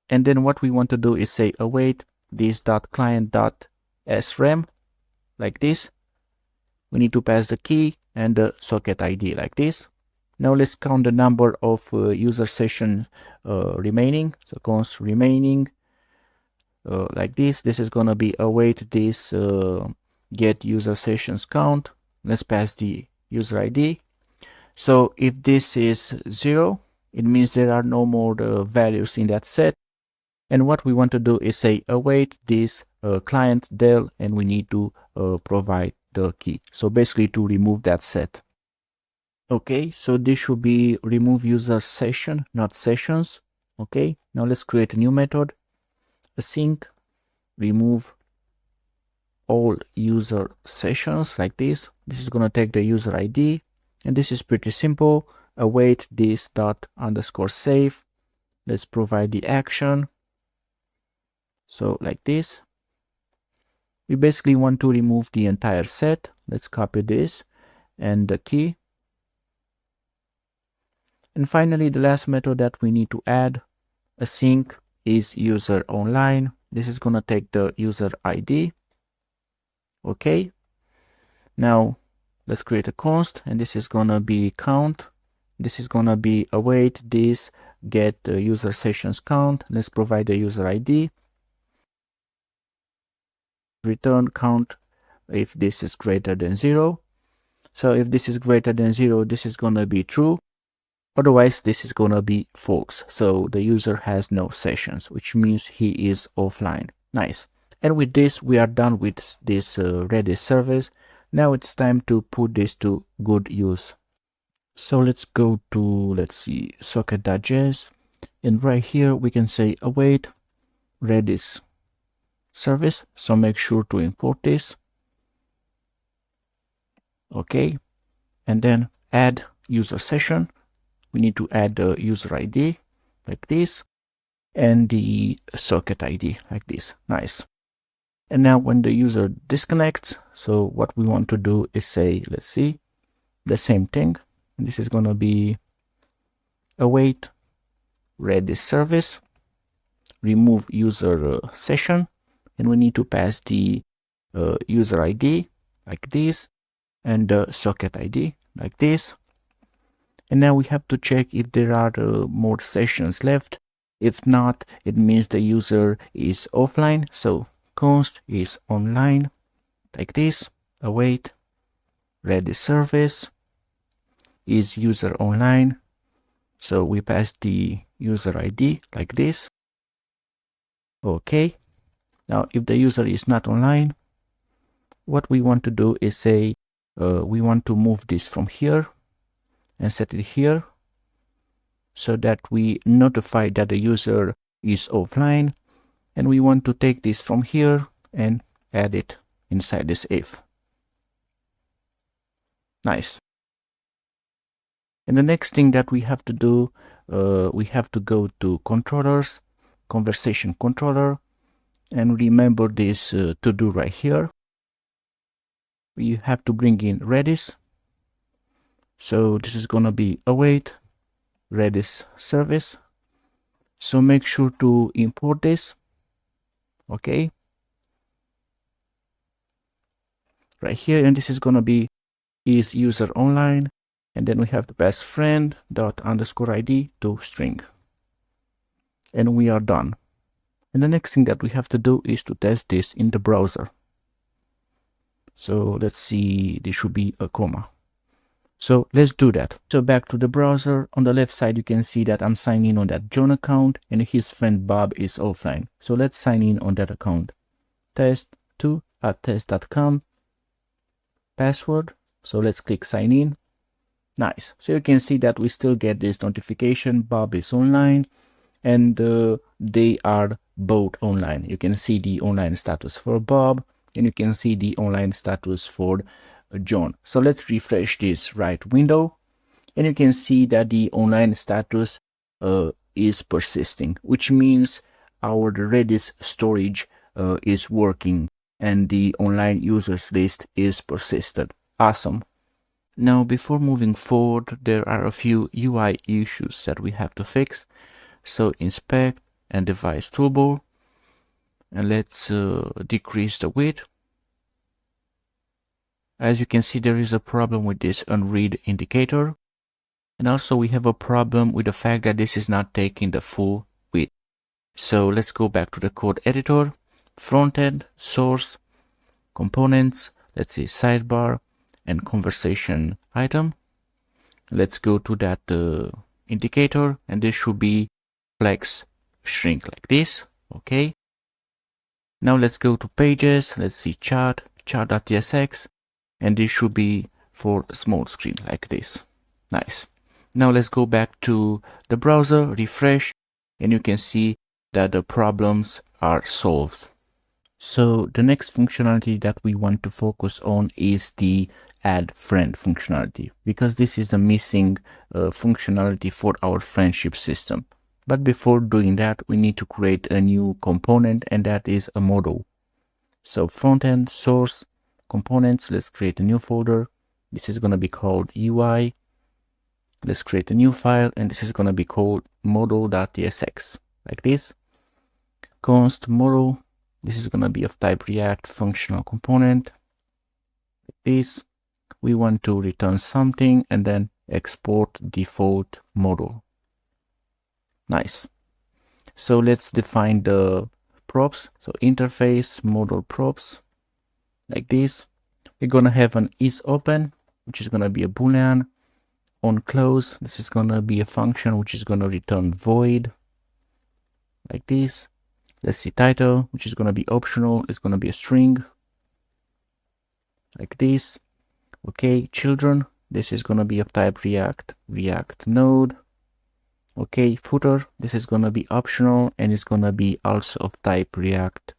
And then what we want to do is say await this dot client dot srem, like this. We need to pass the key and the socket ID like this. Now let's count the number of user session remaining. So const remaining like this. This is going to be await this get user sessions count. Let's pass the user ID. So if this is 0, it means there are no more values in that set. And what we want to do is say await this client del, and we need to provide the key. So basically to remove that set. Okay, so this should be remove user session, not sessions. Okay, now let's create a new method, async remove all user sessions like this. This is going to take the user ID, and this is pretty simple. Await this dot underscore save. Let's provide the action. So like this. We basically want to remove the entire set. Let's copy this and the key. And finally, the last method that we need to add, async is user online. This is going to take the user ID. Okay. Now let's create a const, and this is going to be count. This is going to be await this get the user sessions count. Let's provide the user ID. Return count if this is greater than 0. So if this is greater than 0, this is going to be true. Otherwise, this is going to be false. So the user has no sessions, which means he is offline. Nice. And with this, we are done with this Redis service. Now it's time to put this to good use. So let's go to, let's see, socket.js. And right here, we can say await Redis service. So make sure to import this. Okay. And then add user session. We need to add the user ID like this and the socket ID like this. Nice. And now when the user disconnects, so what we want to do is say, let's see, the same thing. And this is going to be await Redis service, remove user session, and we need to pass the user ID like this and the socket ID like this. And now we have to check if there are more sessions left. If not, it means the user is offline. So const is online like this. Await Redis service is user online. So we pass the user ID like this. Okay. Now if the user is not online, what we want to do is say we want to move this from here and set it here so that we notify that the user is offline, and we want to take this from here and add it inside this if. Nice. And the next thing that we have to do, we have to go to controllers, conversation controller, and remember this to do right here. We have to bring in Redis. So this is going to be await Redis service. So make sure to import this. Okay. Right here, and this is going to be is user online, and then we have to pass friend dot underscore ID to string. And we are done. And the next thing that we have to do is to test this in the browser. So let's see, this should be a comma. So let's do that. So back to the browser. On the left side, you can see that I'm signed in on that John account, and his friend Bob is offline. So let's sign in on that account. test2@test.com. Password. So let's click sign in. Nice. So you can see that we still get this notification. Bob is online, and they are both online. You can see the online status for Bob, and you can see the online status for John. So let's refresh this right window, and you can see that the online status is persisting, which means our Redis storage is working and the online users list is persisted. Awesome. Now, before moving forward, there are a few UI issues that we have to fix. So inspect and device toolbar, and let's decrease the width. As you can see, there is a problem with this unread indicator. And also we have a problem with the fact that this is not taking the full width. So let's go back to the code editor, frontend, source, components, let's see, sidebar and conversation item. Let's go to that indicator, and this should be flex shrink like this. Okay. Now let's go to pages. Let's see chart.tsx, and this should be for small screen like this. Nice. Now let's go back to the browser, refresh, and you can see that the problems are solved. So the next functionality that we want to focus on is the add friend functionality, because this is the missing functionality for our friendship system. But before doing that, we need to create a new component, and that is a model. So frontend, source, components, let's create a new folder. This is going to be called UI. Let's create a new file, and this is going to be called model.tsx like this. Const model. This is going to be of type React functional component. Like this. We want to return something and then export default model. Nice. So let's define the props. So interface model props like this. We're going to have an isOpen, which is going to be a boolean. On close, this is going to be a function which is going to return void like this. Let's see, title, which is going to be optional, is going to be a string like this. Okay, children, this is going to be of type React Node. Okay, footer, this is going to be optional, and it's going to be also of type React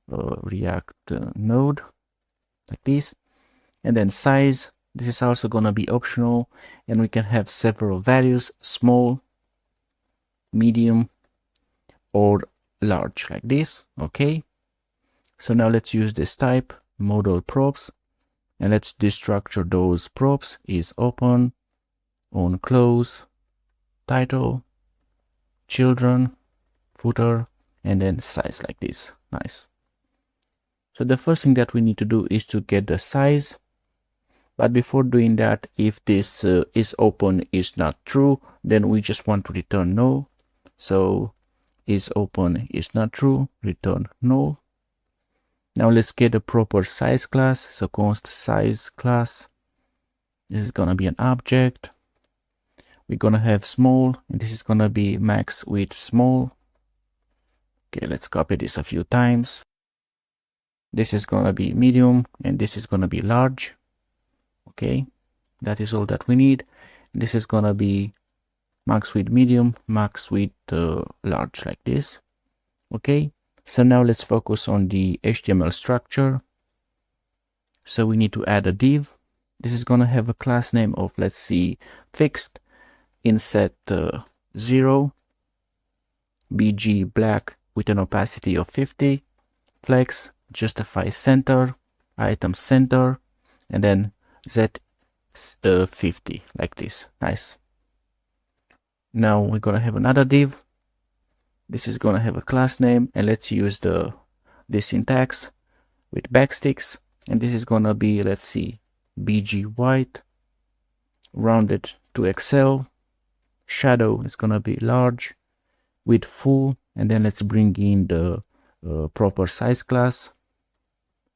Node like this. And then size, this is also going to be optional, and we can have several values: small, medium, or large like this. Okay, so now let's use this type model props, and let's destructure those props is open, on close, title, children, footer, and then size like this. Nice. So the first thing that we need to do is to get the size. But before doing that, if this is open is not true, then we just want to return null. So is open is not true, return null. Now let's get a proper size class. So const size class. This is gonna be an object. We're gonna have small, and this is gonna be max width small. Okay, let's copy this a few times. This is gonna be medium, and this is gonna be large. Okay, that is all that we need. This is gonna be max width medium, max width large like this. Okay, so now let's focus on the HTML structure. So we need to add a div. This is gonna have a class name of, let's see, fixed, inset 0, bg black with an opacity of 50, flex, justify center, item center, and then z 50 like this. Nice. Now we're gonna have another div. This is gonna have a class name, and let's use the syntax with backsticks, and this is gonna be, let's see, bg white, rounded to excel, shadow is gonna be large, width full, and then let's bring in the proper size class.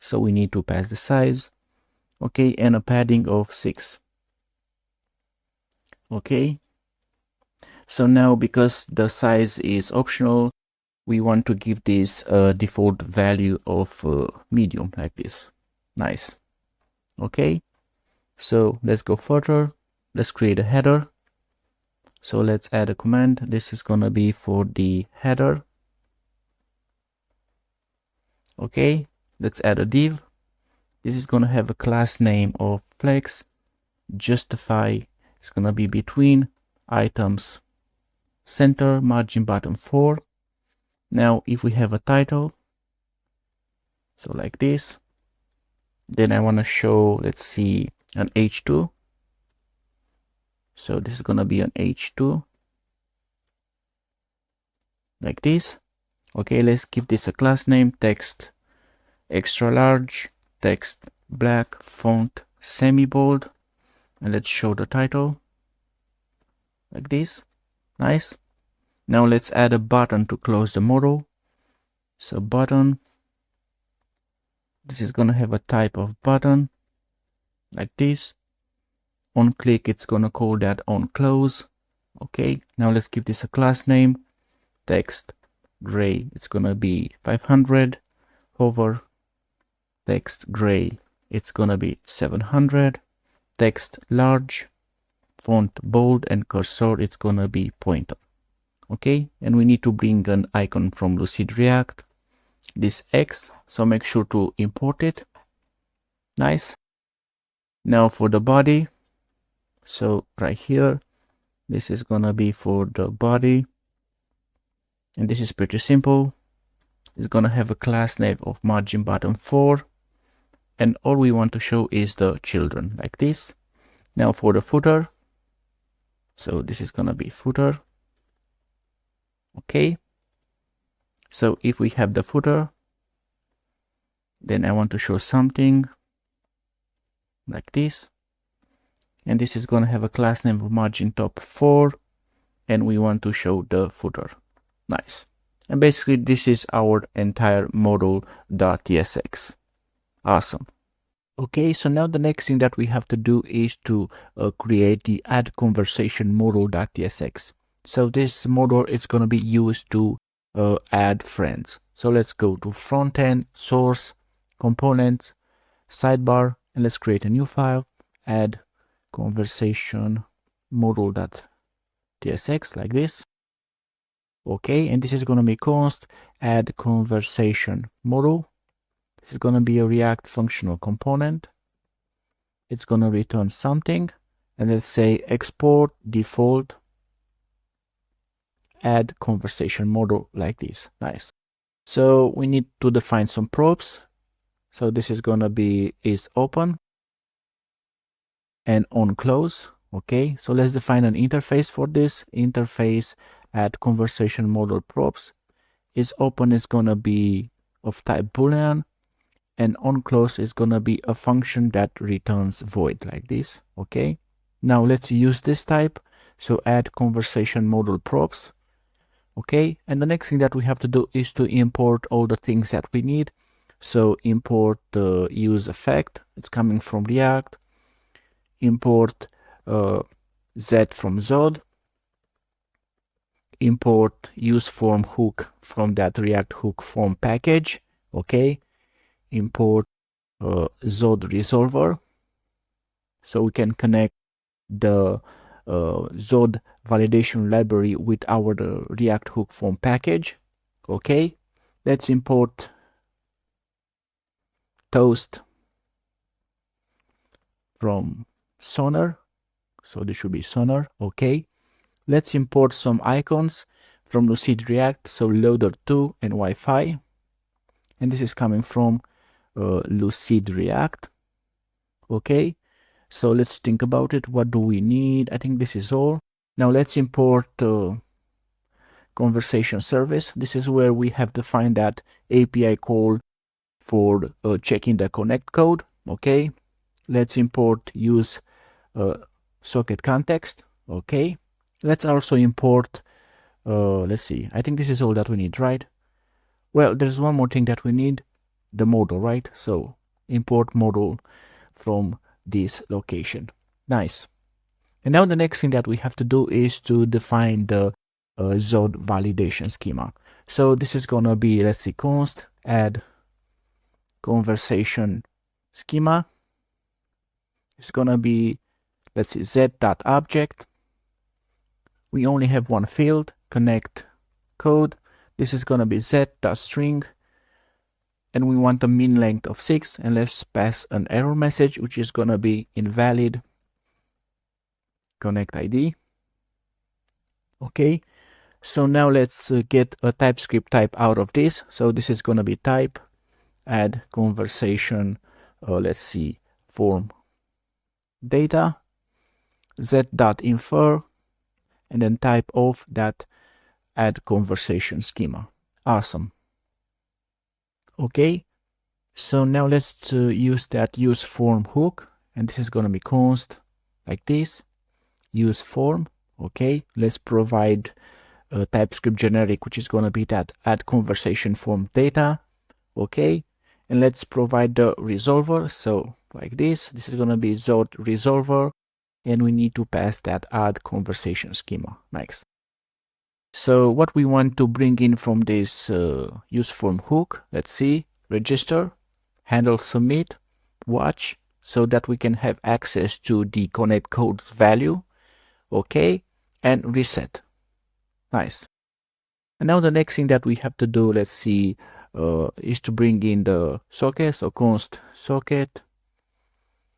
So we need to pass the size. Okay, and a padding of 6. Okay, so now because the size is optional, we want to give this a default value of medium like this. Nice. Okay, so let's go further. Let's create a header. So let's add a command. This is gonna be for the header. Okay, let's add a div. This is gonna have a class name of flex, justify. It's gonna be between items, center, margin bottom 4. Now if we have a title, so like this, then I want to show, let's see, an h2. So this is gonna be an h2 like this. Okay, let's give this a class name, text extra large, text black, font semi bold, and let's show the title. like this. Nice. Now let's add a button to close the model. So button, this is gonna have a type of button like this. On click, it's gonna call that on close. Okay, now let's give this a class name. Text gray, it's gonna be 500. Hover, text gray, it's gonna be 700. Text large, font bold, and cursor, it's gonna be pointer. Okay, and we need to bring an icon from Lucid React, this X, so make sure to import it. Nice. Now for the body, so right here, this is gonna be for the body, and this is pretty simple. It's gonna have a class name of margin button 4, and all we want to show is the children, like this. Now for the footer, so this is gonna be footer. Okay, so if we have the footer, then I want to show something like this, and this is going to have a class name of margin top 4, and we want to show the footer. Nice. And basically this is our entire model.tsx. Awesome. Okay, so now the next thing that we have to do is to create the add conversation model.tsx. So this model is going to be used to add friends. So let's go to Frontend, Source, Components, Sidebar, and let's create a new file, add conversation model.tsx like this. Okay, and this is going to be const add conversation model. This is going to be a React functional component. It's going to return something, and let's say export default add conversation model like this. Nice. So we need to define some props. So this is going to be is open and on close. Okay, so let's define an interface for this. Interface add conversation model props. Is open is going to be of type boolean, and on close is going to be a function that returns void like this. Okay, now let's use this type. So add conversation model props. Okay, and the next thing that we have to do is to import all the things that we need. So import the use effect, it's coming from React. Import Z from Zod. Import use form hook from that React hook form package. Okay, import Zod resolver, so we can connect the Zod validation library with our React hook form package. Okay, let's import toast from Sonar, so this should be Sonar. Okay, let's import some icons from Lucid React, so loader2 and Wi-Fi, and this is coming from Lucid React. Okay, so let's think about it. What do we need? I think this is all. Now let's import conversation service. This is where we have defined that API call for checking the connect code. Okay, let's import use socket context. Okay, let's also import let's see, I think this is all that we need, right? Well, there's one more thing that we need, the model, right? So import model from this location. Nice. And now the next thing that we have to do is to define the Zod validation schema. So this is gonna be, let's see, const add conversation schema. It's gonna be, let's see, z.object. We only have one field, connect code. This is gonna be z.string, and we want a min length of 6, and let's pass an error message, which is gonna be invalid connect ID. Okay, so now let's get a TypeScript type out of this. So this is gonna be type add conversation, let's see, form data, z.infer, and then type of that add conversation schema. Awesome. Okay, so now let's use that use form hook, and this is going to be const like this, use form. Okay, let's provide a TypeScript generic, which is going to be that add conversation form data. Okay, and let's provide the resolver. So like this is going to be Zod resolver, and we need to pass that add conversation schema. Nice. So what we want to bring in from this use form hook, let's see, register, handle submit, watch, so that we can have access to the connect code's value. Okay, and reset. Nice. And now the next thing that we have to do, let's see, is to bring in the socket. So const socket.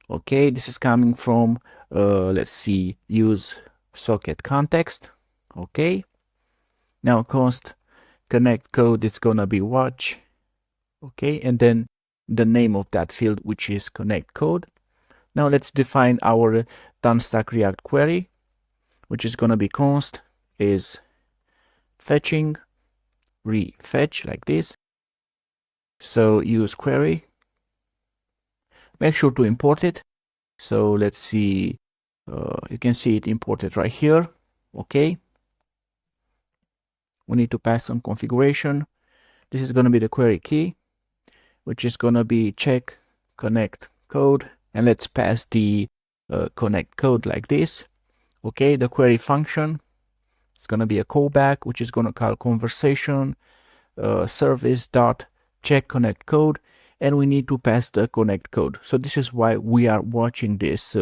Okay, this is coming from, let's see, use socket context. Okay. Now const connect code is gonna be watch. Okay, and then the name of that field, which is connect code. Now let's define our stack React query, which is gonna be const is fetching refetch like this. So use query. Make sure to import it. So let's see, you can see it imported right here. Okay. We need to pass some configuration. This is going to be the query key, which is going to be check connect code. And let's pass the connect code like this. Okay, the query function, it's going to be a callback, which is going to call conversation service dot check connect code, and we need to pass the connect code. So this is why we are watching this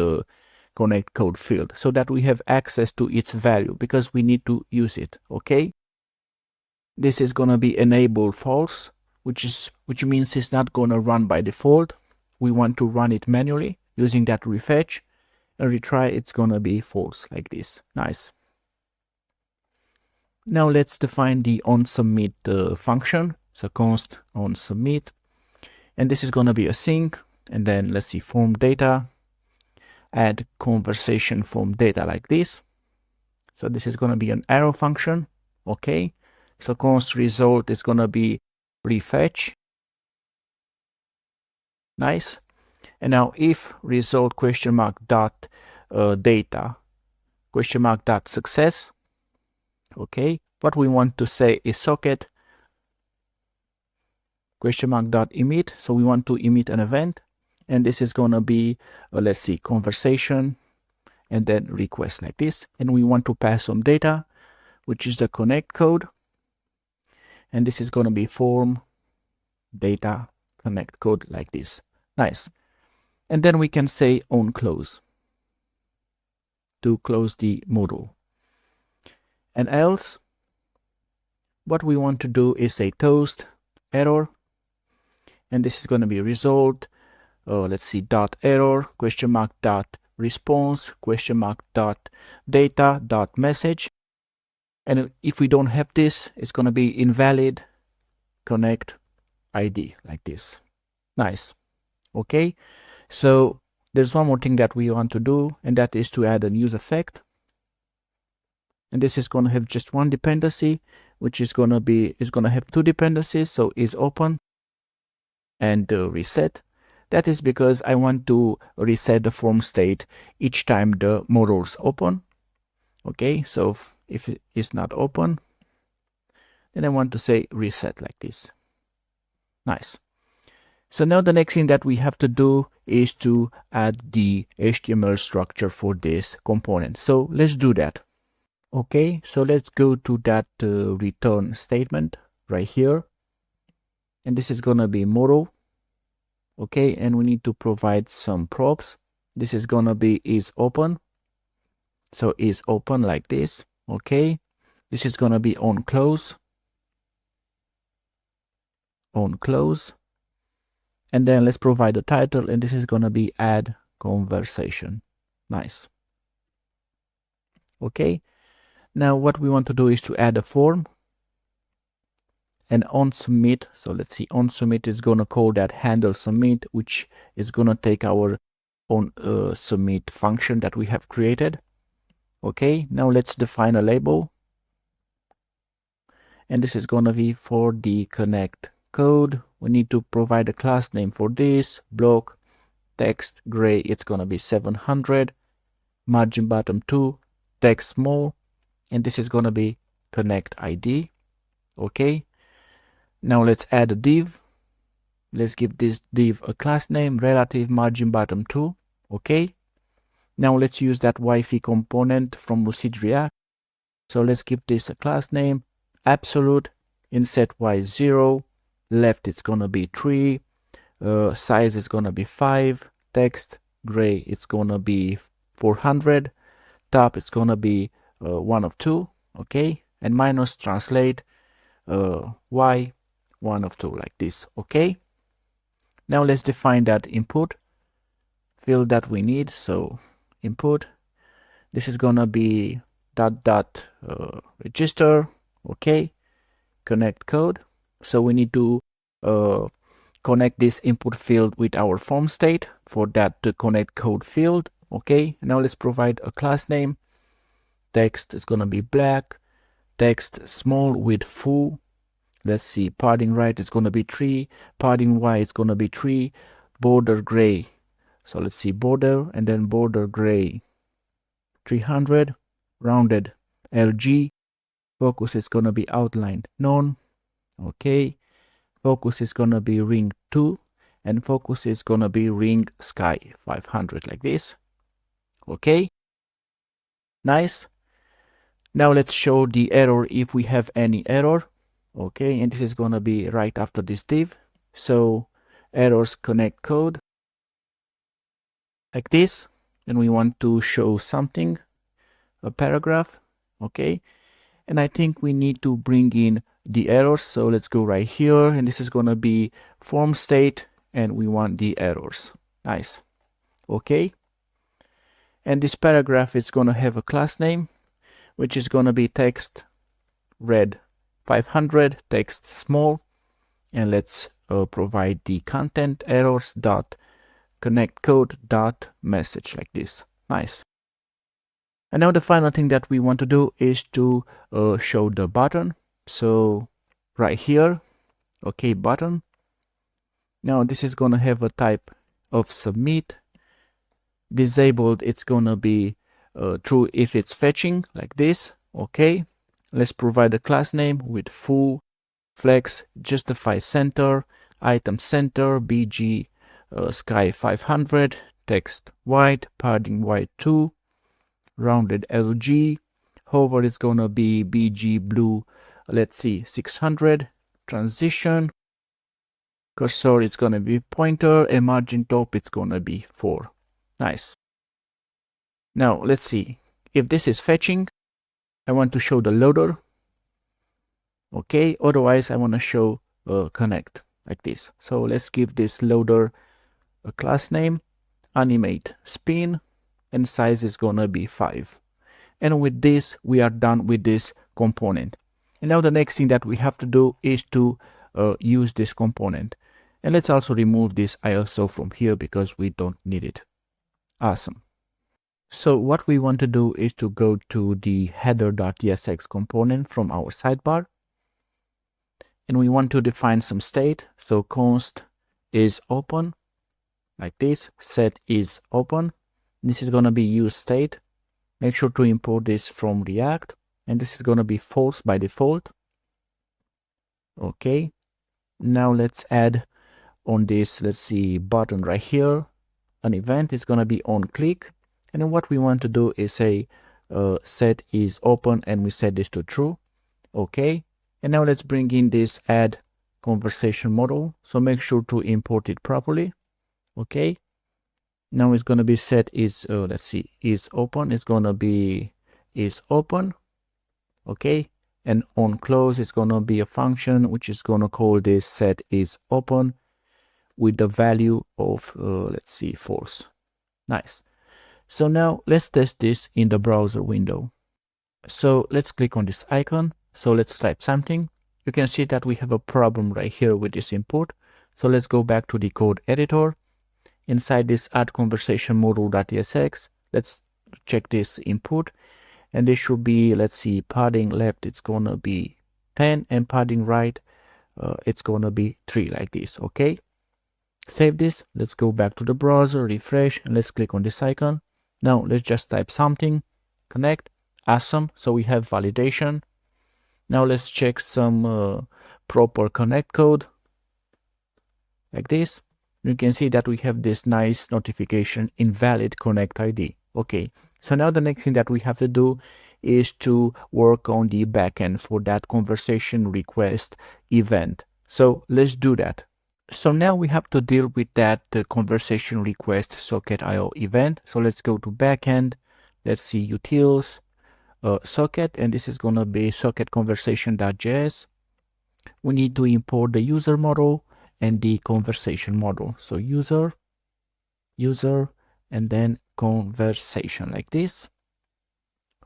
connect code field, so that we have access to its value, because we need to use it. Okay, this is going to be enable false, which means it's not going to run by default. We want to run it manually using that refetch, and retry, it's going to be false like this. Nice. Now let's define the onSubmit function. So const onSubmit, and this is going to be a sync, and then let's see, form data, add conversation form data like this. So this is going to be an arrow function. Okay, so const result is going to be refetch. Nice. And now if result question mark dot data question mark dot success. Okay, what we want to say is socket question mark dot emit. So we want to emit an event, and this is going to be let's see, conversation, and then request like this, and we want to pass some data, which is the connect code, and this is going to be form data connect code like this. Nice. And then we can say on close to close the module. And else, what we want to do is say toast error, and this is going to be result, let's see, dot error question mark dot response question mark dot data dot message. And if we don't have this, it's going to be invalid connect ID like this. Nice. Okay, so there's one more thing that we want to do, and that is to add a use effect. And this is going to have just one dependency, which is going to have two dependencies. So is open and reset. That is because I want to reset the form state each time the modules open. Okay, so if it is not open, then I want to say reset like this. Nice. So now the next thing that we have to do is to add the HTML structure for this component. So let's do that. Okay, so let's go to that return statement right here. And this is going to be model. Okay, and we need to provide some props. This is going to be is open. So is open like this. Okay, this is going to be on close. On close. And then let's provide a title, and this is going to be add conversation. Nice. Okay. Now what we want to do is to add a form, and on submit. So let's see, on submit is going to call that handle submit, which is going to take our on submit function that we have created. Okay, now let's define a label, and this is going to be for the connect code. We need to provide a class name for this block, text gray, it's going to be 700, margin bottom 2, text small, and this is going to be connect ID. Okay, now let's add a div. Let's give this div a class name, relative margin bottom 2. Okay, now let's use that Wi-Fi component from Lucid React. So let's give this a class name, absolute, inset y 0, left it's gonna be 3, size is gonna be 5, text gray it's gonna be 400, top it's gonna be 1 of 2, okay, and minus translate y 1 of 2 like this. Okay, now let's define that input field that we need. So input, this is gonna be register. Okay, connect code. So we need to connect this input field with our form state. For that, the connect code field. Okay, now let's provide a class name. Text is gonna be black, text small with full. Let's see, padding right is gonna be 3, padding y is gonna be 3, border gray. So let's see, border and then border gray 300, rounded LG, focus is gonna be outlined none. Okay, focus is gonna be ring 2, and focus is gonna be ring sky 500 like this. Okay, nice. Now let's show the error if we have any error. Okay, and this is gonna be right after this div. So errors connect code like this, and we want to show something, a paragraph. Okay, and I think we need to bring in the errors. So let's go right here, and this is gonna be form state, and we want the errors. Nice. Okay, and this paragraph is gonna have a class name, which is gonna be text red 500, text small, and let's provide the content errors dot connect code dot message like this. Nice. And now the final thing that we want to do is to show the button. So right here, okay, button. Now this is gonna have a type of submit. Disabled, it's gonna be true if it's fetching like this. Okay, let's provide a class name with full, flex, justify center, item center, bg sky 500, text white, padding white 2, rounded LG, hover is gonna be bg blue, let's see, 600, transition, cursor is gonna be pointer, and margin top it's gonna be 4. Nice. Now let's see if this is fetching. I want to show the loader. Okay, otherwise I want to show connect like this. So let's give this loader a class name, animate spin, and size is gonna be 5. And with this we are done with this component. And now the next thing that we have to do is to use this component. And let's also remove this ISO from here because we don't need it. Awesome. So what we want to do is to go to the header.tsx component from our sidebar, and we want to define some state. So const is open like this, set is open. This is going to be use state. Make sure to import this from React, and this is going to be false by default. Okay, now let's add on this, let's see, button right here, an event is going to be on click. And then what we want to do is say set is open, and we set this to true. Okay, and now let's bring in this add conversation model. So make sure to import it properly. Okay, now it's going to be set is let's see, is open, it's going to be is open. Okay, and on close is going to be a function which is going to call this set is open with the value of let's see, false. Nice. So now let's test this in the browser window. So let's click on this icon. So let's type something. You can see that we have a problem right here with this input. So let's go back to the code editor. Inside this add conversation module.tsx, let's check this input. And this should be, let's see, padding left, it's going to be 10, and padding right, it's going to be 3 like this. Okay. Save this. Let's go back to the browser, refresh, and let's click on this icon. Now let's just type something, connect. Awesome. So we have validation. Now let's check some proper connect code like this. You can see that we have this nice notification, invalid connect ID. Okay, so now the next thing that we have to do is to work on the backend for that conversation request event. So let's do that. So now we have to deal with that conversation request socket IO event. So let's go to backend. Let's see utils, socket, and this is going to be socket conversation.js. We need to import the user model and the conversation model. So user, and then conversation like this.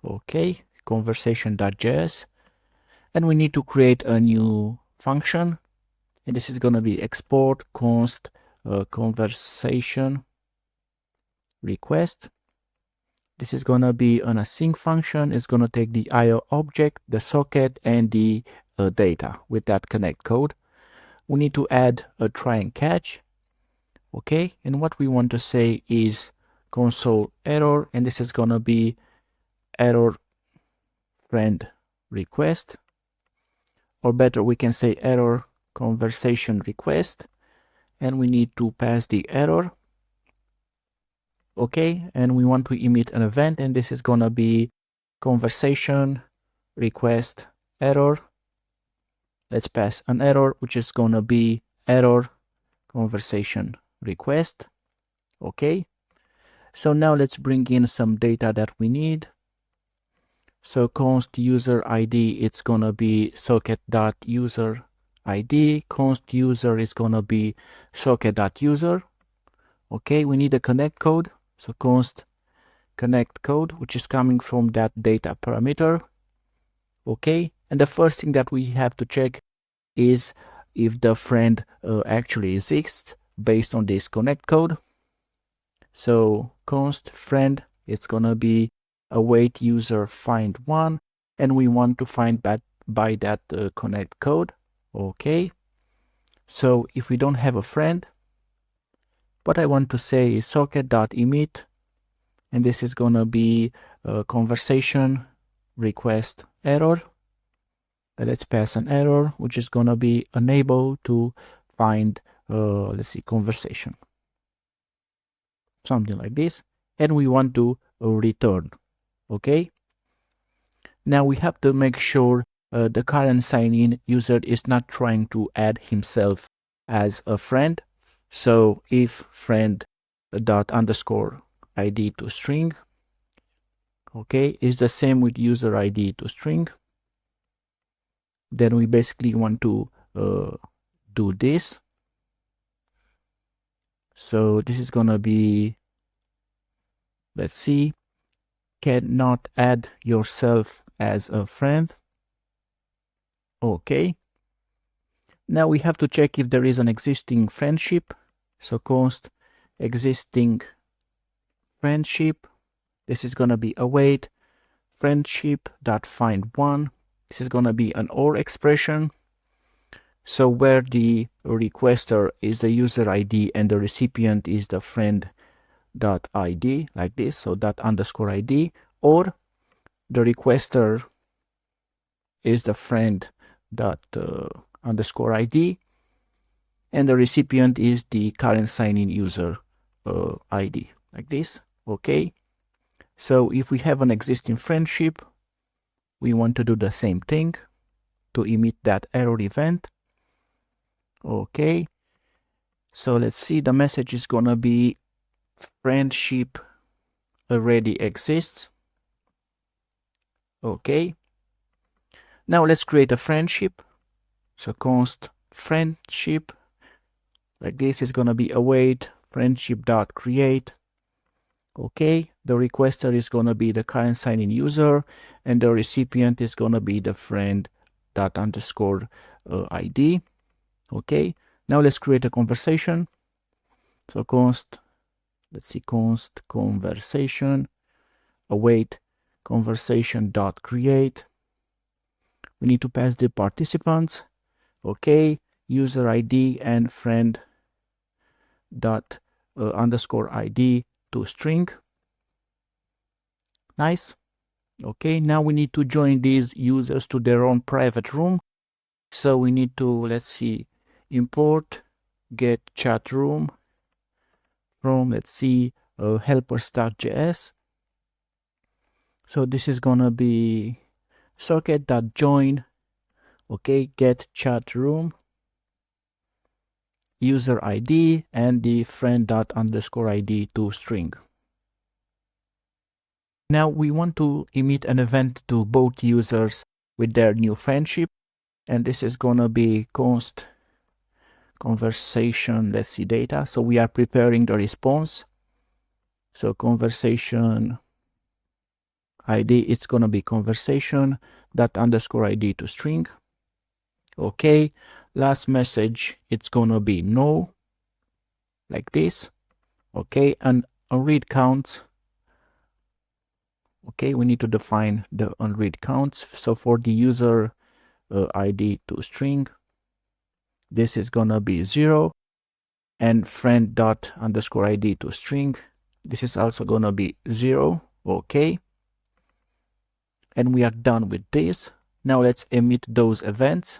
Okay, conversation.js. And we need to create a new function. And this is going to be export const conversation request. This is going to be an async function. It's going to take the IO object, the socket, and the data with that connect code. We need to add a try and catch. Okay, and what we want to say is console error, and this is going to be error friend request, or better, we can say error conversation request, and we need to pass the error. Okay, and we want to emit an event, and this is going to be conversation request error. Let's pass an error, which is going to be error conversation request. Okay, so now let's bring in some data that we need. So const user ID, it's going to be socket.user ID. Const user is going to be socket.user. Okay, we need a connect code. So const connect code, which is coming from that data parameter. Okay, and the first thing that we have to check is if the friend actually exists based on this connect code. So const friend, it's going to be await user find one, and we want to find that by that connect code. Okay, so if we don't have a friend, what I want to say is socket.emit, and this is going to be a conversation request error. Let's pass an error, which is going to be unable to find, let's see, conversation. Something like this. And we want to return. Okay. Now we have to make sure the current sign-in user is not trying to add himself as a friend. So if friend dot underscore ID to string, okay, is the same with user ID to string. Then we basically want to do this. So this is going to be, let's see, cannot add yourself as a friend. Okay. Now we have to check if there is an existing friendship. So const existing friendship. This is going to be await friendship.find one. This is going to be an OR expression. So where the requester is the user ID and the recipient is the friend dot ID, like this, so dot underscore ID, or the requester is the friend dot underscore ID, and the recipient is the current sign-in user ID, like this. Okay, so if we have an existing friendship, we want to do the same thing to emit that error event. Okay, so let's see, the message is gonna be friendship already exists. Okay, now let's create a friendship. So const friendship, like this, is gonna be await friendship.create. Okay, the requester is gonna be the current sign-in user, and the recipient is gonna be the friend dot underscore ID. Okay, now let's create a conversation. So const, let's see, const conversation, await conversation dot create. We need to pass the participants. Okay, user ID and friend dot underscore ID to string. Nice. Okay, now we need to join these users to their own private room. So we need to, let's see, import get chat room from, let's see, helpers.js. So this is gonna be socket.join, okay, get chat room, user ID, and the friend._id to string. Now we want to emit an event to both users with their new friendship, and this is gonna be const conversation, let's see, data. So we are preparing the response. So conversation ID, it's gonna be conversation._id to string. Okay, last message, it's gonna be no, like this. Okay, and unread counts. Okay, we need to define the unread counts. So for the user ID to string, this is gonna be 0, and friend._id to string, this is also gonna be 0. Okay, and we are done with this. Now let's emit those events.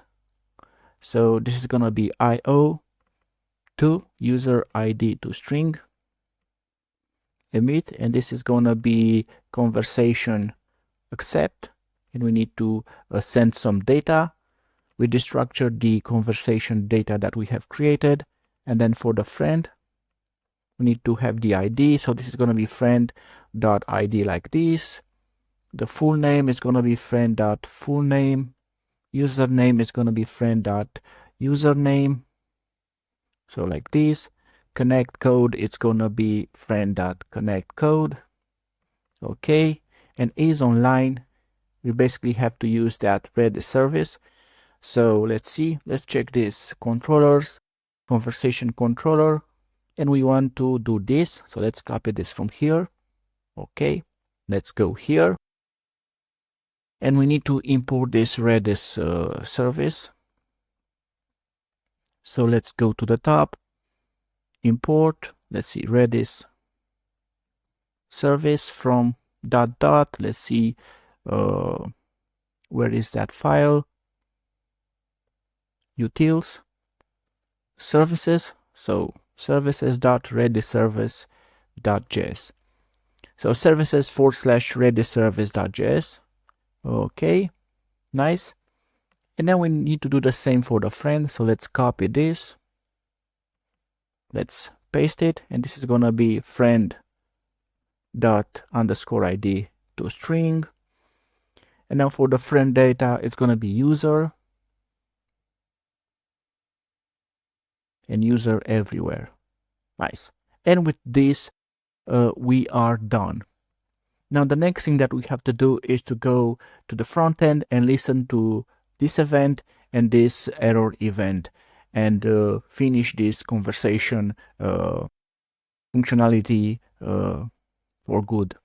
So this is gonna be IO to user ID to string, emit, and this is gonna be conversation accept, and we need to send some data. We destructure the conversation data that we have created, and then for the friend, we need to have the ID. So this is gonna be friend.id like this. The full name is gonna be friend.fullname. Username is gonna be friend.username. So like this. Connect code, it's gonna be friend.connect code. Okay, and is online, we basically have to use that RedisService. So let's see, let's check this controllers, conversation controller, and we want to do this. So let's copy this from here. Okay, let's go here, and we need to import this Redis service. So let's go to the top, import, let's see, Redis service from ... let's see, where is that file? Utils, services. So services.redisservice.js. So services /redisservice.js. Okay, nice. And now we need to do the same for the friend. So let's copy this. Let's paste it, and this is gonna be friend._id to string. And now for the friend data, it's gonna be user and user everywhere. Nice. And with this, we are done. Now the next thing that we have to do is to go to the front end and listen to this event and this error event, and finish this conversation functionality for good.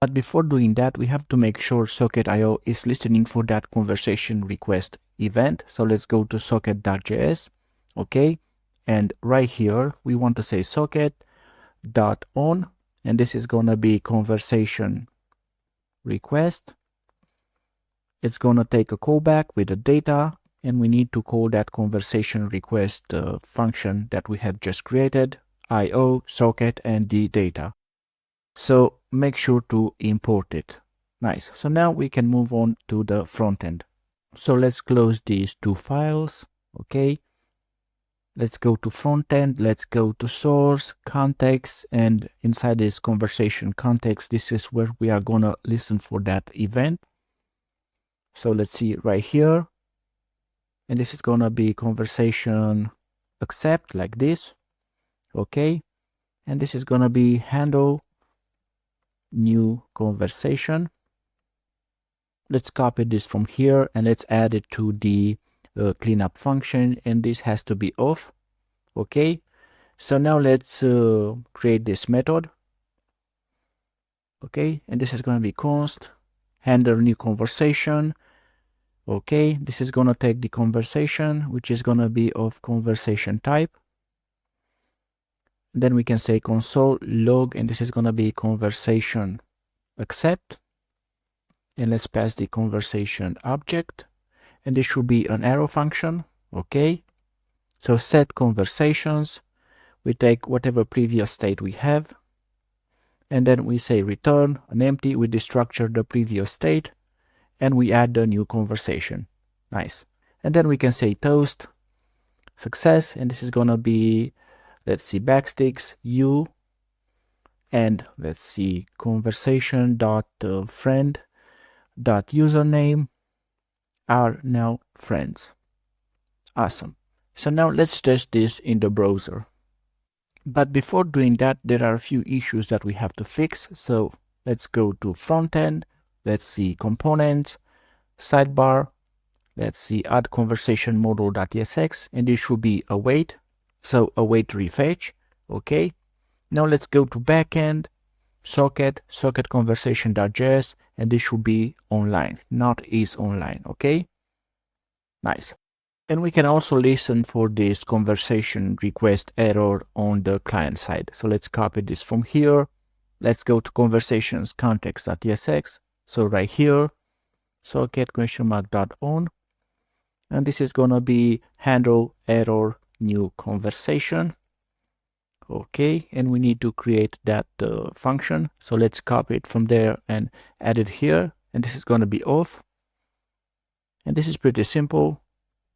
But before doing that, we have to make sure Socket.io is listening for that conversation request event. So let's go to socket.js. Okay, and right here we want to say socket.on, and this is gonna be conversation request. It's gonna take a callback with the data, and we need to call that conversation request function that we have just created, IO, socket, and the data. So make sure to import it. Nice. So now we can move on to the front end. So let's close these two files. Okay. Let's go to front end. Let's go to source, context, and inside this conversation context, this is where we are gonna listen for that event. So let's see right here. And this is gonna be conversation accept like this. Okay. And this is gonna be handle new conversation. Let's copy this from here and let's add it to the cleanup function, and this has to be off. Okay, so now let's create this method. Okay, and this is going to be const handle new conversation. Okay, this is going to take the conversation, which is going to be of conversation type. Then we can say console log, and this is going to be conversation accept. and let's pass the conversation object, and this should be an arrow function. Okay, so set conversations, we take whatever previous state we have, and then we say return an empty. We destructure the previous state and we add the new conversation. Nice. And then we can say toast success, and this is gonna be, let's see, backsticks u, and let's see, conversation dot friend dot username are now friends. Awesome. So now let's test this in the browser. But before doing that, there are a few issues that we have to fix. So let's go to Frontend. Let's see components, sidebar. Let's see add conversation model.tsx, and this should be await. So await refetch. Okay. Now let's go to backend, socket conversation.js, and this should be online, not is online. Okay. Nice. And we can also listen for this conversation request error on the client side. So let's copy this from here. Let's go to conversations context.tsx. So right here, socket !on. And this is going to be handle error new conversation. Okay, and we need to create that function. So let's copy it from there and add it here. And this is going to be off. And this is pretty simple.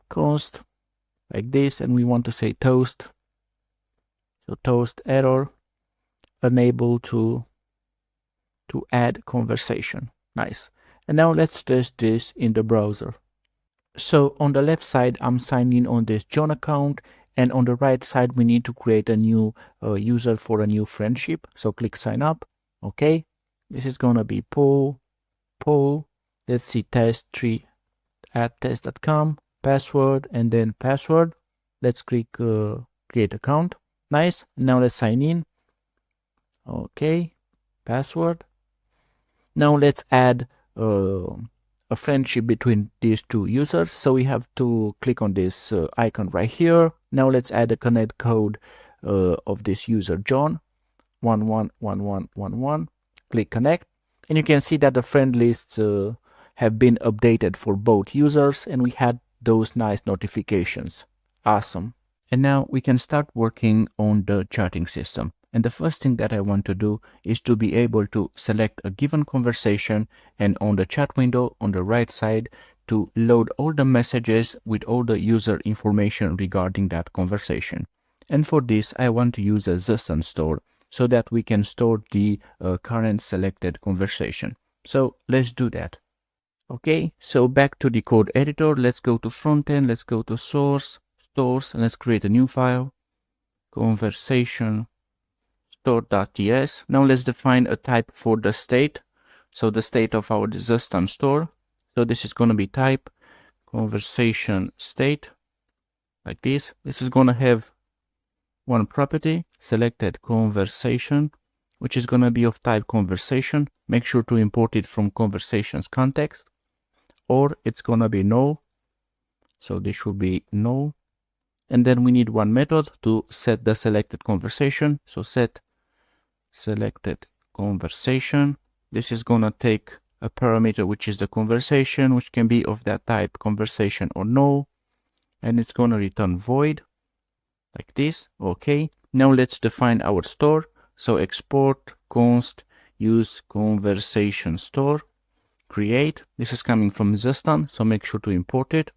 Const like this, and we want to say toast. So toast error unable to add conversation. Nice. And now let's test this in the browser. So on the left side, I'm signing on this John account, and on the right side, we need to create a new user for a new friendship. So click sign up. Okay, this is gonna be poll. Let's see, test3 at test.com. Password, and then password. Let's click create account. Nice. Now let's sign in. Okay, password. Now let's add a friendship between these two users. So we have to click on this icon right here. Now let's add a connect code of this user John 111111. Click connect, and you can see that the friend lists have been updated for both users, and we had those nice notifications. Awesome. And now we can start working on the chatting system. And the first thing that I want to do is to be able to select a given conversation, and on the chat window on the right side to load all the messages with all the user information regarding that conversation. And for this, I want to use a JSON store so that we can store the current selected conversation. So let's do that. Okay, so back to the code editor. Let's go to Frontend. Let's go to source, stores, and let's create a new file, conversation store.ts. Now let's define a type for the state. So the state of our JSON store. So this is going to be type conversation state, like this. This is going to have one property, selected conversation, which is going to be of type conversation. Make sure to import it from conversations context, or it's going to be null. So this should be null. And then we need one method to set the selected conversation. So set selected conversation. This is going to take a parameter, which is the conversation, which can be of that type conversation or null. And it's going to return void like this. Okay. Now let's define our store. So export const use conversation store create. This is coming from JSON, so make sure to import it.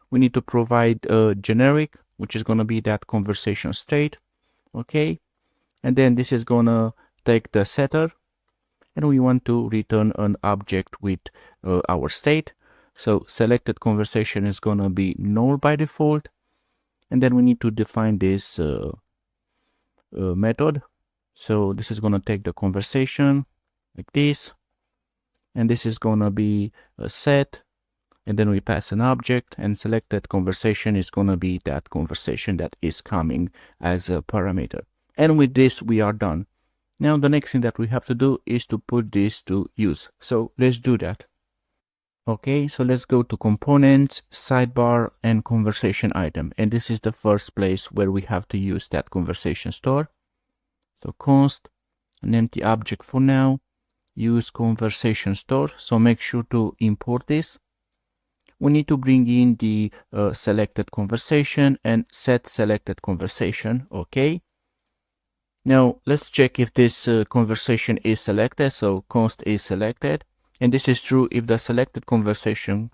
We need to provide a generic, which is going to be that conversation state. Okay. And then this is going to take the setter, and we want to return an object with our state. So selected conversation is going to be null by default. And then we need to define this method. So this is going to take the conversation like this. And this is going to be a set. And then we pass an object, and selected conversation is going to be that conversation that is coming as a parameter. And with this, we are done. Now, the next thing that we have to do is to put this to use. So let's do that. Okay, so let's go to components, sidebar, and conversation item. And this is the first place where we have to use that conversation store. So const, an empty object for now. use conversation store. So make sure to import this. We need to bring in the selected conversation and set selected conversation. Okay. Now let's check if this conversation is selected. So const is selected, and this is true if the selected conversation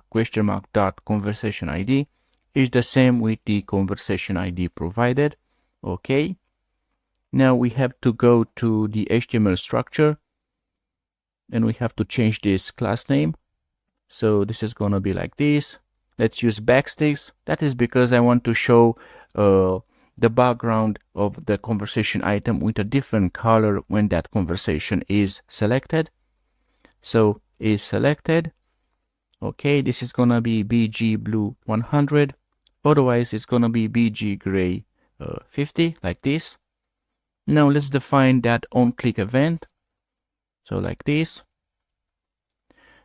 (conversation ID) is the same with the conversation ID provided. Okay. Now we have to go to the HTML structure, and we have to change this class name. So this is going to be like this. Let's use backsticks. That is because I want to show the background of the conversation item with a different color when that conversation is selected. So is selected. Okay, this is going to be BG blue 100. Otherwise, it's going to be BG gray 50, like this. Now let's define that on-click event. So like this.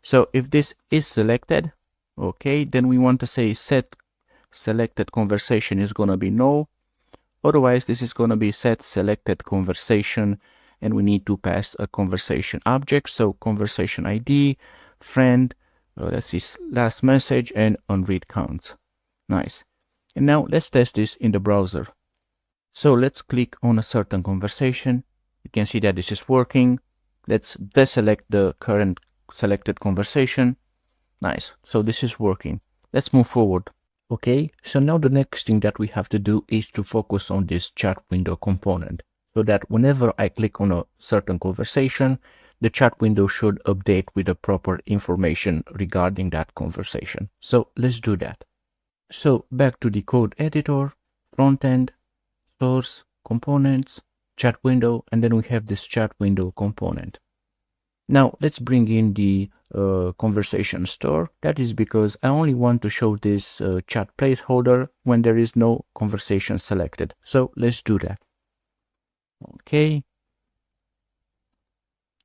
So if this is selected, okay, then we want to say set selected conversation is going to be no. Otherwise, this is going to be set selected conversation, and we need to pass a conversation object. So conversation ID, friend, let's see, last message, and unread counts. Nice. And now let's test this in the browser. So let's click on a certain conversation. You can see that this is working. Let's deselect the current selected conversation. Nice. So this is working. Let's move forward. Okay, so now the next thing that we have to do is to focus on this chat window component, so that whenever I click on a certain conversation, the chat window should update with the proper information regarding that conversation. So let's do that. So back to the code editor, frontend, source, components, chat window, and then we have this chat window component. Now let's bring in the conversation store. That is because I only want to show this chat placeholder when there is no conversation selected. So let's do that. Okay.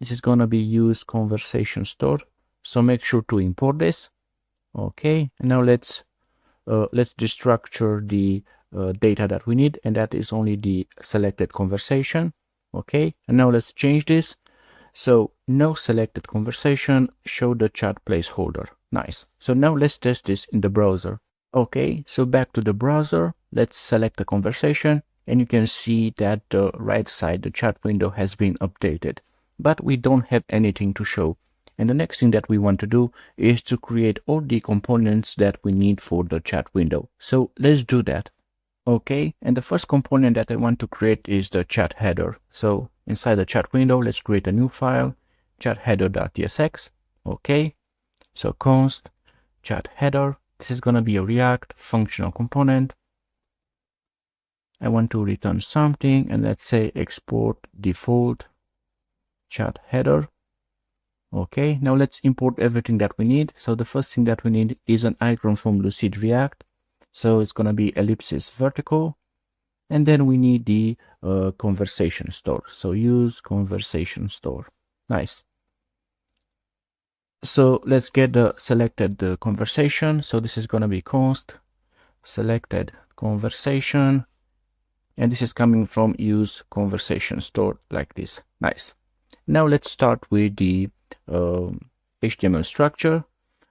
This is going to be use conversation store. So make sure to import this. Okay. And now let's destructure the data that we need, and that is only the selected conversation. Okay. And now let's change this. So no selected conversation, show the chat placeholder. Nice. So now let's test this in the browser. Okay, so back to the browser, let's select the conversation, and you can see that the right side, the chat window has been updated, but we don't have anything to show. And the next thing that we want to do is to create all the components that we need for the chat window. So let's do that. Okay, and the first component that I want to create is the chat header. So inside the chat window, let's create a new file, chatheader.tsx. Okay, so const chat header. This is going to be a React functional component. I want to return something, and let's say export default chat header. Okay, now let's import everything that we need. So the first thing that we need is an icon from Lucid React. So it's going to be ellipsis vertical. And then we need the conversation store. So use conversation store. Nice. So let's get the selected conversation. So this is going to be const selected conversation. And this is coming from use conversation store like this. Nice. Now let's start with the HTML structure.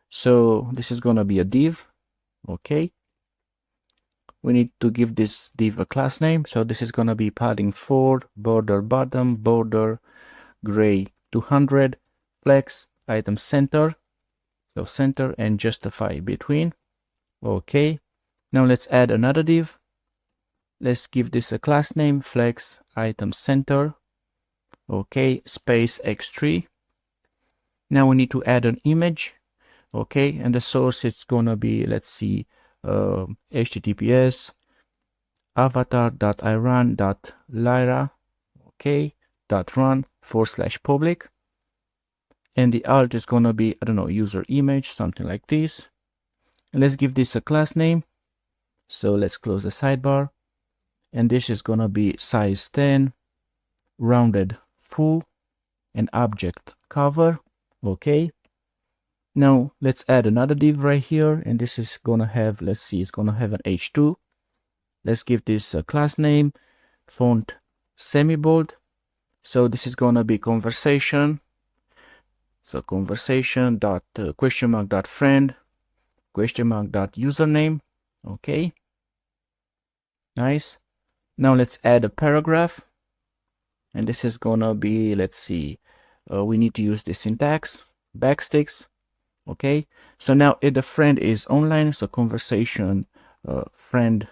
So this is going to be a div. Okay. We need to give this div a class name. So this is going to be padding 4, border bottom, border gray 200, flex, item center. So center and justify between. Okay. Now let's add another div. Let's give this a class name, flex, item center. Okay, space x3. Now we need to add an image. Okay, and the source is going to be, let's see, https avatar.iran.lyra, okay, .run/public, and the alt is going to be, I don't know, user image, something like this. And let's give this a class name. So let's close the sidebar, and this is going to be size 10, rounded full, and object cover. Okay. Now let's add another div right here, and this is going to have, let's see, it's going to have an h2. Let's give this a class name, font semi-bold. So this is going to be conversation. So conversation dot question mark dot friend question mark dot username. Okay, nice. Now let's add a paragraph, and this is gonna be, let's see, we need to use the syntax backsticks. Okay, so now if the friend is online, so conversation friend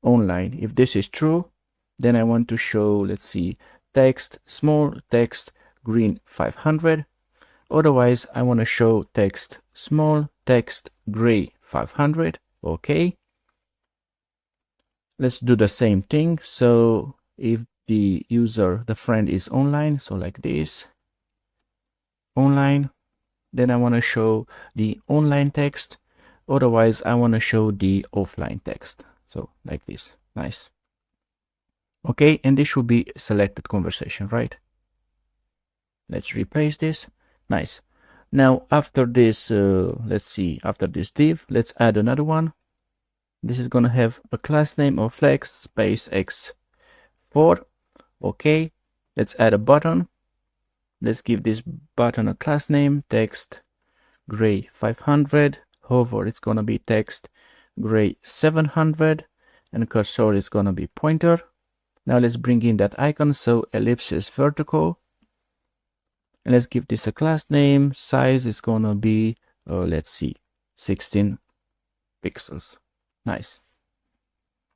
online, if this is true, then I want to show, let's see, text small, text green 500. Otherwise I want to show text small, text gray 500. Okay, let's do the same thing. So if the user, the friend is online, so like this, online, then I want to show the online text. Otherwise I want to show the offline text, so like this. Nice. Okay, and this should be selected conversation, right? Let's replace this. Nice. Now after this, let's see, after this div, let's add another one. This is going to have a class name of flex space x4. Okay, let's add a button. Let's give this button a class name, text gray 500. Hover, it's going to be text gray 700, and cursor is going to be pointer. Now let's bring in that icon, so ellipse is vertical, and let's give this a class name. Size is going to be let's see, 16 pixels. Nice.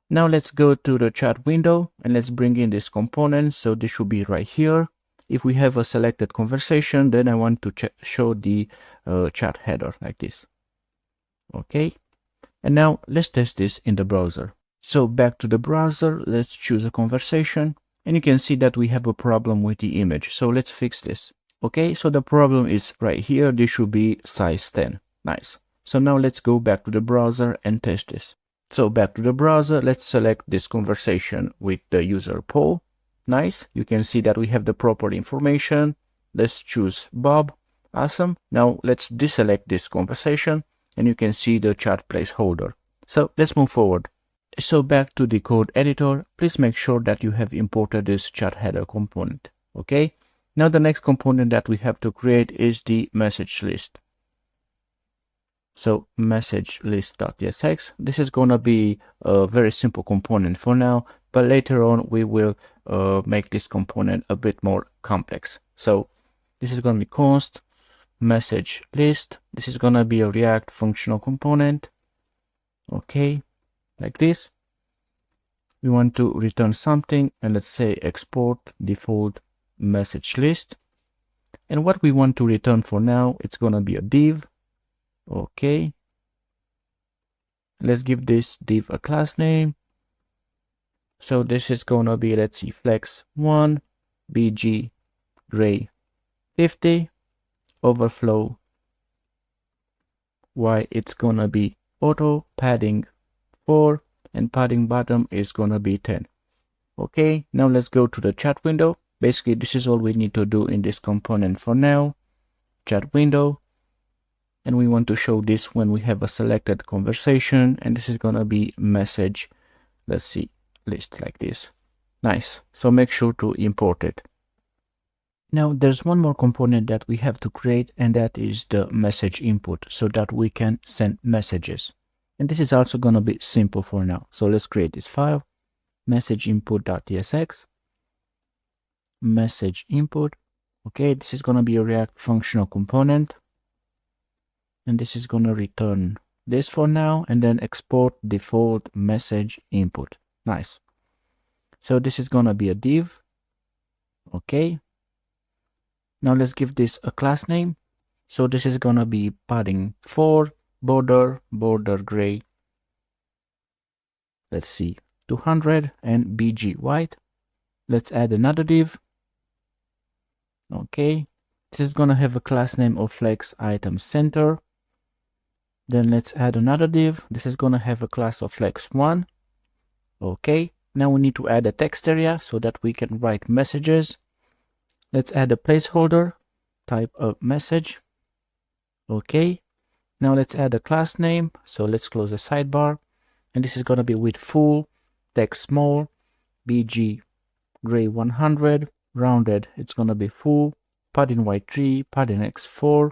Now let's go to the chat window and let's bring in this component. So this should be right here. If we have a selected conversation, then I want to show the chat header like this. Okay, and now let's test this in the browser. So back to the browser, let's choose a conversation, and you can see that we have a problem with the image. So let's fix this. Okay, so the problem is right here. This should be size 10. Nice. So now let's go back to the browser and test this. So back to the browser, let's select this conversation with the user Paul. Nice. You can see that we have the proper information. Let's choose Bob. Awesome. Now let's deselect this conversation, and you can see the chat placeholder. So let's move forward. So back to the code editor, please make sure that you have imported this chat header component. Okay. Now the next component that we have to create is the message list. So message list.tsx. This is going to be a very simple component for now, but later on we will make this component a bit more complex. So this is going to be const message list. This is going to be a React functional component. Okay, like this. We want to return something, and let's say export default message list. And what we want to return for now, it's going to be a div. Okay, let's give this div a class name. So this is going to be, let's see, flex1 bg gray 50 overflow y, it's going to be auto padding 4, and padding bottom is going to be 10. Okay, now let's go to the chat window. Basically this is all we need to do in this component for now. Chat window, and we want to show this when we have a selected conversation, and this is going to be message, let's see, list like this. Nice. So make sure to import it. Now there's one more component that we have to create, and that is the message input, so that we can send messages. And this is also going to be simple for now. So let's create this file, message input.tsx, message input. Okay, this is going to be a React functional component. And this is going to return this for now, and then export default message input. Nice. So this is going to be a div. Okay. Now let's give this a class name. So this is going to be padding 4, border gray. Let's see, 200, and bg white. Let's add another div. Okay. This is going to have a class name of flex item center. Then let's add another div. This is going to have a class of flex1. Okay, now we need to add a text area so that we can write messages. Let's add a placeholder, type a message. Okay, now let's add a class name. So let's close the sidebar, and this is going to be with full, text small, bg gray 100, rounded, it's going to be full, padding y3, padding x4,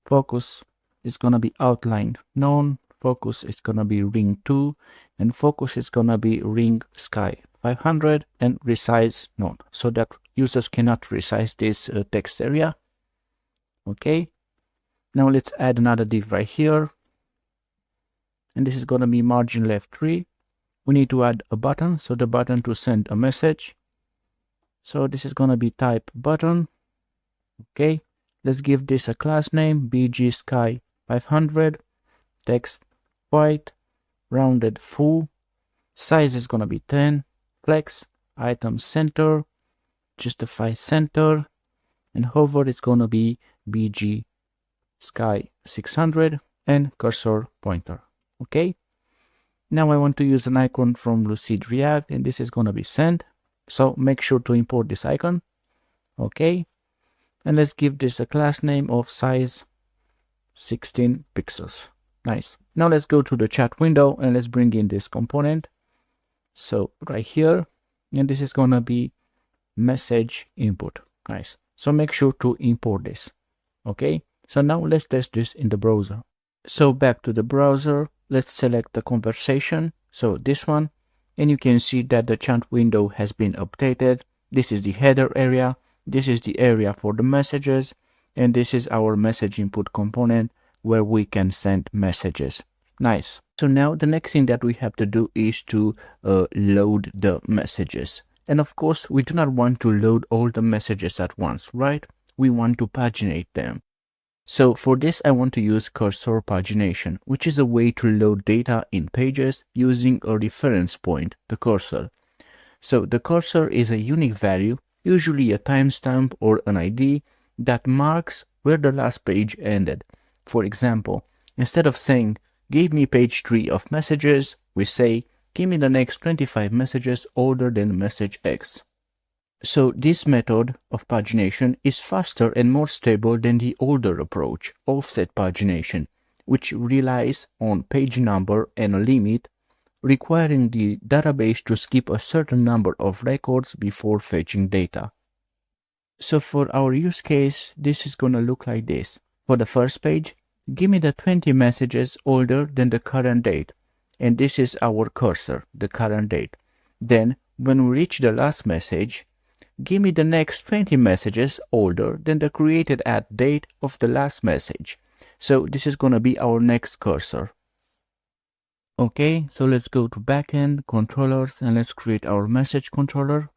focus is gonna be outline none, focus is gonna be ring 2, and focus is gonna be ring sky 500, and resize none, so that users cannot resize this text area. Okay, now let's add another div right here, and this is gonna be margin left 3. We need to add a button, so the button to send a message. So this is gonna be type button. Okay, let's give this a class name, bg sky 500, text white, rounded full, size is gonna be 10, flex, item center, justify center, and hover is gonna be bg sky 600, and cursor pointer. Okay, now I want to use an icon from Lucid React, and this is gonna be send, so make sure to import this icon. Okay, and let's give this a class name of size 16 pixels. Nice. Now let's go to the chat window and let's bring in this component. So right here, and this is gonna be message input. Nice. So make sure to import this. Okay, so now let's test this in the browser. So back to the browser, let's select the conversation, so this one, and you can see that the chat window has been updated. This is the header area, this is the area for the messages, and this is our message input component where we can send messages. Nice. So now the next thing that we have to do is to load the messages. And of course, we do not want to load all the messages at once, right? We want to paginate them. So for this, I want to use cursor pagination, which is a way to load data in pages using a reference point, the cursor. So the cursor is a unique value, usually a timestamp or an ID, that marks where the last page ended. For example, instead of saying, give me page 3 of messages, we say, give me the next 25 messages older than message X. So this method of pagination is faster and more stable than the older approach, offset pagination, which relies on page number and a limit, requiring the database to skip a certain number of records before fetching data. So for our use case, this is going to look like this. For the first page, give me the 20 messages older than the current date. And this is our cursor, the current date. Then, when we reach the last message, give me the next 20 messages older than the created at date of the last message. So this is going to be our next cursor. Okay, so let's go to backend, controllers, and let's create our message controller.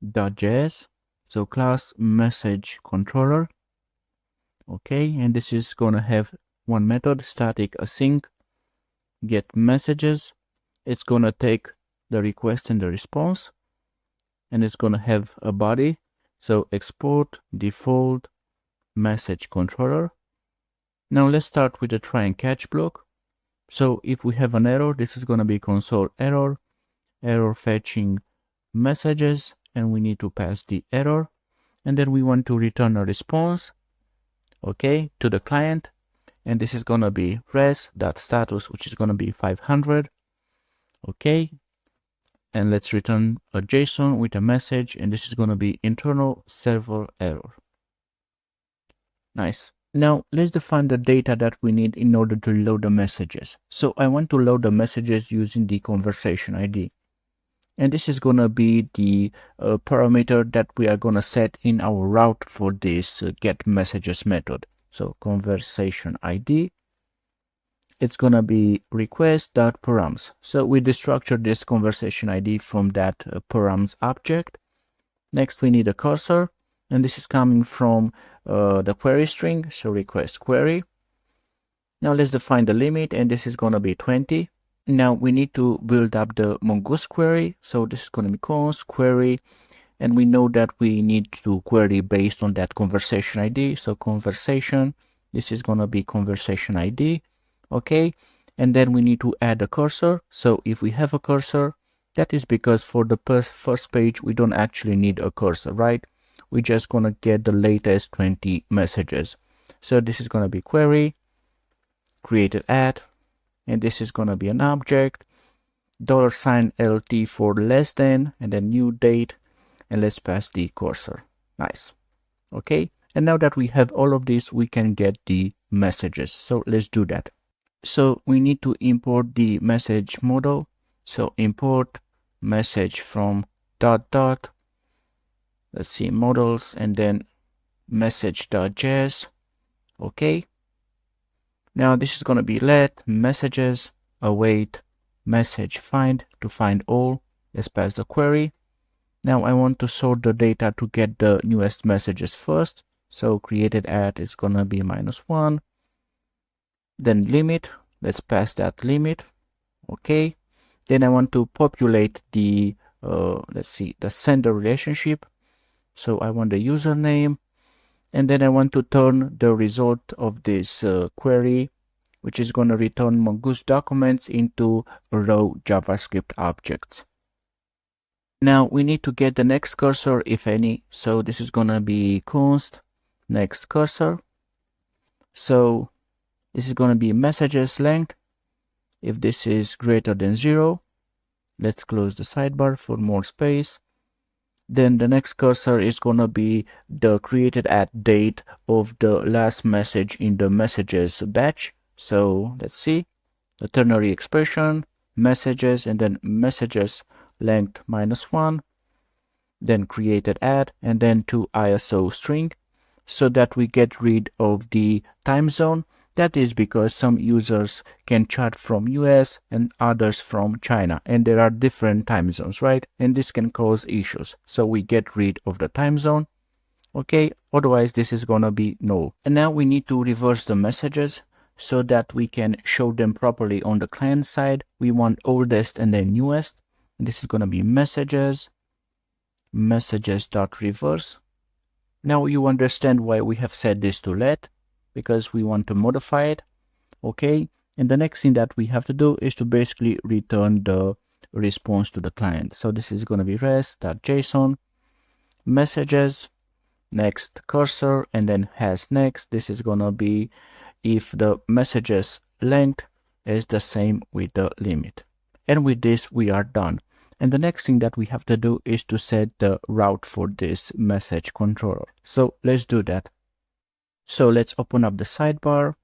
.js. So class message controller. Okay, and this is going to have one method, static async, get messages. It's going to take the request and the response, and it's going to have a body. So export default message controller. Now let's start with the try and catch block. So if we have an error, this is going to be console error, error fetching messages, and we need to pass the error. And then we want to return a response, okay, to the client. And this is going to be res.status, which is going to be 500. Okay. And let's return a JSON with a message, and this is going to be internal server error. Nice. Now let's define the data that we need in order to load the messages. So I want to load the messages using the conversation ID. And this is going to be the parameter that we are going to set in our route for this get messages method. So conversation ID. It's going to be request.params. So we destructured this conversation ID from that params object. Next, we need a cursor, and this is coming from the query string, so request query. Now let's define the limit, and this is going to be 20. Now we need to build up the Mongoose query, so this is going to be const query, and we know that we need to query based on that conversation ID. So conversation, this is going to be conversation ID. Okay, and then we need to add a cursor. So if we have a cursor, that is because for the first page we don't actually need a cursor, right? We're just gonna get the latest 20 messages. So this is gonna be query created at, and this is gonna be an object, $LT for less than, and then new date, and let's pass the cursor. Nice. Okay. And now that we have all of this, we can get the messages. So let's do that. So we need to import the message model. So import message from dot, let's see, models, and then message.js. Okay. Now this is going to be let messages await message find to find all. Let's pass the query. Now I want to sort the data to get the newest messages first. So created at is going to be -1. Then limit. Let's pass that limit. Okay. Then I want to populate the, let's see, the sender relationship. So I want the username. And then I want to turn the result of this query, which is going to return Mongoose documents, into raw JavaScript objects. Now we need to get the next cursor, if any. So this is going to be const next cursor. So this is going to be messages length. If this is greater than 0, let's close the sidebar for more space. Then the next cursor is going to be the created at date of the last message in the messages batch. So let's see, the ternary expression, messages, and then messages length -1, then created at, and then to ISO string, so that we get rid of the time zone. That is because some users can chat from US and others from China, and there are different time zones, right? And this can cause issues. So we get rid of the time zone. Okay, otherwise this is gonna be null. And now we need to reverse the messages so that we can show them properly on the client side. We want oldest and then newest. And this is gonna be messages.reverse. Now you understand why we have set this to let, because we want to modify it. Okay, and the next thing that we have to do is to basically return the response to the client. So this is going to be res.json messages next cursor, and then has next. This is going to be if the messages length is the same with the limit. And with this we are done. And the next thing that we have to do is to set the route for this message controller. So let's do that. So let's open up the sidebar,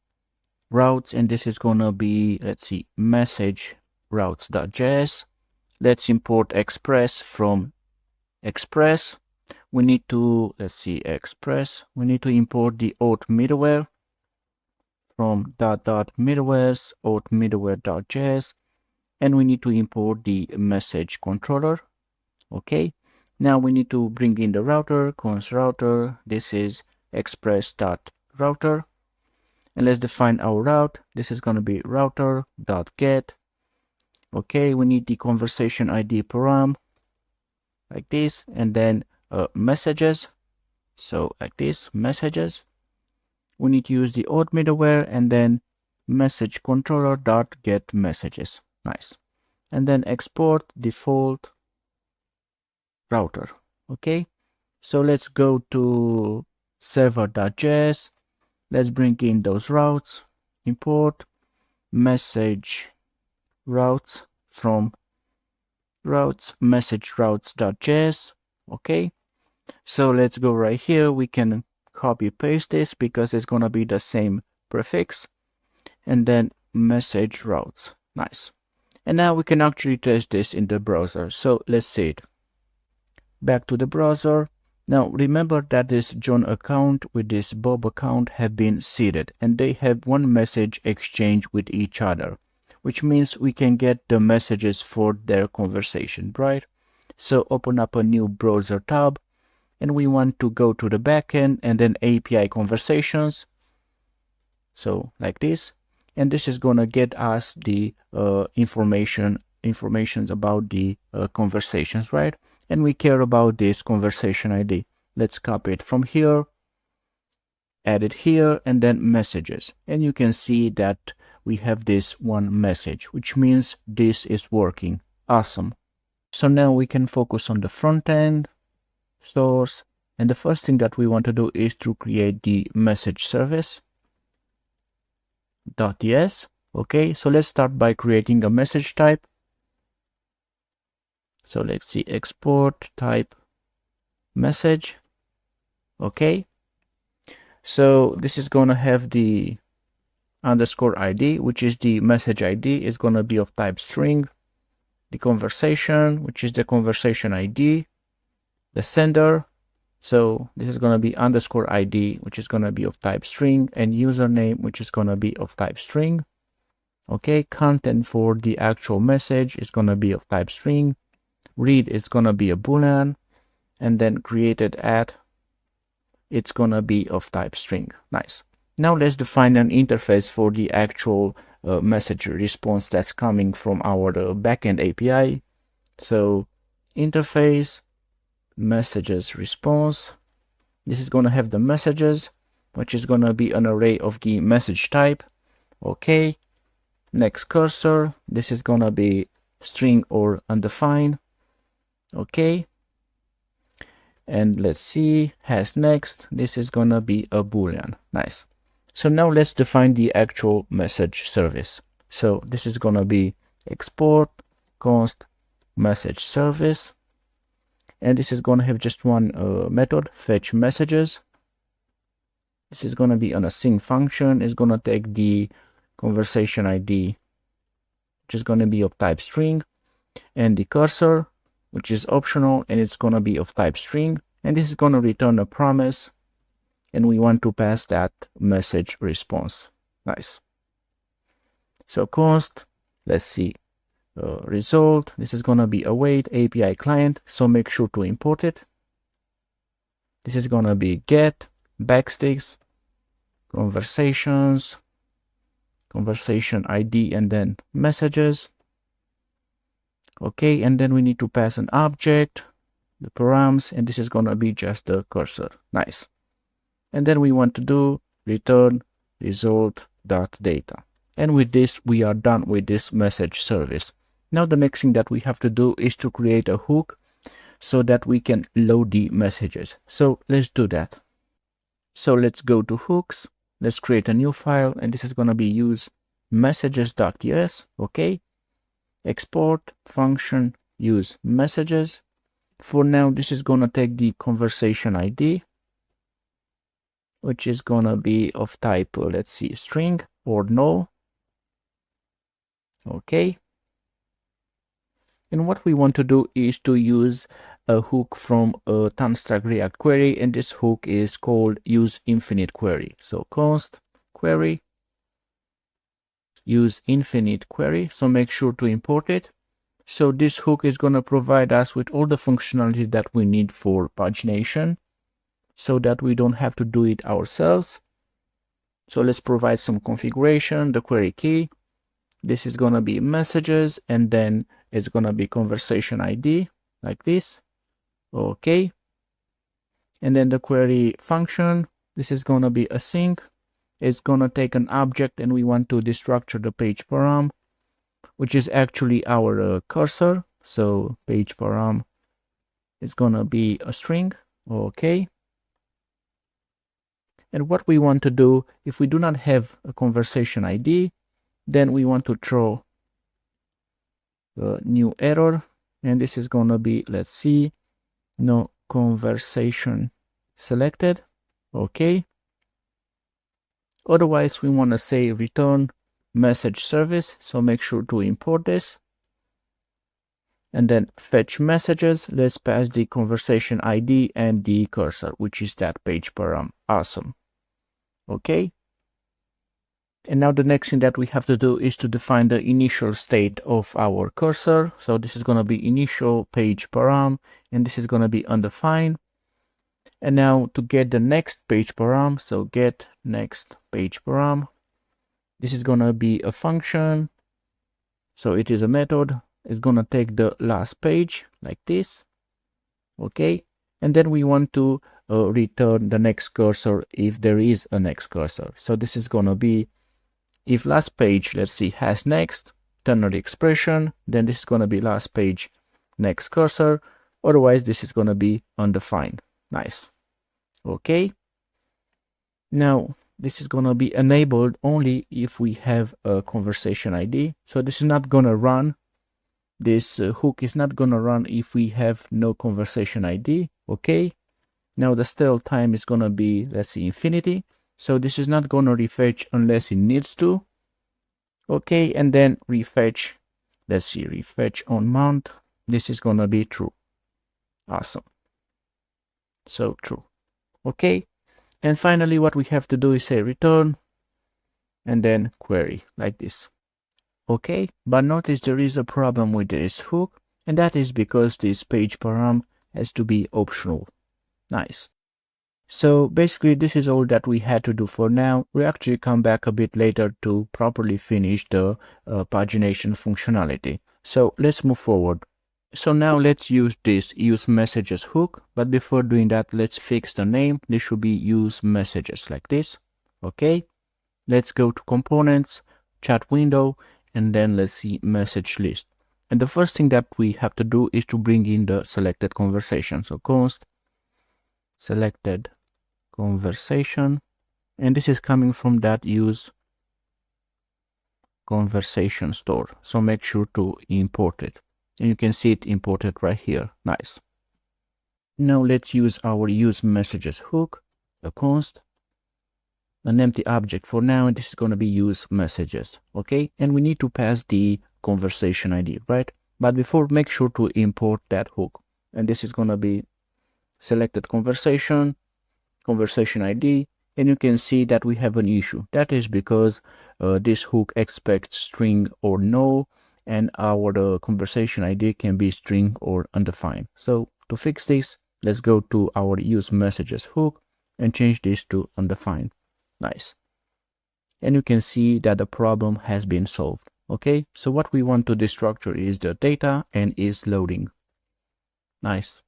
routes, and this is gonna be, let's see, message routes.js. Let's import express from express. We need to, let's see, express. We need to import the auth middleware from .middlewares auth middleware.js, and we need to import the message controller. Okay. Now we need to bring in the router, const router. This is express.router. And let's define our route. This is going to be router.get. Okay, we need the conversation ID param, like this, and then messages. So like this, messages. We need to use the auth middleware and then message controller.get messages. Nice. And then export default router. Okay, so let's go to server.js. Let's bring in those routes, import message routes from routes, message routes.js. Okay, so let's go right here. We can copy paste this because it's going to be the same prefix, and then message routes. Nice. And now we can actually test this in the browser. So let's see it. Back to the browser. Now remember that this John account with this Bob account have been seeded, and they have one message exchange with each other, which means we can get the messages for their conversation, right? So open up a new browser tab, and we want to go to the backend and then API conversations. So like this, and this is gonna get us the information about the conversations, right? And we care about this conversation ID. Let's copy it from here, add it here, and then messages. And you can see that we have this one message, which means this is working. Awesome. So now we can focus on the front end, source, and the first thing that we want to do is to create the message service. .ts. Okay, so let's start by creating a message type. So let's see, export type message. Okay, so this is gonna have the underscore ID, which is the message ID, is gonna be of type string. The conversation, which is the conversation ID, the sender, so this is gonna be underscore ID, which is gonna be of type string, and username, which is gonna be of type string. Okay, content for the actual message is gonna be of type string. Read is gonna be a boolean, and then created at, it's gonna be of type string. Nice. Now let's define an interface for the actual message response that's coming from our backend API. So interface messages response. This is gonna have the messages, which is gonna be an array of the message type. Okay. Next cursor. This is gonna be string or undefined. Okay. And let's see, has next, this is gonna be a boolean. Nice. So now let's define the actual message service. So this is gonna be export const message service, and this is gonna have just one method, fetch messages. This is gonna be an async function. It's gonna take the conversation ID, which is gonna be of type string, and the cursor, which is optional, and it's gonna be of type string, and this is gonna return a promise, and we want to pass that message response. Nice. So const, let's see, result, this is gonna be await API client, so make sure to import it. This is gonna be get backsticks conversations, conversation ID, and then messages. Okay, and then we need to pass an object, the params, and this is gonna be just the cursor. Nice. And then we want to do return result.data. And with this, we are done with this message service. Now the next thing that we have to do is to create a hook so that we can load the messages. So let's do that. So let's go to hooks. Let's create a new file, and this is gonna be use messages.ts. Okay. Export function use messages. For now, this is gonna take the conversation ID, which is gonna be of type, let's see, string or no. Okay. And what we want to do is to use a hook from a Tanstack React query, and this hook is called use infinite query. So const query use infinite query, so make sure to import it. So this hook is going to provide us with all the functionality that we need for pagination, so that we don't have to do it ourselves. So let's provide some configuration, the query key. This is going to be messages, and then it's going to be conversation ID like this. Okay. And then the query function, this is going to be async. It's going to take an object, and we want to destructure the page param, which is actually our cursor. So page param is going to be a string. Okay. And what we want to do, if we do not have a conversation ID, then we want to throw a new error. And this is going to be, let's see, no conversation selected. Okay. Otherwise, we want to say return message service. So make sure to import this. And then fetch messages. Let's pass the conversation ID and the cursor, which is that page param. Awesome. Okay. And now the next thing that we have to do is to define the initial state of our cursor. So this is going to be initial page param, and this is going to be undefined. And now to get the next page param, so get next page param, this is going to be a function. So it is a method. It's going to take the last page like this. Okay. And then we want to return the next cursor if there is a next cursor. So this is going to be if last page, let's see, has next, ternary expression, then this is going to be last page next cursor. Otherwise, this is going to be undefined. Nice. Okay. Now, this is going to be enabled only if we have a conversation ID. So this is not going to run. This hook is not going to run if we have no conversation ID. Okay. Now the stale time is gonna be, let's see, infinity. So this is not gonna refetch unless it needs to. Okay, and then refetch, let's see, refetch on mount. This is gonna be true. Awesome. So true. Okay, and finally what we have to do is say return and then query like this. Okay, but notice there is a problem with this hook, and that is because this page param has to be optional. Nice. So basically this is all that we had to do for now. We actually come back a bit later to properly finish the pagination functionality. So let's move forward. So now let's use this use messages hook, but before doing that, let's fix the name. This should be use messages like this. Okay, let's go to components, chat window, and then let's see message list. And the first thing that we have to do is to bring in the selected conversation. So const selected conversation, and this is coming from that use conversation store. So make sure to import it, and you can see it imported right here. Nice. Now let's use our use messages hook, the const, an empty object for now, and this is going to be use messages. Okay, and we need to pass the conversation ID, right? But before, make sure to import that hook, and this is going to be selected conversation ID, and you can see that we have an issue. That is because this hook expects string or no, and our conversation ID can be string or undefined. So to fix this, let's go to our use messages hook and change this to undefined. Nice. And you can see that the problem has been solved. Okay, so what we want to destructure is the data and is loading. Nice.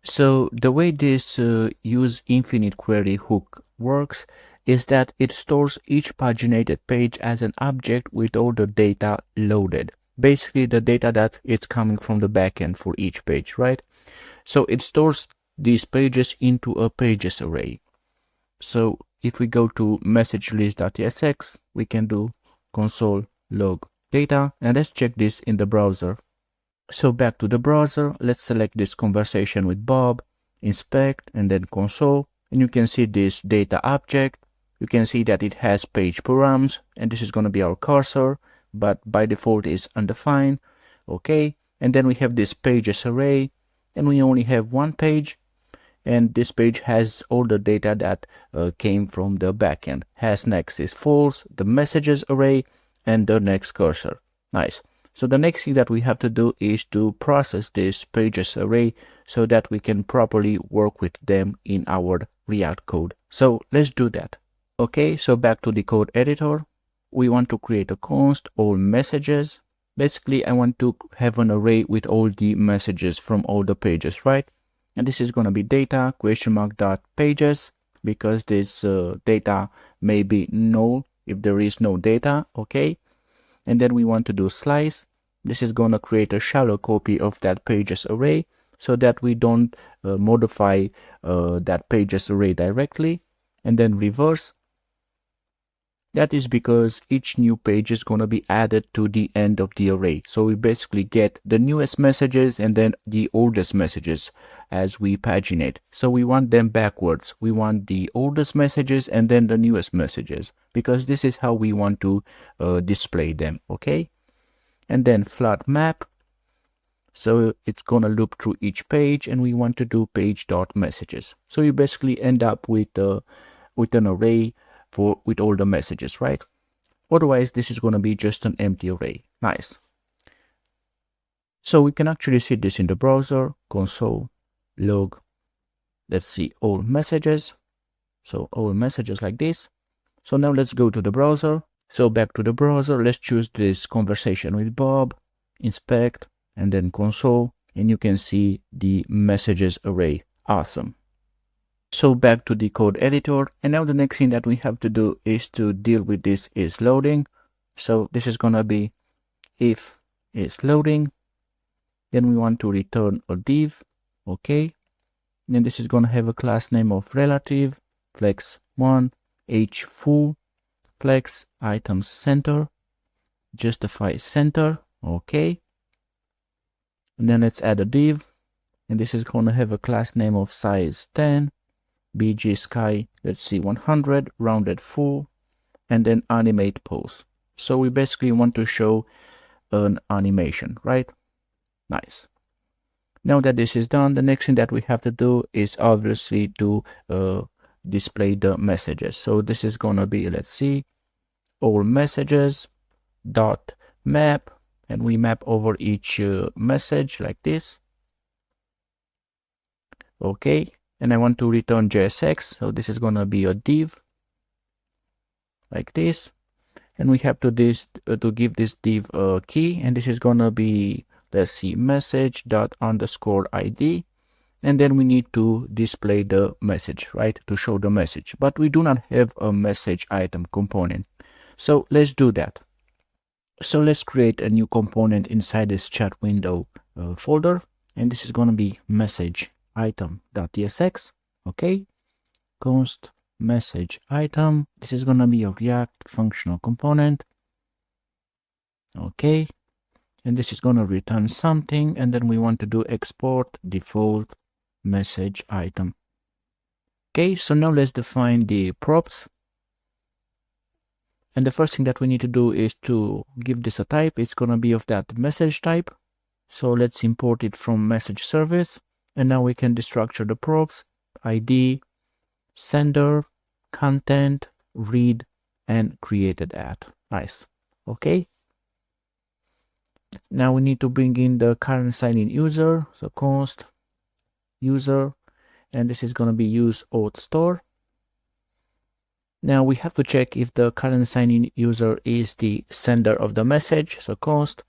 So the way this use infinite query hook works is that it stores each paginated page as an object with all the data loaded. Basically the data that it's coming from the backend for each page, right? So it stores these pages into a pages array. So if we go to message list.tsx, we can do console log data, and let's check this in the browser. So back to the browser, let's select this conversation with Bob, inspect, and then console, and you can see this data object. You can see that it has page params, and this is going to be our cursor, but by default is undefined. Okay, and then we have this pages array, and we only have one page, and this page has all the data that came from the backend. Has next is false, the messages array, and the next cursor. Nice. So the next thing that we have to do is to process this pages array so that we can properly work with them in our React code. So let's do that. Okay, so back to the code editor. We want to create a const all messages. Basically, I want to have an array with all the messages from all the pages, right? And this is going to be data (pages) because this data may be null if there is no data. Okay. And then we want to do slice. This is going to create a shallow copy of that pages array so that we don't modify that pages array directly. And then reverse. That is because each new page is going to be added to the end of the array. So we basically get the newest messages and then the oldest messages as we paginate. So we want them backwards. We want the oldest messages and then the newest messages, because this is how we want to display them. Okay. And then flat map. So it's going to loop through each page, and we want to do page.messages. So you basically end up with an array with all the messages, right? Otherwise, this is going to be just an empty array. Nice. So we can actually see this in the browser, console log, let's see, all messages. So all messages like this. So now let's go to the browser. So back to the browser, let's choose this conversation with Bob, inspect, and then console, and you can see the messages array. Awesome. So back to the code editor, and now the next thing that we have to do is to deal with this is loading. So this is gonna be if is loading, then we want to return a div. Okay, then this is gonna have a class name of relative flex1 h full flex items center justify center. Okay, and then let's add a div and this is going to have a class name of size 10, bg sky, let's see, 100, rounded full, and then animate pose. So we basically want to show an animation, right? Nice. Now that this is done, the next thing that we have to do is obviously to display the messages. So this is going to be, let's see, all messages dot map, and we map over each message like this. Okay, and I want to return JSX, so this is going to be a div like this, and we have to give this div a key, and this is going to be, let's see, message dot underscore ID, and then we need to display the message, right, to show the message, but we do not have a message item component. So let's do that. So let's create a new component inside this chat window folder, and this is going to be message item.tsx. Okay, const message item. This is going to be a React functional component. Okay, and this is going to return something, and then we want to do export default message item. Okay, so now let's define the props. And the first thing that we need to do is to give this a type. It's going to be of that message type. So let's import it from message service. And now we can destructure the props, ID, sender, content, read, and created at. Nice. Okay. Now we need to bring in the current sign-in user. So const user, and this is going to be use auth store. Now we have to check if the current sign-in user is the sender of the message. So const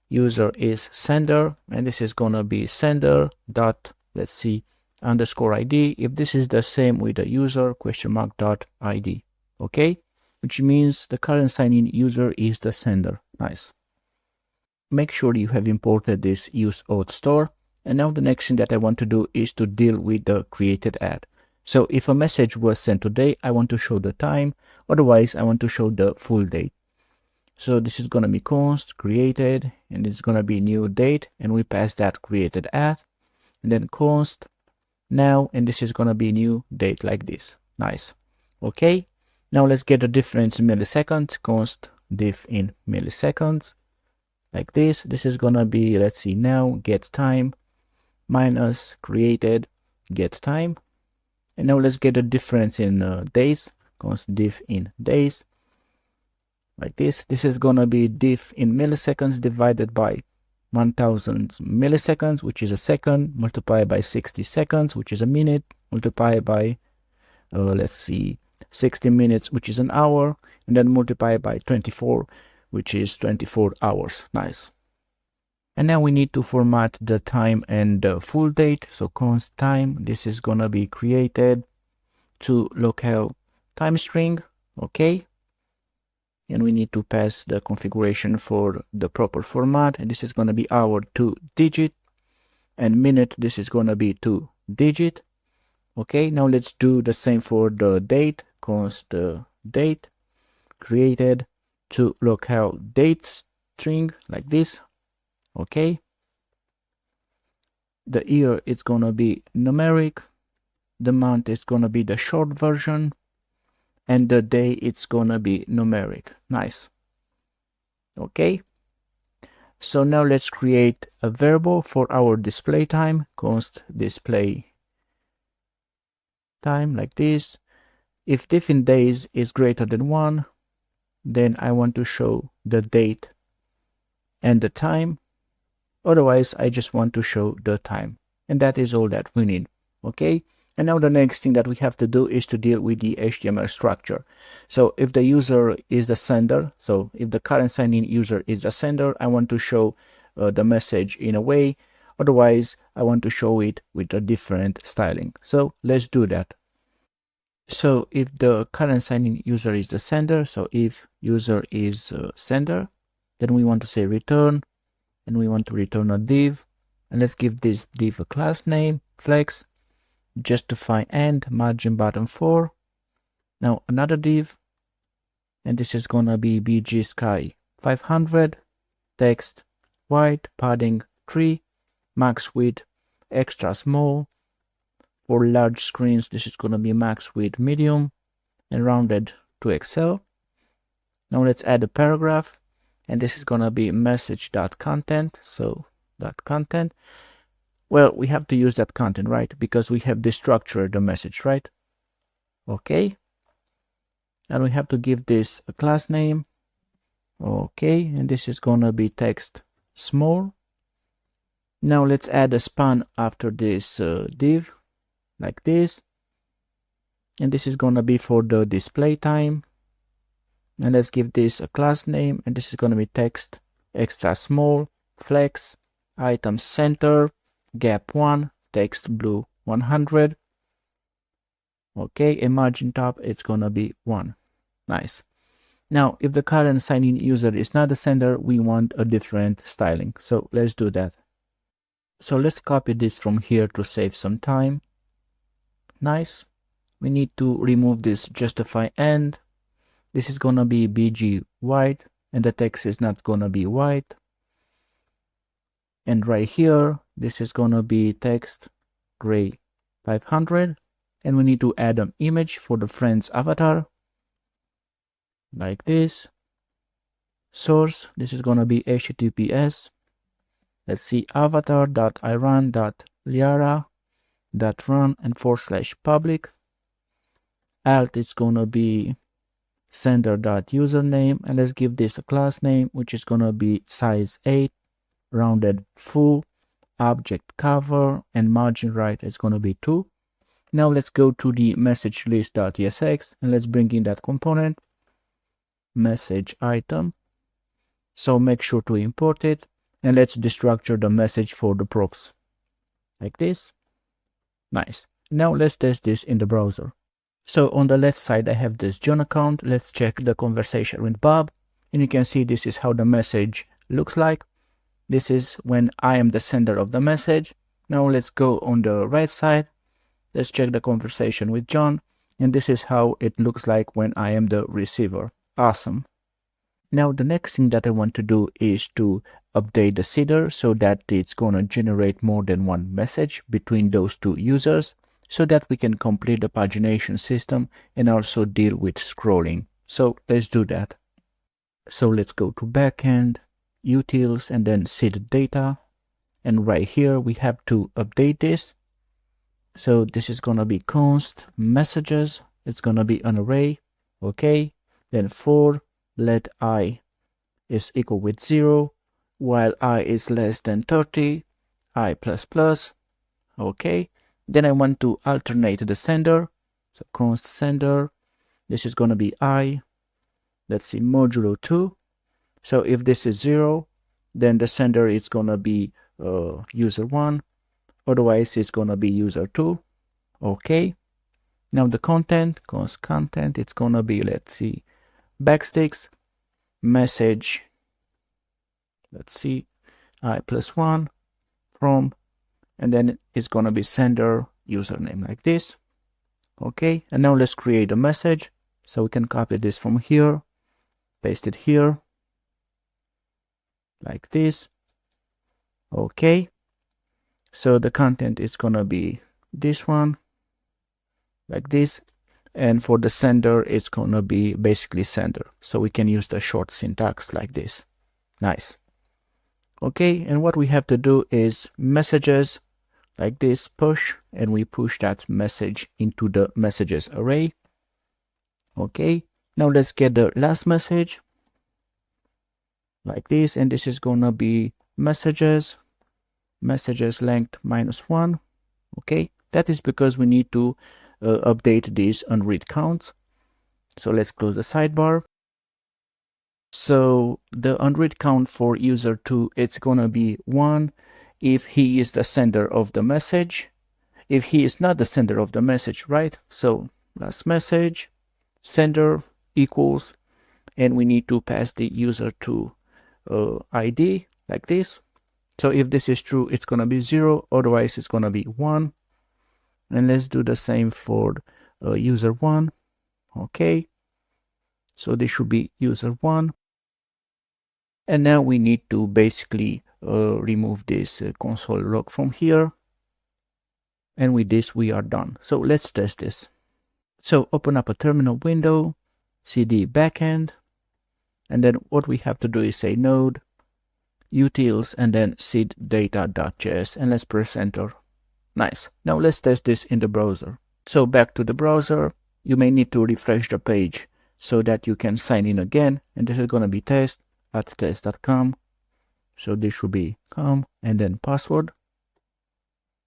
user is sender, and this is gonna be sender dot, let's see, underscore ID. If this is the same with the user, question mark dot ID. Okay, which means the current sign-in user is the sender. Nice. Make sure you have imported this use auth store. And now the next thing that I want to do is to deal with the created at. So if a message was sent today, I want to show the time. Otherwise, I want to show the full date. So this is going to be const created, and it's going to be new date, and we pass that created at, and then const now, and this is going to be new date like this. Nice. Okay. Now let's get the difference in milliseconds. Const diff in milliseconds like this. This is going to be, let's see, now get time minus created get time. And now let's get a difference in days. Const diff in days like this. This is gonna be diff in milliseconds divided by 1000 milliseconds, which is a second, multiplied by 60 seconds, which is a minute, multiplied by let's see, 60 minutes, which is an hour, and then multiplied by 24, which is 24 hours. Nice. And now we need to format the time and the full date. So const time, this is gonna be created to local time string. Okay. And we need to pass the configuration for the proper format. And this is gonna be hour 2-digit, and minute, this is gonna be 2-digit. Okay, now let's do the same for the date. Const date created to local date string like this. Okay, the year is gonna be numeric, the month is gonna be the short version, and the day it's gonna be numeric. Nice. Okay, so now let's create a variable for our display time. Const display time like this. If diff in days is greater than 1, then I want to show the date and the time. Otherwise, I just want to show the time. And that is all that we need. Okay. And now the next thing that we have to do is to deal with the HTML structure. So if the user is the sender, so if the current sign-in user is the sender, I want to show the message in a way. Otherwise, I want to show it with a different styling. So let's do that. So if the current sign-in user is the sender, so if user is sender, then we want to say return, and we want to return a div, and let's give this div a class name, flex, justify end, margin bottom 4. Now another div, and this is gonna be bg sky 500, text white, padding 3, max width extra small. For large screens, this is going to be max with medium and rounded to Excel. Now let's add a paragraph, and this is going to be message.content. So .content. Well, we have to use that content, right? Because we have destructured the message, right? Okay. And we have to give this a class name. Okay. And this is going to be text small. Now let's add a span after this div, like this. And this is going to be for the display time. And let's give this a class name. And this is going to be text extra small, flex, item center, gap 1, text blue 100. Okay, and margin top, it's going to be 1. Nice. Now, if the current sign-in user is not the sender, we want a different styling. So let's do that. So let's copy this from here to save some time. Nice. We need to remove this justify end. This is going to be BG white, and the text is not going to be white. And right here, this is going to be text gray 500. And we need to add an image for the friend's avatar, like this. Source, this is going to be HTTPS. Let's see, avatar.iran.liara.run and /public. Alt is going to be sender.username, and let's give this a class name, which is going to be size 8, rounded full, object cover, and margin right is going to be 2. Now let's go to the message list.tsx and let's bring in that component, message item. So make sure to import it, and let's destructure the message for the procs, like this. Nice. Now let's test this in the browser. So on the left side, I have this John account. Let's check the conversation with Bob, and you can see this is how the message looks like. This is when I am the sender of the message. Now let's go on the right side. Let's check the conversation with John, and this is how it looks like when I am the receiver. Awesome. Now the next thing that I want to do is to update the seeder so that it's going to generate more than one message between those two users, so that we can complete the pagination system and also deal with scrolling. So let's do that. So let's go to Backend, Utils, and then seed data. And right here, we have to update this. So this is going to be const messages. It's going to be an array. Okay. Then for let I is equal with 0, while I is less than 30, I plus plus. Okay. Then I want to alternate the sender. So const sender. This is going to be I. Let's see, modulo 2. So if this is 0, then the sender is going to be user 1. Otherwise, it's going to be user 2. Okay. Now the content, const content, it's going to be, let's see, backsticks, message, let's see, I plus 1 from, and then it's going to be sender username like this. Okay. And now let's create a message. So we can copy this from here, paste it here, like this. Okay. So the content is going to be this one, like this. And for the sender, it's going to be basically sender. So we can use the short syntax like this. Nice. Okay. And what we have to do is messages like this push, and we push that message into the messages array. Okay. Now let's get the last message like this. And this is going to be messages length -1. Okay. That is because we need to update these unread counts. So let's close the sidebar. So the unread count for user 2, it's going to be 1 if he is the sender of the message. If he is not the sender of the message, right? So last message, sender equals, and we need to pass the user to ID like this. So if this is true, it's going to be 0. Otherwise, it's going to be 1. And let's do the same for user 1. Okay. So this should be user 1. And now we need to basically remove this console log from here. And with this, we are done. So let's test this. So open up a terminal window, cd backend, and then what we have to do is say node, utils, and then seed data.js, and let's press enter. Nice. Now let's test this in the browser. So back to the browser, you may need to refresh the page so that you can sign in again. And this is going to be test@test.com. So this should be com and then password.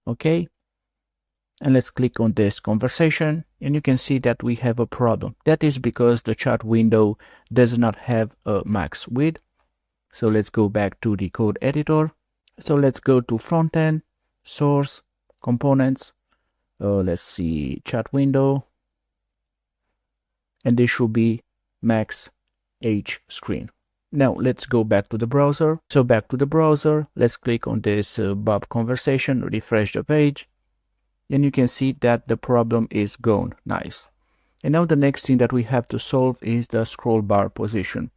Okay. And let's click on this conversation, and you can see that we have a problem. That is because the chat window does not have a max width. So let's go back to the code editor. So let's go to Frontend, Source, Components. Let's see, chat window. And this should be max H screen. Now let's go back to the browser. So back to the browser, let's click on this Bob conversation, refresh the page. And you can see that the problem is gone. Nice. And now the next thing that we have to solve is the scroll bar position.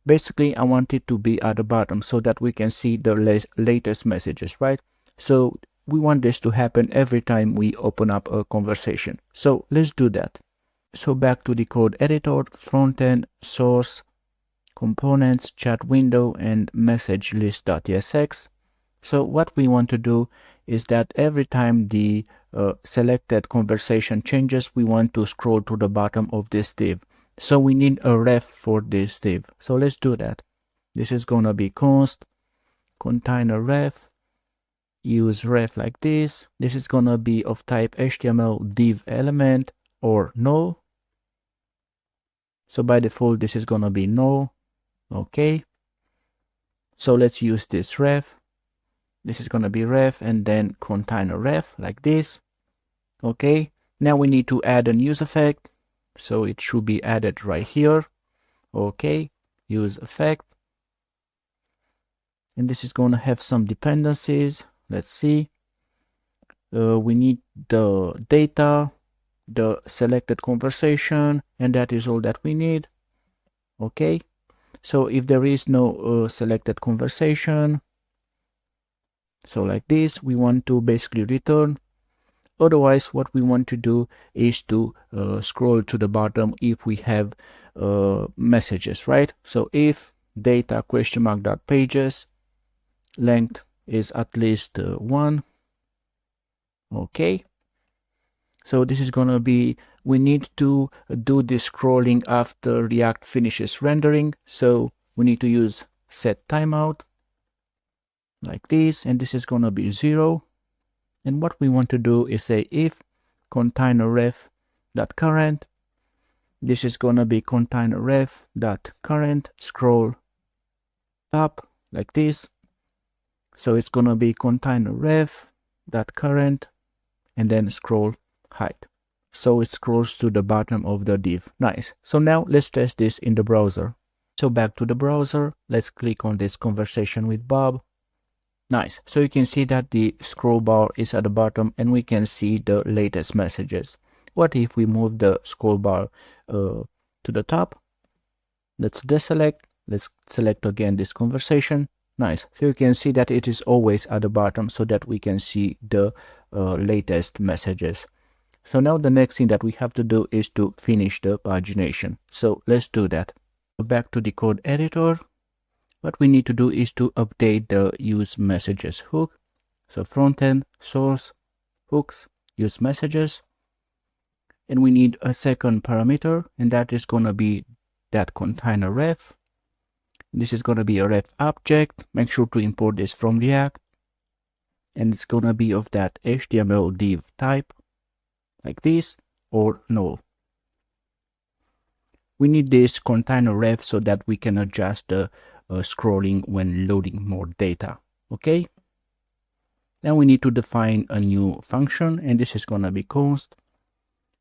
Basically, I want it to be at the bottom so that we can see the latest messages, right? So we want this to happen every time we open up a conversation. So let's do that. So back to the code editor, frontend, source, components, chat window, and message list.tsx. So what we want to do is that every time the selected conversation changes, we want to scroll to the bottom of this div. So we need a ref for this div. So let's do that. This is going to be const container ref, use ref like this. This is going to be of type HTML div element or null. So by default, this is going to be null. Okay. So let's use this ref. This is going to be ref and then container ref like this. Okay. Now we need to add a use effect. So it should be added right here. Okay. Use effect. And this is going to have some dependencies. Let's see. We need the data, the selected conversation, and that is all that we need. Okay. So if there is no selected conversation, so like this, we want to basically return. Otherwise, what we want to do is to scroll to the bottom if we have messages, right? So if data (pages) length is at least 1. Okay. So this is going to be, we need to do this scrolling after React finishes rendering. So we need to use set timeout like this, and this is going to be 0. And what we want to do is say if container ref.current, this is going to be container ref.current scroll up like this. So it's going to be container ref.current and then scroll height. So it scrolls to the bottom of the div. Nice. So now let's test this in the browser. So back to the browser, let's click on this conversation with Bob. Nice. So you can see that the scroll bar is at the bottom and we can see the latest messages. What if we move the scroll bar to the top? Let's deselect. Let's select again this conversation. Nice. So you can see that it is always at the bottom so that we can see the latest messages. So now the next thing that we have to do is to finish the pagination. So let's do that. Back to the code editor. What we need to do is to update the use messages hook. So frontend, source, hooks, use messages. And we need a second parameter, and that is going to be that container ref. This is going to be a ref object. Make sure to import this from React. And it's going to be of that HTML div type, like this, or null. We need this container ref so that we can adjust the scrolling when loading more data. Okay. Now we need to define a new function, and this is going to be const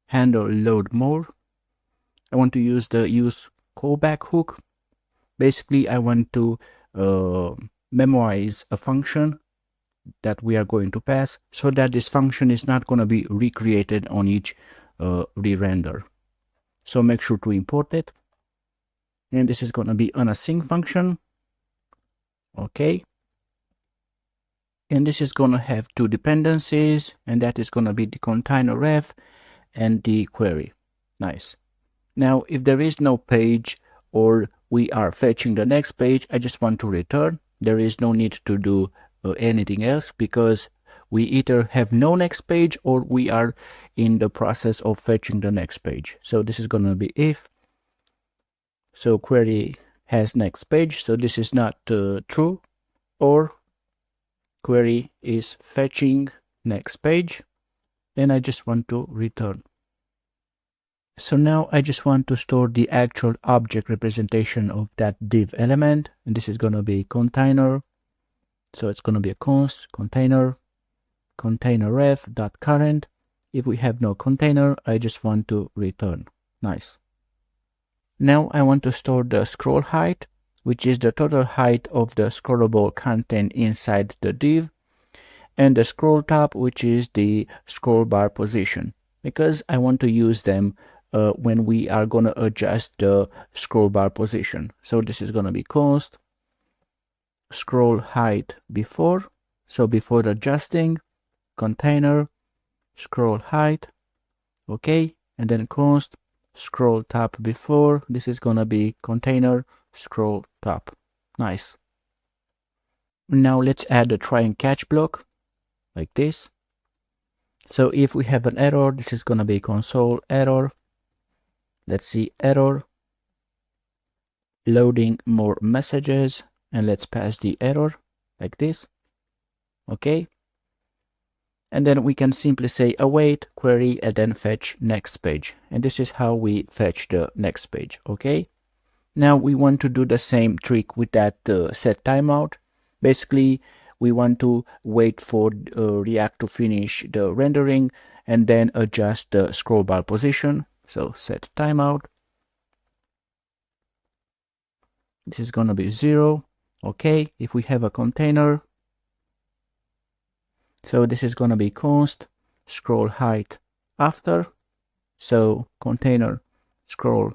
handle load more. I want to use the use callback hook. Basically, I want to memorize a function that we are going to pass so that this function is not going to be recreated on each re-render. So make sure to import it. And this is going to be an async function. Okay. And this is going to have two dependencies, and that is going to be the container ref and the query. Nice. Now, if there is no page or we are fetching the next page, I just want to return. There is no need to do anything else because we either have no next page or we are in the process of fetching the next page. So this is going to be if. So query has next page. So this is not true, or query is fetching next page. Then I just want to return. So now I just want to store the actual object representation of that div element, and this is going to be container. So it's going to be a const container ref.current. If we have no container, I just want to return. Nice. Now I want to store the scroll height, which is the total height of the scrollable content inside the div, and the scroll top, which is the scroll bar position, because I want to use them when we are going to adjust the scroll bar position. So this is going to be const scroll height before. So before adjusting, container scroll height. Okay. And then const scroll top before. This is going to be container scroll top. Nice. Now let's add a try and catch block like this. So if we have an error, this is going to be console error. Let's see, error, loading more messages, and let's pass the error like this. Okay. And then we can simply say await query and then fetch next page. And this is how we fetch the next page. Okay. Now we want to do the same trick with that set timeout. Basically, we want to wait for React to finish the rendering and then adjust the scroll bar position. So set timeout. This is going to be 0. Okay, if we have a container, so this is going to be const scroll height after. So container scroll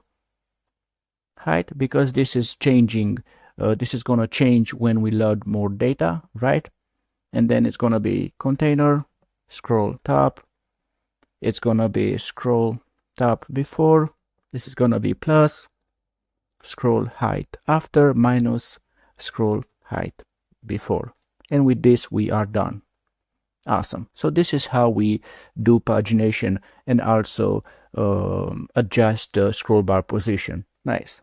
height, because this is changing. This is going to change when we load more data, right? And then it's going to be container scroll top. It's going to be scroll top before. This is going to be plus scroll height after minus scroll height before. And with this, we are done. Awesome. So this is how we do pagination and also adjust the scroll bar position. Nice.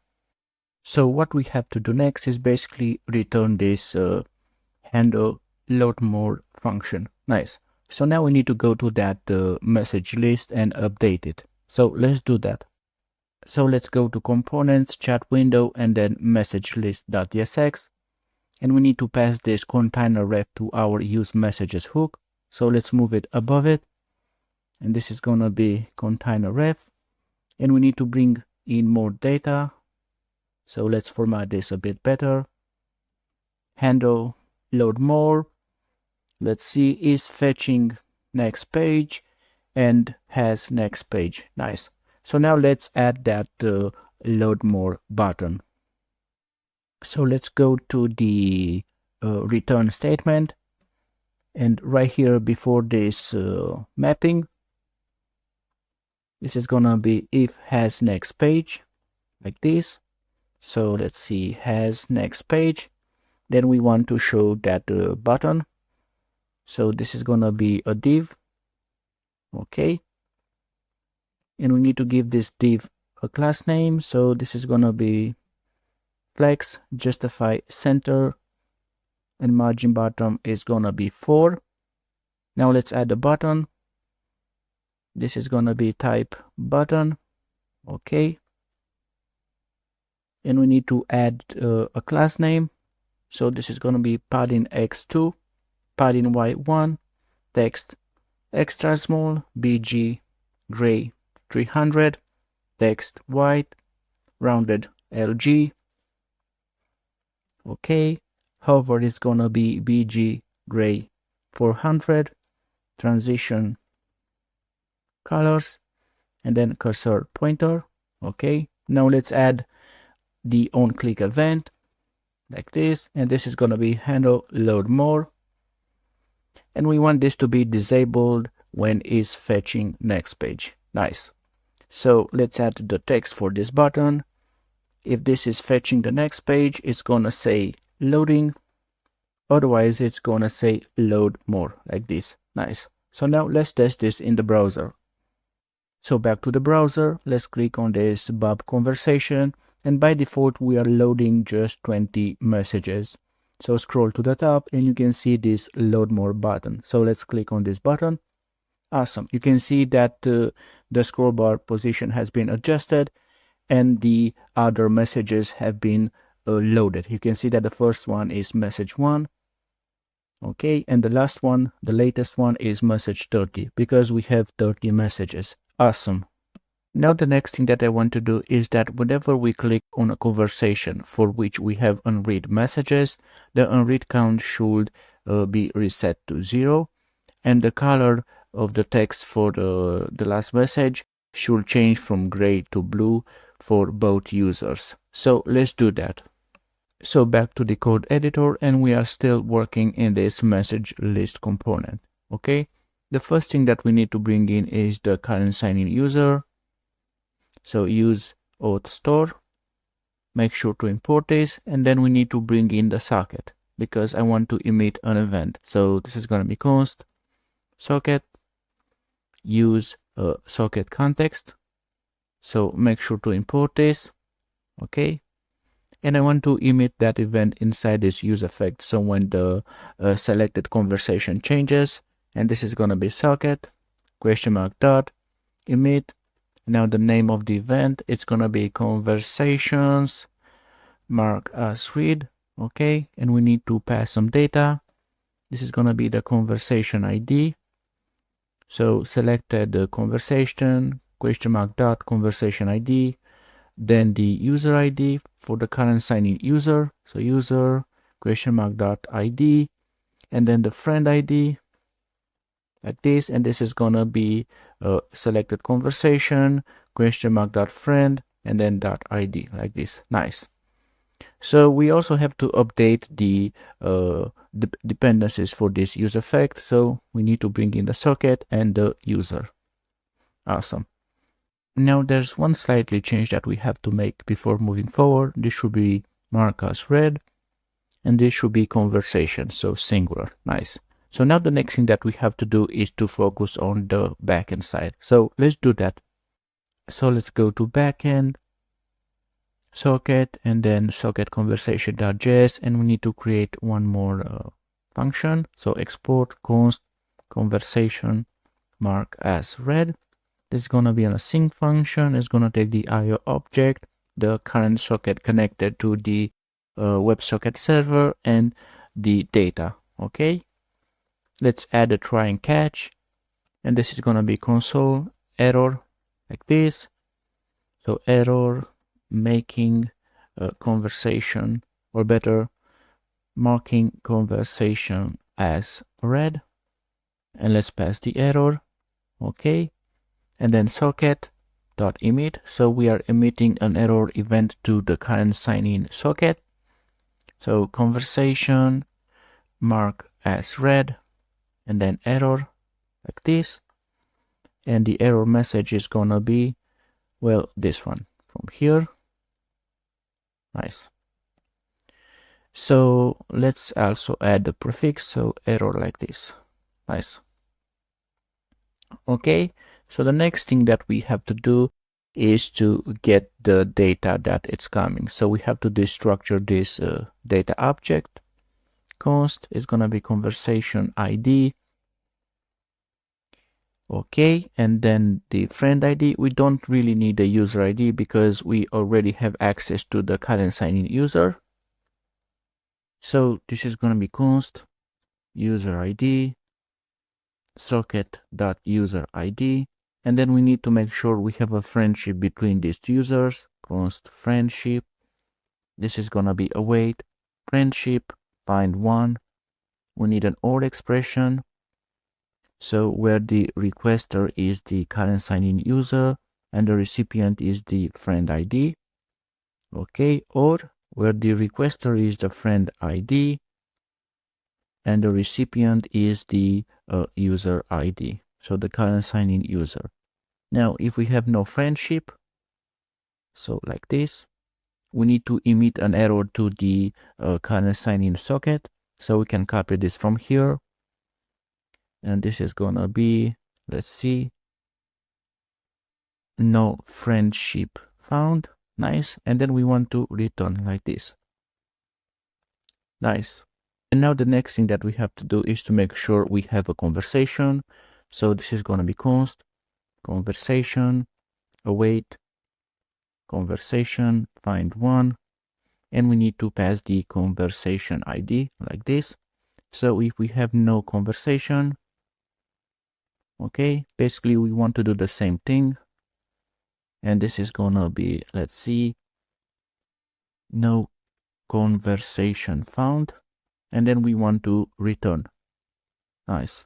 So what we have to do next is basically return this handle load more function. Nice. So now we need to go to that message list and update it. So let's do that. So let's go to components, chat window, and then message list.tsx. And we need to pass this container ref to our use messages hook. So let's move it above it. And this is going to be container ref. And we need to bring in more data. So let's format this a bit better. Handle load more. Let's see, is fetching next page and has next page. Nice. So now let's add that load more button. So let's go to the return statement. And right here before this mapping, this is gonna be if has next page like this. So let's see, has next page. Then we want to show that button. So this is gonna be a div. Okay. And we need to give this div a class name. So this is gonna be flex justify center, and margin bottom is gonna be 4. Now let's add the button. This is gonna be type button. Okay. And we need to add a class name. So this is gonna be padding x2, padding y1, text extra small, bg gray 300, text white, rounded lg. Okay. Hover is gonna be bg gray 400, transition colors, and then cursor pointer. Okay. Now let's add the on-click event like this, and this is gonna be handle load more. and we want this to be disabled when it's fetching next page. Nice. So let's add the text for this button. If this is fetching the next page, it's gonna say loading. Otherwise, it's gonna say load more, like this. Nice. So now let's test this in the browser. So back to the browser, let's click on this Bob conversation, and by default we are loading just 20 messages. So scroll to the top and you can see this load more button. So let's click on this button. Awesome. You can see that the scroll bar position has been adjusted and the other messages have been loaded. You can see that the first one is message 1. Okay, and the last one, the latest one, is message 30 because we have 30 messages. Awesome. Now the next thing that I want to do is that whenever we click on a conversation for which we have unread messages, the unread count should be reset to 0, and the color of the text for the last message should change from gray to blue for both users. So let's do that. So back to the code editor, and we are still working in this message list component. Okay, the first thing that we need to bring in is the current sign-in user. So use auth store, make sure to import this, and then we need to bring in the socket because I want to emit an event. So this is going to be const socket, use socket context. So make sure to import this. Okay, and I want to emit that event inside this use effect. So when the selected conversation changes, and this is going to be socket question mark dot emit. Now the name of the event, it's going to be conversations mark as read. Okay, and we need to pass some data. This is going to be the conversation ID. So selected the conversation question mark dot conversation ID, then the user ID for the current sign-in user. So user question mark dot ID, and then the friend ID like this, and this is gonna be selected conversation question mark dot friend and then dot ID like this. Nice. So we also have to update the dependencies for this use effect. So we need to bring in the socket and the user. Awesome. Now there's one slightly change that we have to make before moving forward. This should be marked as read, and this should be conversation, so singular. Nice. So now the next thing that we have to do is to focus on the backend side. So let's do that. So let's go to backend, socket, and then socket conversation.js, and we need to create one more function. So export const conversation mark as read. This is going to be an async function. It's going to take the IO object, the current socket connected to the WebSocket server, and the data. Okay, let's add a try and catch, and this is going to be console error like this. So error making a conversation, or better, marking conversation as read, and let's pass the error. Okay, and then socket dot emit. So we are emitting an error event to the current sign-in socket. So conversation mark as read, and then error like this, and the error message is gonna be, well, this one from here. Nice. So let's also add the prefix, so error like this. Nice. Okay, so the next thing that we have to do is to get the data that it's coming. So we have to destructure this data object. Const is going to be conversation ID. Okay, and then the friend ID. We don't really need the user ID because we already have access to the current sign-in user. So this is going to be const user ID socket.user ID, and then we need to make sure we have a friendship between these users. Const friendship. This is gonna be await friendship find one. We need an OR expression, so where the requester is the current sign-in user and the recipient is the friend ID. Okay, or where the requester is the friend ID and the recipient is the user ID, so the current sign-in user. Now, if we have no friendship, so like this, we need to emit an error to the current sign-in socket. So we can copy this from here, and this is gonna be, let's see, no friendship found. Nice. And then we want to return like this. Nice. And now the next thing that we have to do is to make sure we have a conversation. So this is gonna be const conversation await conversation find one, and we need to pass the conversation ID like this. So if we have no conversation, okay, basically we want to do the same thing, and this is gonna be, let's see, no conversation found, and then we want to return. Nice.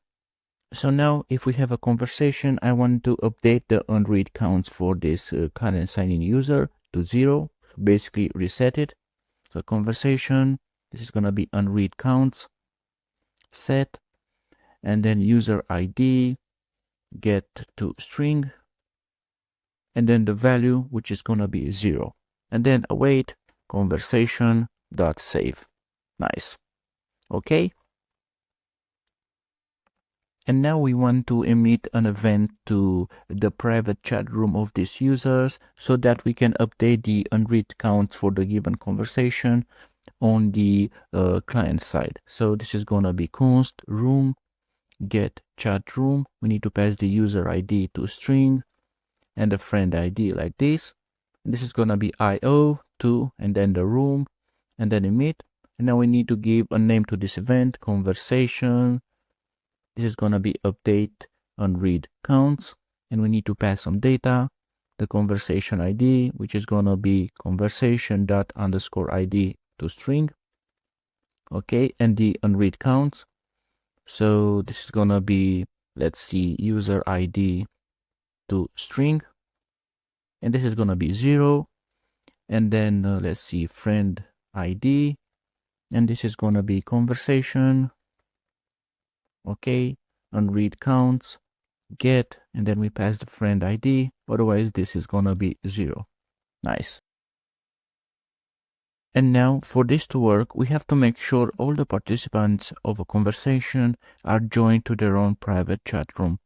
So now if we have a conversation, I want to update the unread counts for this current sign-in user to 0. So basically reset it. So conversation, this is gonna be unread counts set, and then user ID get to string, and then the value, which is gonna be 0, and then await conversation dot save. Nice. Okay. And now we want to emit an event to the private chat room of these users so that we can update the unread counts for the given conversation on the client side. So this is gonna be const room get chat room. We need to pass the user ID to string and the friend ID like this. And this is gonna be IO to, and then the room, and then emit. And now we need to give a name to this event, conversation. This is gonna be update unread counts, and we need to pass some data, the conversation ID, which is gonna be conversation dot underscore ID to string. Okay, and the unread counts. So this is gonna be, let's see, user ID to string, and this is gonna be 0. And then let's see, friend ID, and this is gonna be conversation. Okay, unread counts get, and then we pass the friend ID, otherwise this is gonna be 0. Nice. And now for this to work, we have to make sure all the participants of a conversation are joined to their own private chat room.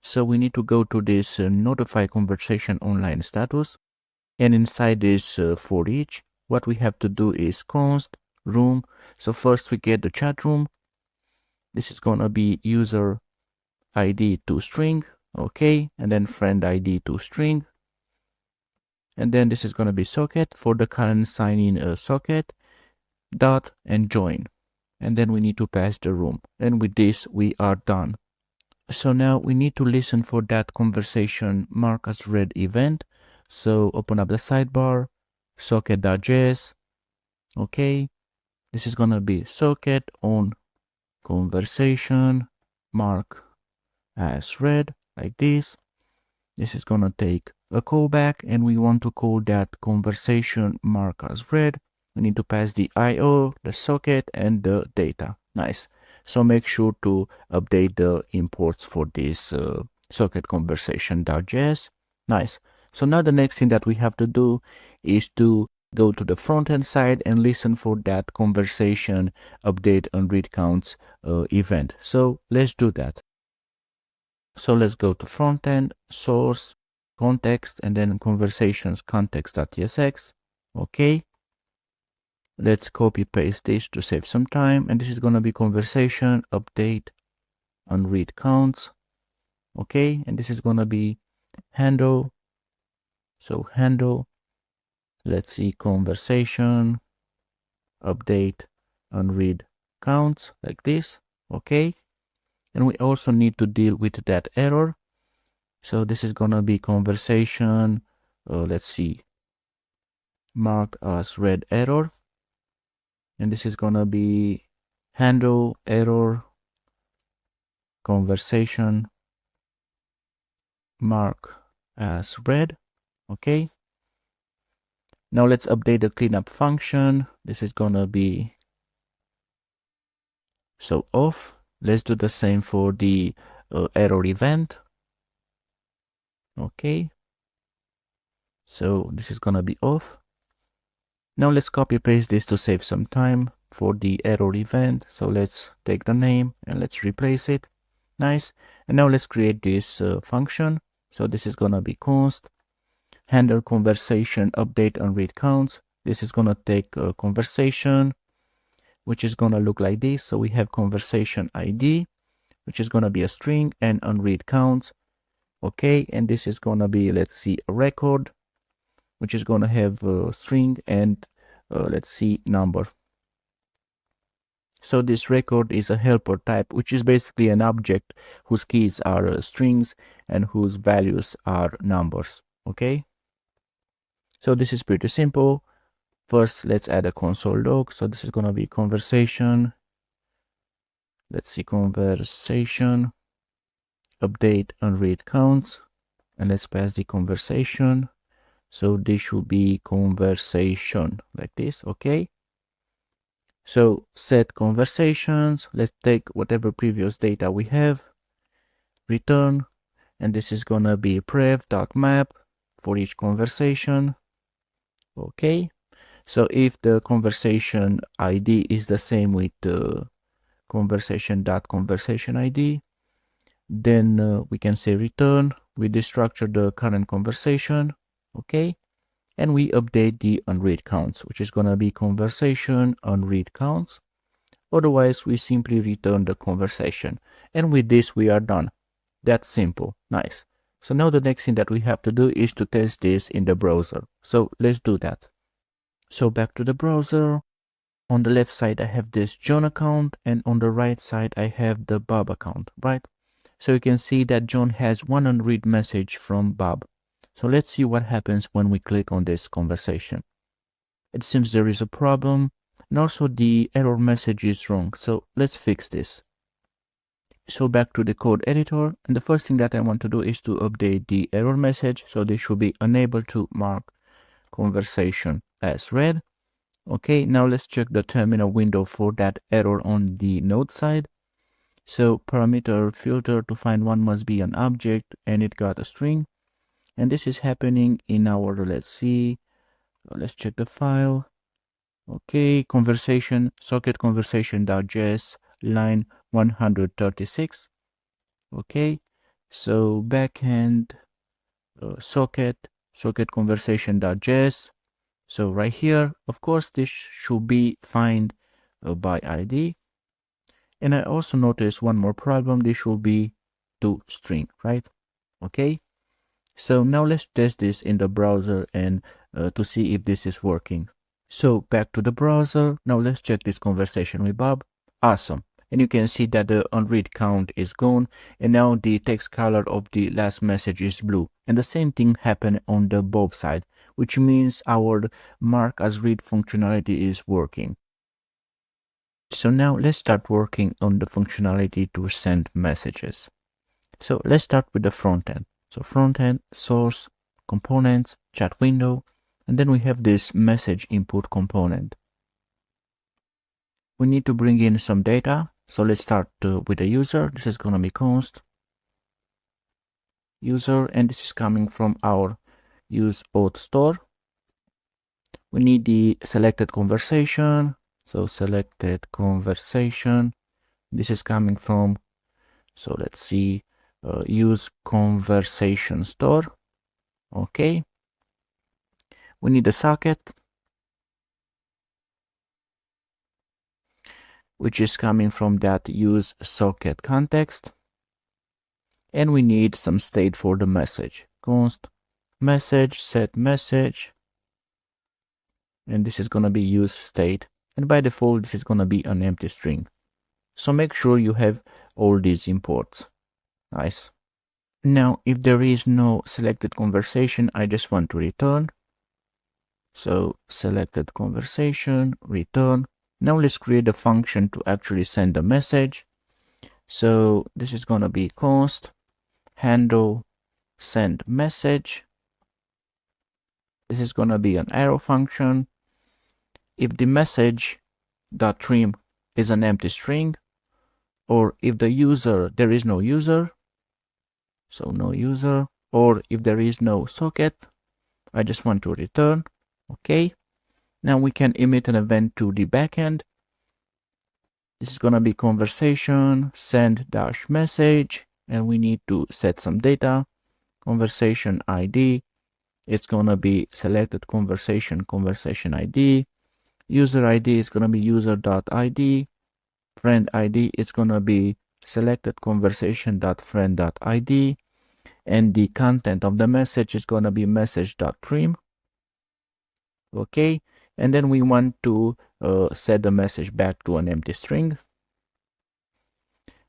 So we need to go to this notify conversation online status, and inside this for each, what we have to do is const room. So first we get the chat room. This is gonna be user ID to string, okay, and then friend ID to string, and then this is going to be socket for the current sign-in socket dot and join, and then we need to pass the room, and with this we are done. So now we need to listen for that conversation mark as read event. So open up the sidebar, socket.js, okay, this is going to be socket on conversation mark as read like this. This is gonna take a callback, and we want to call that conversation mark as read. We need to pass the IO, the socket, and the data. Nice. So make sure to update the imports for this socket conversation.js. Nice. So now the next thing that we have to do is to go to the front-end side and listen for that conversation update unread counts event. So let's do that. So let's go to front-end, source, context, and then conversations context.tsx. Okay. Let's copy paste this to save some time. And this is going to be conversation update unread counts. Okay. And this is going to be handle. So handle, let's see, conversation update unread counts like this. Okay. And we also need to deal with that error. So this is gonna be conversation, let's see, marked as read error. And this is gonna be handle error conversation mark as read. Okay. Now let's update the cleanup function. This is gonna be So off. Let's do the same for the error event. Okay. So this is gonna be off. Now let's copy paste this to save some time for the error event. So let's take the name and let's replace it. Nice. And now let's create this function. So this is gonna be const handle conversation update unread counts. This is gonna take a conversation, which is gonna look like this. So we have conversation ID, which is gonna be a string, and unread counts. Okay, and this is gonna be, let's see, a record, which is gonna have a string and let's see, number. So this record is a helper type, which is basically an object whose keys are strings and whose values are numbers. Okay, so this is pretty simple. First, let's add a console log. So this is gonna be conversation. Let's see, conversation update unread counts, and let's pass the conversation. So this should be conversation like this. Okay, so set conversations. Let's take whatever previous data we have, return, and this is gonna be prev.map for each conversation. Okay, so if the conversation ID is the same with the conversation.conversation ID, then we can say return. We destructure the current conversation. Okay, and we update the unread counts, which is gonna be conversation unread counts. Otherwise, we simply return the conversation. And with this, we are done. That's simple. Nice. So now the next thing that we have to do is to test this in the browser. So let's do that. So back to the browser. On the left side, I have this John account, and on the right side, I have the Bob account, right? So you can see that John has one unread message from Bob. So let's see what happens when we click on this conversation. It seems there is a problem, and also the error message is wrong. So let's fix this. So back to the code editor, and the first thing that I want to do is to update the error message. So this should be unable to mark conversation as read. Okay, now let's check the terminal window for that error on the node side. So parameter filter to find one must be an object, and it got a string. And this is happening in our, let's see, let's check the file. Okay, conversation, socket conversation.js, line 136. Okay, so backend socket conversation.js. So right here, of course, this should be find by ID. And I also noticed one more problem. This should be to string, right? Okay. So now let's test this in the browser and to see if this is working. So back to the browser. Now let's check this conversation with Bob. Awesome. And you can see that the unread count is gone, and now the text color of the last message is blue. And the same thing happened on the Bob side, which means our mark as read functionality is working. So now let's start working on the functionality to send messages. So let's start with the front end. So front end, source, components, chat window, and then we have this message input component. We need to bring in some data. So let's start with the user. This is going to be const user, and this is coming from our use auth store. We need the selected conversation. So selected conversation. This is coming from, so let's see, use conversation store. Okay. We need a socket, which is coming from that use socket context. And we need some state for the message. Const message set message. And this is going to be use state. And by default, this is going to be an empty string. So make sure you have all these imports. Nice. Now, if there is no selected conversation, I just want to return. So selected conversation, return. Now let's create a function to actually send a message. So this is going to be const handle send message. This is going to be an arrow function. If the message.trim is an empty string, or if there is no user, so no user, or if there is no socket, I just want to return. Okay, now we can emit an event to the backend. This is going to be conversation send dash message, and we need to set some data. Conversation ID, it's going to be selected conversation ID. User ID is going to be user.id. Friend ID, it's going to be selected conversation.friend.id. And the content of the message is going to be message.trim. Okay, and then we want to set the message back to an empty string.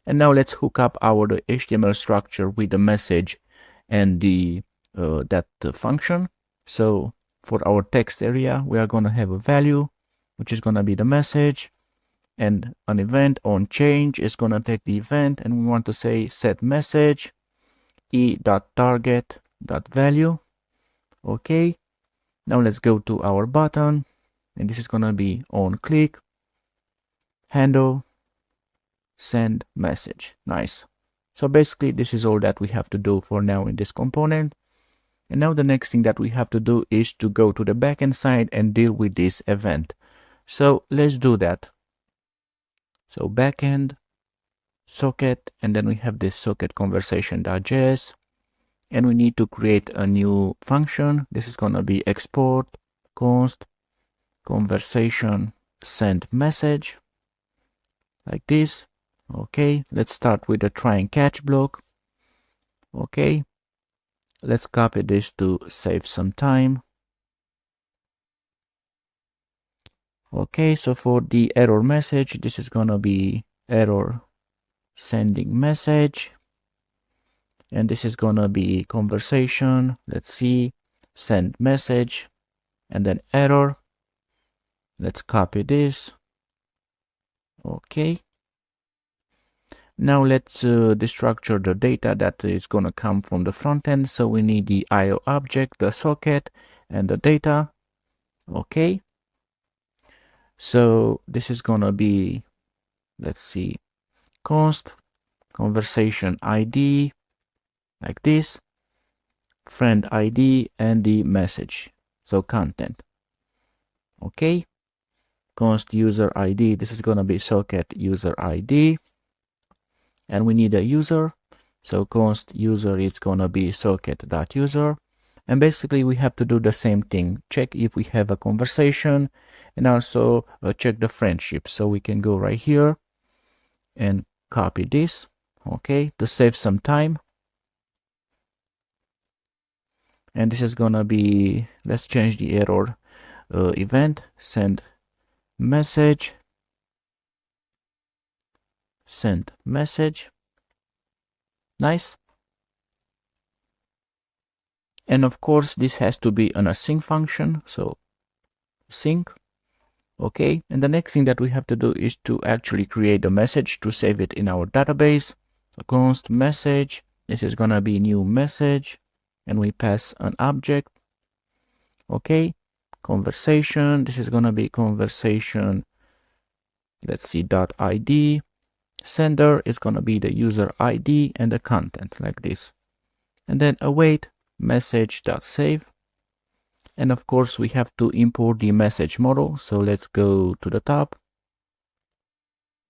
And now let's hook up our HTML structure with the message and the that function. So for our text area, we are going to have a value, which is going to be the message, and an event on change is going to take the event, and we want to say set message e.target.value. Okay, now let's go to our button, and this is going to be on click, handle, send message. Nice. So basically this is all that we have to do for now in this component. And now the next thing that we have to do is to go to the backend side and deal with this event. So let's do that. So backend, socket, and then we have this socket conversation.js, and we need to create a new function. This is going to be export const conversation send message, like this. Okay, let's start with the try and catch block. Okay, let's copy this to save some time. Okay, so for the error message, this is gonna be error sending message, and this is gonna be conversation, let's see, send message, and then error. Let's copy this. Okay, now let's destructure the data that is gonna come from the front end. So we need the IO object, the socket, and the data. Okay, so this is gonna be, let's see, const conversation ID, like this, friend ID, and the message, so content. Okay, const user ID, this is gonna be socket user ID, and we need a user, so const user is gonna be socket.user. And basically we have to do the same thing, check if we have a conversation, and also check the friendship. So we can go right here and copy this, okay, to save some time. And this is gonna be, let's change the error event, send message, send message. Nice. And of course this has to be an async function, so sync. Okay, and the next thing that we have to do is to actually create a message to save it in our database. So const message, this is gonna be new message, and we pass an object. Okay, conversation, this is gonna be conversation, let's see, .id. Sender is gonna be the user ID and the content, like this. And then await message.save. And of course we have to import the message model, so let's go to the top.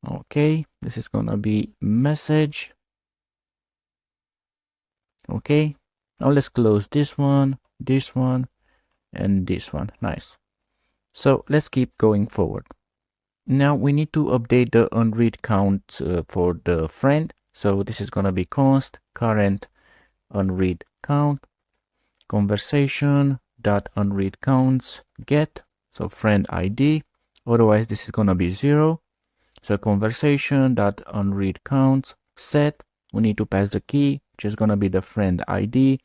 Okay, this is gonna be message. Okay, now let's close this one, and this one. Nice. So let's keep going forward. Now we need to update the unread count for the friend. So this is gonna be const current unread count, conversation dot unread counts get, so friend ID, otherwise this is gonna be 0. So conversation dot unread counts set, we need to pass the key, which is gonna be the friend ID,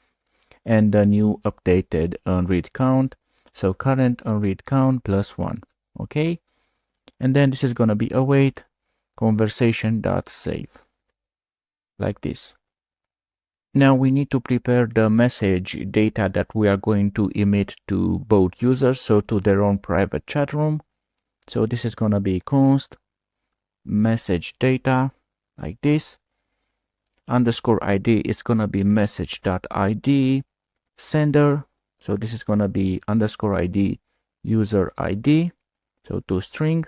and the new updated unread count, so current unread count plus 1. Okay, and then this is gonna be await conversation dot save, like this. Now we need to prepare the message data that we are going to emit to both users, so to their own private chat room. So this is gonna be const message data, like this. Underscore ID, it's gonna be message.id sender. So this is gonna be underscore ID user ID, so toString,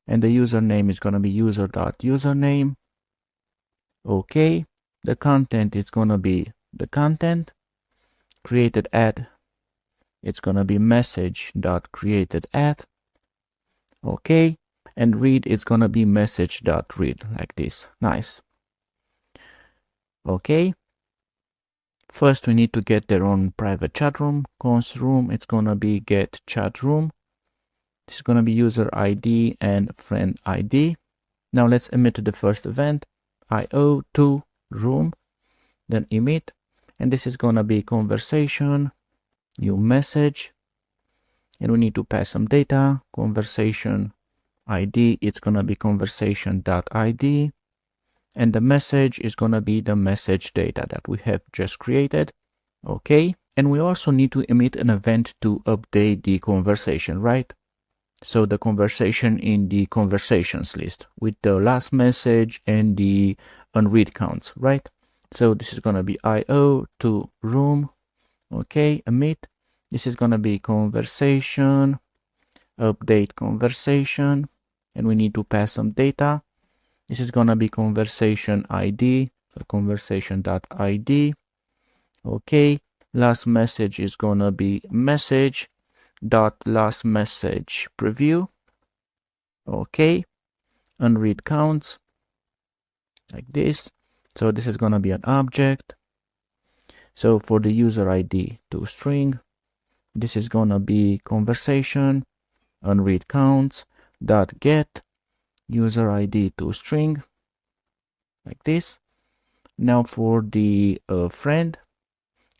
and the username is gonna be user.username. Okay, the content is gonna be the content. Created at, it's gonna be message.created at. Okay, and read, it's gonna be message.read, like this. Nice. Okay, first we need to get their own private chat room. Cons room, it's gonna be get chat room. This is gonna be user ID and friend ID. Now let's emit the first event, IO to room, then emit, and this is gonna be conversation, new message, and we need to pass some data. Conversation ID, it's gonna be conversation.id, and the message is gonna be the message data that we have just created. Okay, and we also need to emit an event to update the conversation, right? So the conversation in the conversations list with the last message and the unread counts, right? So this is gonna be IO to room. Okay, emit. This is gonna be conversation, update conversation, and we need to pass some data. This is gonna be conversation ID, so conversation.id. Okay, last message is gonna be message dot last message preview. Okay, unread counts, like this. So this is gonna be an object. So for the user ID toString, this is gonna be conversation unread counts dot get user ID toString, like this. Now for the friend,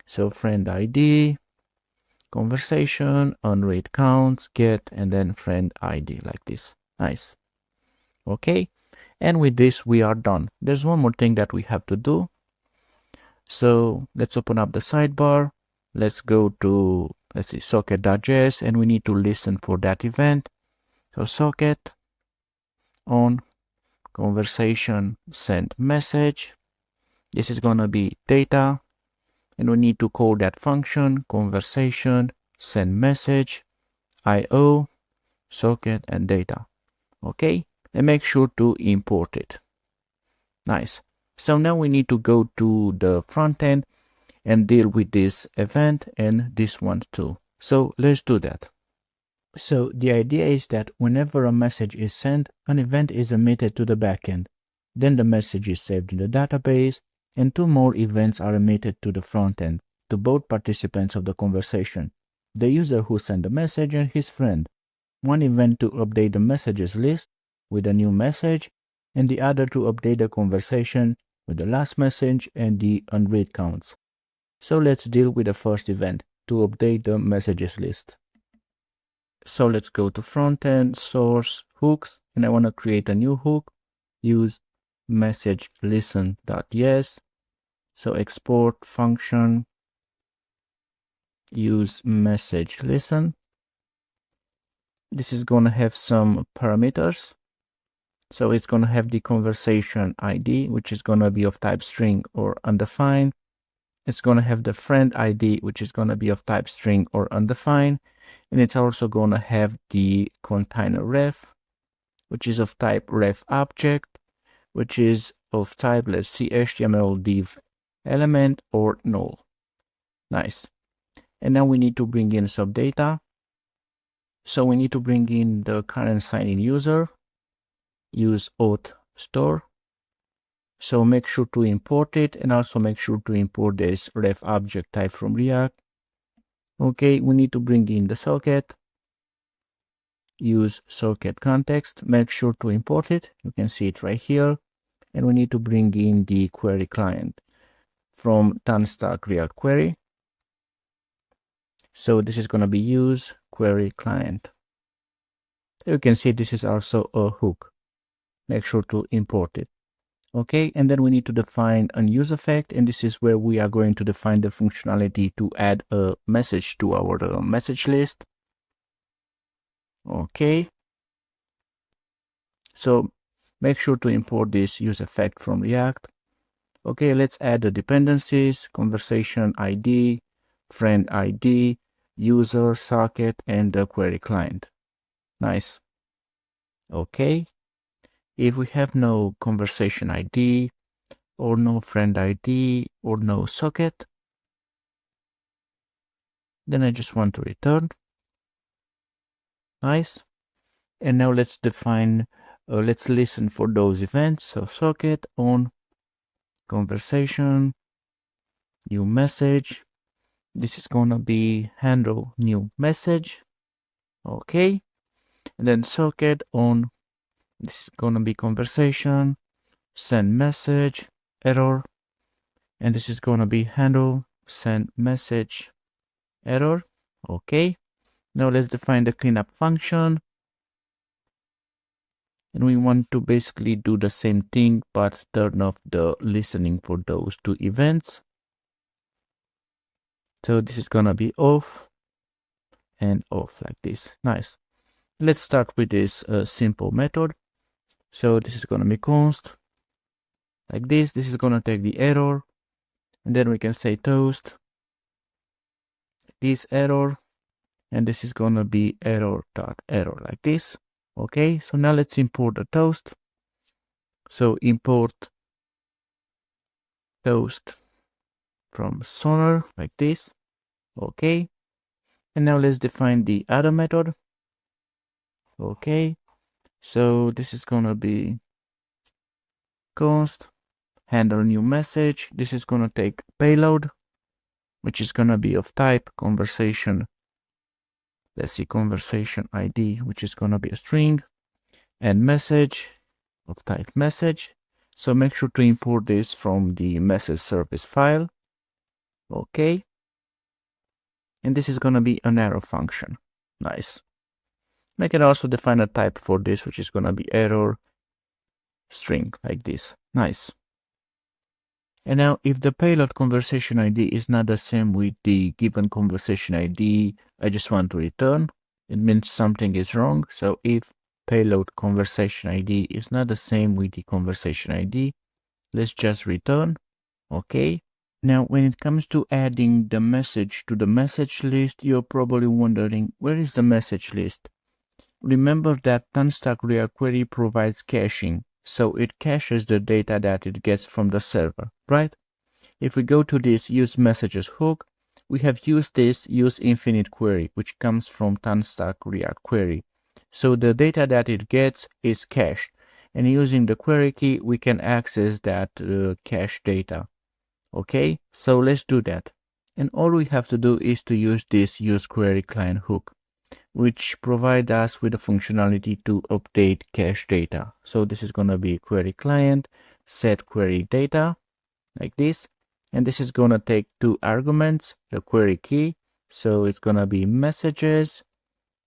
so friend ID, conversation, unread counts, get, and then friend ID, like this. Nice. Okay, and with this we are done. There's one more thing that we have to do. So let's open up the sidebar. Let's go to, let's see, socket.js, and we need to listen for that event. So socket on conversation send message. This is gonna be data, and we need to call that function conversation send message IO socket and data. Okay, and make sure to import it. Nice. So now we need to go to the front end and deal with this event and this one too. So let's do that. So the idea is that whenever a message is sent, an event is emitted to the backend. Then the message is saved in the database, and two more events are emitted to the front end, to both participants of the conversation, the user who sent the message and his friend. One event to update the messages list with a new message, and the other to update the conversation with the last message and the unread counts. So let's deal with the first event to update the messages list. So let's go to frontend, source, hooks, and I want to create a new hook. Use message listen.yes. So export function, use message listen. This is going to have some parameters. So it's going to have the conversation ID, which is going to be of type string or undefined. It's going to have the friend ID, which is going to be of type string or undefined. And it's also going to have the container ref, which is of type ref object, which is of type, let's see, HTML div element or null. Nice. And now we need to bring in some data. So we need to bring in the current sign-in user. Use auth store. So make sure to import it, and also make sure to import this ref object type from React. Okay, we need to bring in the socket. Use socket context. Make sure to import it. You can see it right here. And we need to bring in the query client from Tanstack React Query. So this is going to be use query client. You can see this is also a hook. Make sure to import it. Okay, and then we need to define a use effect, and this is where we are going to define the functionality to add a message to our message list. Okay, so Make sure to import this use effect from React. Okay, let's add the dependencies, conversation ID, friend ID, user, socket, and the query client. Nice. Okay. If we have no conversation ID, or no friend ID, or no socket, then I just want to return. Nice. And now let's define, let's listen for those events. So socket on conversation, new message. This is gonna be handle new message. Okay. And then socket on, this is gonna be conversation, send message, error. And this is gonna be handle send message, error. Okay. Now let's define the cleanup function. And we want to basically do the same thing, but turn off the listening for those two events. So this is gonna be off and off like this. Nice. Let's start with this simple method. So this is gonna be const like this. This is gonna take the error, and then we can say toast this error, and this is gonna be error.error like this. Okay, so now let's import the toast. So import toast from Sonar like this. Okay, and now let's define the other method. Okay, so this is gonna be const handle new message. This is gonna take payload, which is gonna be of type conversation. Let's see, conversation ID, which is gonna be a string, and message of type message. So make sure to import this from the message service file. Okay. And this is going to be an arrow function. Nice. I can also define a type for this, which is going to be error string like this. Nice. And now if the payload conversation ID is not the same with the given conversation ID, I just want to return. It means something is wrong. So if payload conversation ID is not the same with the conversation ID, let's just return. Okay. Now, when it comes to adding the message to the message list, you're probably wondering, where is the message list? Remember that Unstack React Query provides caching, so it caches the data that it gets from the server, right? If we go to this use messages hook, we have used this use infinite query, which comes from Unstack React Query. So the data that it gets is cached, and using the query key, we can access that cached data. Okay, so let's do that. And all we have to do is to use this use query client hook, which provides us with the functionality to update cache data. So this is going to be query client set query data like this. And this is going to take two arguments, the query key. So it's going to be messages,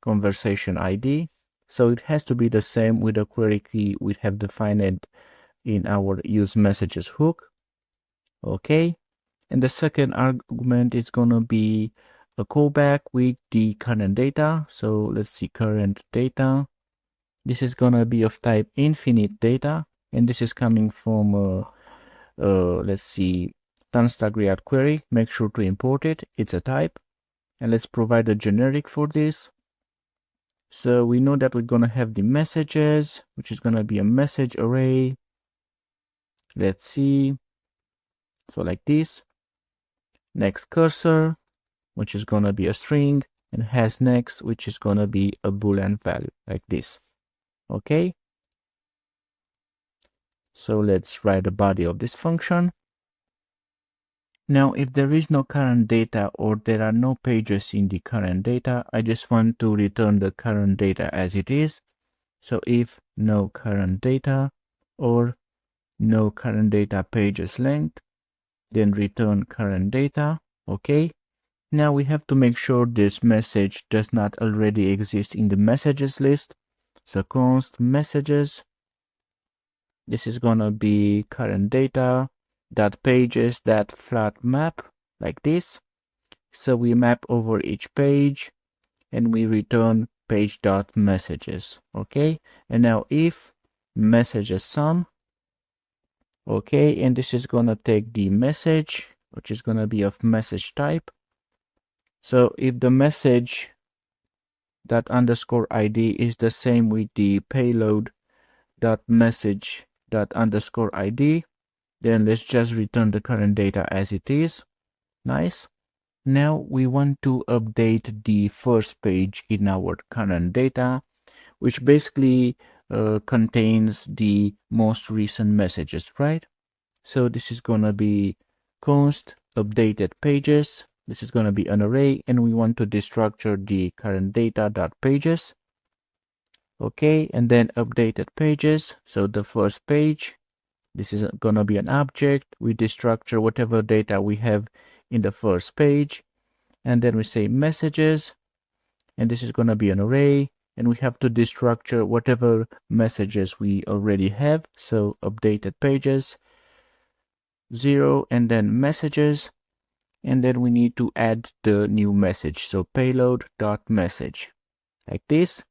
conversation ID. So it has to be the same with the query key we have defined in our use messages hook. Okay, and the second argument is going to be a callback with the current data. So let's see, current data. This is going to be of type infinite data, and this is coming from let's see, Unstack React Query. Make sure to import it. It's a type, and let's provide a generic for this. So we know that we're going to have the messages, which is going to be a message array. Let's see. So like this. Next cursor, which is going to be a string, and has next, which is going to be a Boolean value like this. Okay. So let's write the body of this function. Now, if there is no current data or there are no pages in the current data, I just want to return the current data as it is. So if no current data or no current data pages length, then return current data. Okay. Now we have to make sure this message does not already exist in the messages list. So const messages. This is gonna be current data dot pages that flat map like this. So we map over each page and we return page dot messages. Okay. And now if messages sum. Okay, and this is gonna take the message, which is gonna be of message type. So if the message that underscore ID is the same with the payload dot message dot underscore ID, then let's just return the current data as it is. Nice. Now we want to update the first page in our current data, which basically contains the most recent messages, right? So this is going to be const updated pages. This is going to be an array, and we want to destructure the current data dot pages. Okay, and then updated pages. So the first page, this is going to be an object. We destructure whatever data we have in the first page, and then we say messages, and this is going to be an array, and we have to destructure whatever messages we already have. So updated pages 0, and then messages, and then we need to add the new message. So payload dot message, like this.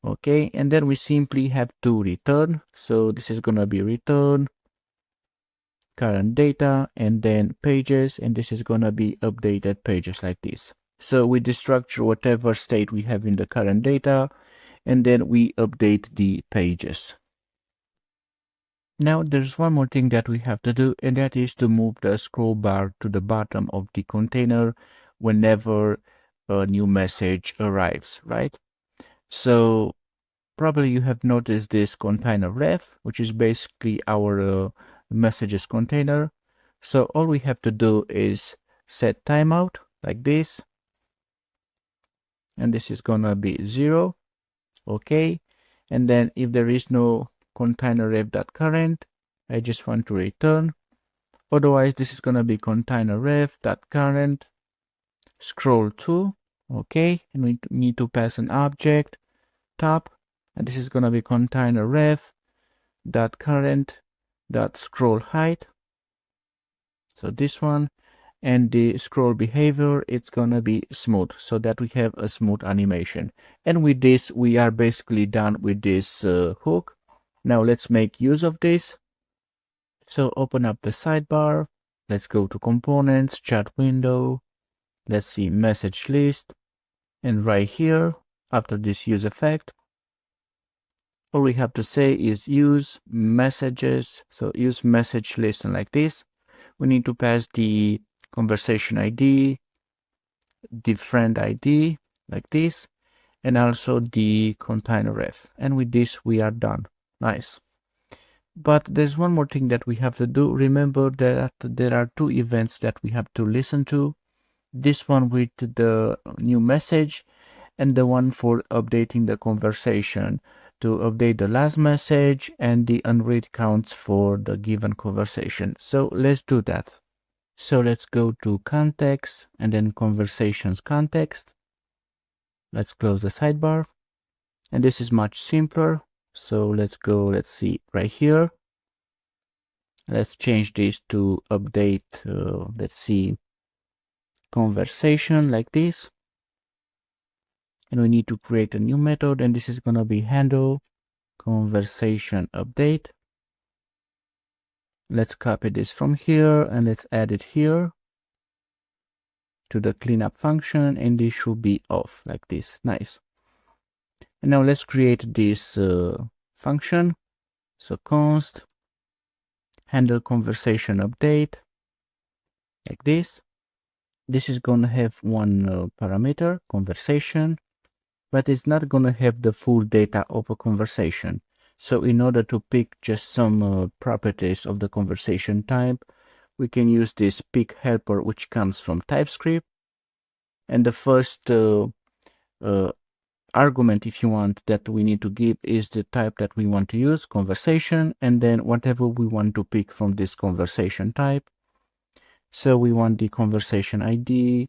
Okay, and then we simply have to return. So this is going to be return current data, and then pages, and this is going to be updated pages, like this. So we destructure whatever state we have in the current data, and then we update the pages. Now there's one more thing that we have to do, and that is to move the scroll bar to the bottom of the container whenever a new message arrives, right? So probably you have noticed this container ref, which is basically our messages container. So all we have to do is set timeout like this, and this is gonna be 0. Okay, and then if there is no container ref.current, I just want to return. Otherwise, this is gonna be container ref.current scroll to. Okay, and we need to pass an object top, and this is gonna be container ref.current scroll height. So this one, and the scroll behavior, it's gonna be smooth, so that we have a smooth animation. And with this, we are basically done with this hook. Now let's make use of this. So open up the sidebar. Let's go to components, chat window. Let's see message list. And right here, after this use effect, all we have to say is use messages. So use message list, and like this. We need to pass the conversation ID, the friend ID, like this, and also the container ref. And with this, we are done. Nice. But there's one more thing that we have to do. Remember that there are two events that we have to listen to. This one with the new message, and the one for updating the conversation, to update the last message and the unread counts for the given conversation. So let's do that. So let's go to context and then conversations context. Let's close the sidebar, and this is much simpler. So let's go, let's see right here. Let's change this to update, let's see, conversation, like this. And we need to create a new method, and this is going to be handle conversation update. Let's copy this from here, and let's add it here to the cleanup function, and this should be off like this. Nice. And now let's create this function. So const handle conversation update, like this. This is going to have one parameter, conversation, but it's not going to have the full data of a conversation. So in order to pick just some properties of the conversation type, we can use this pick helper, which comes from Typescript. And the first argument, if you want, that we need to give is the type that we want to use, conversation, and then whatever we want to pick from this conversation type. So we want the conversation ID,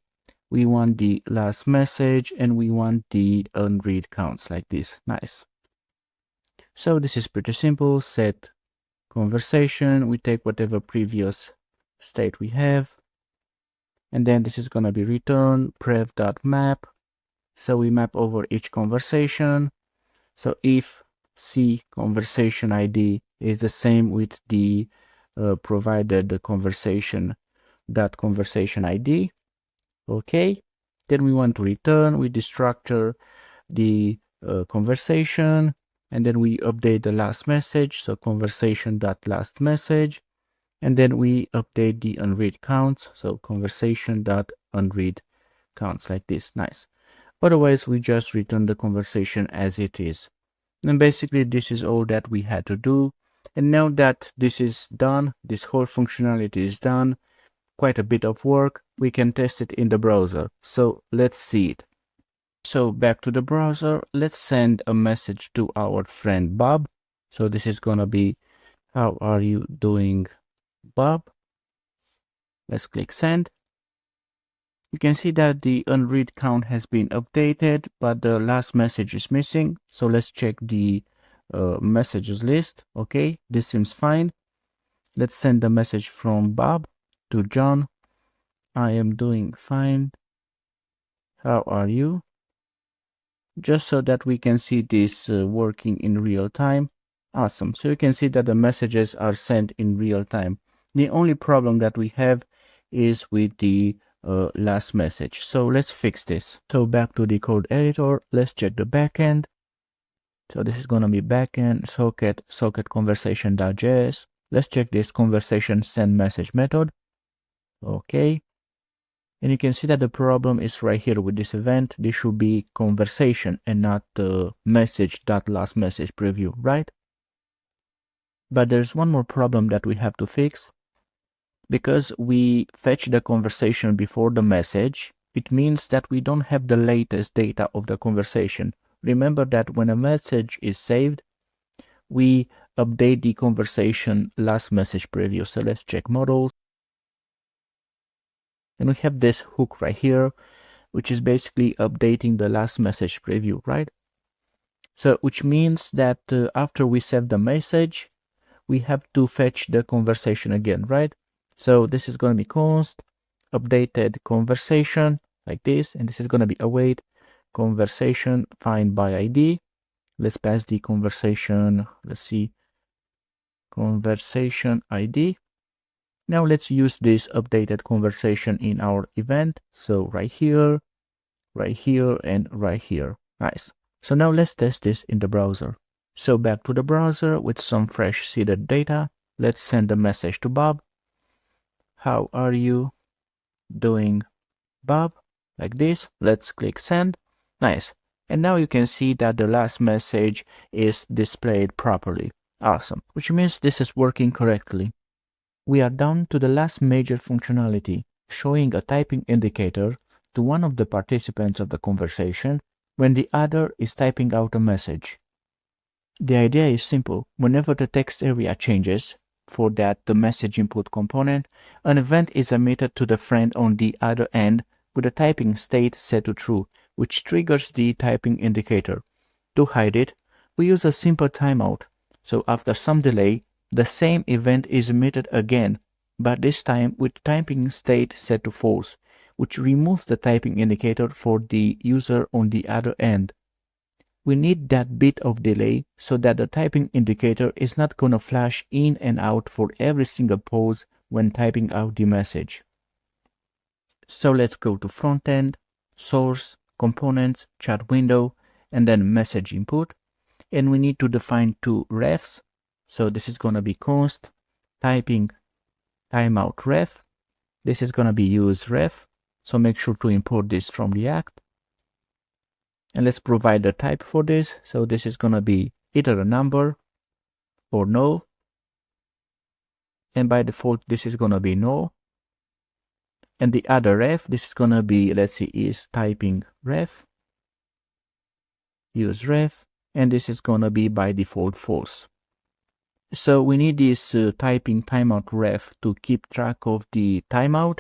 we want the last message, and we want the unread counts, like this. Nice. So this is pretty simple. Set conversation, we take whatever previous state we have, and then this is going to be return prev.map. So we map over each conversation. So if see conversation ID is the same with the provided conversation ID. Okay, then we want to return with the structure the conversation, and then we update the last message, so conversation.last message, and then we update the unread counts, so conversation.unread counts, like this. Nice. Otherwise, we just return the conversation as it is. And basically, this is all that we had to do. And now that this is done, this whole functionality is done, quite a bit of work, we can test it in the browser. So let's see it. So back to the browser, let's send a message to our friend Bob. So this is gonna be, how are you doing, Bob? Let's click send. You can see that the unread count has been updated, but the last message is missing. So let's check the messages list. Okay, this seems fine. Let's send the message from Bob to John. I am doing fine. How are you? Just so that we can see this working in real time. Awesome. So you can see that the messages are sent in real time. The only problem that we have is with the last message. So let's fix this. So back to the code editor, let's check the backend. So this is going to be backend socket conversation.js. Let's check this conversation send message method. Okay. And you can see that the problem is right here with this event. This should be conversation and not the message.last message preview, right? But there's one more problem that we have to fix. Because we fetch the conversation before the message, it means that we don't have the latest data of the conversation. Remember that when a message is saved, we update the conversation last message preview. So let's check models. And we have this hook right here, which is basically updating the last message preview, right? So which means that after we save the message, we have to fetch the conversation again, right? So this is going to be const updated conversation like this, and this is going to be await conversation find by ID. Let's pass the conversation, let's see, conversation ID. Now let's use this updated conversation in our event. So right here, and right here. Nice. So now let's test this in the browser. So back to the browser with some fresh seeded data. Let's send a message to Bob. How are you doing, Bob? Like this. Let's click send. Nice. And now you can see that the last message is displayed properly. Awesome. Which means this is working correctly. We are down to the last major functionality, showing a typing indicator to one of the participants of the conversation when the other is typing out a message. The idea is simple. Whenever the text area changes, for that the message input component, an event is emitted to the friend on the other end with a typing state set to true, which triggers the typing indicator. To hide it, we use a simple timeout. So after some delay, the same event is emitted again, but this time with typing state set to false, which removes the typing indicator for the user on the other end. We need that bit of delay so that the typing indicator is not gonna flash in and out for every single pause when typing out the message. So let's go to Frontend, Source, Components, Chat Window, and then Message Input. And we need to define two refs. So this is gonna be const typing timeout ref. This is gonna be use ref. So make sure to import this from React. And let's provide the type for this. So this is going to be either a number or no. And by default, this is going to be no. And the other ref, this is going to be, let's see, is typing ref, use ref, and this is going to be by default false. So we need this typing timeout ref to keep track of the timeout.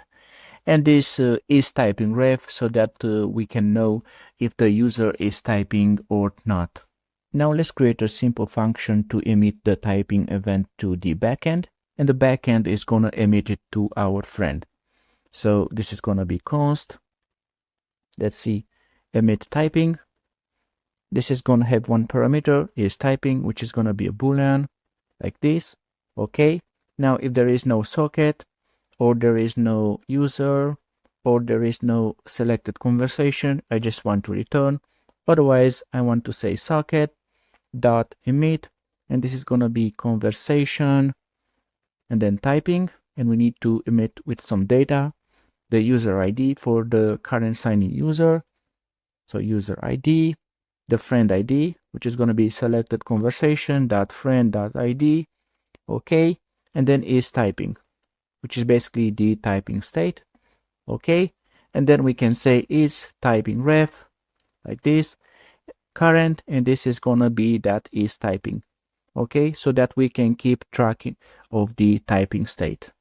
And this is typing ref so that we can know if the user is typing or not. Now let's create a simple function to emit the typing event to the backend, and the backend is going to emit it to our friend. So this is going to be const, let's see, emit typing, This is going to have one parameter is typing, which is going to be a boolean like this. Okay. Now if there is no socket, or there is no user, or there is no selected conversation, I just want to return. Otherwise, I want to say socket dot emit, and this is going to be conversation and then typing, and we need to emit with some data, the user ID for the current signing user. So user ID, the friend ID, which is going to be selected conversation dot friend dot ID. Okay. And then is typing, which is basically the typing state. Okay. And then we can say is typing ref like this, current, and this is going to be that is typing. Okay. So that we can keep tracking of the typing state.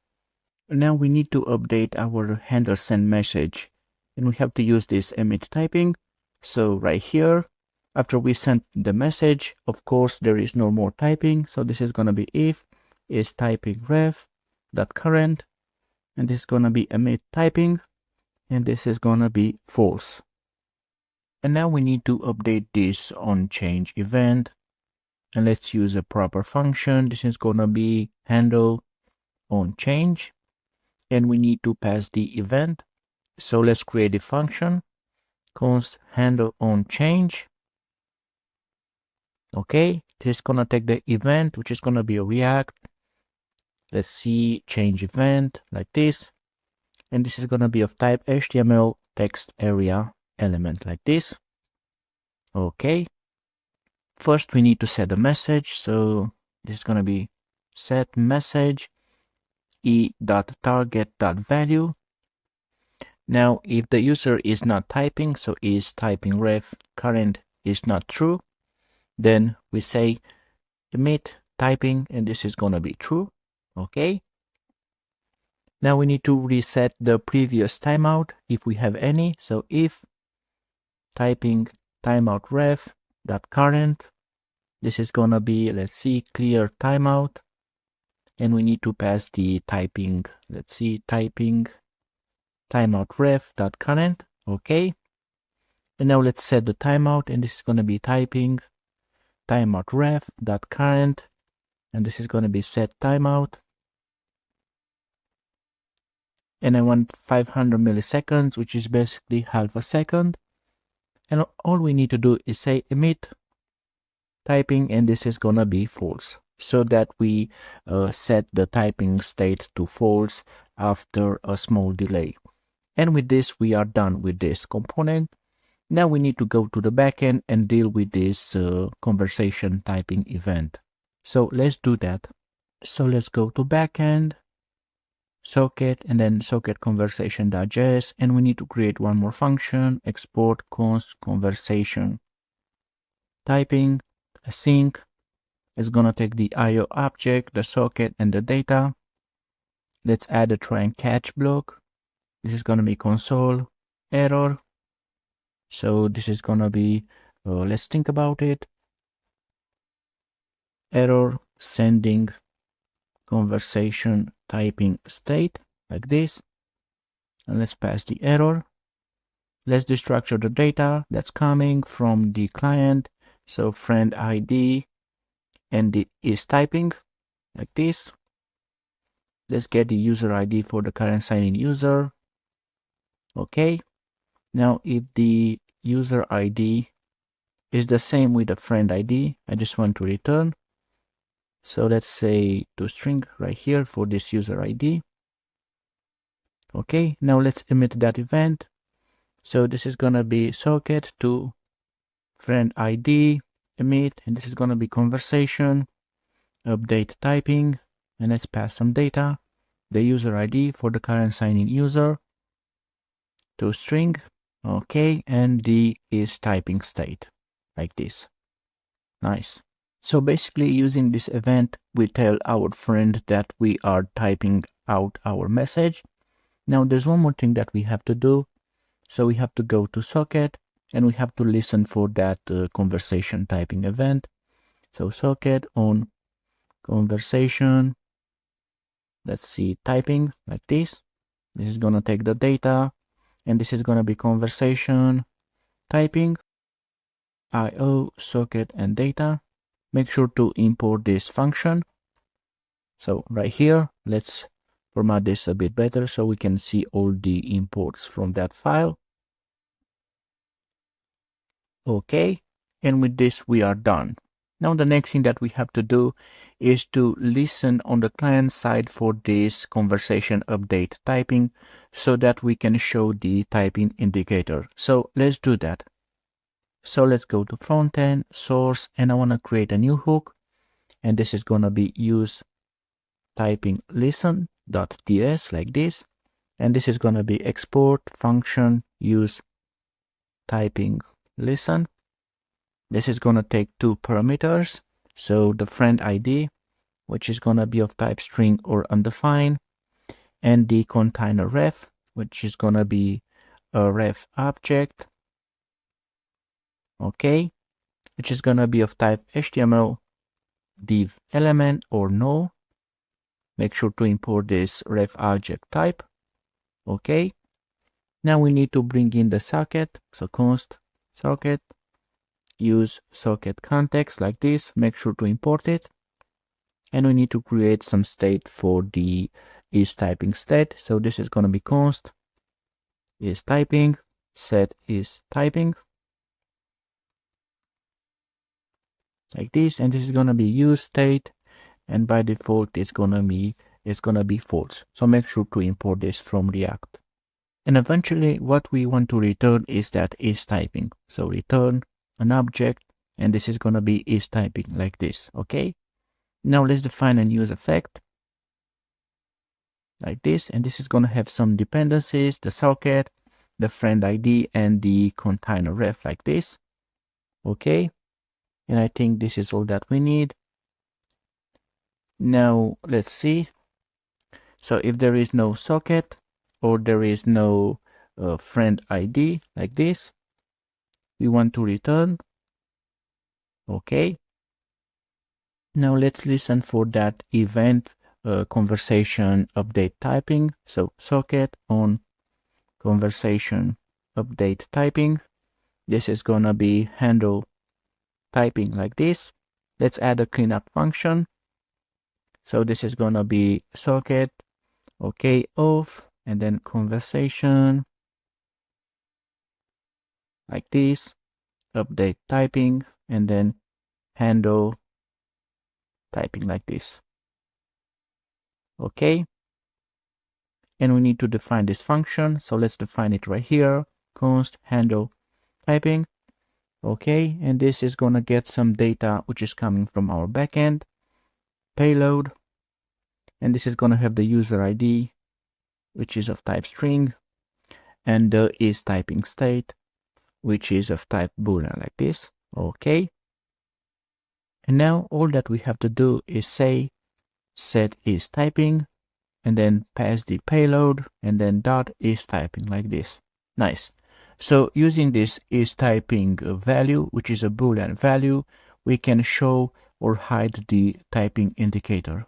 Now we need to update our handler send message, and we have to use this emit typing. So right here, after we send the message, of course, there is no more typing. So this is going to be if is typing ref dot current, and this is going to be emit typing, and this is going to be false. And now we need to update this on change event, and let's use a proper function. This is going to be handle on change, and we need to pass the event. So let's create a function, const handle on change. Okay, this is gonna take the event, which is gonna be a React. Let's see, change event like this, and this is gonna be of type HTML text area element like this. Okay, first we need to set a message, so this is gonna be set message e.target.value. Now, if the user is not typing, so is typing ref current is not true, then we say emit typing, and this is going to be true. Okay. Now we need to reset the previous timeout if we have any. So if typing timeout ref dot current, this is going to be, let's see, clear timeout, and we need to pass the typing, let's see, typing timeout ref dot current. Okay. And now let's set the timeout, and this is going to be typing timeout ref dot current, and this is going to be set timeout, and I want 500 milliseconds, which is basically half a second. And all we need to do is say emit typing, and this is going to be false, so that we set the typing state to false after a small delay. And with this, we are done with this component. Now we need to go to the backend and deal with this conversation typing event. So let's do that. So let's go to backend, socket, and then socket conversation.js, and we need to create one more function, export const conversation typing async. It's gonna take the IO object, the socket, and the data. Let's add a try and catch block. This is gonna be console error. So this is gonna be, let's think about it. Error sending conversation typing state like this. And let's pass the error. Let's destructure the data that's coming from the client. So friend ID and it is typing like this. Let's get the user ID for the current signing user. Okay. Now if the user ID is the same with the friend ID, I just want to return. So let's say toString right here for this user ID. Okay, now let's emit that event. So this is gonna be socket to friend ID emit, and this is gonna be conversation update typing, and let's pass some data, the user ID for the current signing user, toString. Okay, and the is typing state like this. Nice. So basically using this event, we tell our friend that we are typing out our message. Now there's one more thing that we have to do. So we have to go to socket, and we have to listen for that conversation typing event. So socket on conversation, let's see, typing like this. This is going to take the data, and this is going to be conversation typing. IO, socket, and data. Make sure to import this function. So right here, let's format this a bit better so we can see all the imports from that file. Okay, and with this we are done. Now the next thing that we have to do is to listen on the client side for this conversation update typing so that we can show the typing indicator. So let's do that. So let's go to Frontend, Source, and I want to create a new hook. And this is going to be use typing listen.ts like this. And this is going to be export function use typing listen. This is going to take two parameters. So the friend ID, which is going to be of type string or undefined, and the container ref, which is going to be a ref object. Okay, which is going to be of type HTML div element or null. Make sure to import this ref object type. Okay, now we need to bring in the socket. So const socket, use socket context like this. Make sure to import it. And we need to create some state for the is typing state. So this is going to be const is typing, set is typing like this. And this is going to be use state. And by default, it's gonna be false. So make sure to import this from React. And eventually, what we want to return is that is typing. So return an object, and this is gonna be is typing like this. Okay. Now let's define a use effect like this, and this is gonna have some dependencies: the socket, the friend ID, and the container ref like this. Okay. And I think this is all that we need. Now let's see. So if there is no socket or there is no friend ID like this, we want to return. Okay. Now let's listen for that event conversation update typing. So socket on conversation update typing. This is gonna be handle typing like this. Let's add a cleanup function. So this is gonna be socket, okay, off, and then conversation like this, update typing, and then handle typing like this. Okay. And we need to define this function. So let's define it right here. Const handle typing. Okay. And this is going to get some data which is coming from our backend payload. And this is going to have the user ID, which is of type string, and the is typing state, which is of type boolean like this. Okay. And now all that we have to do is say set is typing, and then pass the payload, and then dot is typing like this. Nice. So using this is typing value, which is a boolean value, we can show or hide the typing indicator.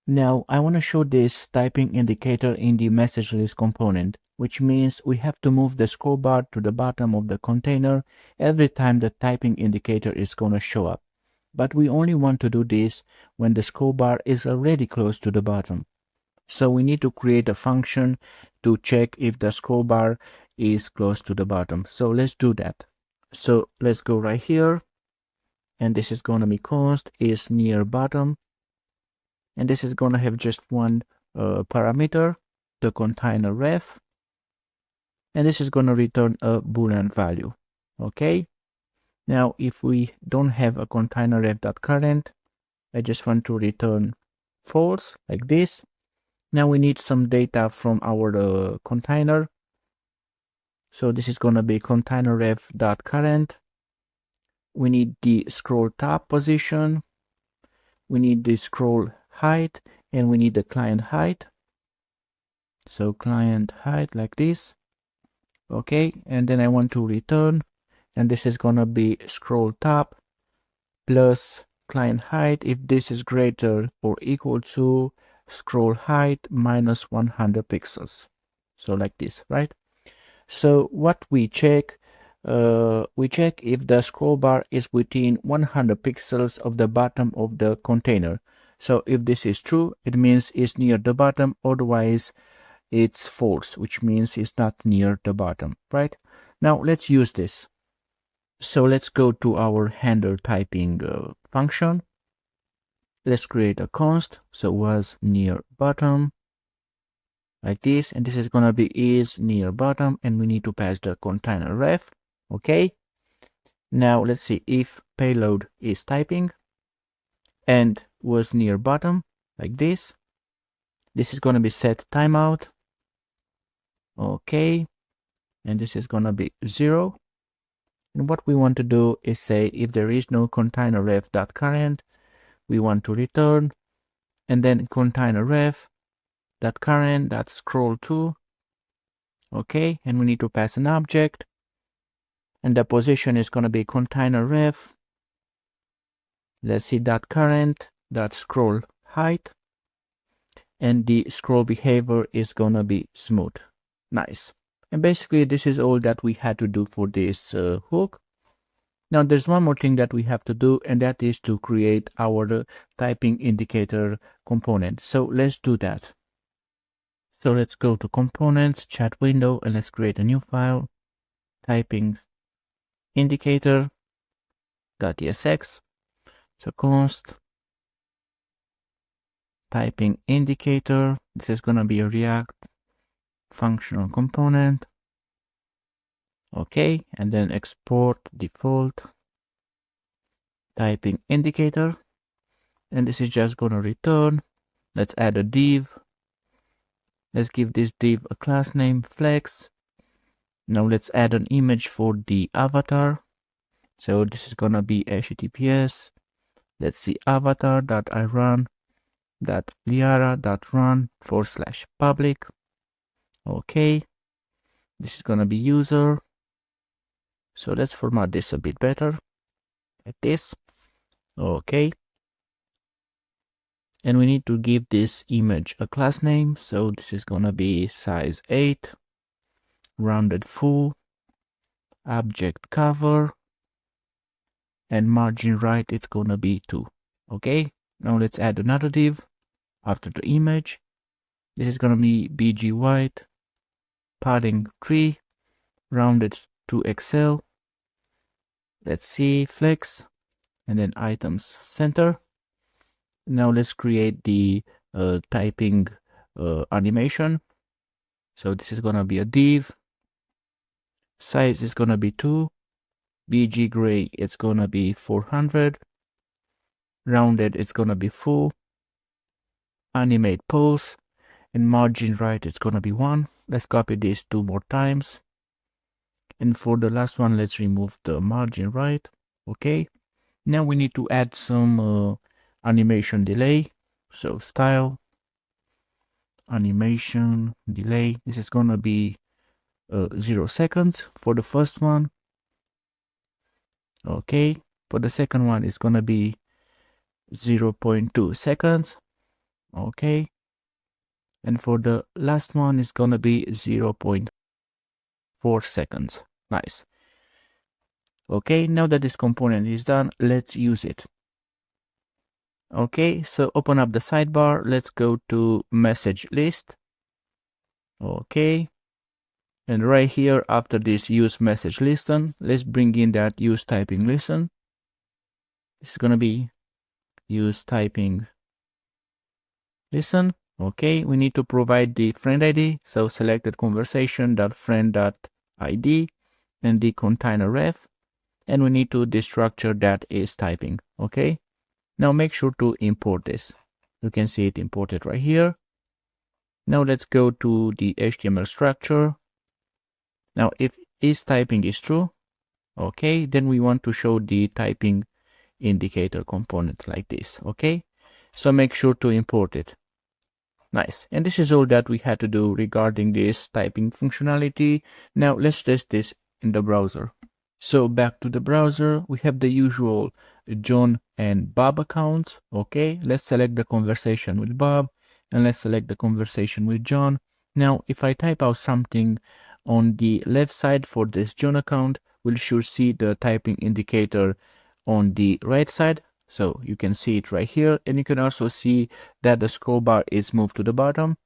Now I want to show this typing indicator in the message list component, which means we have to move the scroll bar to the bottom of the container every time the typing indicator is going to show up. But we only want to do this when the scroll bar is already close to the bottom. So we need to create a function to check if the scroll bar is close to the bottom. So let's do that. So let's go right here, and this is going to be const is near bottom, and this is going to have just one parameter, the container ref, and this is going to return a boolean value. Okay. Now if we don't have a container ref.current, I just want to return false like this. Now we need some data from our container. So this is going to be container ref.current. We need the scroll top position. We need the scroll height, and we need the client height. So client height like this. Okay. And then I want to return, and this is going to be scroll top plus client height if this is greater or equal to scroll height minus 100 pixels. So like this, right? So what we check we check if the scroll bar is within 100 pixels of the bottom of the container. So if this is true, it means it's near the bottom, otherwise it's false, which means it's not near the bottom, right? Now let's use this. So let's go to our handle typing function. Let's create a const, so was near bottom, like this, and this is gonna be is near bottom, and we need to pass the container ref. Okay, now let's see if payload is typing and was near bottom, like this. This is gonna be set timeout. Okay, and this is gonna be 0. And what we want to do is say if there is no container ref.current, we want to return, and then container ref.current.scroll2. Okay, and we need to pass an object, and the position is going to be container ref. Let's see .current.scroll height, and the scroll behavior is going to be smooth. Nice. And basically this is all that we had to do for this hook. Now there's one more thing that we have to do, and that is to create our typing indicator component. So let's do that. So let's go to components, chat window, and let's create a new file, typing indicator.tsx. So const typing indicator. This is going to be a React functional component. Okay, and then export default typing indicator, and this is just going to return. Let's add a div. Let's give this div a class name flex. Now let's add an image for the avatar. So this is going to be https. Let's see avatar.iron.liara.run/public. Okay, this is going to be user. So let's format this a bit better, like this. Okay, and we need to give this image a class name. So this is going to be size 8, rounded full, object cover, and margin right, it's going to be 2. Okay, now let's add another div after the image. This is going to be bg white, padding 3, rounded to XL. Let's see, flex, and then items center. Now let's create the typing animation. So this is going to be a div. Size is going to be 2. BG gray, it's going to be 400. Rounded, it's going to be full. Animate pose. And margin right, it's going to be 1. Let's copy this 2 more times. And for the last one, let's remove the margin right. Okay. Now we need to add some animation delay. So style, animation delay. This is going to be 0 seconds for the first one. Okay. For the second one, it's going to be 0.2 seconds. Okay. And for the last one, it's going to be 0.4 seconds. Nice. Okay, now that this component is done, let's use it. Okay, so open up the sidebar. Let's go to message list. Okay. And right here, after this use message listen, let's bring in that use typing listen. This is going to be use typing listen. Okay, we need to provide the friend ID. So selected conversation.friend.id and the container ref. And we need to the structure that is typing. Okay, now make sure to import this. You can see it imported right here. Now let's go to the HTML structure. Now if is typing is true, okay, then we want to show the typing indicator component like this. Okay, so make sure to import it. Nice. And this is all that we had to do regarding this typing functionality. Now let's test this in the browser. So back to the browser, we have the usual John and Bob accounts. Okay, let's select the conversation with Bob and let's select the conversation with John. Now, if I type out something on the left side for this John account, we should see the typing indicator on the right side. So you can see it right here, and you can also see that the scroll bar is moved to the bottom.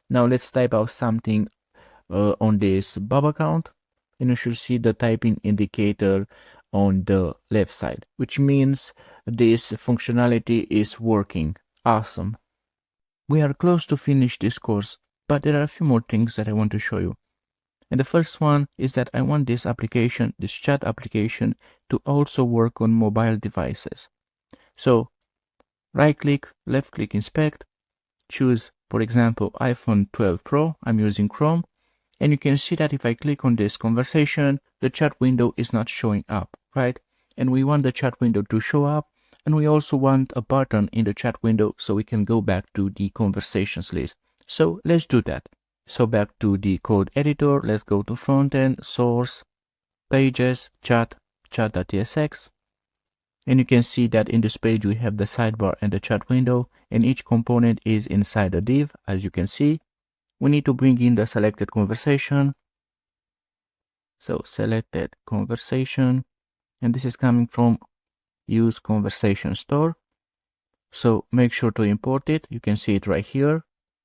Now let's type out something on this bob account, and you should see the typing indicator on the left side, which means this functionality is working. Awesome. We are close to finish this course, but there are a few more things that I want to show you. And the first one is that I want this application, this chat application, to also work on mobile devices. So right click, left click, inspect, choose, for example, iPhone 12 Pro. I'm using Chrome. And you can see that if I click on this conversation, the chat window is not showing up, right? And we want the chat window to show up. And we also want a button in the chat window so we can go back to the conversations list. So let's do that. So back to the code editor, let's go to Frontend, Source, Pages, Chat, Chat.tsx. And you can see that in this page we have the sidebar and the chat window, and each component is inside a div, as you can see. We need to bring in the selected conversation. So selected conversation, and this is coming from use conversation store. So make sure to import it. You can see it right here.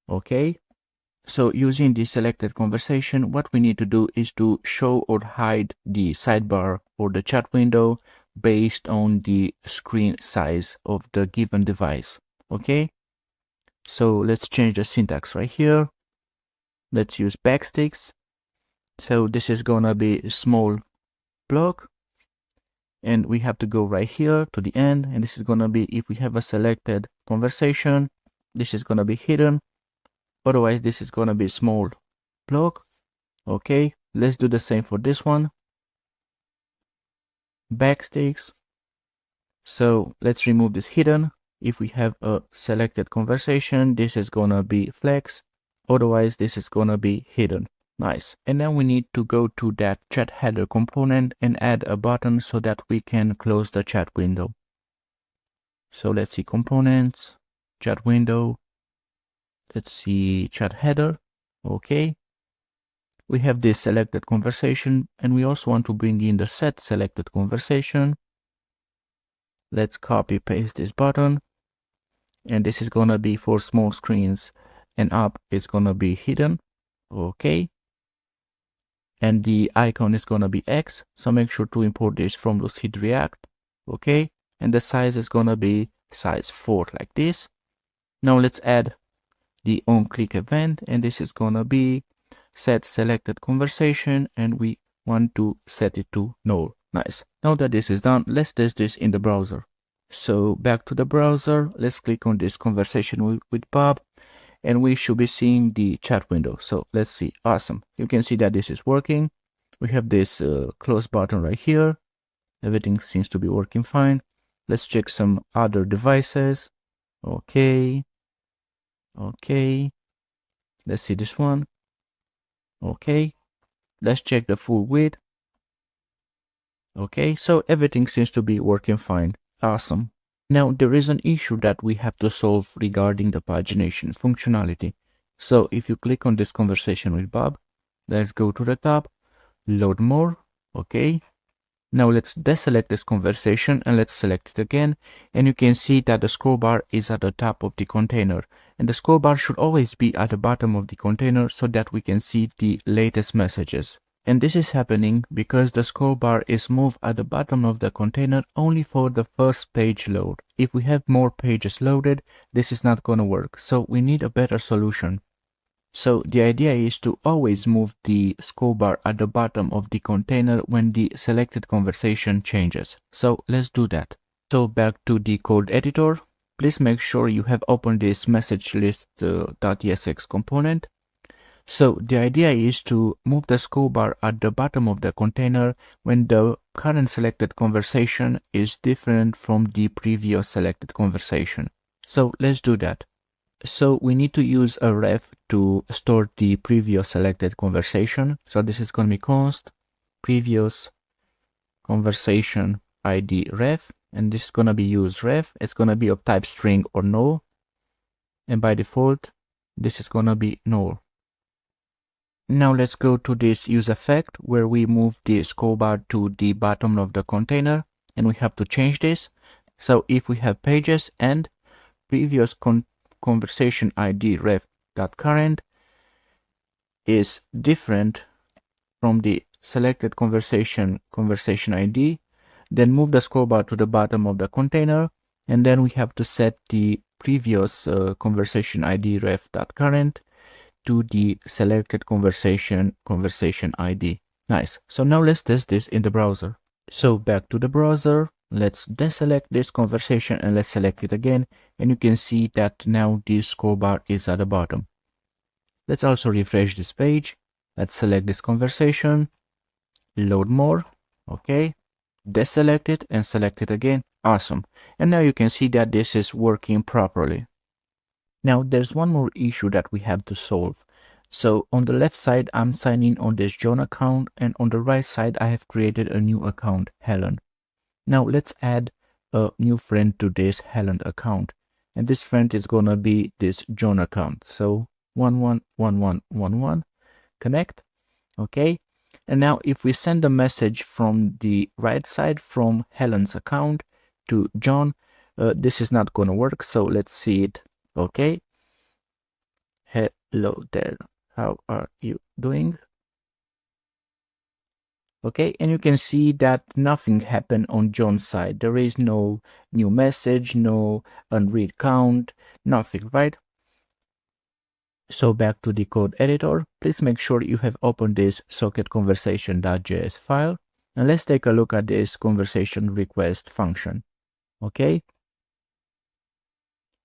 Okay. So using the selected conversation, what we need to do is to show or hide the sidebar or the chat window based on the screen size of the given device. Okay. So let's change the syntax right here. Let's use backsticks. So this is gonna be a small block, and we have to go right here to the end, and this is gonna be, if we have a selected conversation, this is gonna be hidden. Otherwise, this is gonna be a small block. Okay, let's do the same for this one. Backsticks. So let's remove this hidden. If we have a selected conversation, this is gonna be flex. Otherwise, this is gonna be hidden. Nice. And then we need to go to that chat header component and add a button so that we can close the chat window. So let's see components, chat window. Let's see chat header. Okay. We have this selected conversation, and we also want to bring in the set selected conversation. Let's copy paste this button. And this is gonna be for small screens, and up is gonna be hidden. Okay. And the icon is gonna be X, so make sure to import this from Lucid React. Okay. And the size is gonna be size 4 like this. Now let's add the onClick event, and this is gonna be set selected conversation, and we want to set it to null. Nice. Now that this is done, let's test this in the browser. So back to the browser, let's click on this conversation with Bob, and we should be seeing the chat window. So let's see. Awesome. You can see that this is working. We have this close button right here. Everything seems to be working fine. Let's check some other devices. Okay. Okay. Let's see this one. Okay. Let's check the full width. Okay. So everything seems to be working fine. Awesome. Now there is an issue that we have to solve regarding the pagination functionality. So if you click on this conversation with Bob, let's go to the top, load more. Okay. Now let's deselect this conversation and let's select it again. And you can see that the scroll bar is at the top of the container. And the scroll bar should always be at the bottom of the container so that we can see the latest messages. And this is happening because the scroll bar is moved at the bottom of the container only for the first page load. If we have more pages loaded, this is not going to work. So we need a better solution. So the idea is to always move the scroll bar at the bottom of the container when the selected conversation changes. So let's do that. So back to the code editor. Please make sure you have opened this message list.tsx component. So the idea is to move the scroll bar at the bottom of the container when the current selected conversation is different from the previous selected conversation. So let's do that. So we need to use a ref to store the previous selected conversation. So this is going to be const previous conversation ID ref, and this is going to be use ref. It's going to be of type string or null, and by default this is going to be null. Now let's go to this use effect where we move the scroll bar to the bottom of the container, and we have to change this. So if we have pages and previous conversation ID ref.current is different from the selected conversation ID, then move the scroll bar to the bottom of the container, and then we have to set the previous conversation ID ref.current to the selected conversation ID. Nice. So now let's test this in the browser. So back to the browser, let's deselect this conversation and let's select it again, and you can see that now this scroll bar is at the bottom. Let's also refresh this page. Let's select this conversation, load more, okay, deselect it and select it again. Awesome. And now you can see that this is working properly. Now there's one more issue that we have to solve. So on the left side, I'm signing on this John account, and on the right side, I have created a new account, Helen. Now let's add a new friend to this Helen account, and this friend is gonna be this John account. So 111111 connect, okay. And now if we send a message from the right side from Helen's account to John, this is not gonna work. So let's see it. Okay. Hello there. How are you doing? Okay, and you can see that nothing happened on John's side. There is no new message, no unread count, nothing, right? So back to the code editor, please make sure you have opened this socket conversation.js file, and let's take a look at this conversation request function. Okay,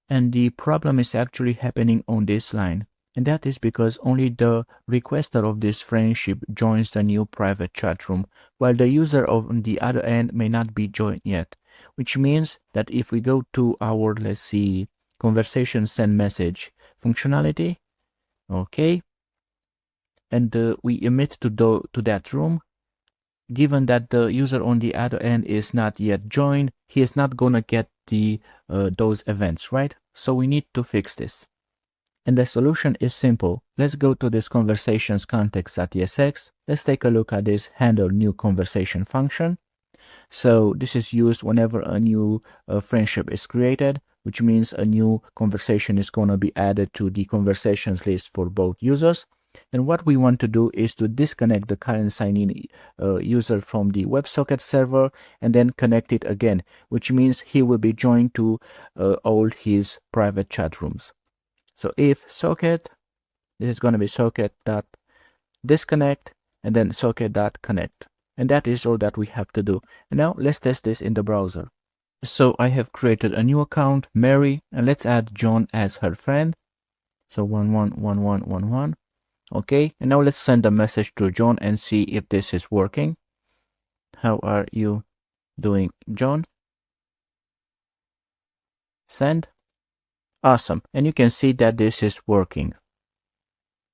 and the problem is actually happening on this line, and that is because only the requester of this friendship joins the new private chat room, while the user on the other end may not be joined yet, which means that if we go to our, let's see, conversation send message functionality, okay, and we emit to that room, given that the user on the other end is not yet joined, he is not gonna get the those events, right? So we need to fix this. And the solution is simple. Let's go to this conversations context.tsx. Let's take a look at this handle new conversation function. So this is used whenever a new friendship is created, which means a new conversation is going to be added to the conversations list for both users. And what we want to do is to disconnect the current sign-in user from the WebSocket server and then connect it again, which means he will be joined to all his private chat rooms. So if socket, this is going to be socket.disconnect and then socket.connect. And that is all that we have to do. And now let's test this in the browser. So I have created a new account, Mary, and let's add John as her friend. So 111111. Okay, and now let's send a message to John and see if this is working. How are you doing, John? Send. Awesome. And you can see that this is working.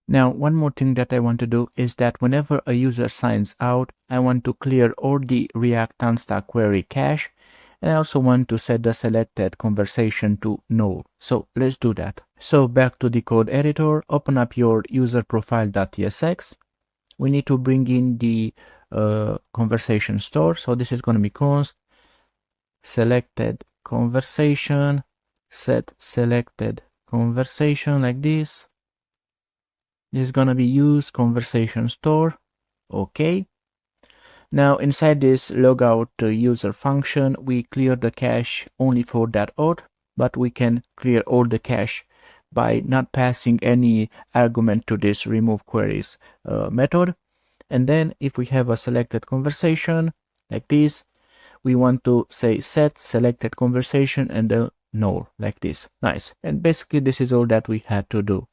Now, one more thing that I want to do is that whenever a user signs out, I want to clear all the React Unstack query cache, and I also want to set the selected conversation to null. So let's do that. So back to the code editor, open up your user profile.tsx. We need to bring in the conversation store. So this is going to be const selected conversation, set selected conversation like this. This is going to be use conversation store. Okay. Now inside this logout user function, we clear the cache only for that auth, but we can clear all the cache by not passing any argument to this remove queries method. And then if we have a selected conversation like this, we want to say set selected conversation and then null like this. Nice. And basically this is all that we had to do.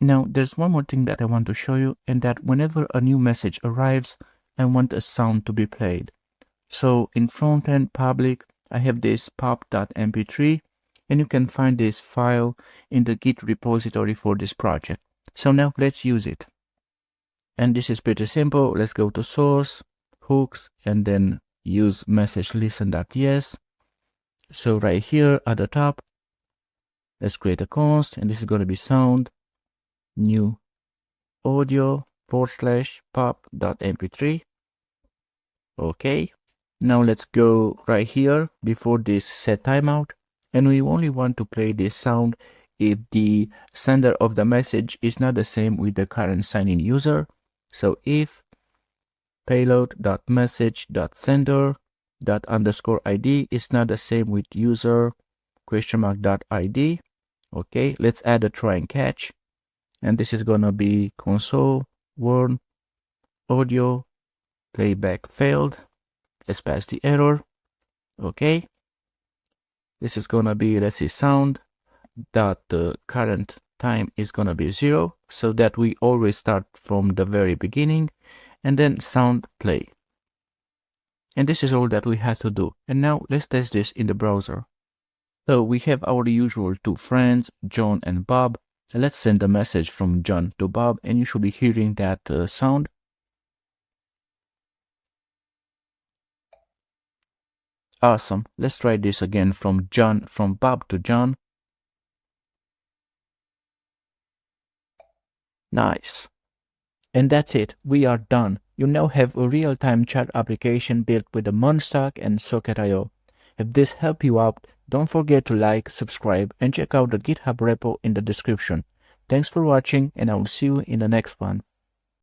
Now there's one more thing that I want to show you, and that whenever a new message arrives, I want a sound to be played. So in Frontend public, I have this pop.mp3, and you can find this file in the Git repository for this project. So now let's use it. And this is pretty simple. Let's go to source, hooks, and then use message listen.ts. So right here at the top, let's create a const, and this is going to be sound new audio /pop.mp3. Okay. Now let's go right here before this set timeout, and we only want to play this sound if the sender of the message is not the same with the current sign-in user. So if payload.message.sender._id is not the same with user ?.id. Okay, let's add a try and catch, and this is gonna be console warn audio playback failed. Let's pass the error. Okay, this is gonna be, let's see, sound that the current time is gonna be 0, so that we always start from the very beginning, and then sound play. And this is all that we have to do. And now let's test this in the browser. So we have our usual two friends, John and Bob. So let's send a message from John to Bob, and you should be hearing that sound. Awesome. Let's try this again from Bob to John. Nice. And that's it. We are done. You now have a real-time chat application built with the MERN Stack and Socket.io. If this helped you out, don't forget to like, subscribe, and check out the GitHub repo in the description. Thanks for watching, and I will see you in the next one.